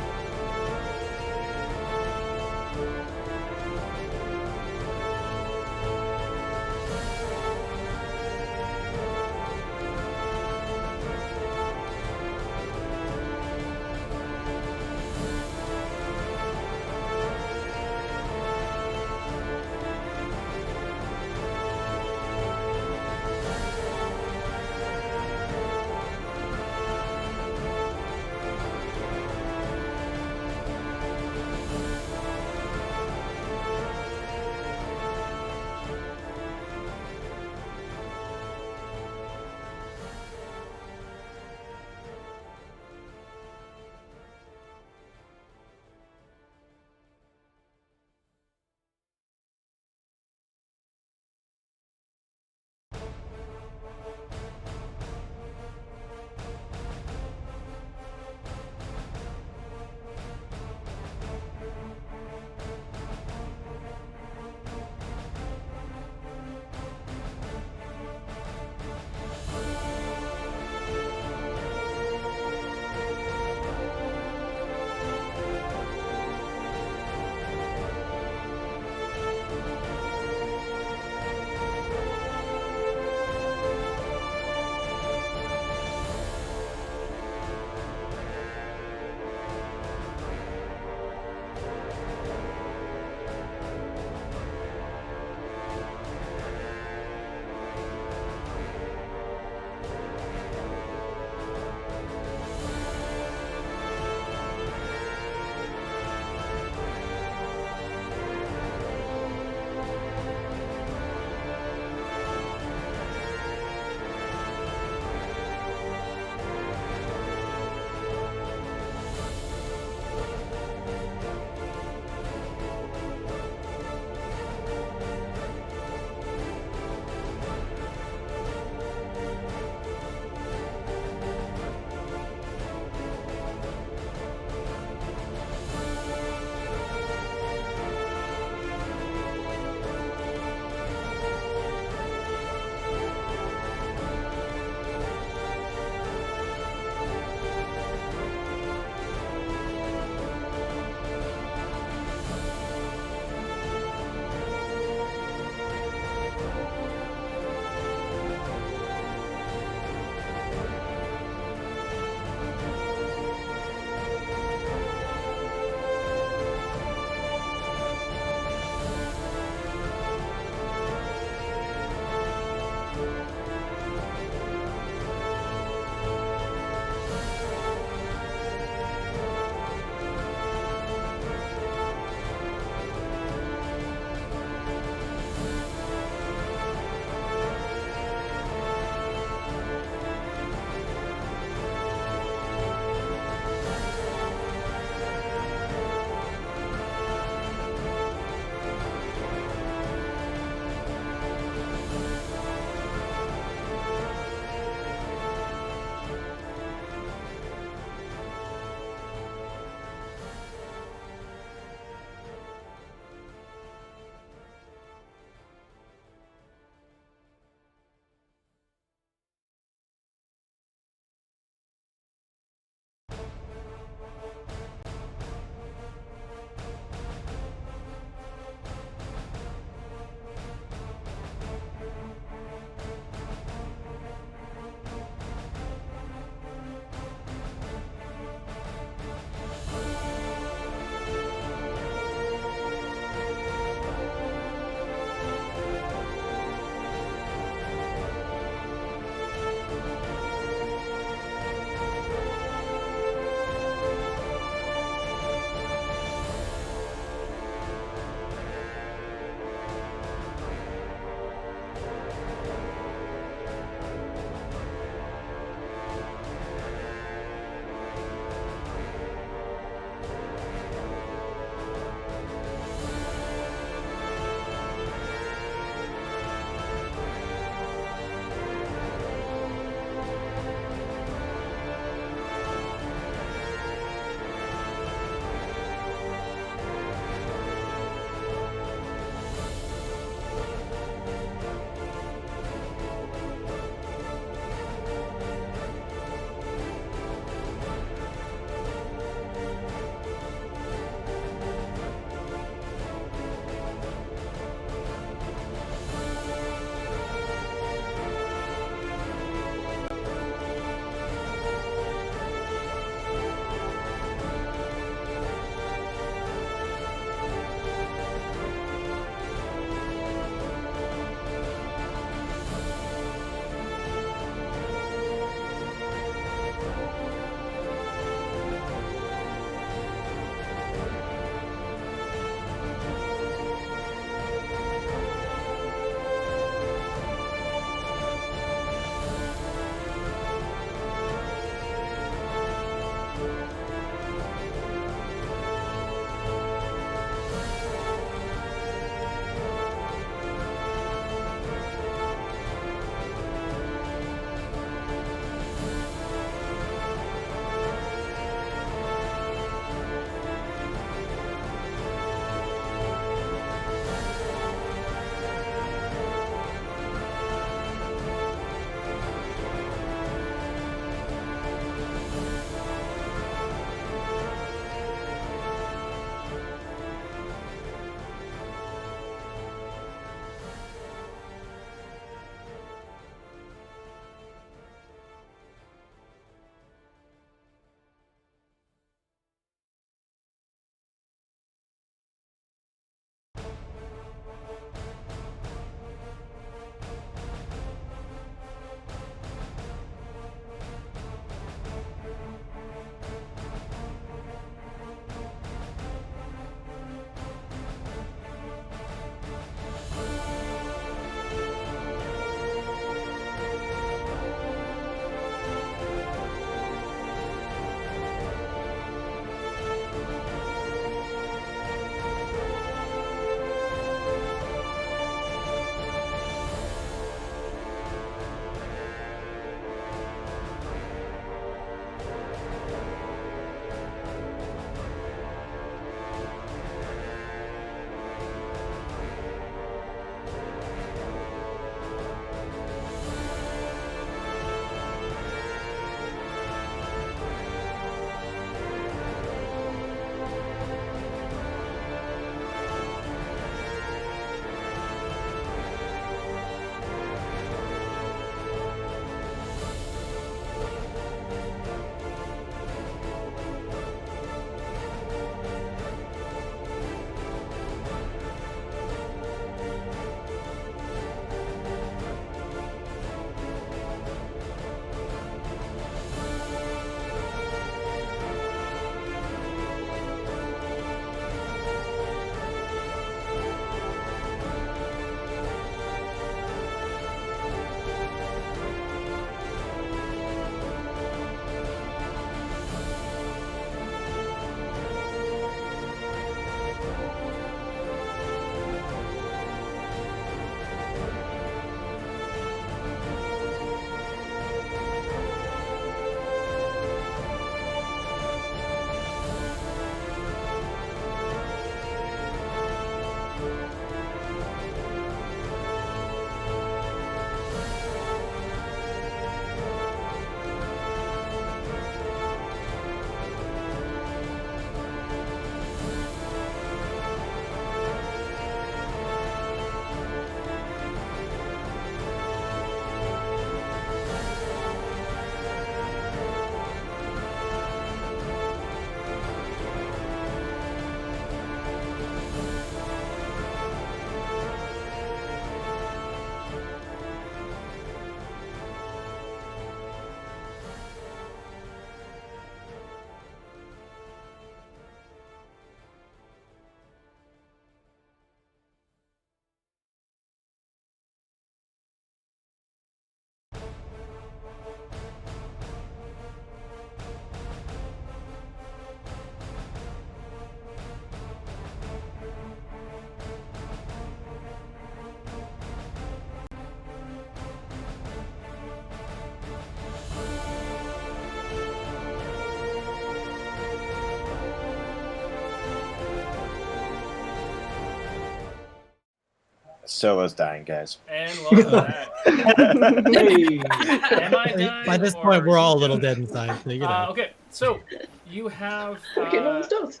Solo's dying, guys. And welcome back. Hey. Am I dying? By this or point, we're is all a it little good? dead inside. So, you know. Okay, so you have Okay, no one's dose.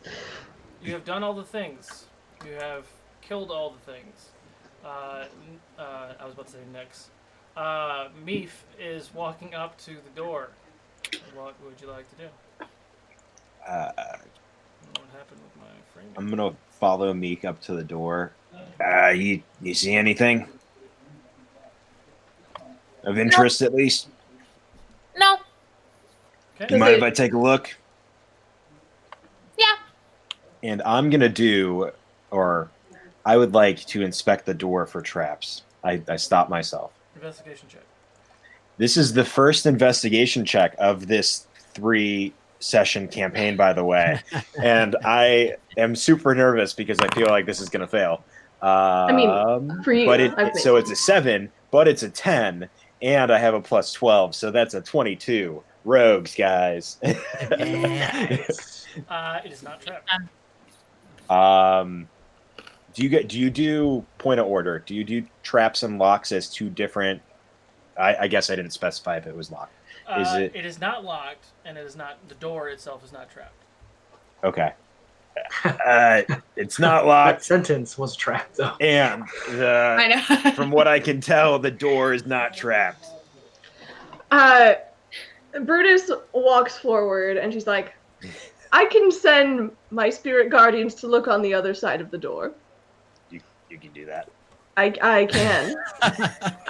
you have done all the things. You have killed all the things. I was about to say Nix. Meef is walking up to the door. What would you like to do? What happened with my frame? I'm gonna follow Meek up to the door. You see anything of interest, at least? No. Okay. Do you mind if I take a look? Yeah. And I'm gonna do, or I would like to inspect the door for traps. I stop myself. Investigation check. This is the first investigation check of this 3-session campaign, by the way, and I am super nervous because I feel like this is gonna fail. I mean, for you, but so it's a 7, but it's a 10, and I have a plus 12, so that's a 22. Rogues, guys. It is not trapped. Do you do point of order? Do you do traps and locks as 2 different? I guess I didn't specify if it was locked. Is it? It is not locked, and it is not. The door itself is not trapped. Okay. It's not That locked, sentence was trapped, though. and I know. from what I can tell, the door is not trapped. Brutus walks forward and she's like, I can send my spirit guardians to look on the other side of the door. You can do that. I can.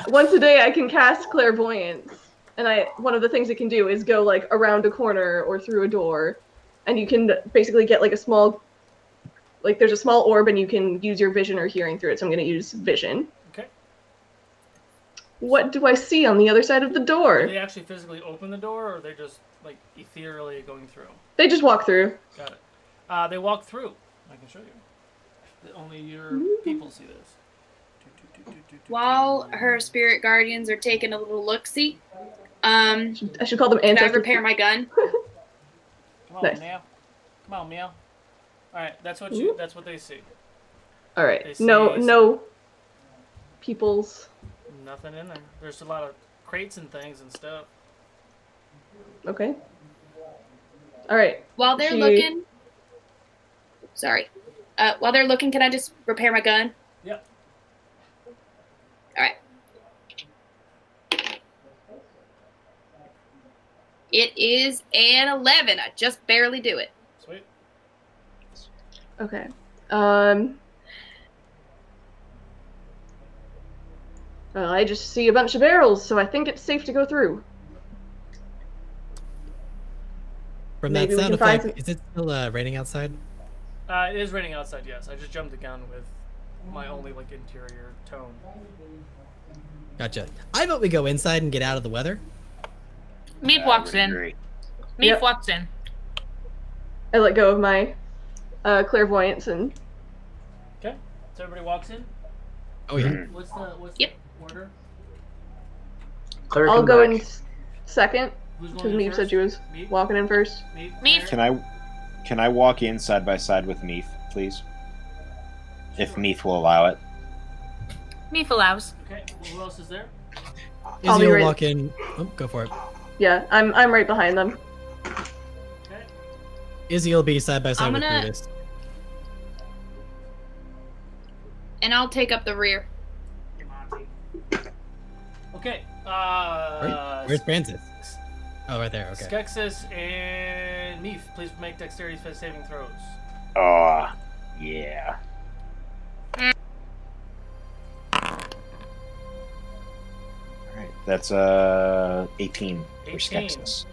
Once a day I can cast clairvoyance. And one of the things it can do is go like around a corner or through a door. And you can basically get like a small, like there's a small orb and you can use your vision or hearing through it. So I'm going to use vision. Okay. What do I see on the other side of the Do door? they actually physically open the door, or are they just like ethereally going through? They just walk through. Got it. They walk through. I can show you. Only your people see this. While her spirit guardians are taking a little look-see, I should call them can I ancestors. repair my gun? Come on, Nice. Meow. Come on, Meow. All right, that's what they see. All right. They see No peoples. Nothing in there. There's a lot of crates and things and stuff. Okay. All right. While they're She- looking, sorry. While they're looking, can I just repair my gun? Yep. All right. It is an 11. I just barely do it. Sweet. Okay. Well, I just see a bunch of barrels, so I think it's safe to go through. From that Maybe we sound can find effect, is it still raining outside? It is raining outside, yes. I just jumped the gun with my only like interior tone. Gotcha. I vote we go inside and get out of the weather. Meep walks in. Agree. Meep Yep. walks in. I let go of my clairvoyance and Okay. So everybody walks in. Oh yeah. What's the Yep. order? Cleric I'll and go back. in second Who's because going in Meep first? said she was Meep? walking in first. Meep. Can I walk in side by side with Meath, please? If Meath will allow it. Meep allows. Okay. Who else is there? I'll be Izzy will right- walk in. Oh, go for it. Yeah, I'm right behind them. Okay. Izzy will be side by side I'm with gonna- Brutus. And I'll take up the rear. Okay. Where's Francis? Oh, right there. Okay. Skexis and Meef, please make dexterity saving throws. Oh, yeah. Alright, that's 18 for 18. Skexis.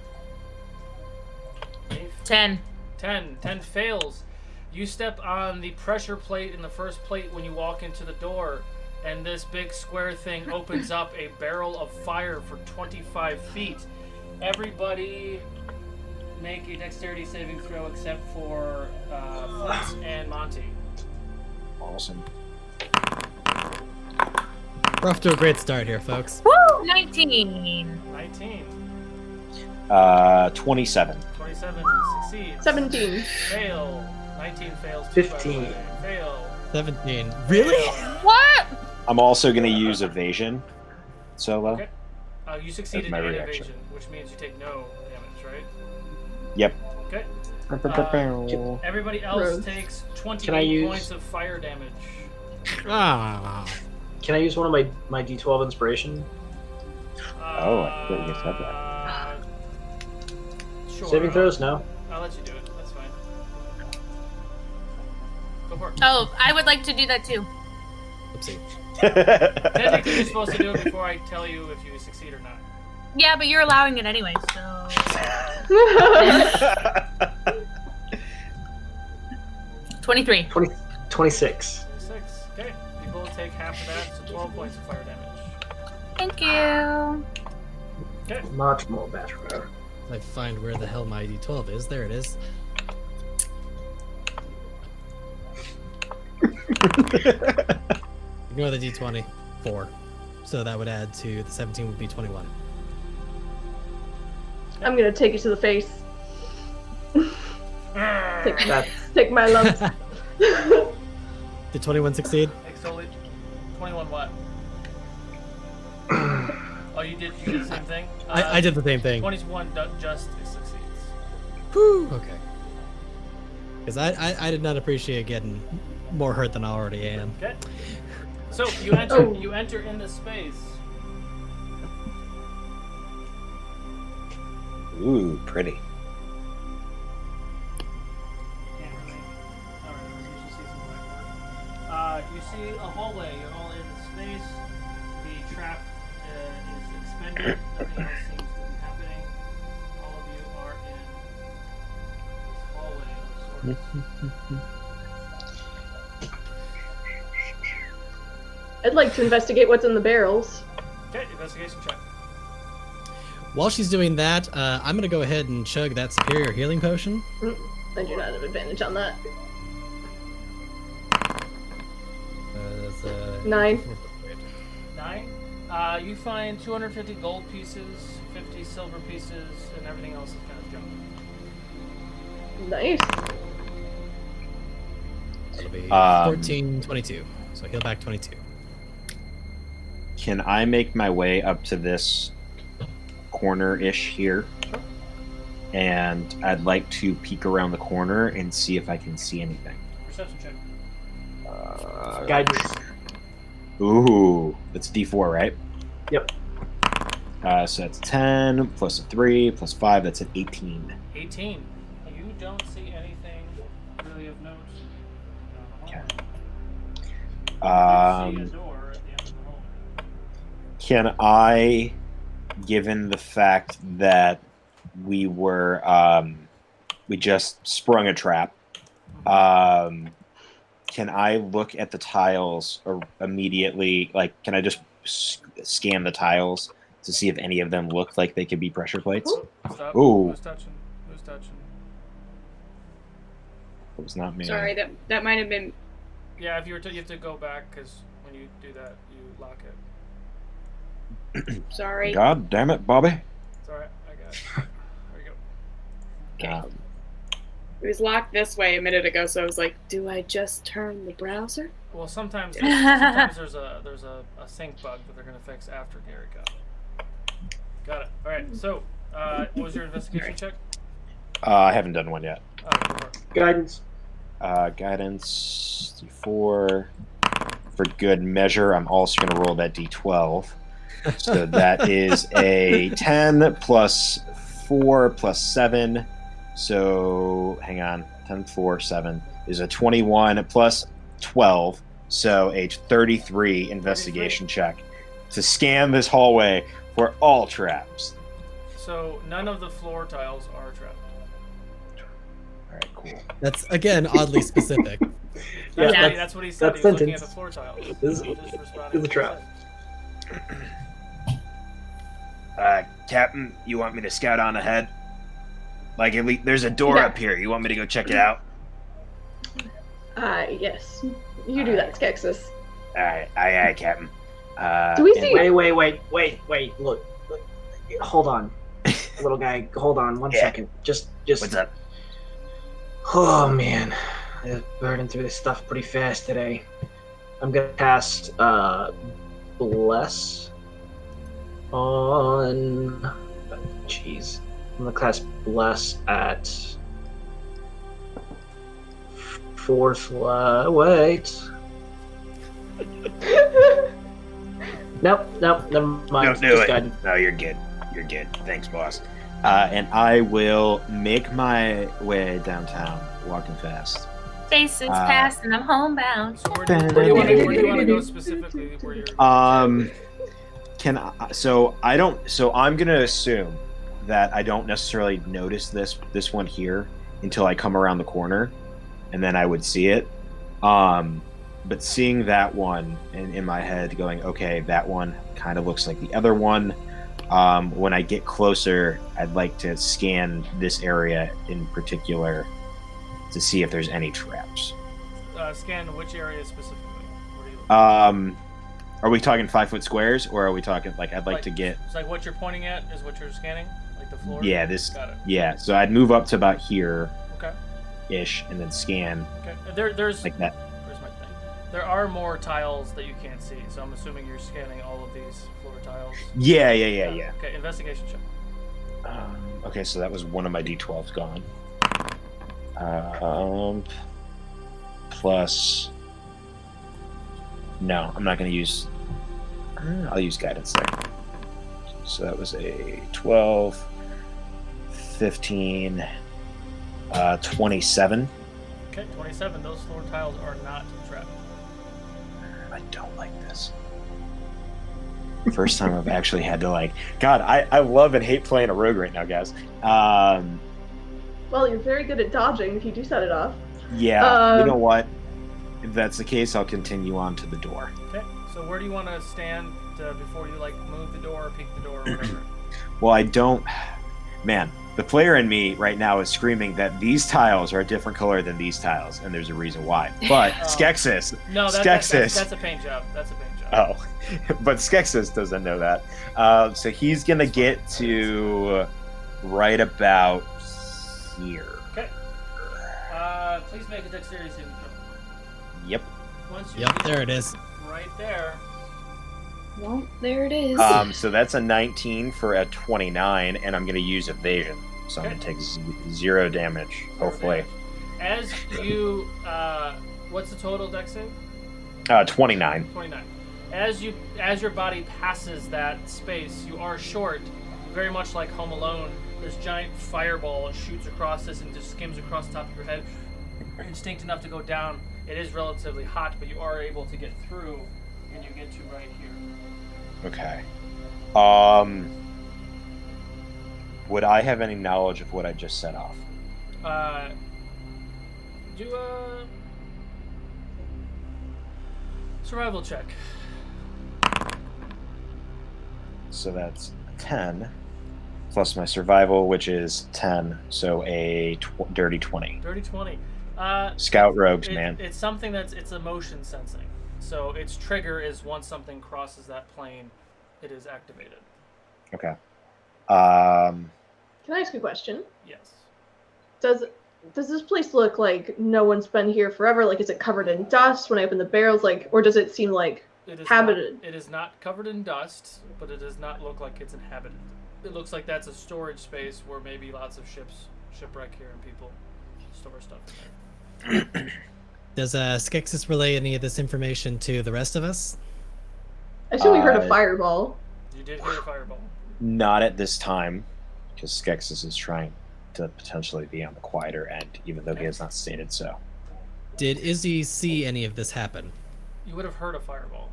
Meef, 10. 10. 10 fails. You step on the pressure plate in the first plate when you walk into the door, and this big square thing opens up a barrel of fire for 25 feet. Everybody make a dexterity saving throw except for Fritz and Monty. Awesome. We're off to a great start here, folks. Woo! 19. 19. 27. 27 succeeds. 17. Fail. 19 fails. 15. Fail. 17. Really? Fail. What? I'm also going to use evasion solo. Okay. You succeeded in my reaction. evasion, which means you take no damage, right? Yep. Okay. Everybody else Gross. takes Can I 28 use- points of fire damage. Ah. Can I use one of my D12 inspiration? Oh, I thought you said that. Sure. Saving throws? No. I'll let you do it. That's fine. Go for it. Oh, I would like to do that too. Oopsie. Technically, you're supposed to do it before I tell you if you succeed or not. Yeah, but you're allowing it anyway, so. 23. 26. 6. Okay. You both take half of that, so 12 points of fire damage. Thank you. Okay. Much more better. I find where the hell my D12 is. There it is. Ignore the D20. 4. So that would add to the 17 would be 21. I'm gonna take it to the face. That Take my lumps. Did 21 succeed? Totally. 21 what? Oh, you did the same thing? I did the same thing. 21 just succeeds. Whew. Okay. Because I did not appreciate getting more hurt than I already am. Okay. So you enter in this space. Ooh, pretty. Can't really. Alright, you should see some blackboard. You see a hallway. You're all in the space. The trap is expended. Nothing else seems to be happening. All of you are in this hallway of sorts. I'd like to investigate what's in the barrels. Okay, investigation check. While she's doing that, I'm going to go ahead and chug that superior healing potion. I do not have advantage on that. That's, 9. 9. You find 250 gold pieces, 50 silver pieces, and everything else is kind of junk. Nice. That'll be 14, 22. So heal back 22. Can I make my way up to this corner-ish here? Sure. And I'd like to peek around the corner and see if I can see anything. Perception check. guidance. Ooh, that's D4, right? Yep. So that's 10 plus a 3 plus 5. That's an 18. 18. You don't see anything really of note. Okay. You see a door at the end of the hallway. Can I, given the fact that we were, we just sprung a trap, can I look at the tiles or immediately, like, can I just scan the tiles to see if any of them look like they could be pressure plates? Stop. Ooh. Who's touching? Who's touching? It was not me. Sorry, that might have been. Yeah, if you were to, you have to go back because when you do that, you lock it. Sorry. God damn it, Bobby. It's alright. I got it. There you go. Okay. It was locked this way a minute ago, so I was like, do I just turn the browser? Well, sometimes there's a sync bug that they're gonna fix after GaryCon. Got it. All right. So, what was your investigation check? I haven't done one yet. Oh, go for it. Guidance. Guidance D4. For good measure, I'm also going to roll that D12. So that is a 10 plus 4 plus 7. So, hang on. 10, 4, 7 is a 21 plus 12. So, a 33 investigation check to scan this hallway for all traps. So none of the floor tiles are trapped. All right, cool. That's, again, oddly specific. That's what he said. That's He was looking at sentence. the floor tiles. This is- He just responded this is a to trap. what Captain, you want me to scout on ahead? Like, if there's a door Yeah. up here. You want me to go check it out? Yes. You do that, Skexus. All right, aye, Captain. Do we and- see- Wait. Look. Hold on. Little guy, hold on one Yeah. second. Just. What's up? Oh, man. I'm burning through this stuff pretty fast today. I'm gonna cast Bless on. Jeez, I'm gonna cast Bless at fourth. Wait. Nope, never mind. No, Just guidance. No, you're good. You're good. Thanks, boss. And I will make my way downtown, walking fast. Faces past and I'm homebound. So where do you want to go specifically? Where you're I'm gonna assume that I don't necessarily notice this one here until I come around the corner, and then I would see it. But seeing that one in my head, going, okay, that one kind of looks like the other one. When I get closer, I'd like to scan this area in particular to see if there's any traps. Scan which area specifically? Where are you looking? Are we talking 5-foot squares, or are we talking I'd like to get? It's like what you're pointing at is what you're scanning, like the floor. Yeah, Got it. Yeah, so I'd move up to about here, Okay. ish, and then scan. Okay. There's like that. Where's my thing? There are more tiles that you can't see, so I'm assuming you're scanning all of these floor tiles. Yeah. Okay, investigation check. Okay, so that was one of my d12s gone. Plus. No, I'm not going to use. I'll use guidance there. So that was a 12, 15, 27. Okay, 27. Those floor tiles are not trapped. I don't like this. First time I've actually had to God, I love and hate playing a rogue right now, guys. Well, you're very good at dodging if you do set it off. Yeah, you know what? If that's the case, I'll continue on to the door. Okay, so where do you want to stand before you move the door or peek the door or whatever? Well, I don't. Man, the player in me right now is screaming that these tiles are a different color than these tiles, and there's a reason why. But Skeksis. No, that's a paint job. That's a paint job. Oh, but Skeksis doesn't know that. So he's gonna get to right about here. Okay. Please make a dexterity saving throw. Yep. Once you Yep, there it is. Right there. Well, there it is. So that's a 19 for a 29, and I'm gonna use evasion. So I'm gonna take 0 damage, hopefully. As you, what's the total dex save? 29. 29. As your body passes that space, you are short, very much like Home Alone. This giant fireball shoots across this and just skims across the top of your head. You're instinct enough to go down. It is relatively hot, but you are able to get through, and you get to right here. Okay. Would I have any knowledge of what I just set off? Do a survival check. So that's 10 plus my survival, which is 10. So a dirty 20. Dirty 20. Scout rogues, man. It's something it's emotion sensing. So its trigger is once something crosses that plane, it is activated. Okay. Can I ask a question? Yes. Does this place look like no one's been here forever? Like, is it covered in dust when I open the barrels? Or does it seem like inhabited? It is not covered in dust, but it does not look like it's inhabited. It looks like that's a storage space where maybe lots of ships shipwreck here and people store stuff in there. Does Skeksis relay any of this information to the rest of us? I assume we heard a fireball. You did hear a fireball. Not at this time, because Skeksis is trying to potentially be on the quieter end, even though he has not stated so. Did Izzy see any of this happen? You would have heard a fireball.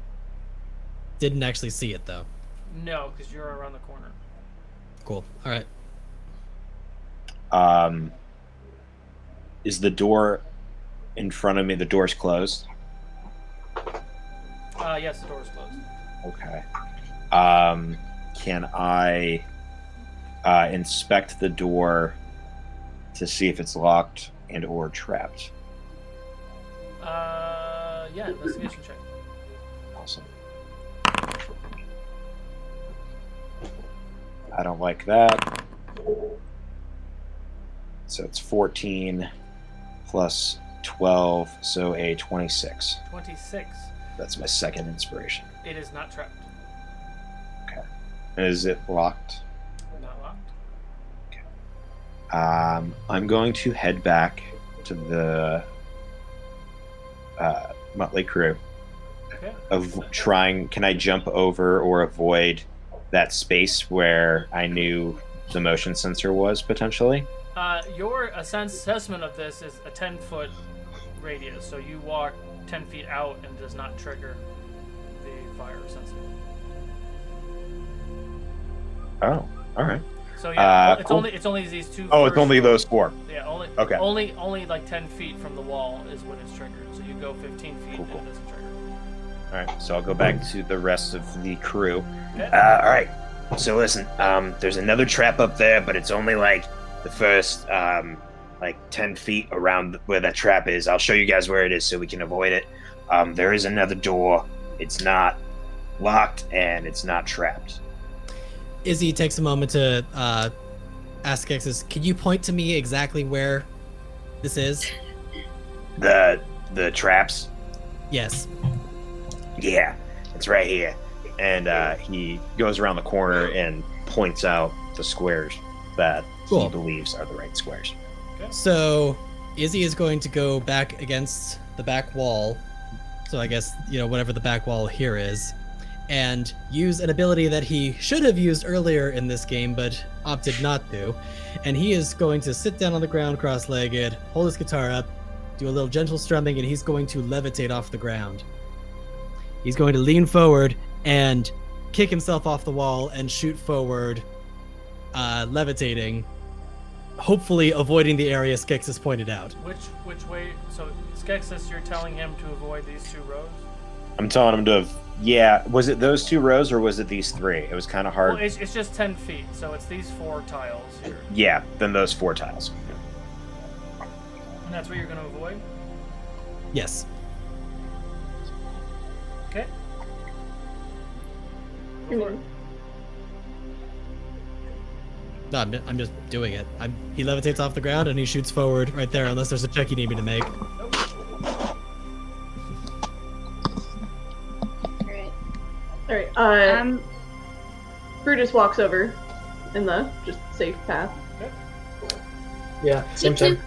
Didn't actually see it, though. No, because you're around the corner. Cool. All right. Is the door in front of me, the door's closed? Yes, the door is closed. Okay. Can I inspect the door to see if it's locked and or trapped? Yeah, investigation check. Awesome. I don't like that. So it's 14 plus 12, so a 26. 26. That's my second inspiration. It is not trapped. Okay. Is it locked? Not locked. I'm going to head back to the Motley Crew. Okay. Can I jump over or avoid that space where I knew the motion sensor was potentially? Your assessment of this is a 10-foot radius, so you walk 10 feet out and does not trigger the fire sensor. Oh, all right. So yeah, it's cool. only these two. Oh, it's only those 4. Yeah, only like 10 feet from the wall is when it's triggered. So you go 15 feet Cool. and it doesn't trigger. All right, so I'll go back to the rest of the crew. Okay. All right. So listen, there's another trap up there, but it's only like the first 10 feet around where that trap is. I'll show you guys where it is so we can avoid it. There is another door. It's not locked and it's not trapped. Izzy takes a moment to ask X's, can you point to me exactly where this is? The traps? Yes. Yeah, it's right here. And he goes around the corner and points out the squares that Cool. he believes are the right squares. So Izzy is going to go back against the back wall. So I guess, whatever the back wall here is, and use an ability that he should have used earlier in this game, but opted not to. And he is going to sit down on the ground cross-legged, hold his guitar up, do a little gentle strumming, and he's going to levitate off the ground. He's going to lean forward and kick himself off the wall and shoot forward, levitating, hopefully avoiding the area Skexis pointed out. Which way? So Skexis, you're telling him to avoid these 2 rows? I'm telling him to. Yeah, was it those 2 rows or was it these 3? It was kind of hard. Well, it's just 10 feet, so it's these 4 tiles here. Yeah, then those 4 tiles. And that's what you're going to avoid? Yes. Okay. No, I'm just doing it. He levitates off the ground and he shoots forward right there, unless there's a check you need me to make. Alright, Brutus walks over in the just safe path. Yeah, same time.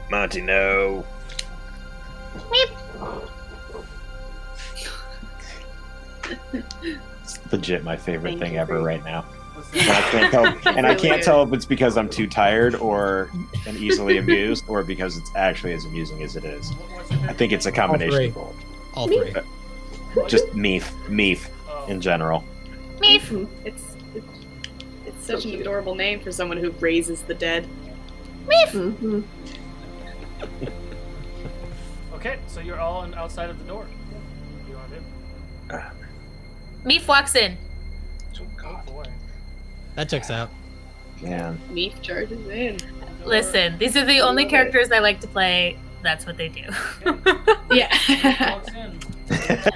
Monty, no. It's legit my favorite thing ever right now. And I can't tell, I can't tell if it's because I'm too tired and easily amused, or because it's actually as amusing as it is. I think it's a combination of both. All 3. Just Meef in general. Meef. It's such an adorable name for someone who raises the dead. Mm-hmm. Okay, so you're all outside of the door. What do you want to do? Meef walks in. Oh boy. That checks out. Man. Meef charges in. Listen, these are the only characters I like to play. That's what they do. Yeah. Walks in.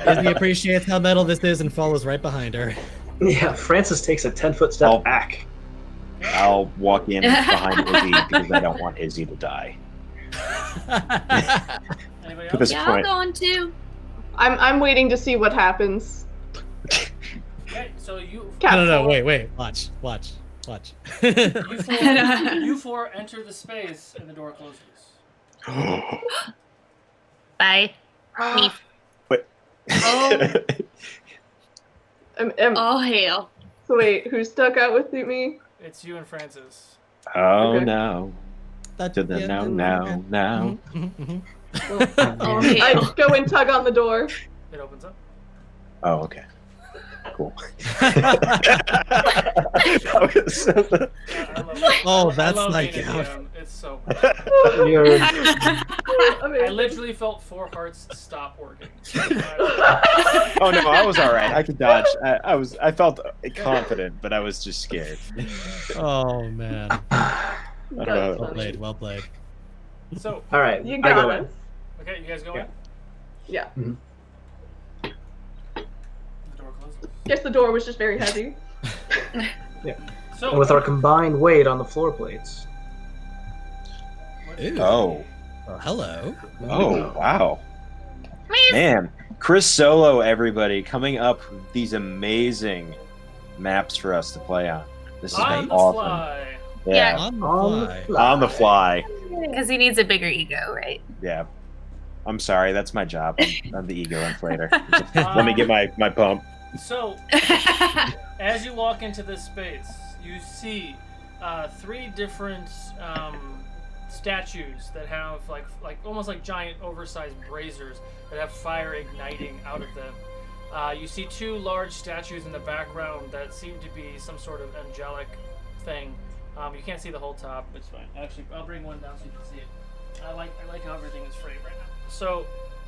Izzy appreciates how metal this is and follows right behind her. Yeah, Francis takes a 10-foot step back. I'll walk in behind Izzy because I don't want Izzy to die. Anybody At else? this Yeah, point. I'll go on too. I'm waiting to see what happens. Okay, so you. No, wait. Watch. You four enter the space and the door closes. Bye. Meef. Oh, All hail. So wait, who stuck out with me? It's you and Francis. Oh Okay. no. To the no. All hail. I go and tug on the door. It opens up. Oh, okay. Cool. I love it. Oh, I that's love like being a out. DM. It's so. You're- I literally felt 4 hearts stop working. Oh no, I was all right. I could dodge. I felt confident, but I was just scared. Oh man. I don't know. Well played. So, All right, You I got go us. in. okay, you guys go in. Yeah. The door closes. Guess the door was just very heavy. So, And with our combined weight on the floor plates, Ooh. Oh. Well, hello. Oh, wow. Man, Chris Solo, everybody, coming up with these amazing maps for us to play on. This has On been the awesome. fly. Yeah. On the fly. On the fly. Because he needs a bigger ego, right? Yeah. I'm sorry, that's my job. I'm the ego inflator. Let me get my pump. So, as you walk into this space, you see 3 different statues that have like almost like giant oversized braziers that have fire igniting out of them. You see 2 large statues in the background that seem to be some sort of angelic thing. You can't see the whole top. It's fine. Actually, I'll bring one down so you can see it. I like how everything is framed right now. So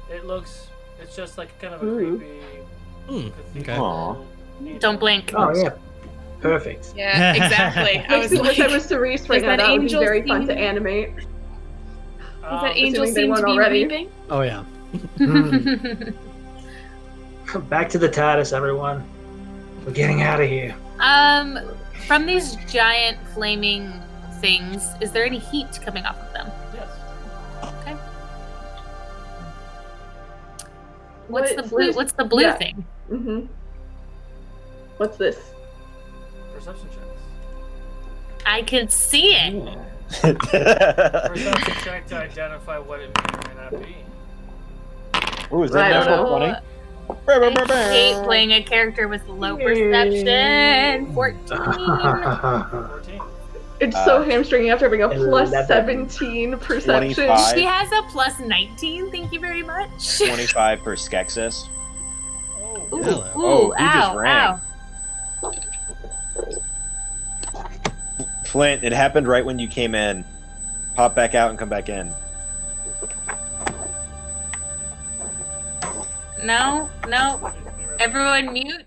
it's just like kind of a creepy. Okay. Aw. Don't blink. Oh yeah, perfect. Yeah, exactly. I was Makes me wish like, I was Cerise right is now. that That would be angel very fun to singing? animate. does that angel assuming they seem to weren't be already. weeping? Oh yeah. Back to the TARDIS, everyone. We're getting out of here. From these giant flaming things, is there any heat coming off of them? Yes. Okay. What's the What's blue? this? What's the blue Yeah. thing? Mm-hmm. What's this? Perception checks. I can see it. Perception check to identify what it may or may not be. Ooh, is I that don't natural know. 20? I hate playing a character with low perception. 14. 14. It's so hamstringing after having a plus 11. 17 perception. 25. She has a plus 19. Thank you very much. 25 for Skeksis. Oh. Ooh, Hello. ooh, Oh, you just ow, ran. ow. Flint, it happened right when you came in. Pop back out and come back in. No, no. Everyone mute.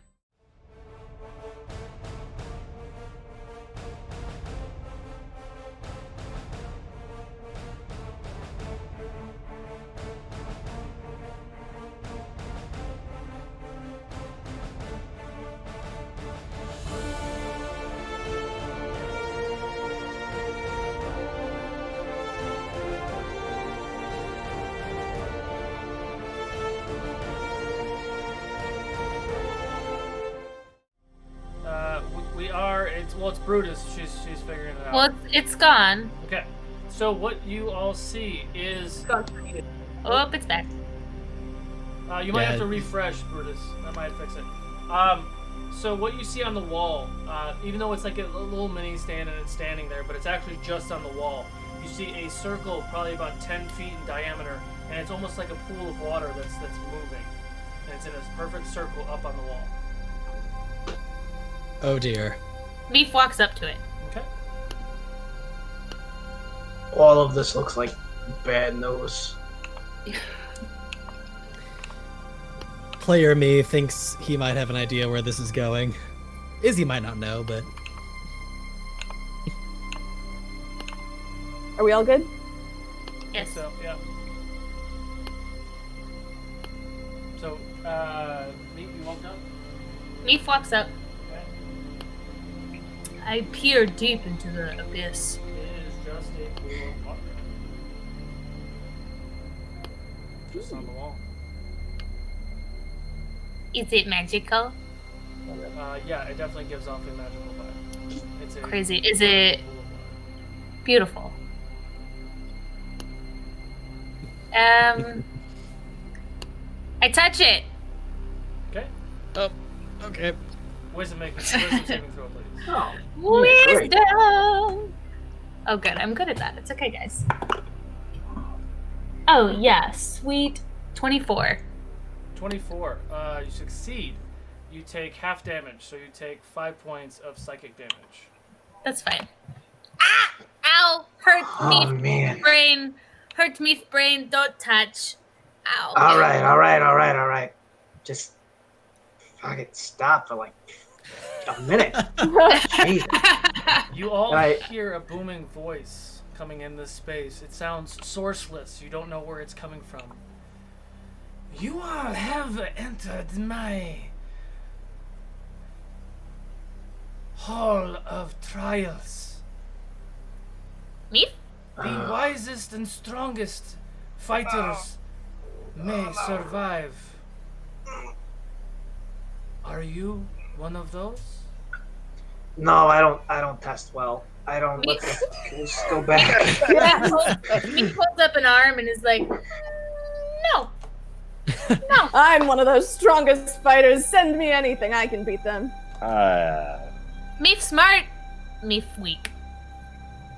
It's Brutus. She's figuring it out. Well, it's gone. Okay. So what you all see is Oh, it's back. you might have to refresh, Brutus. That might fix it. So what you see on the wall, even though it's like a little mini stand and it's standing there, but it's actually just on the wall. You see a circle probably about 10 feet in diameter, and it's almost like a pool of water that's moving, and it's in this perfect circle up on the wall. Oh dear. Leaf walks up to it. Okay. All of this looks like bad news. Player me thinks he might have an idea where this is going. Izzy might not know, but Are we all good? Yes. So yeah. So you walked up. Leaf walks up. Okay. I peer deep into the abyss. It is just a pool of water. Just on the wall. Is it magical? Yeah, it definitely gives off a magical vibe. It's a Crazy. Is it pool of water. beautiful? I touch it. Okay. okay. Wisdom saving throw, please. Oh, yeah, great. Wisdom. Oh, good. I'm good at that. It's okay, guys. Oh yeah, sweet. 24. 24. You succeed. You take half damage, so you take 5 points of psychic damage. That's fine. Ah! Ow! Hurt Oh, me, man. brain. Hurt me, brain. Don't touch. Ow. All right. Just fucking stop for like a minute. Jesus. You all Right. hear a booming voice coming in this space. It sounds sourceless. You don't know where it's coming from. You all have entered my hall of trials. Me? The wisest and strongest fighters may survive. Are you one of those? No, I don't test well. I don't. Let's go back. He holds up an arm and is like, no. No. I'm one of those strongest fighters. Send me anything. I can beat them. Me smart. Me weak.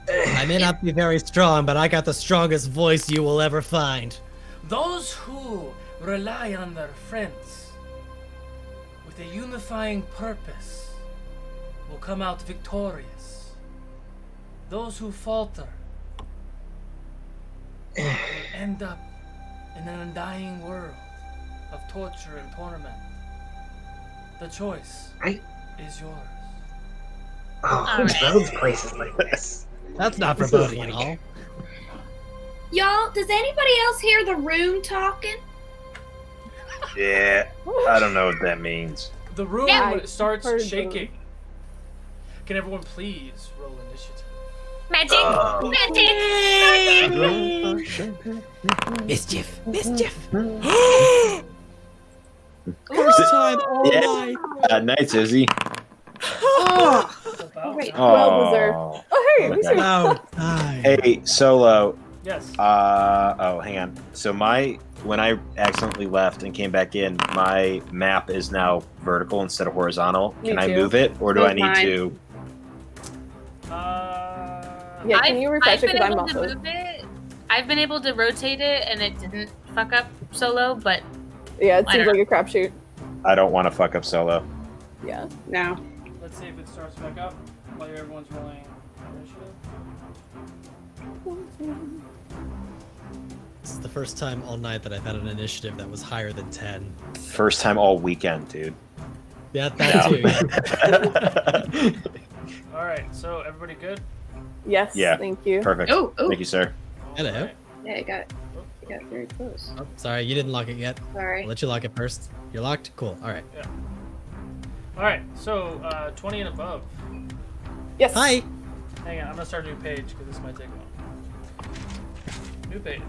I may not be very strong, but I got the strongest voice you will ever find. Those who rely on their friends with a unifying purpose will come out victorious. Those who falter will end up in an undying world of torture and torment. The choice is yours. Oh, who builds places like this? That's not foreboding at all. Y'all, does anybody else hear the room talking? Yeah, I don't know what that means. The room Yeah, starts heard shaking. Can everyone please roll initiative? Magic. Magic. Mischief! Mischief! First time all night! Nice, Izzy. About Well deserved. Oh, hey, we should. About time. Hey, Solo. yes. Oh, hang on. So when I accidentally left and came back in, my map is now vertical instead of horizontal. Me Can I too. move it, or do I Move need mine. to? Yeah, can you refresh it? I've been Because I'm able to also. move it. I've been able to rotate it, and it didn't fuck up Solo, but Yeah, it I seems don't like a crapshoot. I don't want to fuck up Solo. Yeah. No. Let's see if it starts back up while everyone's rolling initiative. This is the first time all night that I've had an initiative that was higher than 10. First time all weekend, dude. Yeah, that too. Yeah. All right, so everybody good? Yes. Yeah. Thank you. Perfect. Oh, Thank you, sir. Hello. All right. Yeah, it got very close. Oh, sorry, you didn't lock it yet. Sorry. I'll let you lock it first. You're locked? Cool. All right. All right, so 20 and above. Yes. Hi. Hang on, I'm gonna start a new page because this might take a while. New page.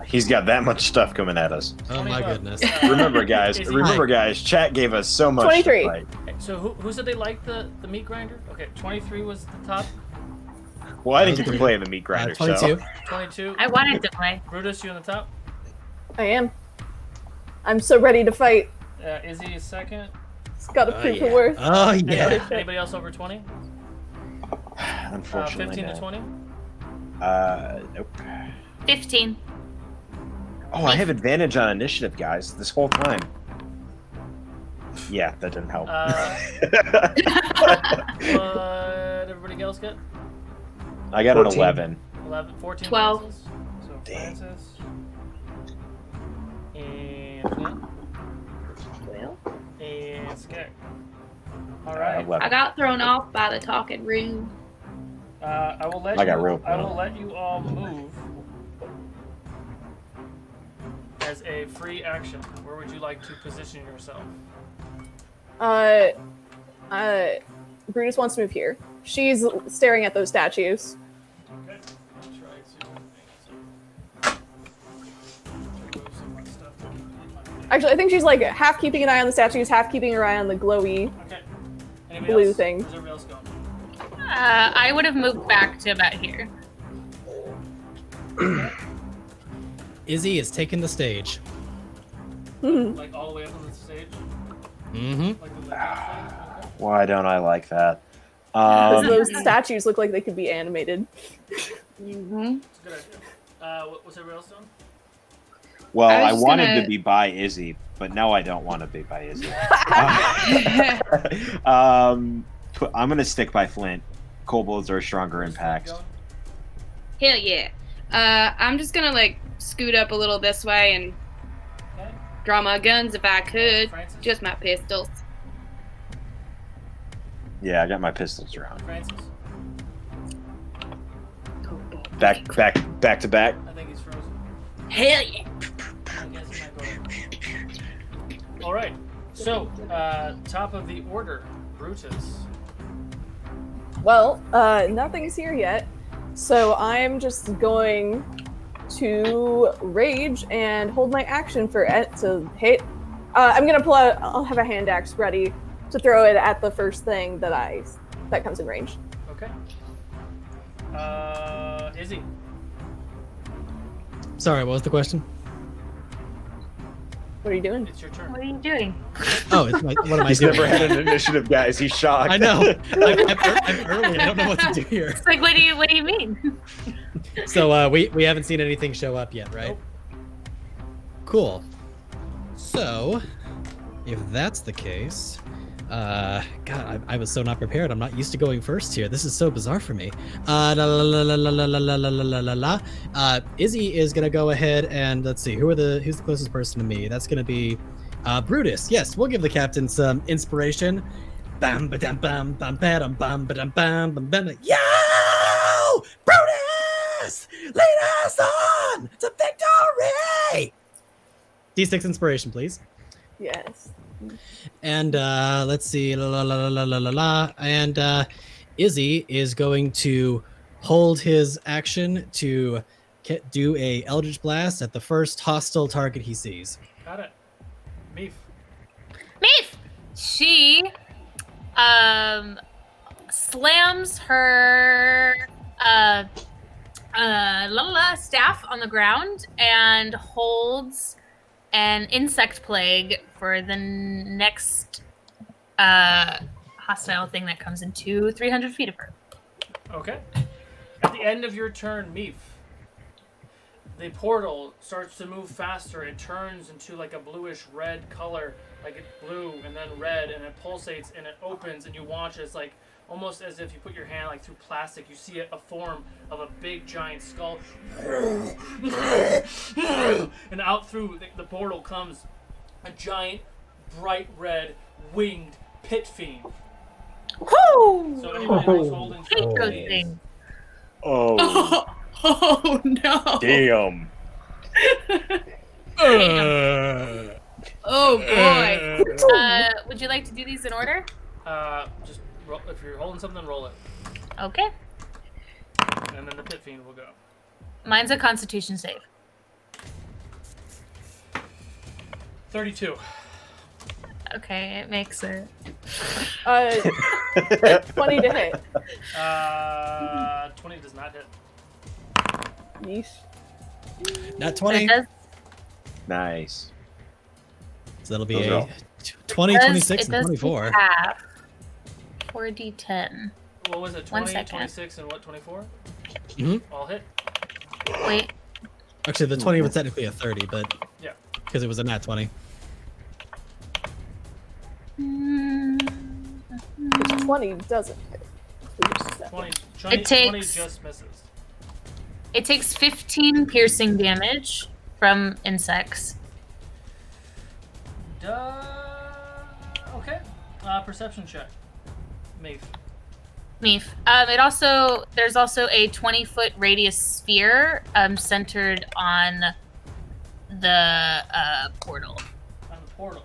He's got that much stuff coming at us. Oh my 25. goodness. Remember, guys. Izzy. Remember, guys. Chat gave us so much. 23. To fight. So who said they liked the meat grinder? Okay, 23 was the top. Well, I didn't get to play in the meat grinder, 22. so 22. I wanted to play. Brutus, you on the top. I am. I'm so ready to fight. Izzy is second. It's gotta Oh, prove yeah. the worth. Oh, yeah. Anybody else over 20? unfortunately, 15 no. to 20. Nope. 15. Oh, I have advantage on initiative, guys, this whole time. Yeah, that didn't help. What everybody else get? I got 14. an 11. 11, 14. 12. Francis. So Dang. Francis. And Flynn. Well, And Skag. All right. 11. I got thrown off by the talking room. I will let I got you. real I cool. will let you all move as a free action. Where would you like to position yourself? Brutus wants to move here. She's staring at those statues. Okay. I'll try to. Remove some more stuff to keep in my face. Actually, I think she's like half keeping an eye on the statues, half keeping her eye on the glowy. Okay. Anybody Blue else? thing. Where's everybody else going? I would have moved back to about here. Izzy is taking the stage. Like all the way up on the stage? Mm-hmm. Like the left stage? Okay. Why don't I like that? Because those statues look like they could be animated. mm-hmm. It's a good idea. What's everybody else doing? Well, I was I just wanted gonna- to be by Izzy, but now I don't want to be by Izzy. I'm gonna stick by Flint. Kobolds are a stronger Where's Flynn impact. going? Hell yeah. I'm just gonna like scoot up a little this way and Okay. draw my guns if I could. Francis? Just my pistols. Yeah, I got my pistols around. Francis? Back to back. I think he's frozen. Hell yeah. I guess he might go. All right. So, top of the order, Brutus. Well, nothing's here yet. So I'm just going to rage and hold my action for it to hit. I'm gonna pull out. I'll have a hand axe ready to throw it at the first thing that comes in range. Okay. Izzy. Sorry, what was the question? What are you doing? It's your turn. What are you doing? Oh, what am I He's doing? never had an initiative, guys. He's shocked. I know. I'm early. I don't know what to do here. It's like, what do you mean? So we haven't seen anything show up yet, right? Nope. Cool. So, if that's the case, God, I was so not prepared. I'm not used to going first here. This is so bizarre for me. Izzy is gonna go ahead and let's see who's the closest person to me. That's gonna be Brutus. Yes, we'll give the captain some inspiration. Bam ba dam bam bam bam bam bam bam bam bam. Yo, Brutus, lead us on to victory. D6 inspiration, please. Yes. And let's see, and Izzy is going to hold his action to do a Eldritch Blast at the first hostile target he sees. Got it. Meef. She slams her staff on the ground and holds an insect plague for the next hostile thing that comes into 300 feet of her. Okay. At the end of your turn, Meef, the portal starts to move faster. It turns into like a bluish red color, like it's blue and then red, and it pulsates and it opens, and you watch as like almost as if you put your hand like through plastic. You see a form of a big giant skull, and out through the portal comes a giant, bright red winged pit fiend. Woo! So anybody who's holding Hate those things. things. Oh, Oh no! damn. Oh boy! Would you like to do these in order? Just roll, if you're holding something, roll it, Okay. and then the pit fiend will go. Mine's a Constitution save. 32. Okay, it makes it. 20 to hit. 20 does not hit. Yeesh. Not But it 20. does, Nice. So that'll be Those a are 20, it does- 26, it and does 24. take half. 4d10. What was it? 1 20, second. 26, and what? 24? Mhm. All hit. Wait. Actually, the 20 was technically a 30, but Yeah. because it was a nat 20. The 20 doesn't hit. We just said. 20 It 20 takes- just misses. It takes 15 piercing damage from insects. Okay. Perception check. Maeve. Meef. There's also a 20-foot radius sphere centered on the portal On the portal.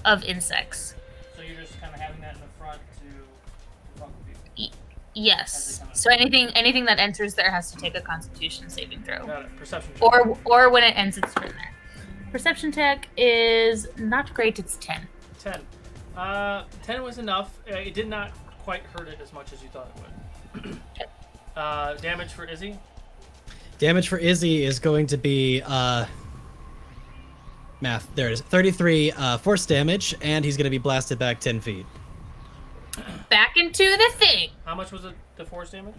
of insects. So you're just kind of having that in the front to fuck with people. Yes. So anything that enters there has to take a Constitution saving throw, Got it. Perception check. or when it ends its turn there. Perception check is not great. It's 10. 10. 10 was enough. It did not quite hurt it as much as you thought it would. Damage for Izzy. Damage for Izzy is going to be math. There it is. 33 force damage, and he's going to be blasted back 10 feet. Back into the thing. How much was the force damage?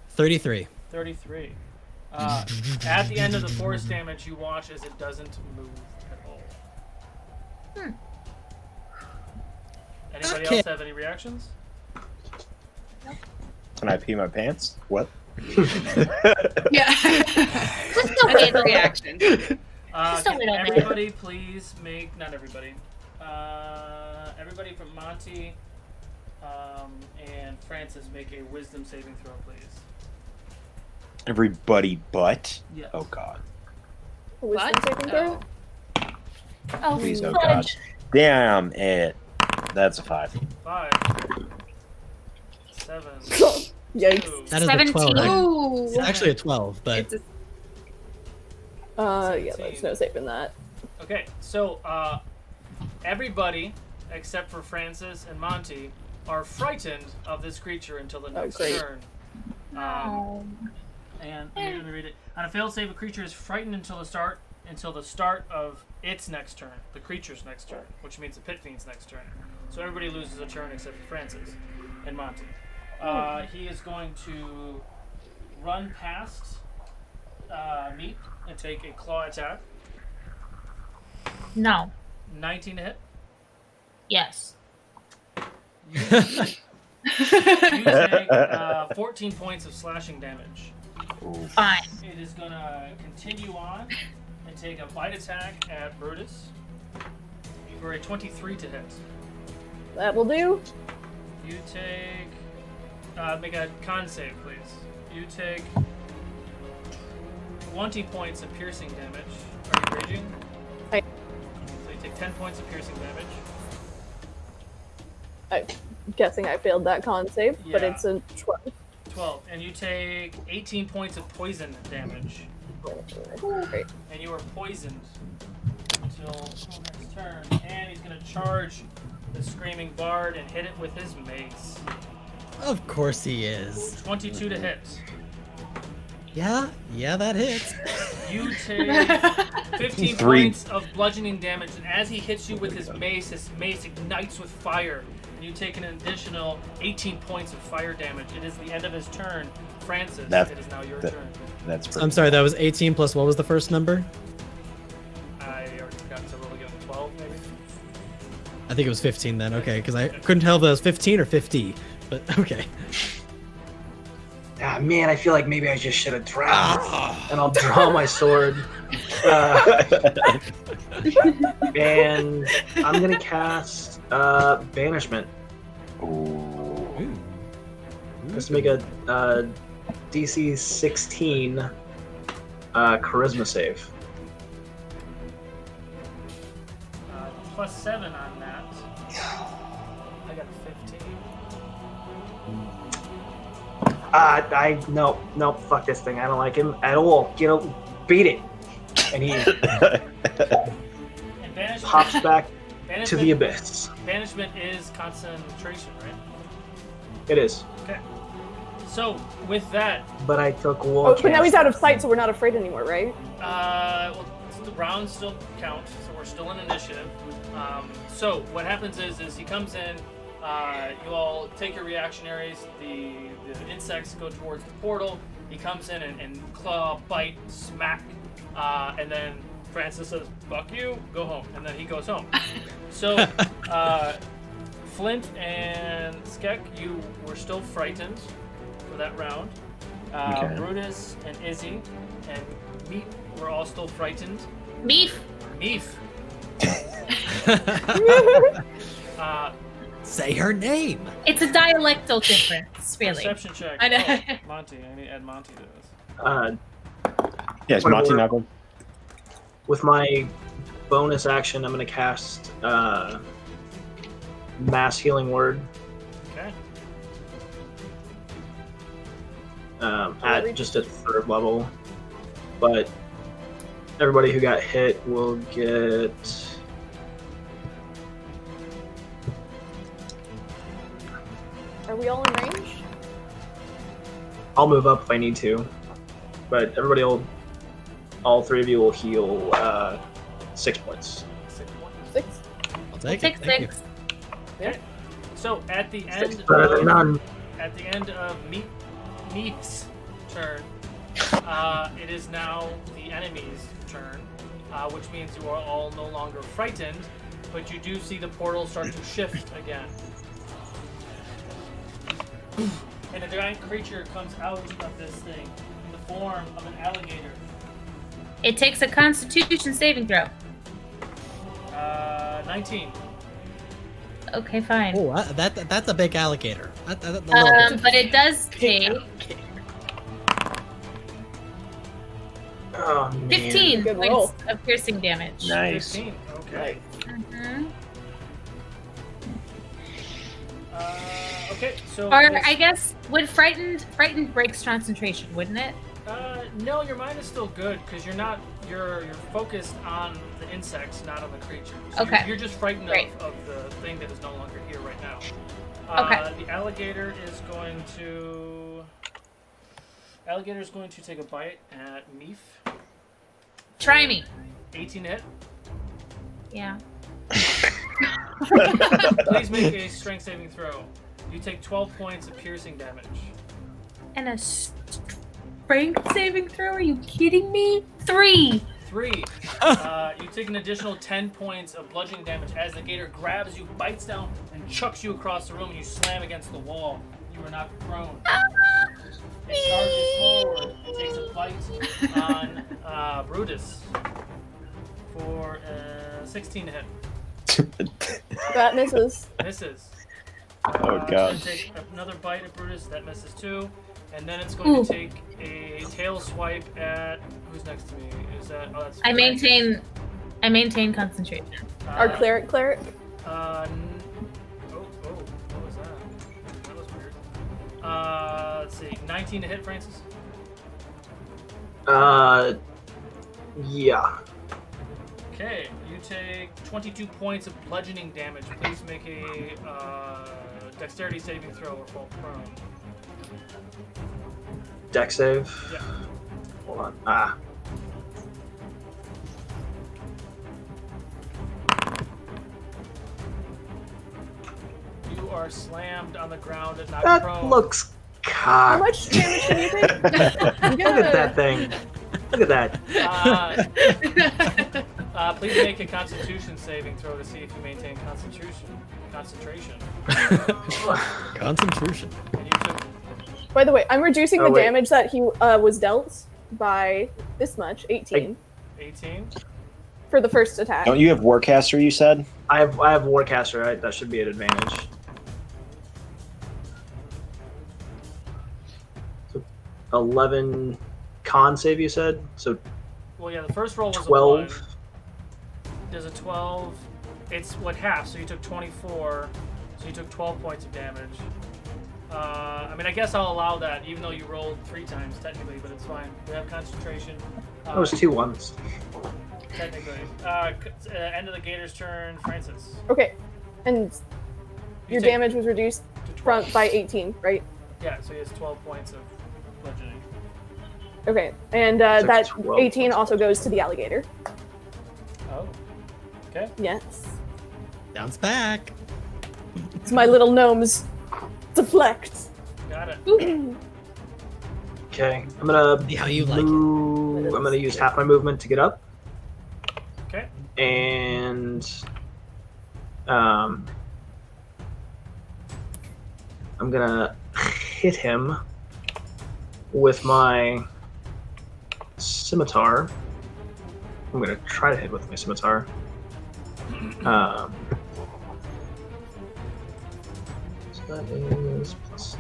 33. 33. At the end of the force damage, you watch as it doesn't move at all. Anybody Okay. else have any reactions? Can I pee my pants? What? Yeah. Just don't wait on reaction. Just don't Can wait on that. everybody please make, not everybody, everybody from Monty and Francis make a wisdom saving throw, please. Everybody but? Yes. Oh, God. Wisdom What? saving throw? Oh, Please, oh, fudge. Damn it. That's a 5. 5, 7, Yikes. That is a 17. 12. Ooh. It's actually a 12, but It's a, Yeah, there's no saving that. Okay, so everybody except for Francis and Monty are frightened of this creature until the next great. turn. And let me read it. On a failed save, a creature is frightened until the start of its next turn, the creature's next turn, which means the Pit Fiend's next turn. So everybody loses a turn except for Francis and Monty. He is going to run past Meat and take a claw attack. No. 19 to hit. Yes. You take 14 points of slashing damage. Fine. It is going to continue on and take a bite attack at Brutus for a 23 to hit. That will do. You take... make a con save, please. You take 20 points of piercing damage. Are you raging? I- So you take 10 points of piercing damage. I'm guessing I failed that con save, but Yeah. it's a 12. 12. And you take 18 points of poison damage. Great. And you are poisoned until next turn. And he's going to charge the Screaming Bard and hit it with his mace. of course he is. 22 to hit. Yeah, that hits. You take 15 Three. points of bludgeoning damage, and as he hits you with his mace ignites with fire, and you take an additional 18 points of fire damage. It is the end of his turn. Francis, it is now your turn. That's perfect. I'm sorry, that was 18 plus what was the first number? I already forgot to roll again. 12, maybe? I think it was 15 then, okay, because I couldn't tell if it was 15 or 50, but okay. Ah, man, I feel like maybe I just should have drowned. And I'll draw my sword. And I'm going to cast Banishment. Ooh. Let's make a DC 16 Charisma save. Plus 7 on that. I got a 15. No, fuck this thing. I don't like him at all. Beat it. And he And banishment, pops back to banishment, the abyss. banishment is concentration, right? It is. Okay. So, with that, But I took Oh, war. but now he's out of sight, so we're not afraid anymore, right? well, the rounds still count, so we're still in initiative. So what happens is he comes in. You all take your reactionaries. The insects go towards the portal. He comes in and claw, bite, smack, and then Francis says, "Fuck you, go home," and then he goes home. So Flint and Skek, you were still frightened for that round. Okay. Brutus and Izzy and Meat were all still frightened. Beef. Meef. Say her name. It's a dialectal difference, really. Perception check. I know. Oh, Monty, I need to add Monty to this. Yes, Monty Knuckle. With my bonus action, I'm going to cast Mass Healing Word Okay. at just at 3rd level. But everybody who got hit will get... Are we all in range? I'll move up if I need to. But everybody will... All 3 of you will heal 6 points. 6 points. 6? I'll take Six, it. Thank you. six. Okay. So at the end Better than of none. Meef's turn, it is now the enemy's turn, which means you are all no longer frightened, but you do see the portal start to shift again. And a giant creature comes out of this thing in the form of an alligator. It takes a Constitution saving throw. 19. Okay, fine. Oh, that's a big alligator. But It does take Oh, man. 15 Good points roll. of piercing damage. Nice. 15. Okay. Mhm. Okay, so Or this- I guess would frightened breaks concentration, wouldn't it? no, your mind is still good because you're focused on the insects, not on the creature. So Okay. you're just frightened Great. of the thing that is no longer here right now. Okay. The alligator is going to take a bite at Meef. Try me. 18 hit. Yeah. Please make a strength saving throw. You take 12 points of piercing damage. And a strength saving throw? Are you kidding me? 3. 3. You take an additional 10 points of bludgeoning damage as the gator grabs you, bites down, and chucks you across the room, and you slam against the wall. You are knocked prone. It charges forward. It takes a bite on Brutus for 16 to hit. That misses. Misses. Oh, It's God. going to take another bite at Brutus. That misses too. And then it's going to take a tail swipe at... Who's next to me? Is that... Oh, that's... I maintain concentration. Our cleric. What was that? That was weird. Let's see. 19 to hit, Francis? Yeah. Okay, you take 22 points of bludgeoning damage. Please make a dexterity saving throw or fall prone. Dex save. Yeah. Hold on. You are slammed on the ground and knocked That prone. looks How cocked. much damage can you take? Look at that thing. Look at that. Please make a Constitution saving throw to see if you maintain concentration. Concentration. And you took By the way, I'm reducing Oh, the wait. damage that he was dealt by this much, 18, 18. for the first attack. Don't you have Warcaster, you said? I have Warcaster, right? That should be an advantage. So 11 con save, you said? So Well, yeah, the first roll was 12. a 1. There's a 12. It's what half, so you took 24. So you took 12 points of damage. I mean, I guess I'll allow that, even though you rolled 3 times, technically, but it's fine. We have concentration. That was 2 ones. Technically. End of the Gator's turn, Francis. Okay, and You your take damage was reduced to 12. by 18, right? Yeah, so he has 12 points of bludgeoning. Okay, and It's like that 12 18 also goes to the alligator. Oh. Okay. Yes. Bounce back. It's my little gnomes deflect. Got it. Okay, I'm gonna See how you like it. move. I'm gonna use half my movement to get up, Okay. and I'm gonna hit him with my scimitar. I'm gonna try to hit with my scimitar. So that is plus.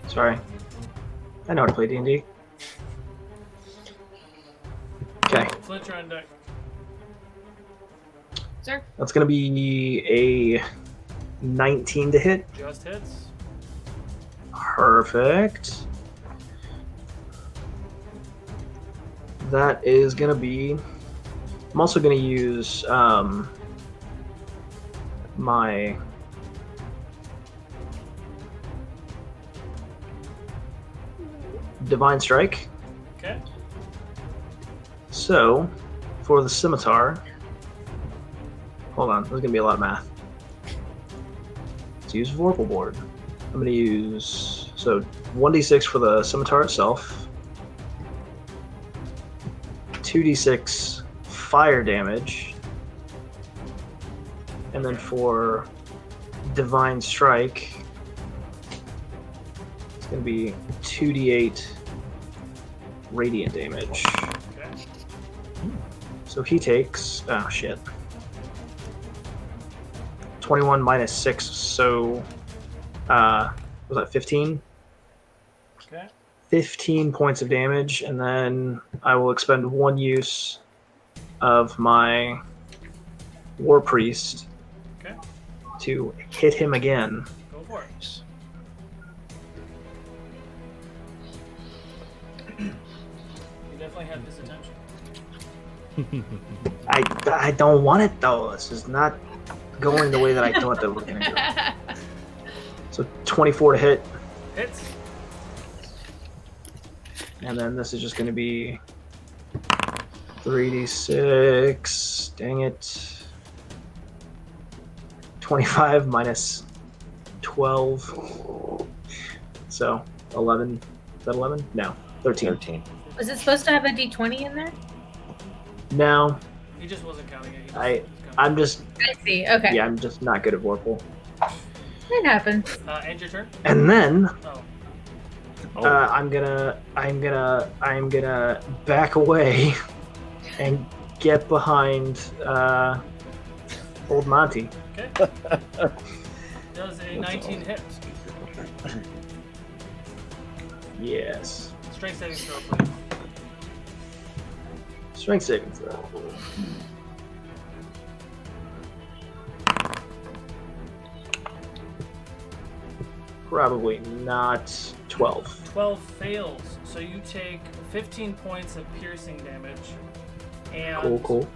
Sorry, I know how to play D&D. Okay, Flint, you're on deck. Sir? that's gonna be a 19 to hit. Just hits. Perfect. That is gonna be. I'm also gonna use my Divine Strike. Okay. So, for the scimitar, hold on, there's gonna be a lot of math. Let's use Vorpal board. I'm gonna use 1d6 for the scimitar itself, 2d6 fire damage, and then for Divine Strike, it's gonna be 2d8 radiant damage. Okay. So he takes, oh shit, 21 minus 6, so was that 15? Okay. 15 points of damage, and then I will expend 1 use of my War Priest to hit him again. Go for it. You definitely have his attention. I don't want it though. This is not going the way that I thought they were going to go. So 24 to hit. Hits. And then this is just going to be 3d6. Dang it. 25 minus 12. So 11. Is that 11? No. 13. Was it supposed to have a d20 in there? No. He just wasn't counting it. I'm just. I see. Okay. Yeah, I'm just not good at Vorpal. It happens. End your turn. And then Oh. I'm gonna back away and get behind old Monty. Okay. Does a 19 hit? Yes. Strength saving throw, please. Strength saving throw. Probably not 12. 12 fails, so you take 15 points of piercing damage and Cool.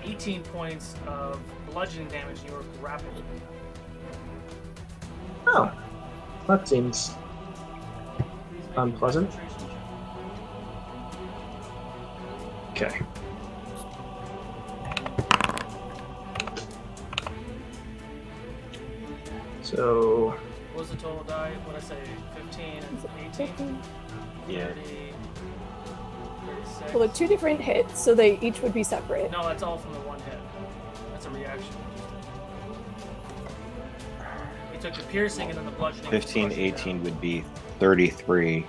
18 points of bludgeoning damage. You are grappled. Oh, that seems Please make unpleasant. a concentration check. Okay. So What was the total die? What did I say? 15 and 18? yeah. 30, 36. Well, they're two different hits, so they each would be separate. No, that's all from the one hit. That's a reaction. He took the piercing and then the bludgeoning. 15, crushed it 18 down. would be 33.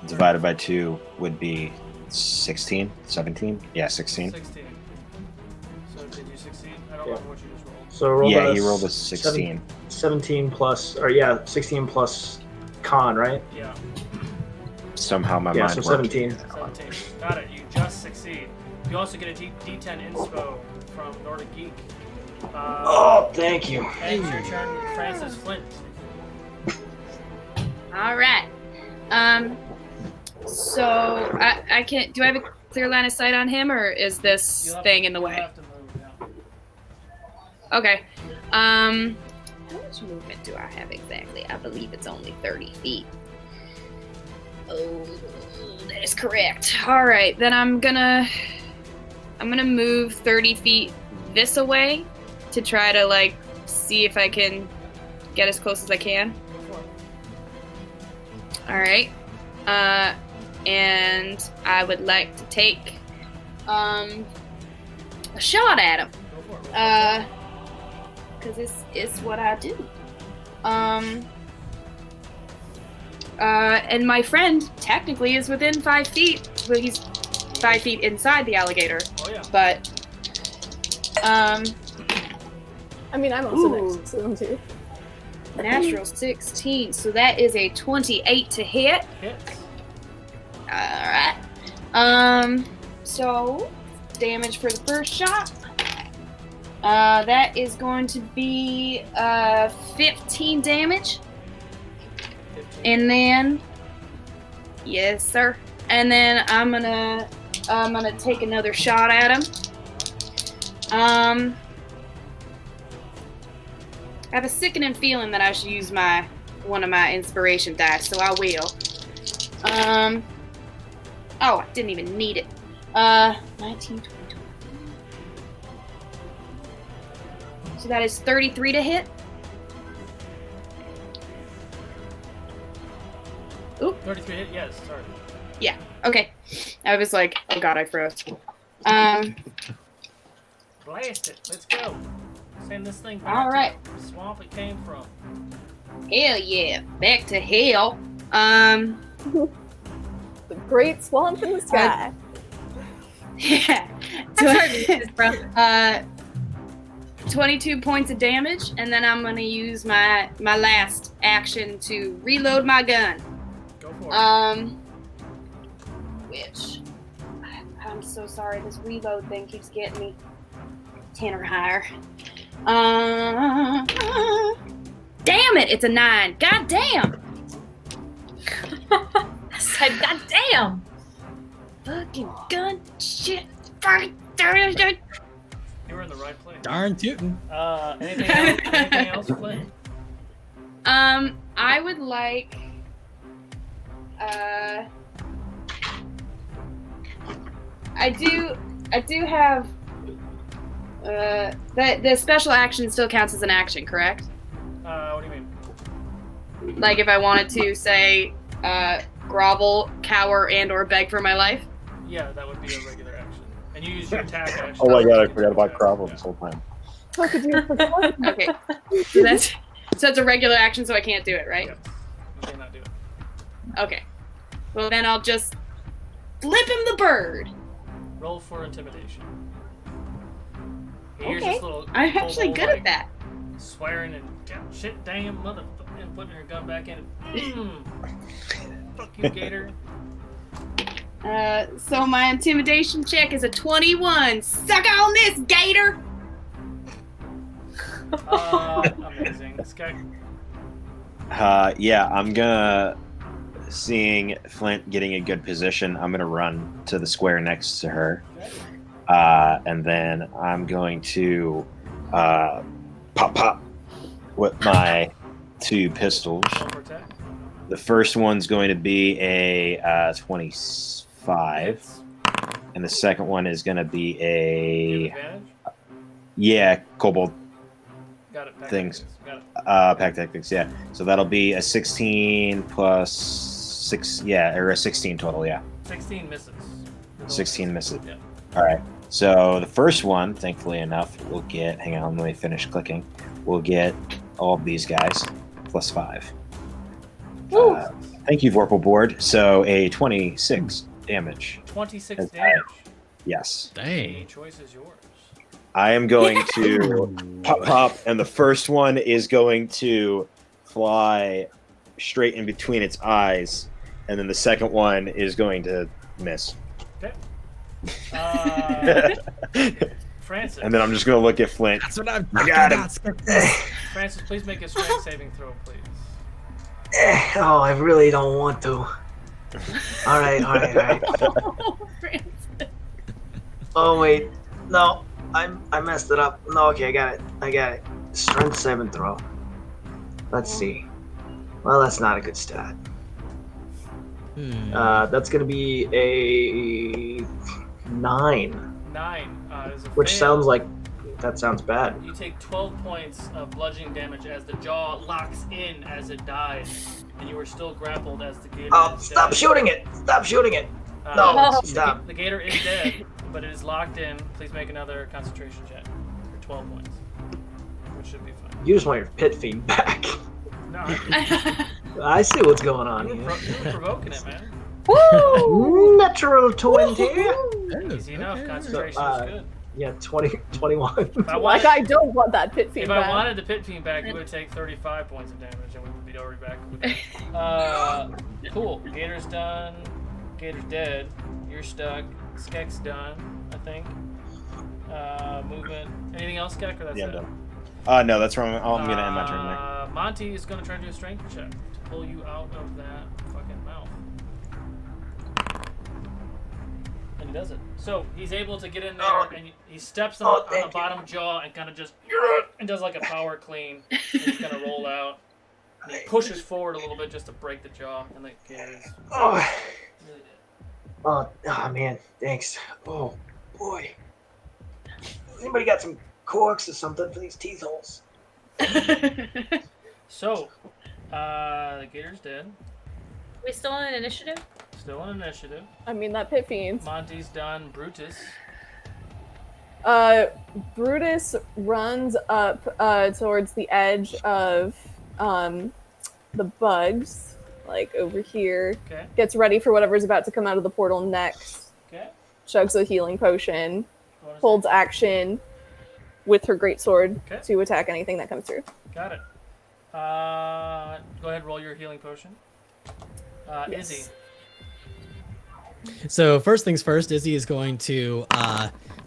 Divided by 2 would be 16, 17? Yeah, 16. 16. So did you succeed? I don't Yeah. remember what you just rolled. So roll Yeah, he rolled a 16. 17 plus, or yeah, 16 plus con, right? Yeah, Somehow my Yeah, mind so worked. 17. 17. Got it. You just succeed. You also get a D10 inspo from Nordic Geek. Oh, thank you. And it's your turn, Francis Flint. All right. So I can. Do I have a clear line of sight on him, or is this You'll have thing to- in the you'll way? have to move, yeah. Okay. How much movement do I have exactly? I believe it's only 30 feet. Oh, that is correct. All right, then I'm gonna move 30 feet this away to try to like see if I can get as close as I can. Go for it. All right. And I would like to take a shot at him. Go for it. Because it's what I do. And my friend technically is within 5 feet. Well, he's 5 feet inside the alligator, Oh yeah. but I mean, I'm also Ooh. next to them too. natural 16. So that is a 28 to hit. Hits. All right. So damage for the first shot. That is going to be 15 damage. 15. And then, yes, sir. And then I'm gonna take another shot at him. I have a sickening feeling that I should use one of my inspiration dice, so I will. Oh, I didn't even need it. 19, 20, 20. So that is 33 to hit. 33 hit. Yes. Sorry. Okay. I was like, oh god, I froze. Blast it. Let's go. Send this thing back All right. to the swamp it came from. Hell yeah. Back to hell. The great swamp in the sky. Yeah. That's hard to bro. 22 points of damage, and then I'm gonna use my last action to reload my gun. Go for it. Which I'm so sorry, this reload thing keeps getting me. 10 or higher. Damn it! It's a 9. God damn! I said, God damn. Fucking gun shit. You were in the right place. Darn tootin'. Anything else, Flynn? I would like. I do have. The special action still counts as an action, correct? What do you mean? Like if I wanted to say, grovel, cower, and/or beg for my life. Yeah, that would be a regular action. And you use your attack action. Oh my god, I forgot about Crobble this whole time. How could you forget? Okay, so it's a regular action, so I can't do it, right? Yes. You cannot do it. Okay. Well, then I'll just flip him the bird. Roll for intimidation. Here's Okay. this little I'm actually good at that. Swearing and shit, damn mother, and putting her gun back in. Fuck you, Gator. So my intimidation check is a 21. Suck on this, Gator! Amazing. This guy. Yeah, I'm gonna, seeing Flint getting a good position, I'm gonna run to the square next to her. And then I'm going to pop with my 2 pistols. Roll for attack. The first one's going to be a 25, Hits. and the second one is going to be You have a advantage? kobold Got it. Pack things. tactics. Got it. pack tactics. Yeah, so that'll be a 16 plus 6. Yeah, or a 16 total. Yeah, 16 misses. 16 misses. Yeah. All right. So the first one, thankfully enough, we'll get. Hang on, let me finish clicking. We'll get all of these guys plus 5. Thank you, Vorpal Board. So a 26 damage. 26 That's damage. Yes. The Dang. choice is yours. I am going to pop, and the first one is going to fly straight in between its eyes, and then the second one is going to miss. Okay. Francis. And then I'm just going to look at Flint. That's what I'm I talking got him. about. Francis, please make a strength saving throw, please. Oh, I really don't want to. All right. Oh, Francis. Oh wait, no, I messed it up. No, okay, I got it. Strength 7 throw. Let's see. Well, that's not a good stat. That's gonna be a 9. 9 is a Which fail. sounds like that sounds bad. You take 12 points of bludgeoning damage as the jaw locks in as it dies, and you are still grappled as the gator Oh, is stop dead. shooting it! Stop shooting it! No, stop. The gator is dead, but it is locked in. Please make another concentration check for 12 points, which should be fine. You just want your pit fiend back. No, I see what's going on you here. were provoking it, man. Woo! Natural 20. Easy enough. Okay. Concentration So, is good. Yeah, 21. If I Like wanted, I don't want that pit fiend if I back. wanted the pit fiend back, you would take 35 points of damage, and we would be already back. Cool. Gator's done. Gator's dead. You're stuck. Skek's done, I think. Movement. Anything else, Skek, or that's Yeah, it? done. No, that's wrong. I'm going to end my turn there. Monty is going to try to do a strength check to pull you out of that fucking mouth. And he does it. So he's able to get in there, and he steps on the bottom jaw and kind of just and does like a power clean. And he's going to roll out. And he pushes forward a little bit just to break the jaw, and the gator is Oh, really dead. oh man, thanks. Oh boy. Anybody got some corks or something for these teeth holes? So, the gator's dead. We still on an initiative? Still on initiative. I mean, that pit fiend. Monty's done. Brutus. Brutus runs up towards the edge of the bugs, like over here. Okay. Gets ready for whatever's about to come out of the portal next. Okay. Chugs a healing potion. Bonus Holds action with her greatsword Okay. to attack anything that comes through. Got it. Go ahead, roll your healing potion. Yes. Izzy. So first things first, Izzy is going to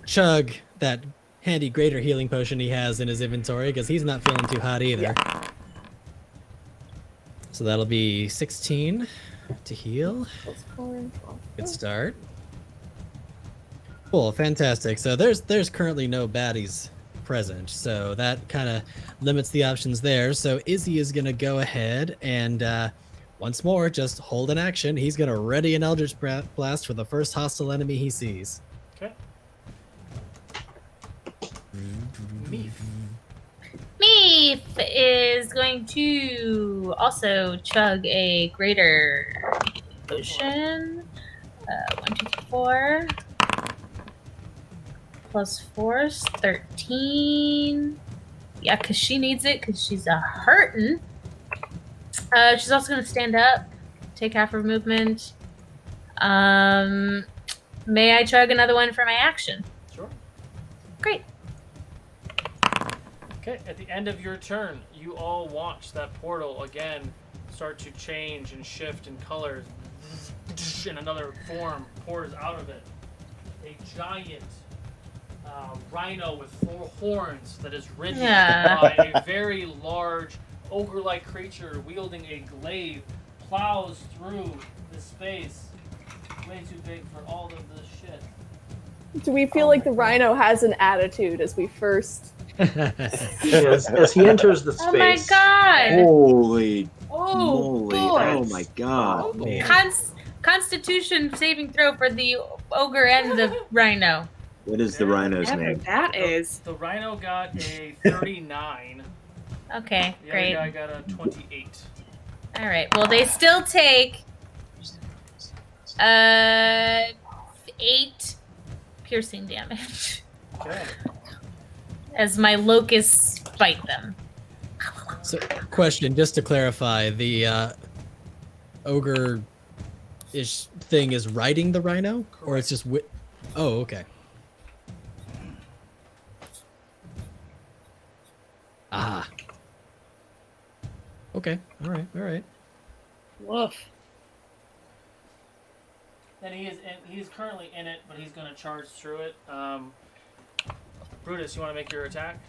chug that handy greater healing potion he has in his inventory because he's not feeling too hot either. Yeah. So that'll be 16 to heal. Good start. Cool, fantastic. So there's currently no baddies present, so that kind of limits the options there. So Izzy is gonna go ahead and once more just hold an action. He's gonna ready an Eldritch Blast for the first hostile enemy he sees. Okay. Meef. Meef is going to also chug a greater potion. 1, 2, 3, 4. Plus 4 is 13. Yeah, because she needs it because she's a hurtin'. She's also going to stand up, take half her movement. May I chug another one for my action? Sure. Great. Okay, at the end of your turn, you all watch that portal again start to change and shift in colors, and another form pours out of it. A giant rhino with 4 horns that is ridden by a very large ogre-like creature wielding a glaive, plows through the space. Way too big for all of this shit. Do we feel like the rhino has an attitude as we first... as he enters the space. Oh my god! Holy Oh, moly. Oh my god. man. Constitution saving throw for the ogre and the rhino. What is the rhino's Whatever name? that is. The rhino got a 39. Okay, The great. other guy got a 28. All right. Well, they still take 8 piercing damage Okay. as my locusts bite them. So, question, just to clarify, the ogre-ish thing is riding the rhino, or it's just Oh, okay. Ah. Okay. All right. Woof. And he's currently in it, but he's going to charge through it. Brutus, you want to make your attack?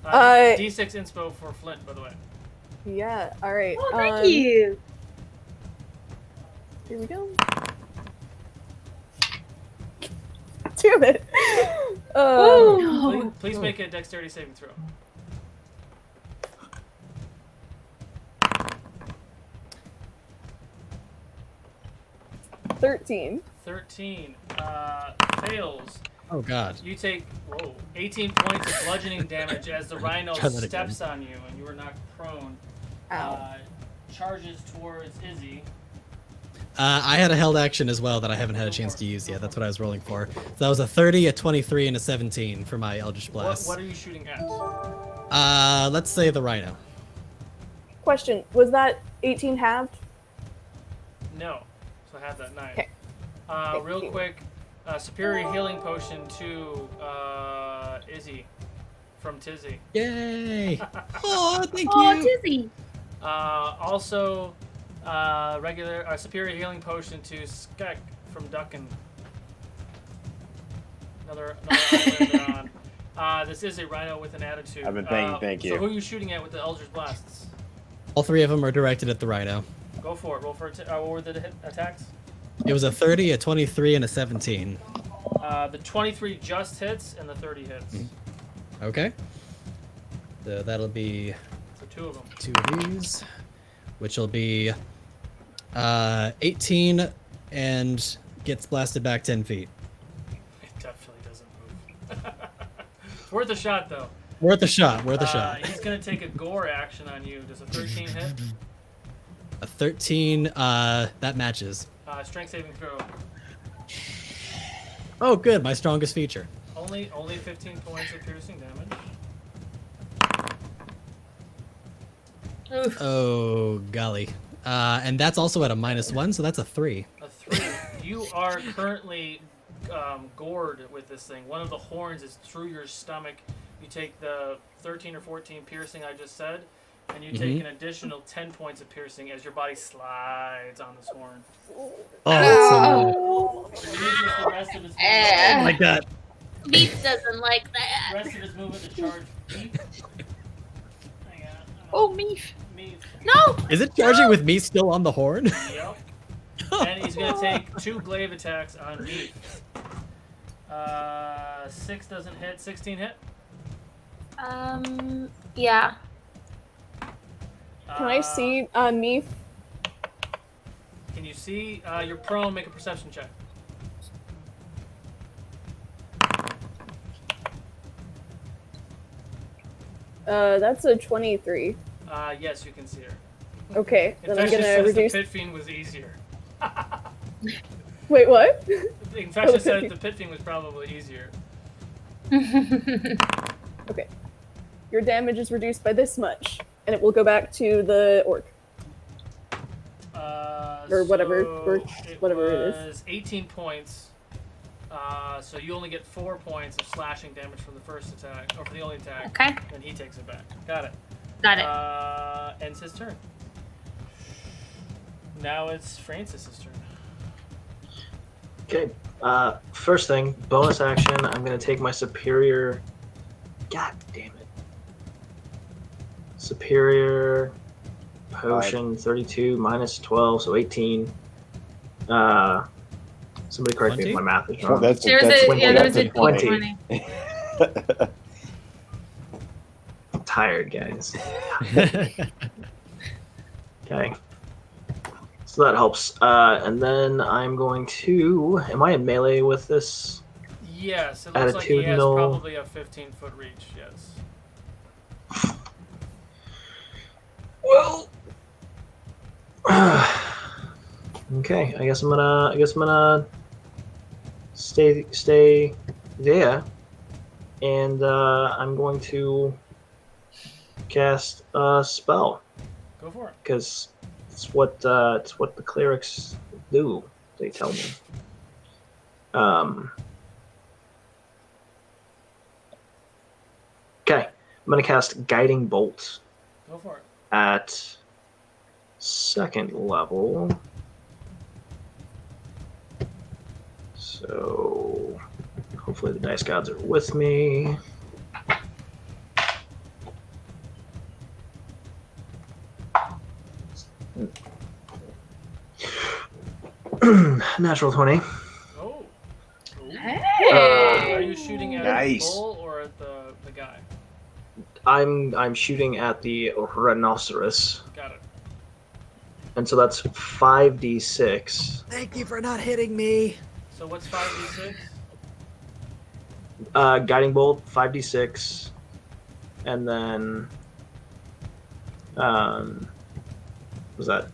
D6 inspo for Flint, by the way. Yeah, alright. Oh, thank you. Here we go. Damn it. Please make a dexterity saving throw. $13. 13 fails. Oh god. You take 18 points of bludgeoning damage as the rhino Try that steps on you and you are knocked prone. Ow. Charges towards Izzy. I had a held action as well that I haven't had a chance to use yet. That's what I was rolling for. So that was a 30, a 23, and a 17 for my Eldritch Blast. What are you shooting at? Let's say the rhino. Question, was that 18 halved? No. So I have that 9. Okay. Real quick, superior healing potion to Izzy from Tizzy. Yay! Oh, thank Oh, you! Tizzy. Also, regular superior healing potion to Skek from Duckin. Another islander on. This is a rhino with an attitude. I've been thinking, thank you. So who are you shooting at with the Eldritch Blasts? All 3 of them are directed at the rhino. Go for it. Roll for what were the attacks? It was a 30, a 23, and a 17. The 23 just hits, and the 30 hits. Okay. So that'll be So 2 of them. 2 of these, which will be 18 and gets blasted back 10 feet. It definitely doesn't move. It's worth a shot, though. Worth a shot, worth a shot. He's going to take a gore action on you. Does a 13 hit? A 13, that matches. Strength saving throw. Oh, good, my strongest feature. Only 15 points of piercing damage. Oof. Oh, golly. And that's also at a -1, so that's a 3. A 3. You are currently gored with this thing. One of the horns is through your stomach. You take the 13 or 14 piercing I just said, and you take an additional 10 points of piercing as your body slides on this horn. Oh, that's so good. He uses the rest of his Oh my god. Beef doesn't like The that. rest of his movement to charge Meef. Hang on. Oh, Meef. Meef. No! Is it charging with me still on the horn? Yep. And he's gonna take 2 glaive attacks on Meef. 6 doesn't hit. 16 hit. Yeah. Can I see me? Can you see? You're prone. Make a perception check. That's a 23. Yes, you can see her. Okay, then I'm Infectious gonna says reduce. the pit fiend was easier. Wait, what? Infectious said the pit fiend was probably easier. Okay. Your damage is reduced by this much, and it will go back to the orc. Or whatever, or whatever it is. It was 18 points. So you only get 4 points of slashing damage from the first attack, or for the only attack. Okay. And he takes it back. Got it. Got it. Ends his turn. Now it's Francis's turn. Okay. First thing, bonus action. I'm gonna take my superior. God damn it. Superior potion 32 minus 12, so 18. Somebody correct me if my math is wrong. That's There was a 20. 20. I'm tired, guys. Okay. So that helps. And then I'm going to. Am I in melee with this? Yes, it looks like he has Attitudinal- probably a 15-foot reach. Yes. Well. Okay, I guess I'm gonna stay there, and I'm going to cast a spell Go for it. because it's what the clerics do. They tell me. Okay, I'm gonna cast Guiding Bolt Go for it. at 2nd level. So hopefully the dice gods are with me. Natural 20. Oh. Hey. Are you shooting at Nice. the bull or at the guy? I'm shooting at the rhinoceros. Got it. And so that's 5d6. Thank you for not hitting me. So what's 5d6? Guiding bolt, 5d6. And then was that?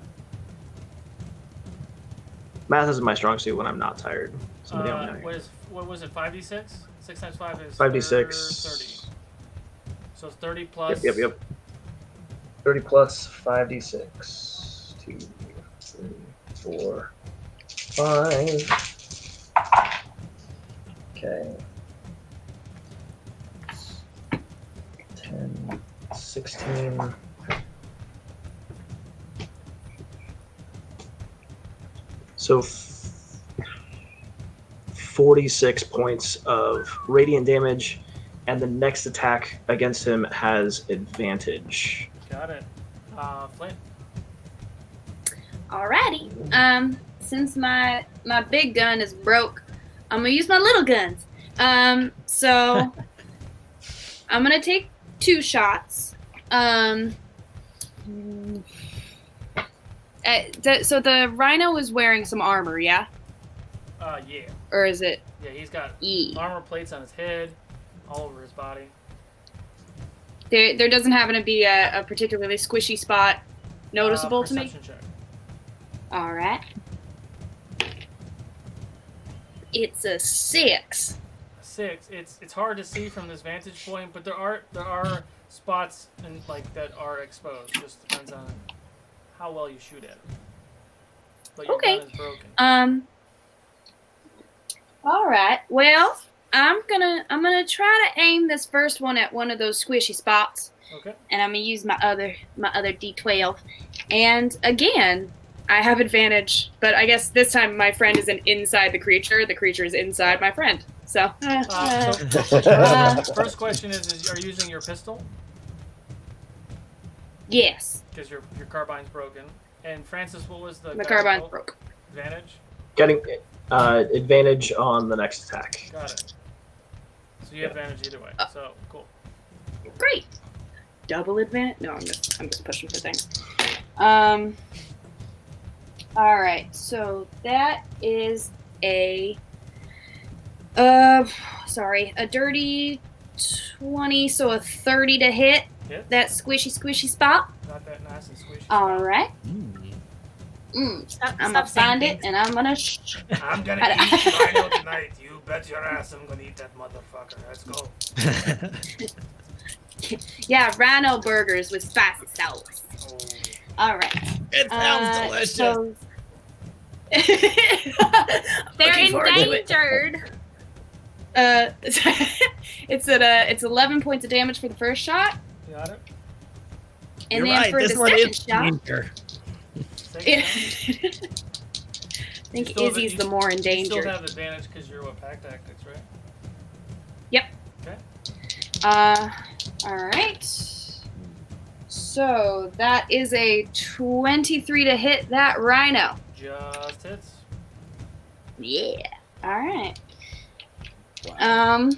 Math isn't my strong suit when I'm not tired. Somebody help me. What was it? 5d6? 6 times 5 is 5d6. 30. So 30 plus. Yep. 30 plus 5d6. 2, 3, 4, 5. Okay. 10, 16. So 46 points of radiant damage, and the next attack against him has advantage. Got it. Flint. Alrighty. Since my big gun is broke, I'm gonna use my little guns. So I'm gonna take 2 shots. So the rhino is wearing some armor, yeah? Yeah. Or is it? Yeah, he's got E? armor plates on his head, all over his body. There doesn't happen to be a particularly squishy spot noticeable to me. Perception check. All right. It's a 6. 6. It's hard to see from this vantage point, but there are spots that are exposed. Just depends on how well you shoot at it. But your gun is broken. All right. Well, I'm gonna try to aim this first one at one of those squishy spots. Okay. And I'm gonna use my other D12. And again, I have advantage, but I guess this time my friend isn't inside the creature. The creature is inside my friend. So. First question is are you using your pistol? Yes. Because your carbine's broken. And Francis, what was the carbine's broke. Advantage? Getting advantage on the next attack. Got it. So you have advantage either way. So cool. Great. Double advantage? No, I'm just pushing for things. All right. So that is a dirty 20, so a 30 to hit. Hits. That squishy spot. Got that nice and squishy. All right. Stop, I'm gonna find it, and I'm gonna. I'm gonna eat Rhino tonight. You bet your ass I'm gonna eat that motherfucker. Let's go. Yeah, Rhino burgers with spicy sauce. Oh. All right. It sounds delicious. So... They're Looking forward to it. endangered. It's 11 points of damage for the first shot. Got it. And You're then right. for This the one second is shot, danger. I think Izzy's the more You endangered. still have advantage because you're pack tactics, right? Yep. Okay. All right. So that is a 23 to hit that Rhino. Just hits. Yeah. All right. Wow.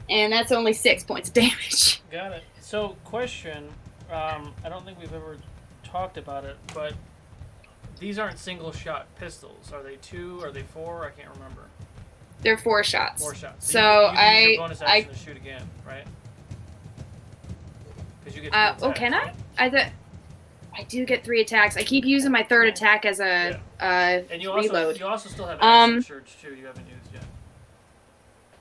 And that's only 6 points of damage. Got it. So, question. I don't think we've ever talked about it, but these aren't single-shot pistols. Are they 2? Are they 4? I can't remember. They're 4 shots. 4 shots. So you can use your bonus action to shoot again, right? Because you get 3 attacks, can right? I do get 3 attacks. I keep using my third attack as a And you reload. you also still have action surge too. You haven't used yet.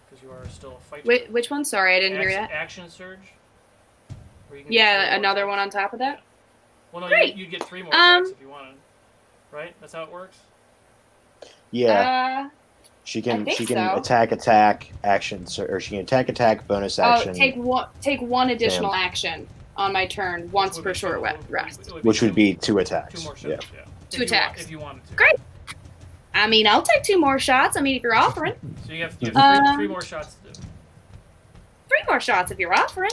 Because you are still a fighter. Which one? Sorry, I didn't hear that. Action surge. Where you can Yeah, get 3 another more one on top of that. attacks. Well, no, Great. you'd get 3 more attacks if you wanted. Right? That's how it works. Yeah. She can I think so. attack, action, or she can attack, bonus action. Take one additional action on my turn once per short rest. Which would be 2 attacks. 2 more shots, yeah. 2 attacks. If you wanted to. Great. I mean, I'll take 2 more shots. I mean, if you're offering. So you have 3 more shots to do. 3 more shots if you're offering.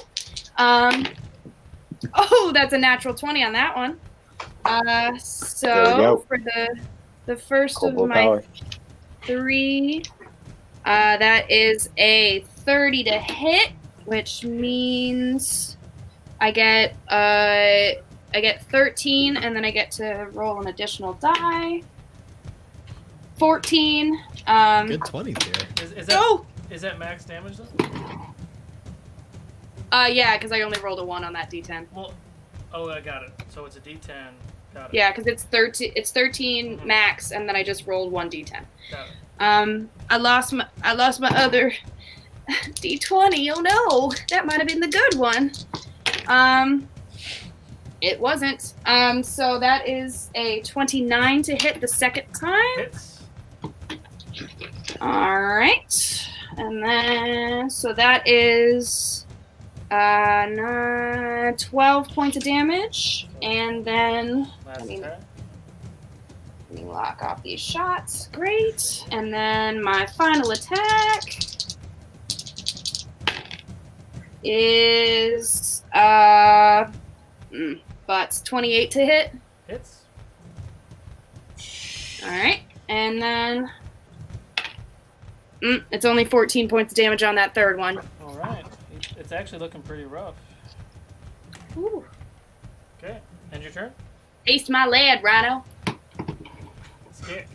Oh, that's a natural 20 on that one. So for the first of my 3, that is a 30 to hit, which means I get 13, and then I get to roll an additional die. 14. Good 20s here. Is that max damage then? Yeah, because I only rolled a 1 on that D10. Well, I got it. So it's a D10. Got it. Yeah, because it's 13. It's 13 max, and then I just rolled 1 D10. Got it. I lost my other D20. Oh no, that might have been the good one. It wasn't. So that is a 29 to hit the second time. Hits. All right, and then so that is 12 points of damage, and then let me lock off these shots. Great, and then my final attack is but 28 to hit. Hits. All right, and then it's only 14 points of damage on that third one. All right. It's actually looking pretty rough. Ooh. Okay. End your turn. Taste my lead, Rhino. Stick.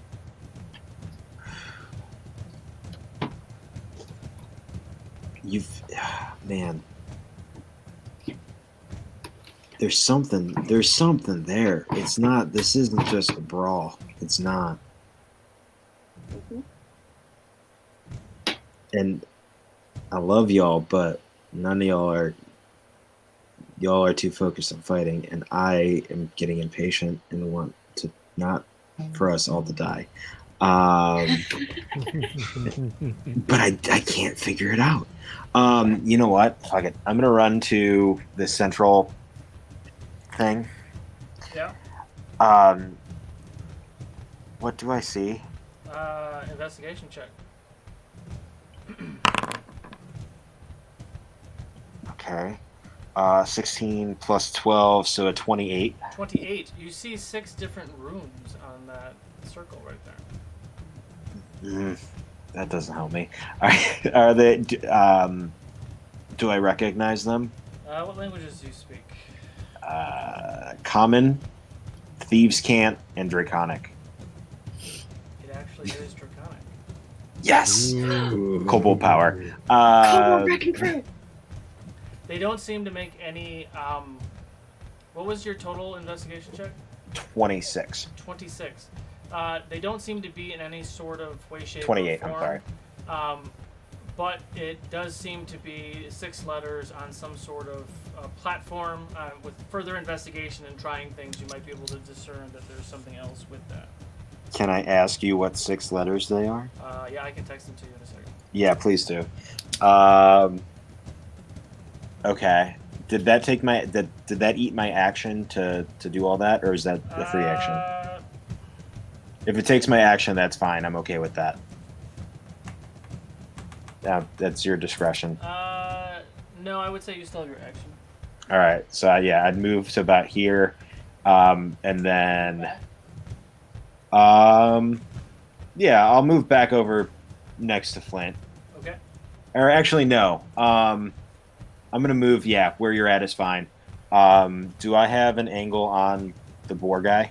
Man. There's something there. It's not, this isn't just a brawl. It's not. And I love y'all, but none of y'all are too focused on fighting, and I am getting impatient and want to not for us all to die. But I can't figure it out. You know what? Fuck it. I'm gonna run to the central thing. Yeah. What do I see? Investigation check. Okay. 16 plus 12, so a 28. 28. You see 6 different runes on that circle right there. That doesn't help me. Are they? Do I recognize them? What languages do you speak? Common, Thieves' Cant, and Draconic. It actually is Draconic. Yes! Kobold power. Kobold breaking fruit. They don't seem to make any. What was your total investigation check? 26. 26. They don't seem to be in any sort of way, shape, 28, or form. I'm sorry. But it does seem to be 6 letters on some sort of platform. With further investigation and trying things, you might be able to discern that there's something else with that. Can I ask you what 6 letters they are? Yeah, I can text them to you in a second. Yeah, please do. Okay. Did that take my did that eat my action to do all that, or is that a free action? If it takes my action, that's fine. I'm okay with that. That's your discretion. No, I would say you still have your action. All right. So yeah, I'd move to about here, and then, yeah, I'll move back over next to Flint. Okay. Or actually, no. I'm gonna move. Yeah, where you're at is fine. Do I have an angle on the boar guy,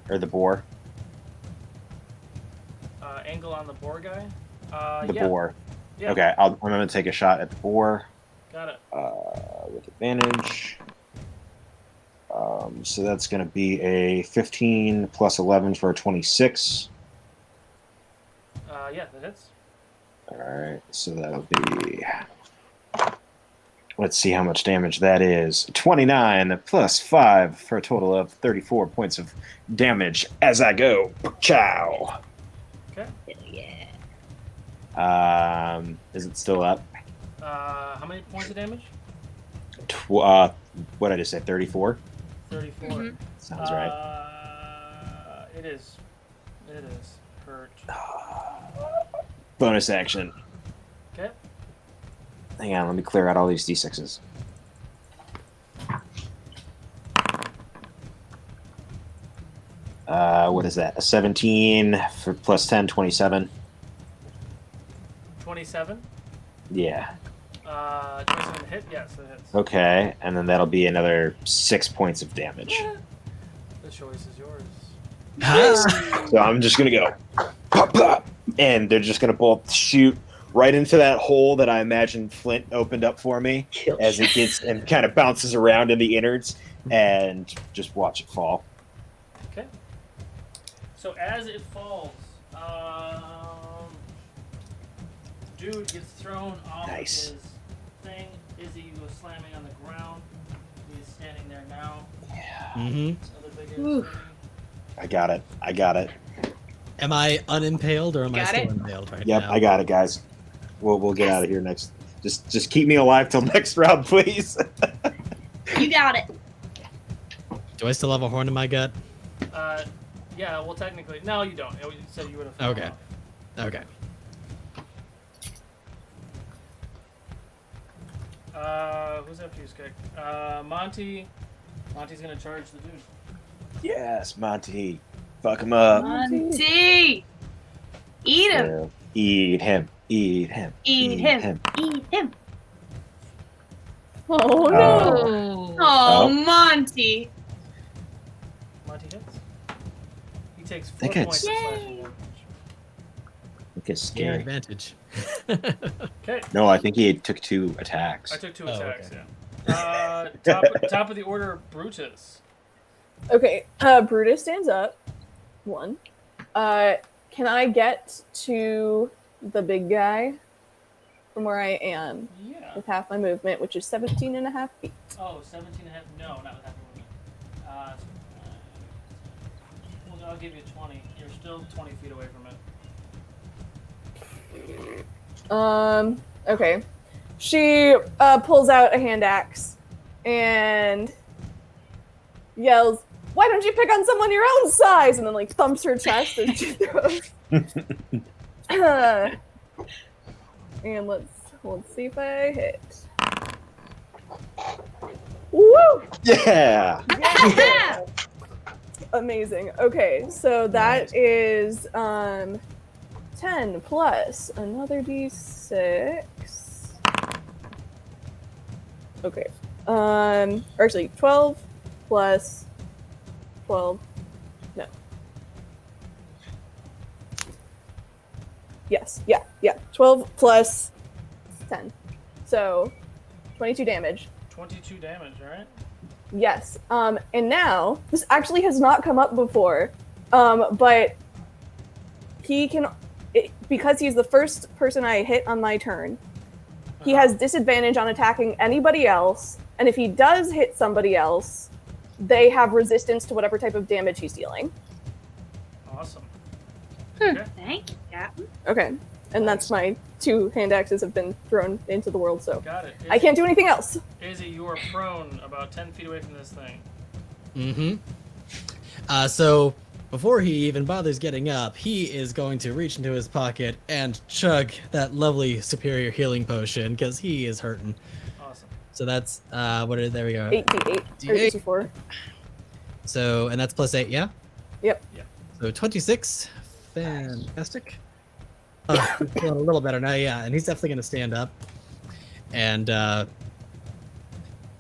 or the boar? Angle on the boar guy. The yeah. boar. Yeah. Okay, I'm gonna take a shot at the boar. Got it. With advantage. So that's gonna be a 15 plus 11 for a 26. Yeah, that hits. All right, so that'll be. Let's see how much damage that is. 29 plus 5 for a total of 34 points of damage as I go. Ciao. Okay. Is it still up? How many points of damage? What did I just say? 34? 34. Mhm. Sounds right. It is. It is. Hurt. Bonus action. Okay. Hang on, let me clear out all these d6s. What is that? A 17 for plus 10, 27. 27. Yeah. 27 hit. Yes, it hits. Okay, and then that'll be another 6 points of damage. The choice is yours. So I'm just gonna go, pop, pop, and they're just gonna both shoot right into that hole that I imagine Flint opened up for me as it gets and kind of bounces around in the innards, and just watch it fall. Okay. So as it falls, dude gets thrown off Nice. his thing. Izzy goes slamming on the ground. He's standing there now. Mm-hmm. Other big Oof. thing. I got it. I got it. Am I unimpaled or am I Got still it? impaled right Yep, now? I got it, guys. We'll get out of here next. Just keep me alive till next round, please. You got it. Do I still have a horn in my gut? Yeah, well, technically, no, you don't. You said you would have. fallen Okay. off. Okay. Who's after you, Skeg? Monty. Monty's gonna charge the dude. Yes, Monty. Fuck him up. Monty! Eat him! Yeah. Eat him. Eat him. Eat him! Eat him! Oh no! Oh. Oh, Oh. Monty! Monty hits. He takes 4 Think points it's- of slashing damage. Look, it's Gain scary. advantage. Okay. No, I think he took 2 attacks. I took 2 Oh, attacks. okay. Yeah. Top of the order, Brutus. Okay, Brutus stands up. 1. Can I get to the big guy from where I am Yeah. with half my movement, which is 17 and a half feet? Oh, 17 and a half. No, not with half a movement. Well, I'll give you 20. You're still 20 feet away from it. Okay. She pulls out a hand axe and yells, why don't you pick on someone your own size? And then like thumps her chest as she throws. And let's see if I hit. Woo! Yeah. Yeah. Amazing. Okay, so that is 10 plus another d6. Okay. Or actually 12 plus 12. No. Yes. Yeah. 12 plus 10. So 22 damage. 22 damage, alright? Yes. And now this actually has not come up before, but he can, because he's the first person I hit on my turn. He has disadvantage on attacking anybody else, and if he does hit somebody else, they have resistance to whatever type of damage he's dealing. Awesome. Okay. Thank you, Captain. Okay, and that's my 2 hand axes have been thrown into the world, so Got it. I can't do anything else. Izzy, you are prone about 10 feet away from this thing. Mm-hmm. So before he even bothers getting up, he is going to reach into his pocket and chug that lovely superior healing potion because he is hurting. Awesome. So that's there we go. 8d8 or D8. d4. So and that's plus 8, yeah. Yep. So 26. Fantastic. He's feeling a little better now, yeah, and he's definitely going to stand up. And now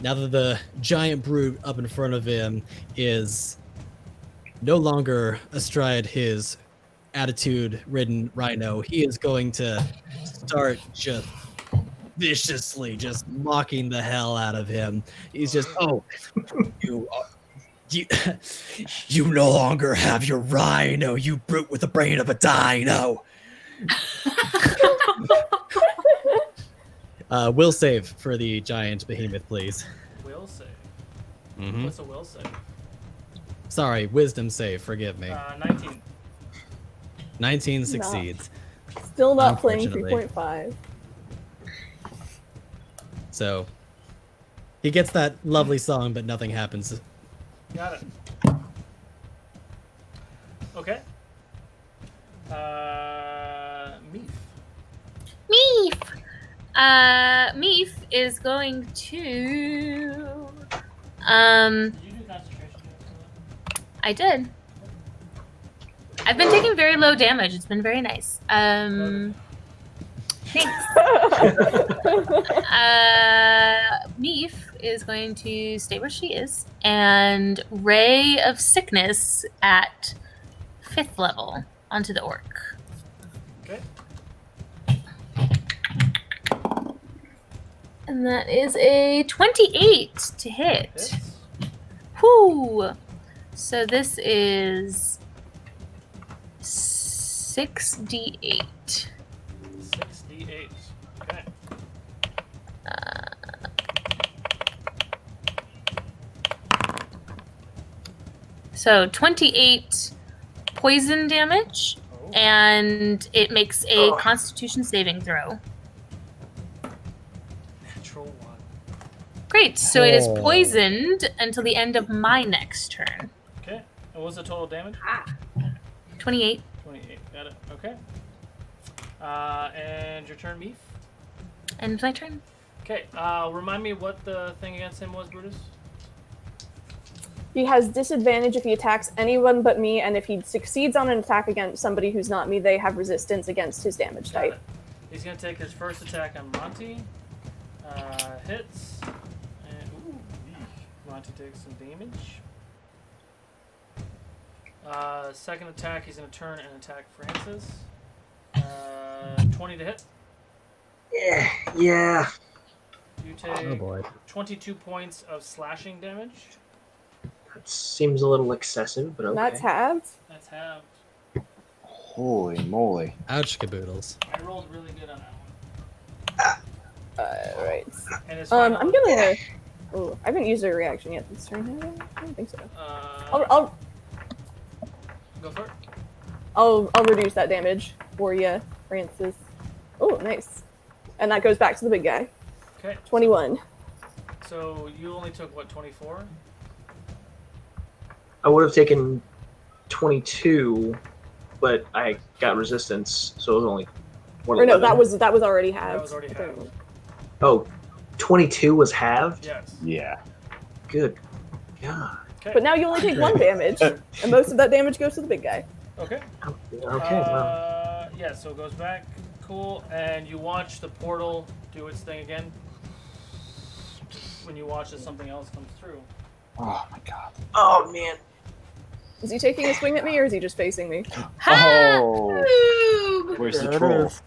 that the giant brute up in front of him is no longer astride his attitude-ridden rhino, he is going to start just viciously just mocking the hell out of him. He's just, you no longer have your rhino, you brute with the brain of a dino. Will save for the giant behemoth, please. Will save. Mm-hmm. What's a will save? Sorry, wisdom save. Forgive me. 19. 19 succeeds. Still not playing Unfortunately. 3.5. So he gets that lovely song, but nothing happens. Got it. Okay. Meef. Meef is going to Did you do concentration? I did. I've been taking very low damage. It's been very nice. Thanks. Meef is going to stay where she is and Ray of Sickness at 5th level onto the orc. Okay. And that is a 28 to hit. Hits. Whoo! So this is 6d8. 6d8. Okay. So 28 poison damage, Oh. and it makes a Constitution saving throw. Natural 1. Great. So it is Oh. poisoned until the end of my next turn. Okay. And what's the total damage? 28. 28. Got it. Okay. And your turn, Meef. End my turn. Okay. Remind me what the thing against him was, Brutus. He has disadvantage if he attacks anyone but me, and if he succeeds on an attack against somebody who's not me, they have resistance against his damage Got type. it. He's gonna take his first attack on Monty. Hits. And Monty takes some damage. Second attack, he's gonna turn and attack Francis. 20 to hit. Yeah. You take Oh boy. 22 points of slashing damage. That seems a little excessive, but okay. That's halved. That's halved. Holy moly. Ouch, caboodles. I rolled really good on that one. Right. And his final, I'm gonna. Oh, I haven't used a reaction yet this turn. have I? I don't think so. I'll go for it. I'll reduce that damage for you, Francis. Oh, nice. And that goes back to the big guy. Okay. 21. So you only took what, 24? I would have taken 22, but I got resistance, so it was only. Or no, 11. that was already halved. That was already halved. Oh, 22 was halved? Yes. Yeah. Good. God. Okay. But now you only take 1 damage, and most of that damage goes to the big guy. Okay. Okay. Wow. Yeah, so it goes back. Cool. And you watch the portal do its thing again. When you watch as something else comes through. Oh my god. Oh man. Is he taking a swing at me, or is he just facing me? Oh. Ooh. Where's the There it troll? is.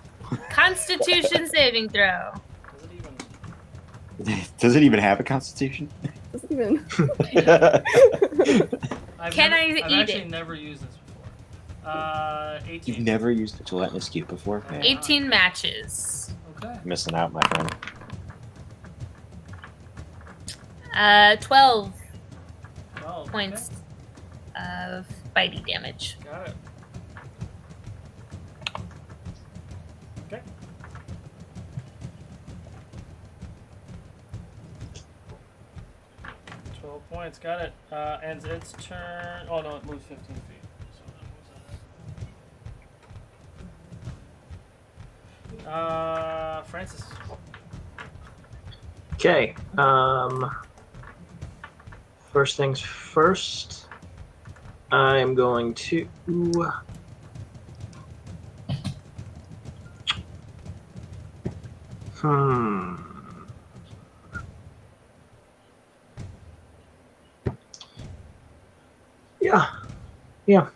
Constitution saving throw. Does it even? Does it even have a constitution? Doesn't even. I've eat actually it? never used this before. 18. You've never used a gelatinous cube before? Man, 18 matches. Okay. missing out, my friend. 12 Oh, points of bitey damage. Okay. Got it. Okay. Points, got it. Ends its turn. Oh no, it moves 15 feet. So that moves on. Francis. Okay. First things first. I'm going to. Yeah.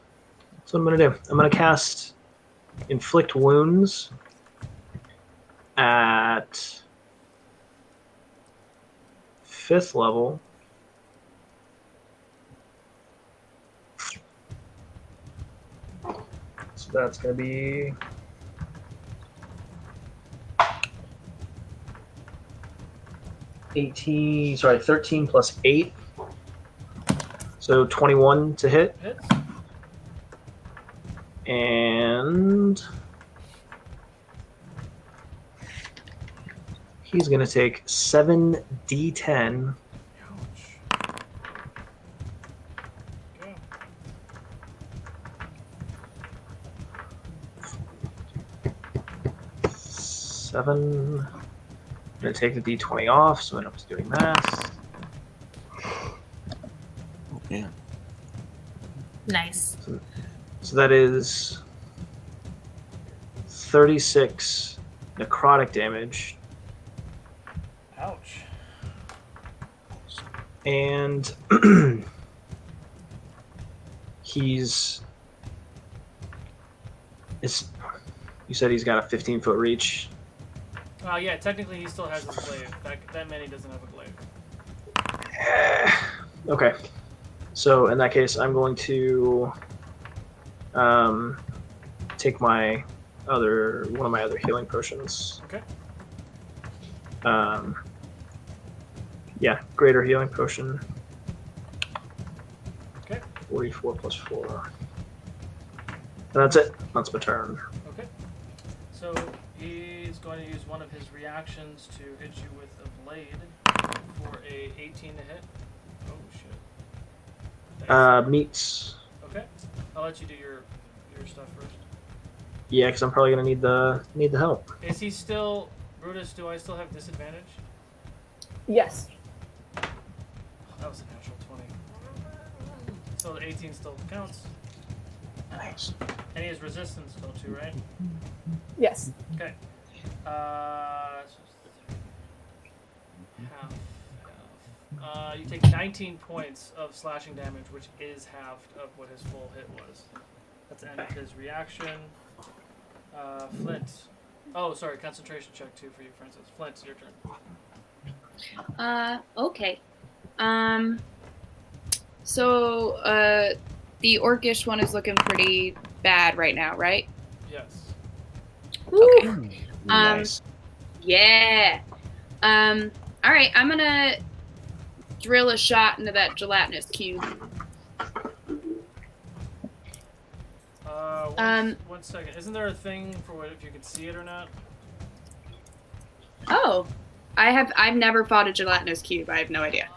That's what I'm gonna do. I'm gonna cast Inflict Wounds at 5th level. So that's gonna be 13 plus 8. So 21 to hit. Hits. And he's going to take 7d10. Ouch. Okay. Seven. I'm going to take the d20 off, so I don't have to do any math. Oh, yeah. Nice. So that is 36 necrotic damage. Ouch. And he's. You said he's got a 15-foot reach. Yeah, technically he still has his glaive. That many doesn't have a glaive. Okay. So in that case, I'm going to take one of my other healing potions. Okay. Yeah, greater healing potion. Okay. 44 plus 4. And that's it. That's my turn. Okay. So he's going to use one of his reactions to hit you with a blade for a 18 to hit. Oh shit. Meets. Okay. I'll let you do your stuff first. Yeah, because I'm probably gonna need the help. Is he still Brutus? Do I still have disadvantage? Yes. Oh, that was a natural 20. So the 18 still counts. Nice. And he has resistance still too, right? Yes. Okay. You take 19 points of slashing damage, which is halved of what his full hit was. That's the end of his reaction. Flint. Oh, sorry, concentration check too for you, Francis. Flint, it's your turn. Okay. So, the orcish one is looking pretty bad right now, right? Yes. Okay. Nice. Yeah. All right, I'm gonna drill a shot into that gelatinous cube. One second. Isn't there a thing for what if you could see it or not? Oh, I've never fought a gelatinous cube. I have no idea.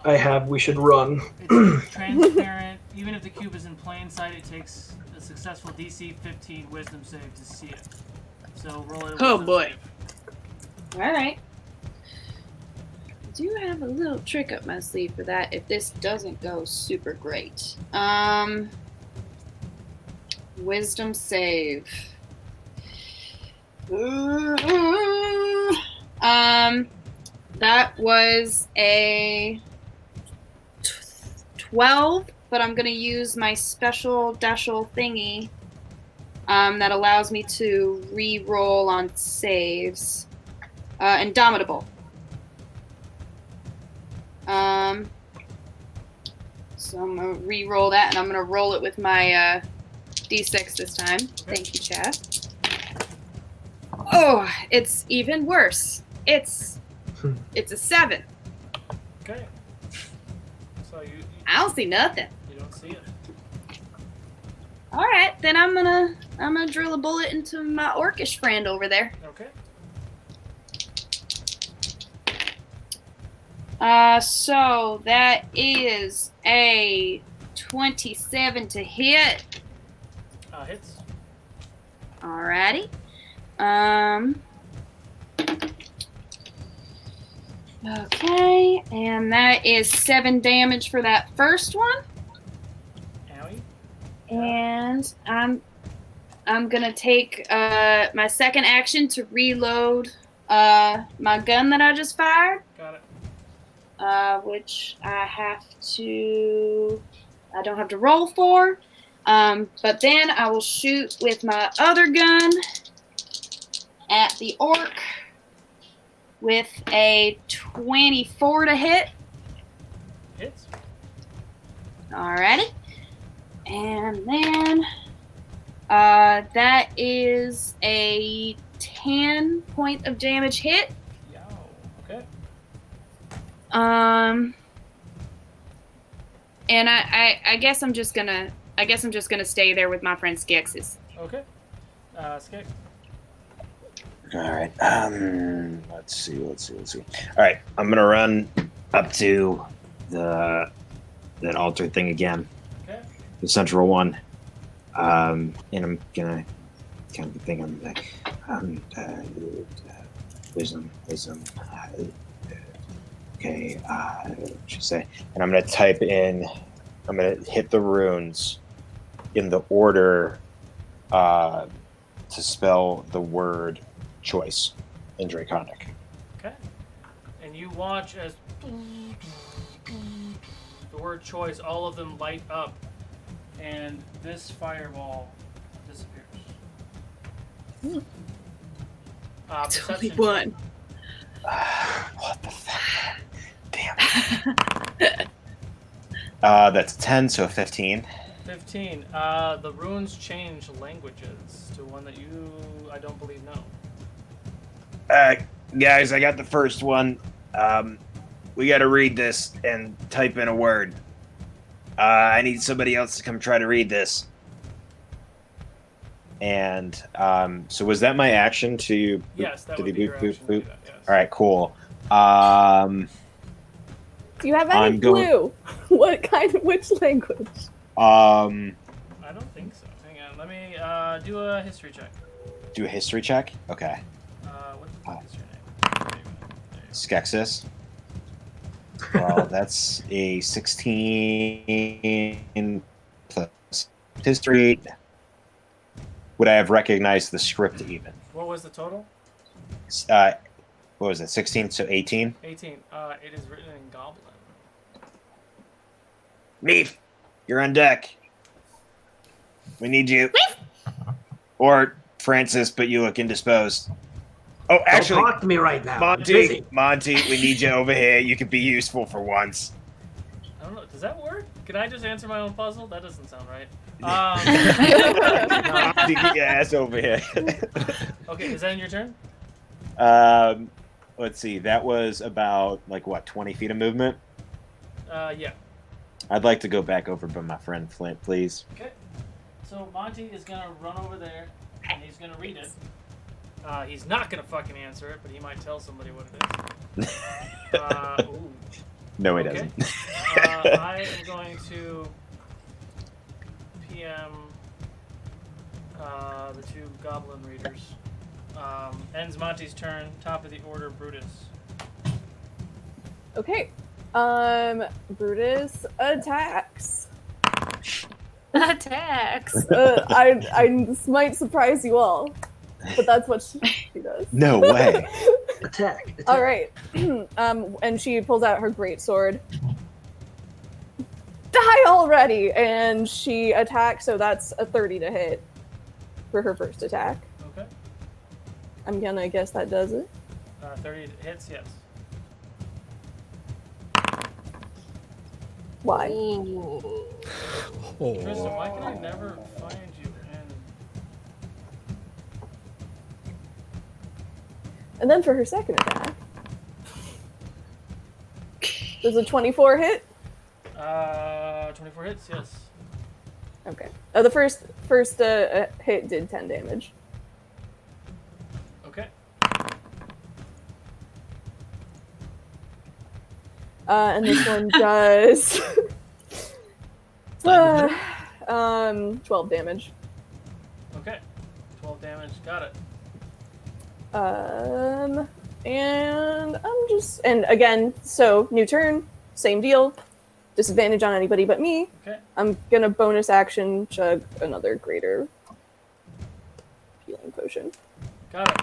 I have. We should run. It's transparent. Even if the cube is in plain sight, it takes a successful DC 15 Wisdom save to see it. So roll it. Oh, boy. Save. All right. I do have a little trick up my sleeve for that if this doesn't go super great. Wisdom save. That was a 12, but I'm gonna use my special dacial thingy that allows me to re-roll on saves. Indomitable. So I'm gonna re-roll that, and I'm gonna roll it with my D6 this time. Thank you, Chad. Oh, it's even worse. It's a 7. Okay. So you I don't see nothing. you don't see it. All right, then I'm gonna drill a bullet into my orcish friend over there. Okay. So that is a 27 to hit. Hits. Alrighty. Okay, and that is 7 damage for that first one. Owie. And I'm gonna take my second action to reload my gun that I just fired. Got it. Which I don't have to roll for. But then I will shoot with my other gun at the orc with a 24 to hit. Hits. Alrighty. And then that is a 10 point of damage hit. Yow. Okay. And I guess I'm just gonna stay there with my friend Skexes. Okay. Skek. All right. Let's see. All right. I'm gonna run up to that altar thing again. Okay. The central one. And I'm gonna kind of think I'm like, wisdom. Okay. What should I say? And I'm gonna type in. I'm gonna hit the runes in the order to spell the word choice in Draconic. Okay. And you watch as the word choice, all of them light up, and this fireball disappears. It's only Perception one. What the fuck? Damn. That's 10, so 15. 15. The runes change languages to one that I don't believe know. Guys, I got the first one. We gotta read this and type in a word. I need somebody else to come try to read this. And so was that my action to? Yes, that did would he be your action to do that, yes. All right, cool. Do you have any I'm going- clue? Which language? I don't think so. Hang on, let me do a history check. Do a history check. Okay. What's the history name? Skexis. Well, that's a 16 plus history. Would I have recognized the script even? What was the total? What was it? 16, so 18? 18. It is written in Goblin. Neef, you're on deck. We need you. Or Francis, but you look indisposed. Oh, actually, Don't talk to me right now. I'm busy. Monty, we need you over here. You could be useful for once. I don't know. Does that work? Can I just answer my own puzzle? That doesn't sound right. Monty, get your ass over here. Okay, is that in your turn? Let's see. That was about, 20 feet of movement? Yeah. I'd like to go back over by my friend Flint, please. Okay. So Monty is going to run over there, and he's going to read it. He's not going to fucking answer it, but he might tell somebody what it is. Ooh. No, he Okay. doesn't. I am going to PM the two goblin readers. Ends Monty's turn. Top of the order, Brutus. Okay. Brutus attacks. Attacks. This might surprise you all, but that's what she does. No way. Attack. All right. And she pulls out her greatsword. Die already! And she attacks, so that's a 30 to hit for her first attack. Okay. I'm gonna guess that does it. 30 hits, yes. Why? Ooh. Tristan, why can I never find you in... And then for her second attack, does a 24 hit? 24 hits, yes. Okay. The first hit did 10 damage. Okay. And this one does 12 damage. Okay. 12 damage, got it. And again, so new turn, same deal. Disadvantage on anybody but me. Okay. I'm gonna bonus action chug another greater healing potion. Got it.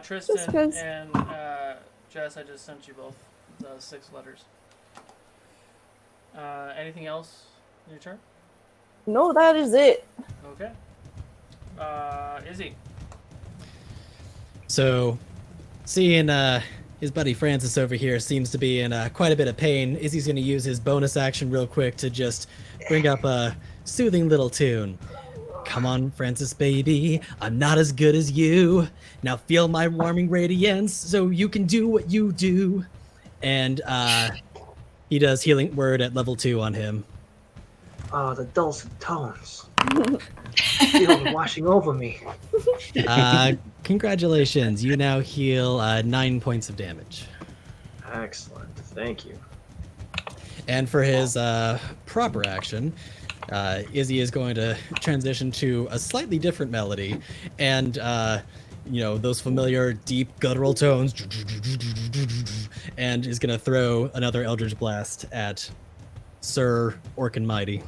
Tristan Just 'cause- and Jess, I just sent you both the 6 letters. Anything else in your turn? No, that is it. Okay. Izzy. So, seeing his buddy Francis over here seems to be in quite a bit of pain, Izzy's going to use his bonus action real quick to just bring up a soothing little tune. Come on, Francis, baby, I'm not as good as you. Now feel my warming radiance so you can do what you do. And he does Healing Word at level 2 on him. Oh, the dulcet tones. Feel them washing over me. Congratulations, you now heal 9 points of damage. Excellent, thank you. And for his proper action, Izzy is going to transition to a slightly different melody, and those familiar deep guttural tones, and is going to throw another Eldritch Blast at Sir Orc and Mighty.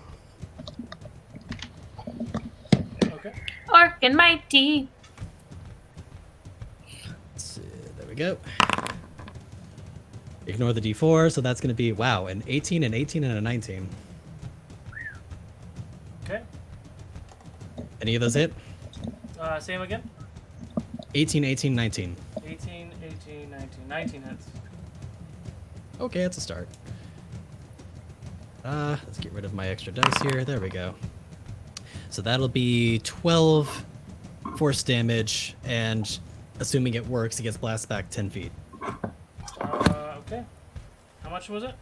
Okay. Orc and Mighty. There we go. Ignore the D4, so that's going to be, wow, an 18, an 18, and a 19. Okay. Any of those hit? Same again? 18, 18, 19. 18, 18, 19. 19 hits. Okay, that's a start. Let's get rid of my extra dice here. There we go. So that'll be 12 force damage, and assuming it works, he gets blasted back 10 feet. Okay. How much was it?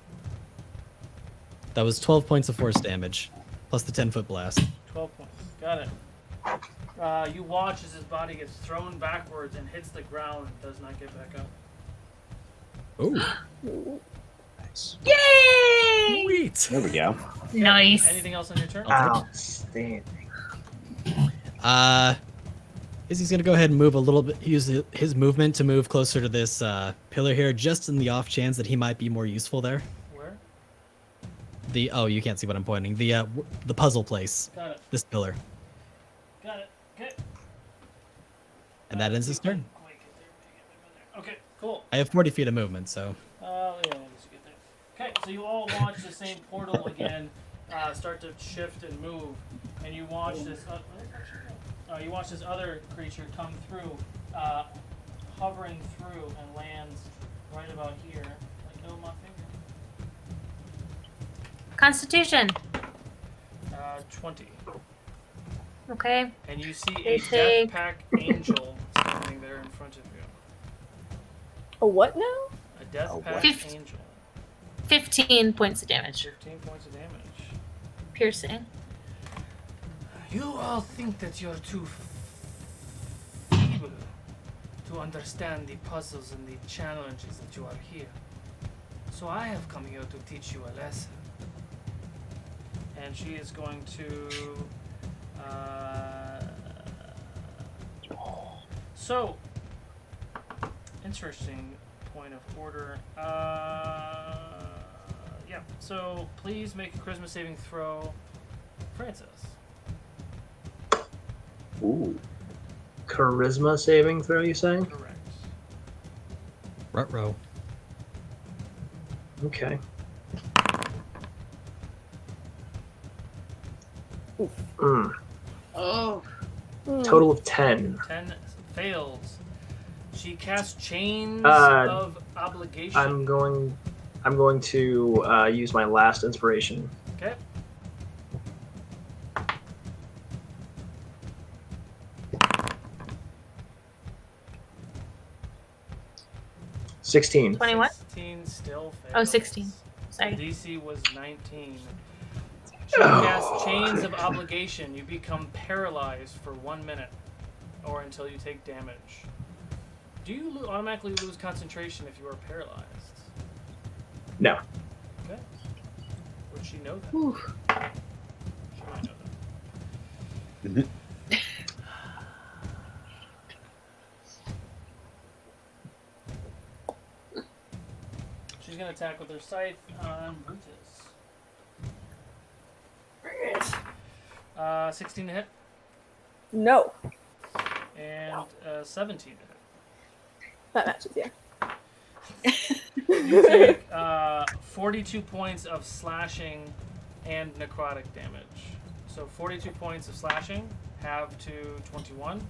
That was 12 points of force damage, plus the 10-foot blast. 12 points. Got it. You watch as his body gets thrown backwards and hits the ground and does not get back up. Ooh. Nice. Yay! Sweet! There we go. Nice. Anything else on your turn? Outstanding. Izzy's gonna go ahead and move a little bit, use his movement to move closer to this pillar here, just in the off chance that he might be more useful there. Where? Oh, you can't see what I'm pointing. The puzzle place. Got it. This pillar. Got it. Okay. And that ends his turn. Okay, cool. I have 40 feet of movement, so. Yeah, let's get there. Okay, so you all watch the same portal again start to shift and move, and you watch this. You watch this other creature come through, hovering through, and lands right about here. Like, oh, my finger. Constitution. 20. Okay. And you see They a take- death pack angel standing there in front of you. A what now? A death A pack what? angel. 15 points of damage. 15 points of damage. Piercing. You all think that you're too feeble to understand the puzzles and the challenges that you are here. So I have come here to teach you a lesson. And she is going to... So, interesting point of order. Yeah, so please make a charisma saving throw, Francis. Ooh. Charisma saving throw, you saying? Correct. Ruh-roh. Okay. Oh. Total of 10. 10 fails. She casts Chains Uh, of Obligation. I'm going to use my last inspiration. Okay. $16. 21? 16 still fails. Oh, 16. Sorry. DC was 19. She casts Chains of Obligation. You become paralyzed for 1 minute, or until you take damage. Do you automatically lose concentration if you are paralyzed? No. Okay. Would she know that? Whew. She might know that. She's gonna attack with her scythe on Brutus. 16 to hit. No. And 17 to hit. That matches, yeah. You take 42 points of slashing and necrotic damage. So 42 points of slashing, half to 21.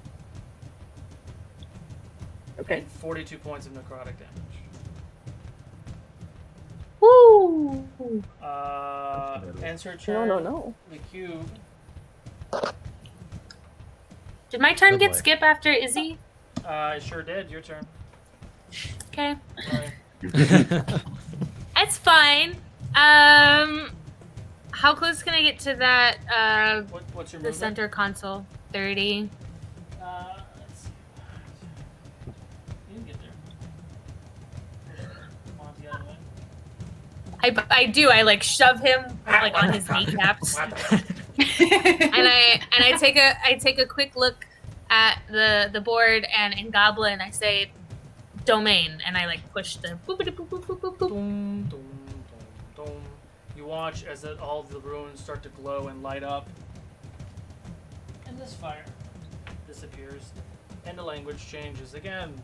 Okay. And 42 points of necrotic damage. Woo! Ends her turn. No. The cube. Did my turn Good get boy. skip after Izzy? It sure did. Your turn. Okay. Sorry. It's fine. How close can I get to that, What's your the movement? center console? 30. Let's see. You can get there. Come on, the other way. I do. I like shove him like on his kneecaps, and I take a quick look at the board, and in Goblin I say domain, and I like push the boop boop boop boop boop boop boop. Dum, dum, dum, dum. You watch as all the runes start to glow and light up, and this fire disappears, and the language changes again.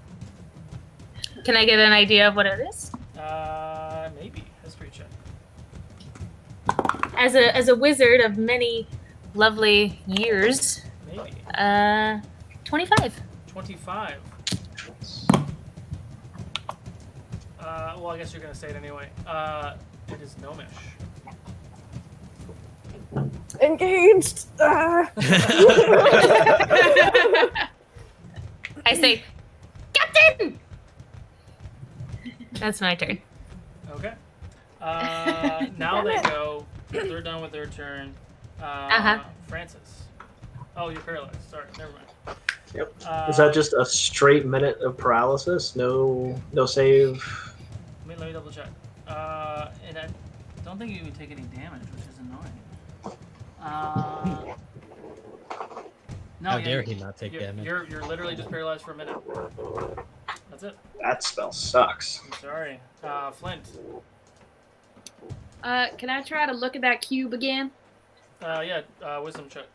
Can I get an idea of what it is? Maybe history check. As a wizard of many lovely years, Maybe 25. 25. Well, I guess you're gonna say it anyway. It is gnomish. Engaged. I say, Captain. That's my turn. Okay. Now they go. They're done with their turn. Francis. Oh, you're paralyzed. Sorry, never mind. Yep. Is that just a straight minute of paralysis? No save. Let me double check. And I don't think you even take any damage, which is annoying. No, How dare he not take damage? You're literally just paralyzed for a minute. That's it. That spell sucks. I'm sorry. Flint. Can I try to look at that cube again? Yeah, wisdom check.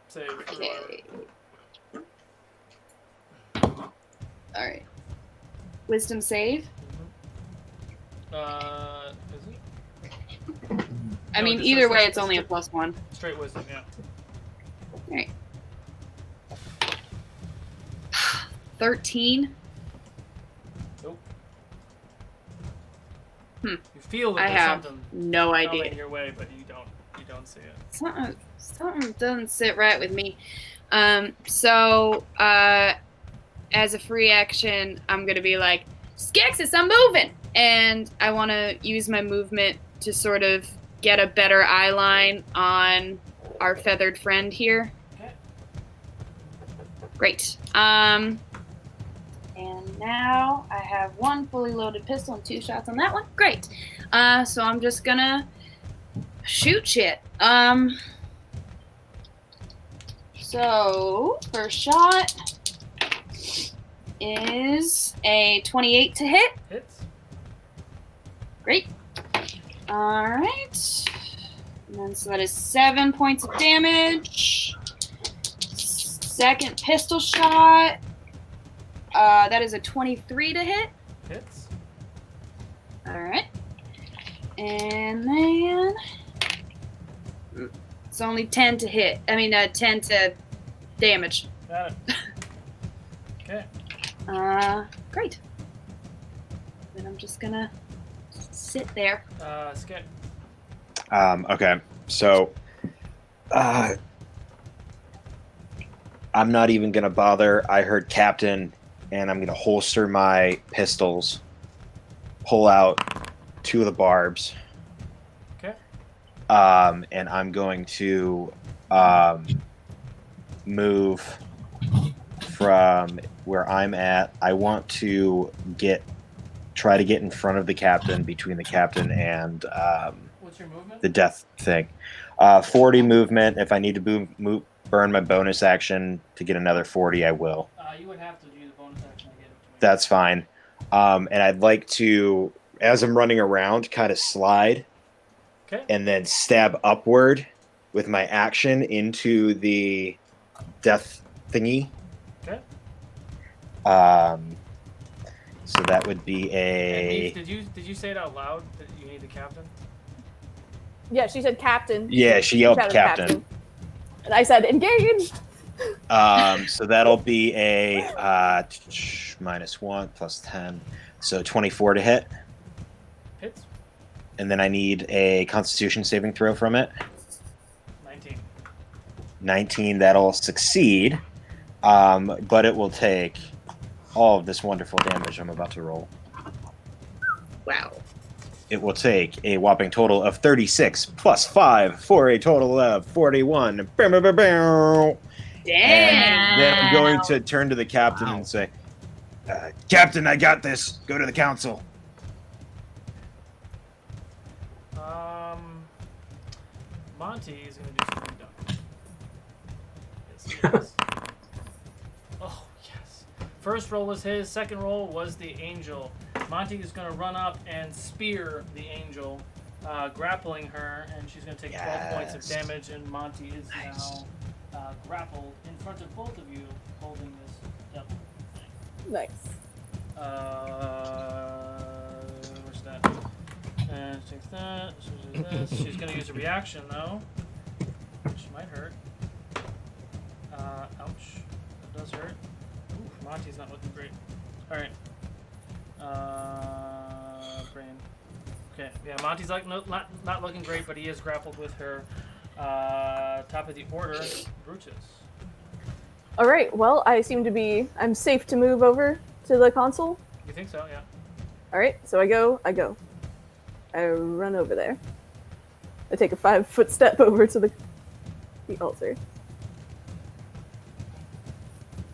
Save. Okay. Alright. Wisdom save? Is it? I No, mean, just either a way, straight- it's only a +1. Straight wisdom, yeah. Alright. 13. Nope. You You feel that I there's have something no coming idea. your way, but you don't see it. Something doesn't sit right with me. So, as a free action, I'm gonna be like, Skexis, I'm moving! And I want to use my movement to sort of get a better eye line on our feathered friend here. Okay. Great. And now I have 1 fully loaded pistol and 2 shots on that one. Great. So I'm just gonna shoot shit. So first shot is a 28 to hit. Hits. Great. All right. And then so that is 7 points of damage. Second pistol shot. That is a 23 to hit. Hits. All right. And then it's only 10 to hit. 10 to damage. Got it. Okay. Great. Then I'm just gonna sit there. Skip. Okay, so I'm not even gonna bother. I heard Captain, and I'm gonna holster my pistols, pull out 2 of the barbs. Okay. And I'm going to move from where I'm at. I want to try to get in front of the captain, between the captain and What's your movement? the death thing. 40 movement. If I need to burn my bonus action to get another 40, I will. You would have to do the bonus action to get it. That's fine. And I'd like to, as I'm running around, kind of slide and then stab upward with my action into the death thingy. Okay. So that would be a... Did you say it out loud that you need the captain? Yeah, she said captain. Yeah, she yelled shouted captain. And I said engage. So that'll be a -1 plus 10. So 24 to hit. Hits. And then I need a Constitution saving throw from it. 19. 19, that'll succeed. But it will take all of this wonderful damage I'm about to roll. Wow. It will take a whopping total of 36 plus 5 for a total of 41. Damn. And then I'm going to turn to the captain and say, Captain, I got this. Go to the council. Monty is going to do something dumb. Yes, he is. Oh, yes. First roll was his. Second roll was the angel. Monty is going to run up and spear the angel, grappling her, and she's going to take 12 points of damage, and Monty is now grappled in front of both of you, holding this devil thing. Nice. Where's that? And she takes that. She does this. She's going to use a reaction, though, which might hurt. Ouch. That does hurt. Ooh, Monty's not looking great. Alright. Brain. Okay, yeah, Monty's like not looking great, but he is grappled with her. Top of the order, Brutus. All right. Well, I'm safe to move over to the console. You think so? Yeah. All right. So I go. I run over there. I take a 5-foot step over to the altar.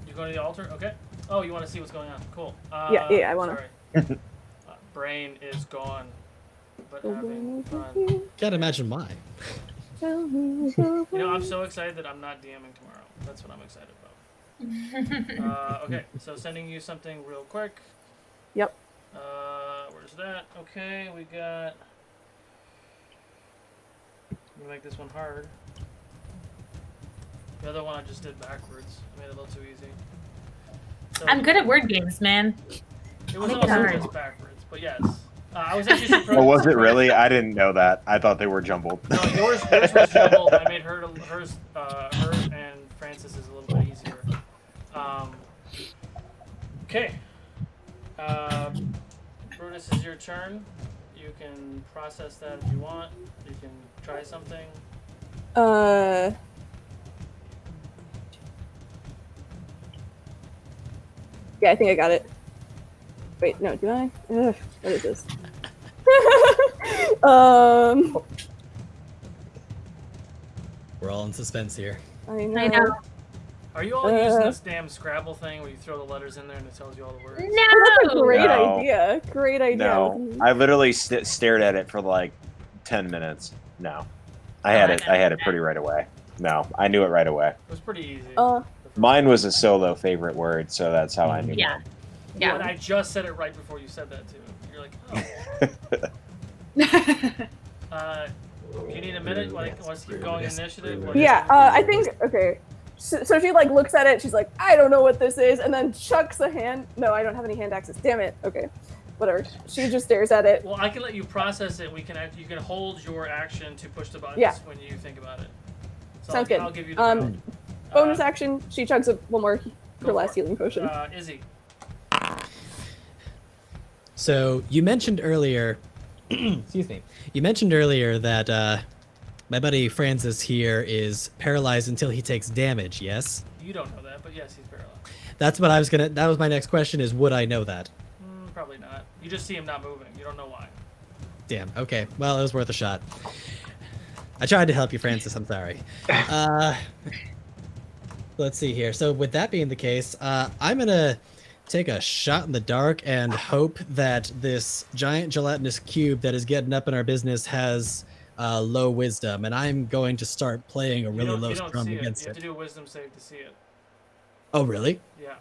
You go to the altar? Okay. Oh, you want to see what's going on? Cool. Yeah, I want to. Brain is gone, but having fun. Can't imagine why. You know, I'm so excited that I'm not DMing tomorrow. That's what I'm excited about. Okay, so sending you something real quick. Yep. Where's that? Okay, we got... I'm gonna make this one hard. The other one I just did backwards. I made it a little too easy. So I'm good at word games, man. It was also just backwards, but yes. I was actually surprised. Oh, was it really? I didn't know that. I thought they were jumbled. No, yours was jumbled. I made hers and Francis is a little bit easier. Okay. Brutus, is your turn. You can process that if you want. You can try something. Yeah, I think I got it. Wait, no, do I? Ugh, what is this? We're all in suspense here. I know. I know. Are you all using this damn Scrabble thing where you throw the letters in there and it tells you all the words? No. That's a great No. idea. Great idea. No, I literally stared at it for like 10 minutes. No, I had it pretty right away. No, I knew it right away. It was pretty easy. Mine was a solo favorite word, so that's how I knew. Yeah. Mine. Yeah. And I just said it right before you said that too. You're like, oh. You need a minute? Like, let's keep going initiative? Yeah, I think, okay. So she like looks at it, she's like, I don't know what this is, and then chucks a hand. No, I don't have any hand axes. Damn it. Okay. Whatever. She just stares at it. Well, I can let you process it. You can hold your action to push the buttons when you think about it. So Sounds good. I'll give you the bonus action, she chugs up one more her last healing potion. Izzy. So you mentioned earlier, excuse me, you mentioned earlier that my buddy Francis here is paralyzed until he takes damage, yes? You don't know that, but yes, he's paralyzed. That's what I was gonna, that was my next question is, would I know that? Probably not. You just see him not moving. You don't know why. Damn, okay. Well, it was worth a shot. I tried to help you, Francis, I'm sorry. Let's see here. So with that being the case, I'm gonna take a shot in the dark and hope that this giant gelatinous cube that is getting up in our business has low wisdom, and I'm going to start playing a really low strum against it. You have to do a wisdom save to see it. Oh, really? Yeah.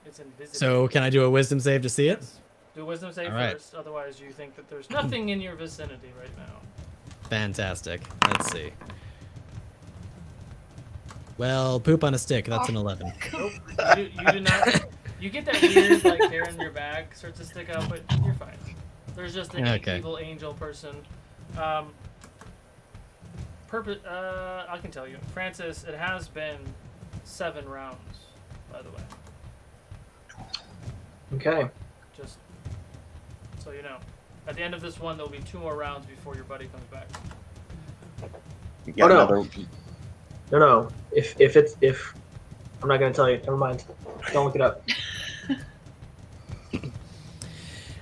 It's invisible. So can I do a wisdom save to see it? Yes. Do a wisdom save right. first, otherwise you think that there's nothing in your vicinity right now. Fantastic. Let's see. Well, poop on a stick. That's an 11. Nope. You do not. You get that weird, like, hair in your back starts to stick out, but you're fine. There's just an evil angel person. I can tell you. Francis, it has been 7 rounds, by the way. Okay. Just so you know. At the end of this one, there'll be 2 more rounds before your buddy comes back. You got another... No. If I'm not gonna tell you. Never mind. Don't look it up.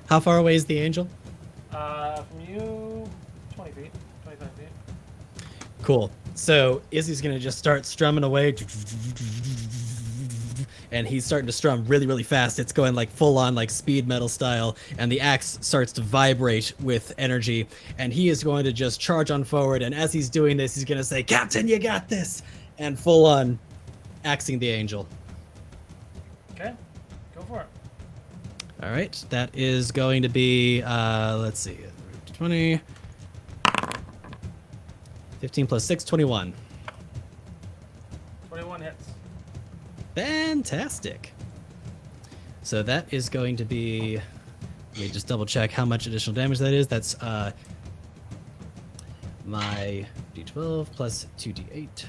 How far away is the angel? From you, 20 feet, 25 feet. Cool. So Izzy's gonna just start strumming away, and he's starting to strum really, really fast. It's going like full on like speed metal style, and the axe starts to vibrate with energy, and he is going to just charge on forward. And as he's doing this, he's gonna say, "Captain, you got this!" and full on axing the angel. Okay, go for it. All right, that is going to be, let's see, 20, 15 plus 6, 21. 21 hits. Fantastic. So that is going to be, let me just double check how much additional damage that is. That's my d12 plus 2d8.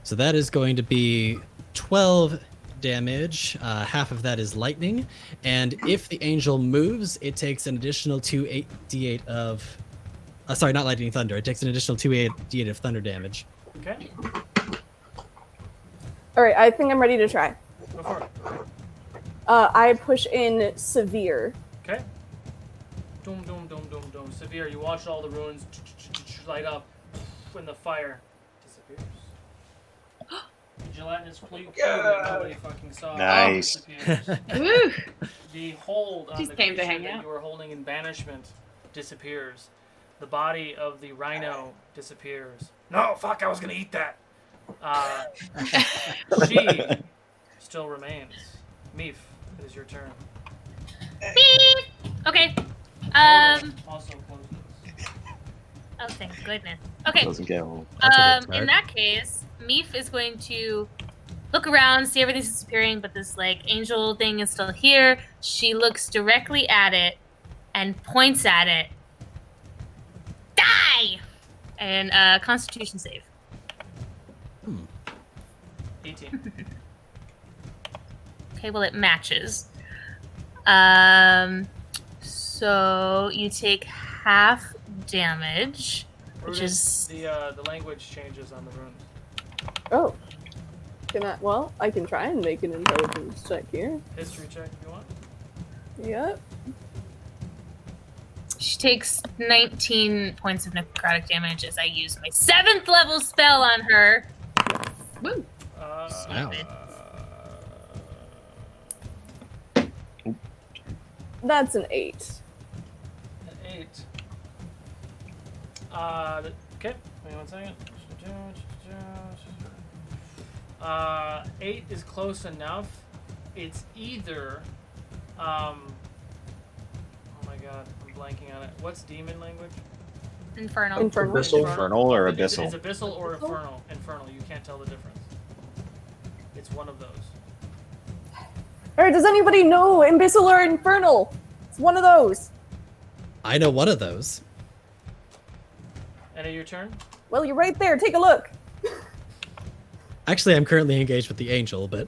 So that is going to be 12 damage. Half of that is lightning, and if the angel moves, it takes an additional 2d8 of sorry, not lightning, thunder. It takes an additional 2d8 of thunder damage. Okay, All right, I think I'm ready to try. go for it. I push in severe. Okay. Doom, doom, doom, doom, doom. Severe. You watch all the ruins light up when the fire disappears. The gelatinous cube that nobody fucking saw. Nice. Woo! The hold on Just the came to creature hang that out. you were holding in banishment disappears. The body of the rhino disappears. No, fuck! I was gonna eat that. She still remains. Meef, it is your turn. Beep. Okay. Also close this. Oh, thank goodness. Okay. Doesn't get old. In that case, Meef is going to look around, see everything's disappearing, but this like angel thing is still here. She looks directly at it and points at it. Die! And Constitution save. 18. Okay, well it matches. So you take half damage, which is the language changes on the runes. Oh. Well, I can try and make an intelligence check here. History check if you want. Yep. She takes 19 points of necrotic damage as I use my 7th level spell on her. Woo! Stupid. That's an 8. An 8. Okay, wait 1 second. 8 is close enough. It's either, oh my god, I'm blanking on it. What's demon language? Infernal. Infernal or abyssal? It's abyssal or infernal. Infernal. You can't tell the difference. It's one of those. Alright, does anybody know Abyssal or Infernal? It's one of those. I know one of those. And your turn? Well, you're right there. Take a look. Actually, I'm currently engaged with the angel, but...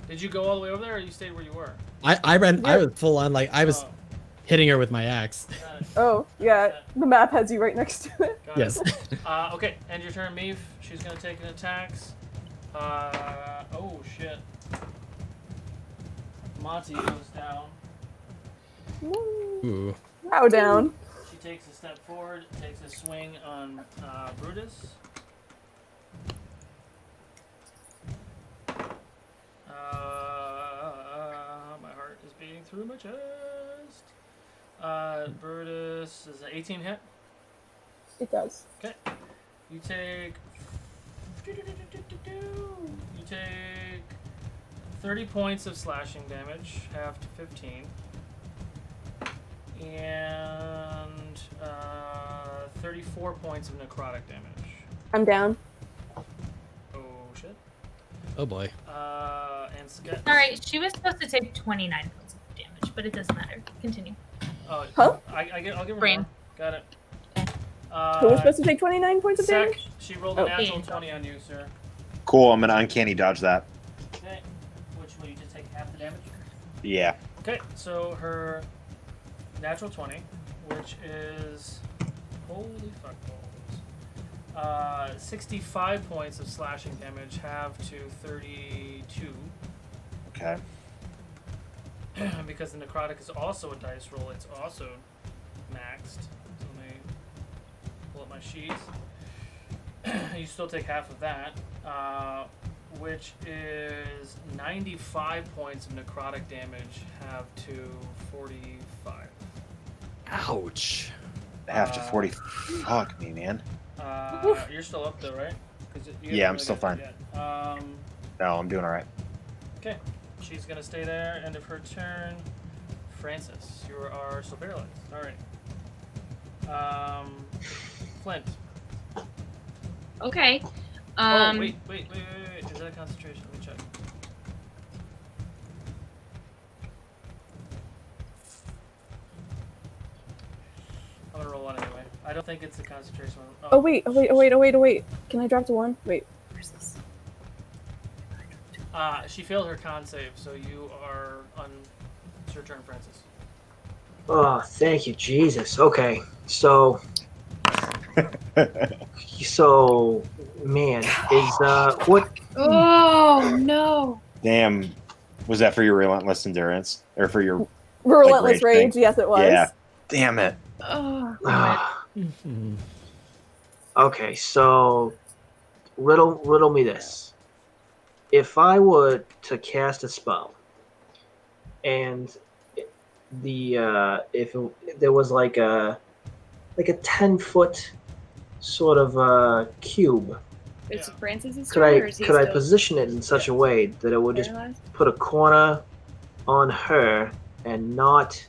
Did you go all the way over there, or you stayed where you were? I was full on, like, I was hitting her with my axe. Oh, yeah. The map has you right next to it. Yes. Okay, end your turn, Meef. She's gonna take an attacks. Oh shit. Monty goes down. Ooh. Bow down. She takes a step forward, takes a swing on Brutus. My heart is beating through my chest. Brutus is an 18 hit. It does. Okay. You take 30 points of slashing damage, half to 15. And 34 points of necrotic damage. I'm down. Oh shit. Oh boy. And Sketch. Alright, she was supposed to take 29 points of damage, but it doesn't matter. Continue. Oh, huh? I'll give her Brain. more. Got it. Who was supposed to take 29 points of damage? She rolled a natural 20 on you, sir. Cool, I'm gonna uncanny dodge that. Okay. Which will you just take half the damage? Yeah. Okay, so her natural 20, which is holy fuck balls. 65 points of slashing damage, half to 32. Okay. Because the necrotic is also a dice roll, it's also maxed. So let me pull up my sheets. You still take half of that, which is 95 points of necrotic damage, half to 45. Ouch. Half to 40. Fuck me, man. You're still up though, right? Yeah, I'm still fine. No, No, I'm doing alright. Okay. She's gonna stay there. End of her turn. Francis, you are still paralyzed. Alright. Flint. Okay. Oh, wait. Is that a concentration? Let me check. I'm gonna roll one anyway. I don't think it's a concentration one. Oh wait. Can I drop to 1? Wait. Where's this? She failed her con save, so you are on. It's your turn, Francis. Oh, thank you, Jesus. Okay, so, man, is what? Oh no. Damn. Was that for your relentless endurance? Or for your Relentless rage rage? thing? Yes, it was. Yeah. Damn it. Oh. Okay, so riddle me this. If I were to cast a spell, and if there was like a 10-foot sort of cube, It's Francis's could turn, I or is he could I still position it in such a way that it would just paralyzed? put a corner on her and not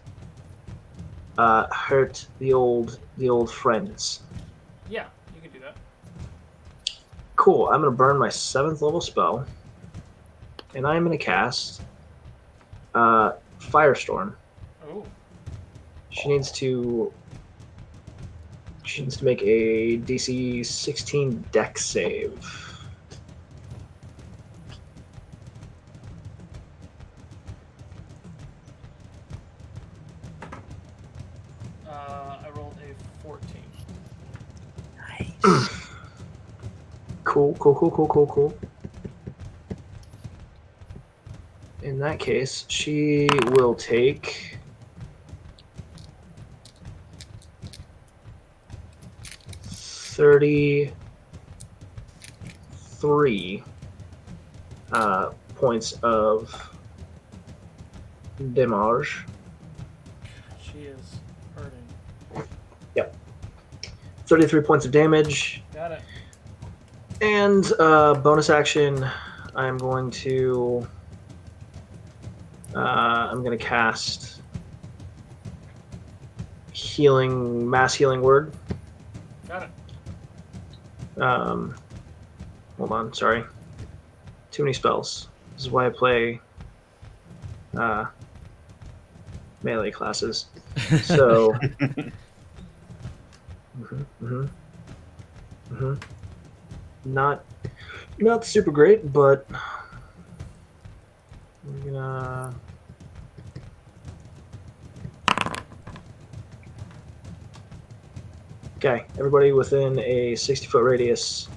hurt the old friends? Yeah, you can do that. Cool. I'm gonna burn my 7th level spell, and I'm gonna cast Firestorm. Oh. She needs to make a DC 16 Dex save. I rolled a 14. Nice. Cool. In that case, she will take 33 points of damage. She is hurting. Yep. 33 points of damage. Got it. And bonus action, I'm going to cast mass healing word. Got it. Hold on, sorry. Too many spells. This is why I play melee classes. So not super great, but we're gonna okay, everybody within a 60-foot radius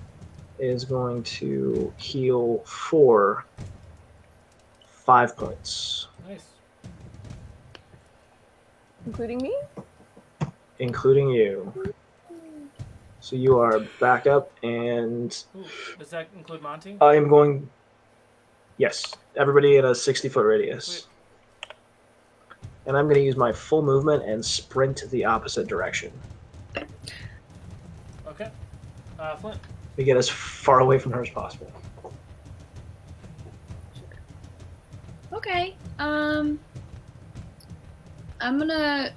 is going to heal for 5 points. Nice. Including me? Including you. So you are back up, and Ooh, does that include Monty? I am going. Yes, everybody in a 60-foot radius. Sweet. And I'm going to use my full movement and sprint the opposite direction. Okay. Flint. To get as far away from her as possible. Okay. I'm gonna.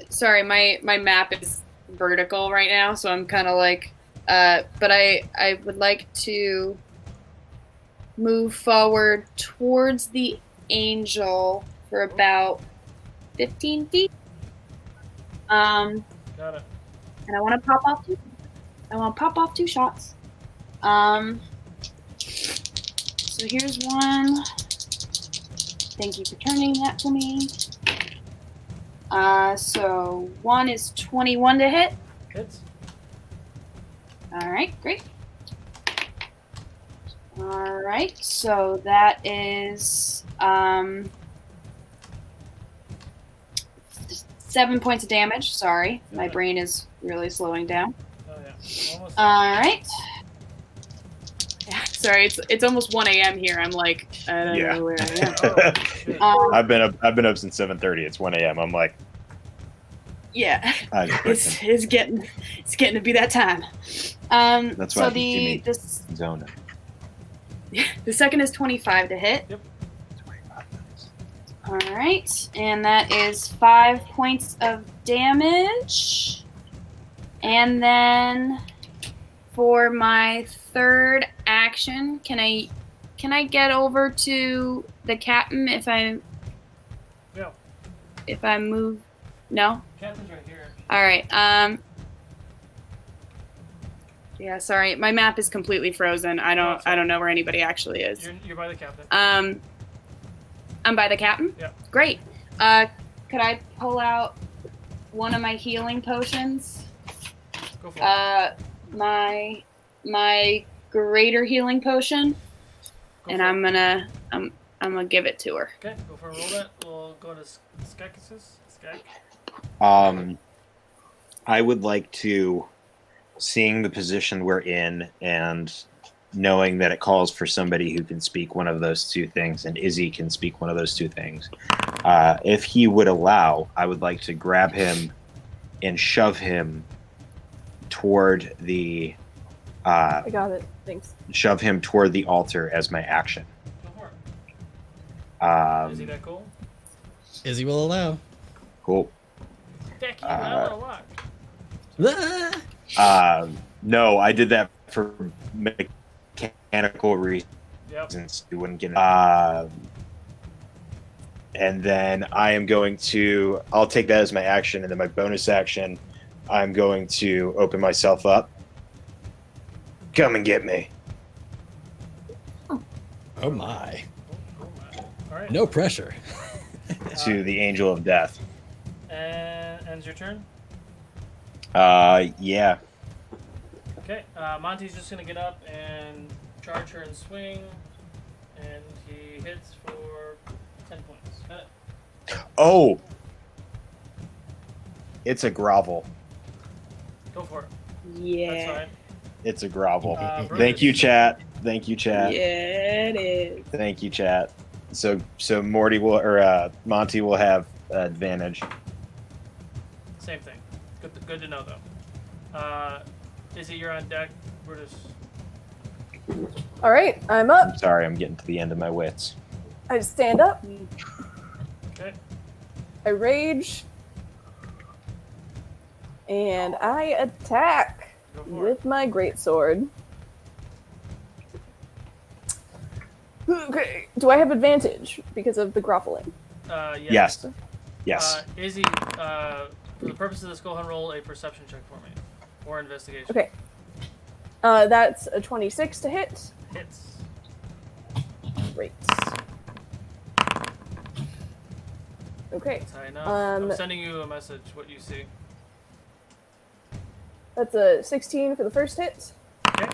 Sorry, my map is vertical right now, so I'm kind of like. But I would like to move forward towards the angel for about 15 feet. Got it. And I want to pop off two. I want to pop off 2 shots. So here's one. Thank you for turning that for me. So one is 21 to hit. Hits. All right, great. All right, so that is 7 points of damage. Sorry, my brain is really slowing down. Oh yeah. Almost. All right. Yeah, sorry, it's almost 1 a.m. here. I'm like, I don't know where I am. I've been up since 7:30. It's 1 a.m. I'm like, Yeah, I just it's getting to be that time. That's why so you the zone. the second is 25 to hit. Yep. All right, and that is 5 points of damage. And then for my third action, can I get over to the captain if I move? No. Captain's right here. All right. Yeah, sorry. My map is completely frozen. I don't know where anybody actually is. You're by the captain. I'm by the captain? Yeah. Great. Could I pull out one of my healing potions? Go for it. My greater healing potion. And I'm gonna give it to her. Okay, go for a roll that. We'll go to Skeksis. Skek. I would like to, seeing the position we're in and knowing that it calls for somebody who can speak one of those 2 things, and Izzy can speak one of those 2 things. If he would allow, I would like to grab him and shove him toward the. I got it. Thanks. Shove him toward the altar as my action. Go for it. Is he that cool? Izzy will allow. Cool. Deck you out a lot. No, I did that for mechanical reasons. We wouldn't get it. And then I am going to. I'll take that as my action, and then my bonus action, I'm going to open myself up. Come and get me. Oh my. All right. No pressure. To the Angel of Death. And ends your turn? Yeah. Okay, Monty's just gonna get up and charge her and swing, and he hits for 10 points. Oh! It's a grovel. Go for it. Yeah. fine. It's a grovel. Thank Brutus. you, chat. Thank you, chat. Yeah, it is. Thank you, chat. So Morty will or Monty will have advantage. Same thing. Good to know though. Izzy, you're on deck. Brutus. All right, I'm up. I'm sorry, I'm getting to the end of my wits. I stand up. Okay. I rage. And I attack Go for it. with my greatsword. Okay. Do I have advantage because of the groveling? Yes. Yes. Izzy, for the purpose of this, go ahead and roll a perception check for me. Or investigation. Okay. That's a 26 to hit. Hits. Great. Okay. That's high enough. I'm Um, sending you a message, what you see. That's a 16 for the first hit. Okay.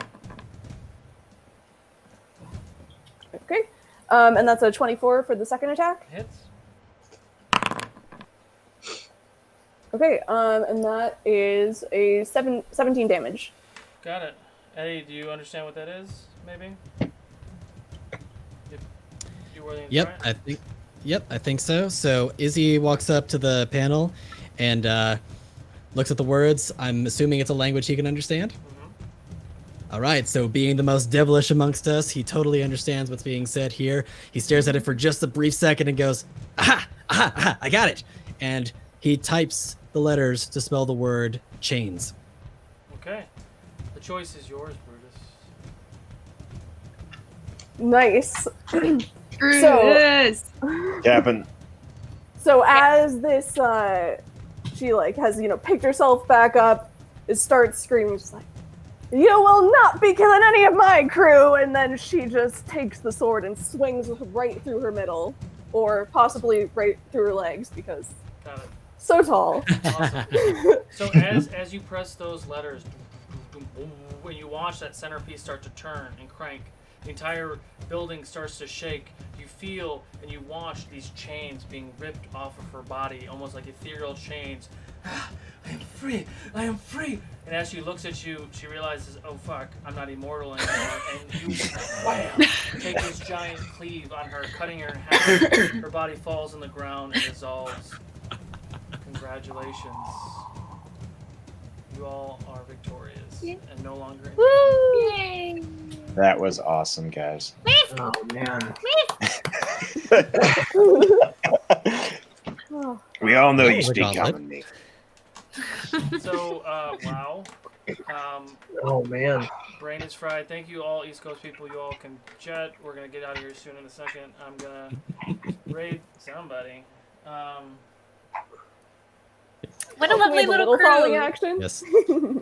Okay. And that's a 24 for the second attack. Hits. Okay. And that is a 17 damage. Got it. Eddie, do you understand what that is, maybe? You were the Yep, I think so. So Izzy walks up to the panel and looks at the words. I'm assuming it's a language he can understand. All right, so being the most devilish amongst us, he totally understands what's being said here. He stares at it for just a brief second and goes, aha, aha, aha, I got it. And he types the letters to spell the word chains. Okay. The choice is yours, Brutus. Nice. Brutus. Captain. So as this, she like has picked herself back up, it starts screaming, just like, "You will not be killing any of my crew!" And then she just takes the sword and swings right through her middle, or possibly right through her legs because Got it. so tall. Awesome. So as you press those letters, when you watch that centerpiece start to turn and crank, the entire building starts to shake. You feel and you watch these chains being ripped off of her body, almost like ethereal chains. I am free! I am free! And as she looks at you, she realizes, oh fuck, I'm not immortal anymore. And you, wham, take this giant cleave on her, cutting her in half. Her body falls on the ground and dissolves. Congratulations. You all are victorious and no longer in Woo! Yay! That was awesome, guys. Oh man. We all know you was a speak gauntlet. common, me. So, wow. Oh man. Brain is fried. Thank you all East Coast people. You all can jet. We're going to get out of here soon in a second. I'm going to raid somebody. What a lovely little falling crew. action. Yes.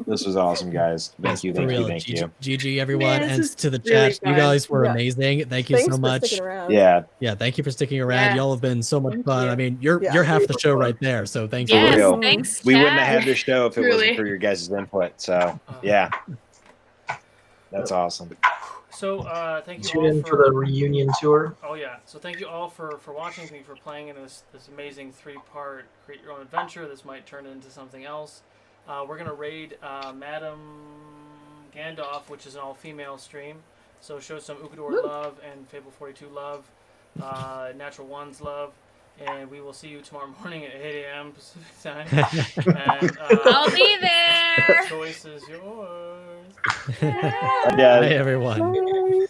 This was awesome, guys. Thank you, For thank you, real. thank you. GG, everyone. Man, And this is to the really chat, you fun. guys were Yeah. amazing. Thank you Thanks so for much. sticking around. Yeah, Yeah, thank you for sticking around. Yeah. Y'all have been so much Thank fun. you. I mean, you're Yeah. half the show right there. So thank Yes, you. real. thanks, we wouldn't have chat. had this show if it Truly. wasn't for your guys' input. So, yeah. That's awesome. So, thank you Tune all in for the reunion tour. Oh yeah. So thank you all for watching. Thank you for playing in this amazing 3-part create your own adventure. This might turn into something else. We're gonna raid Madam Gandalf, which is an all-female stream. So show some Ukador love and Fable 42 love, Natural Ones love, and we will see you tomorrow morning at 8 a.m. Pacific time. And I'll be there. the choice is yours. Yeah. Hi, everyone. Bye.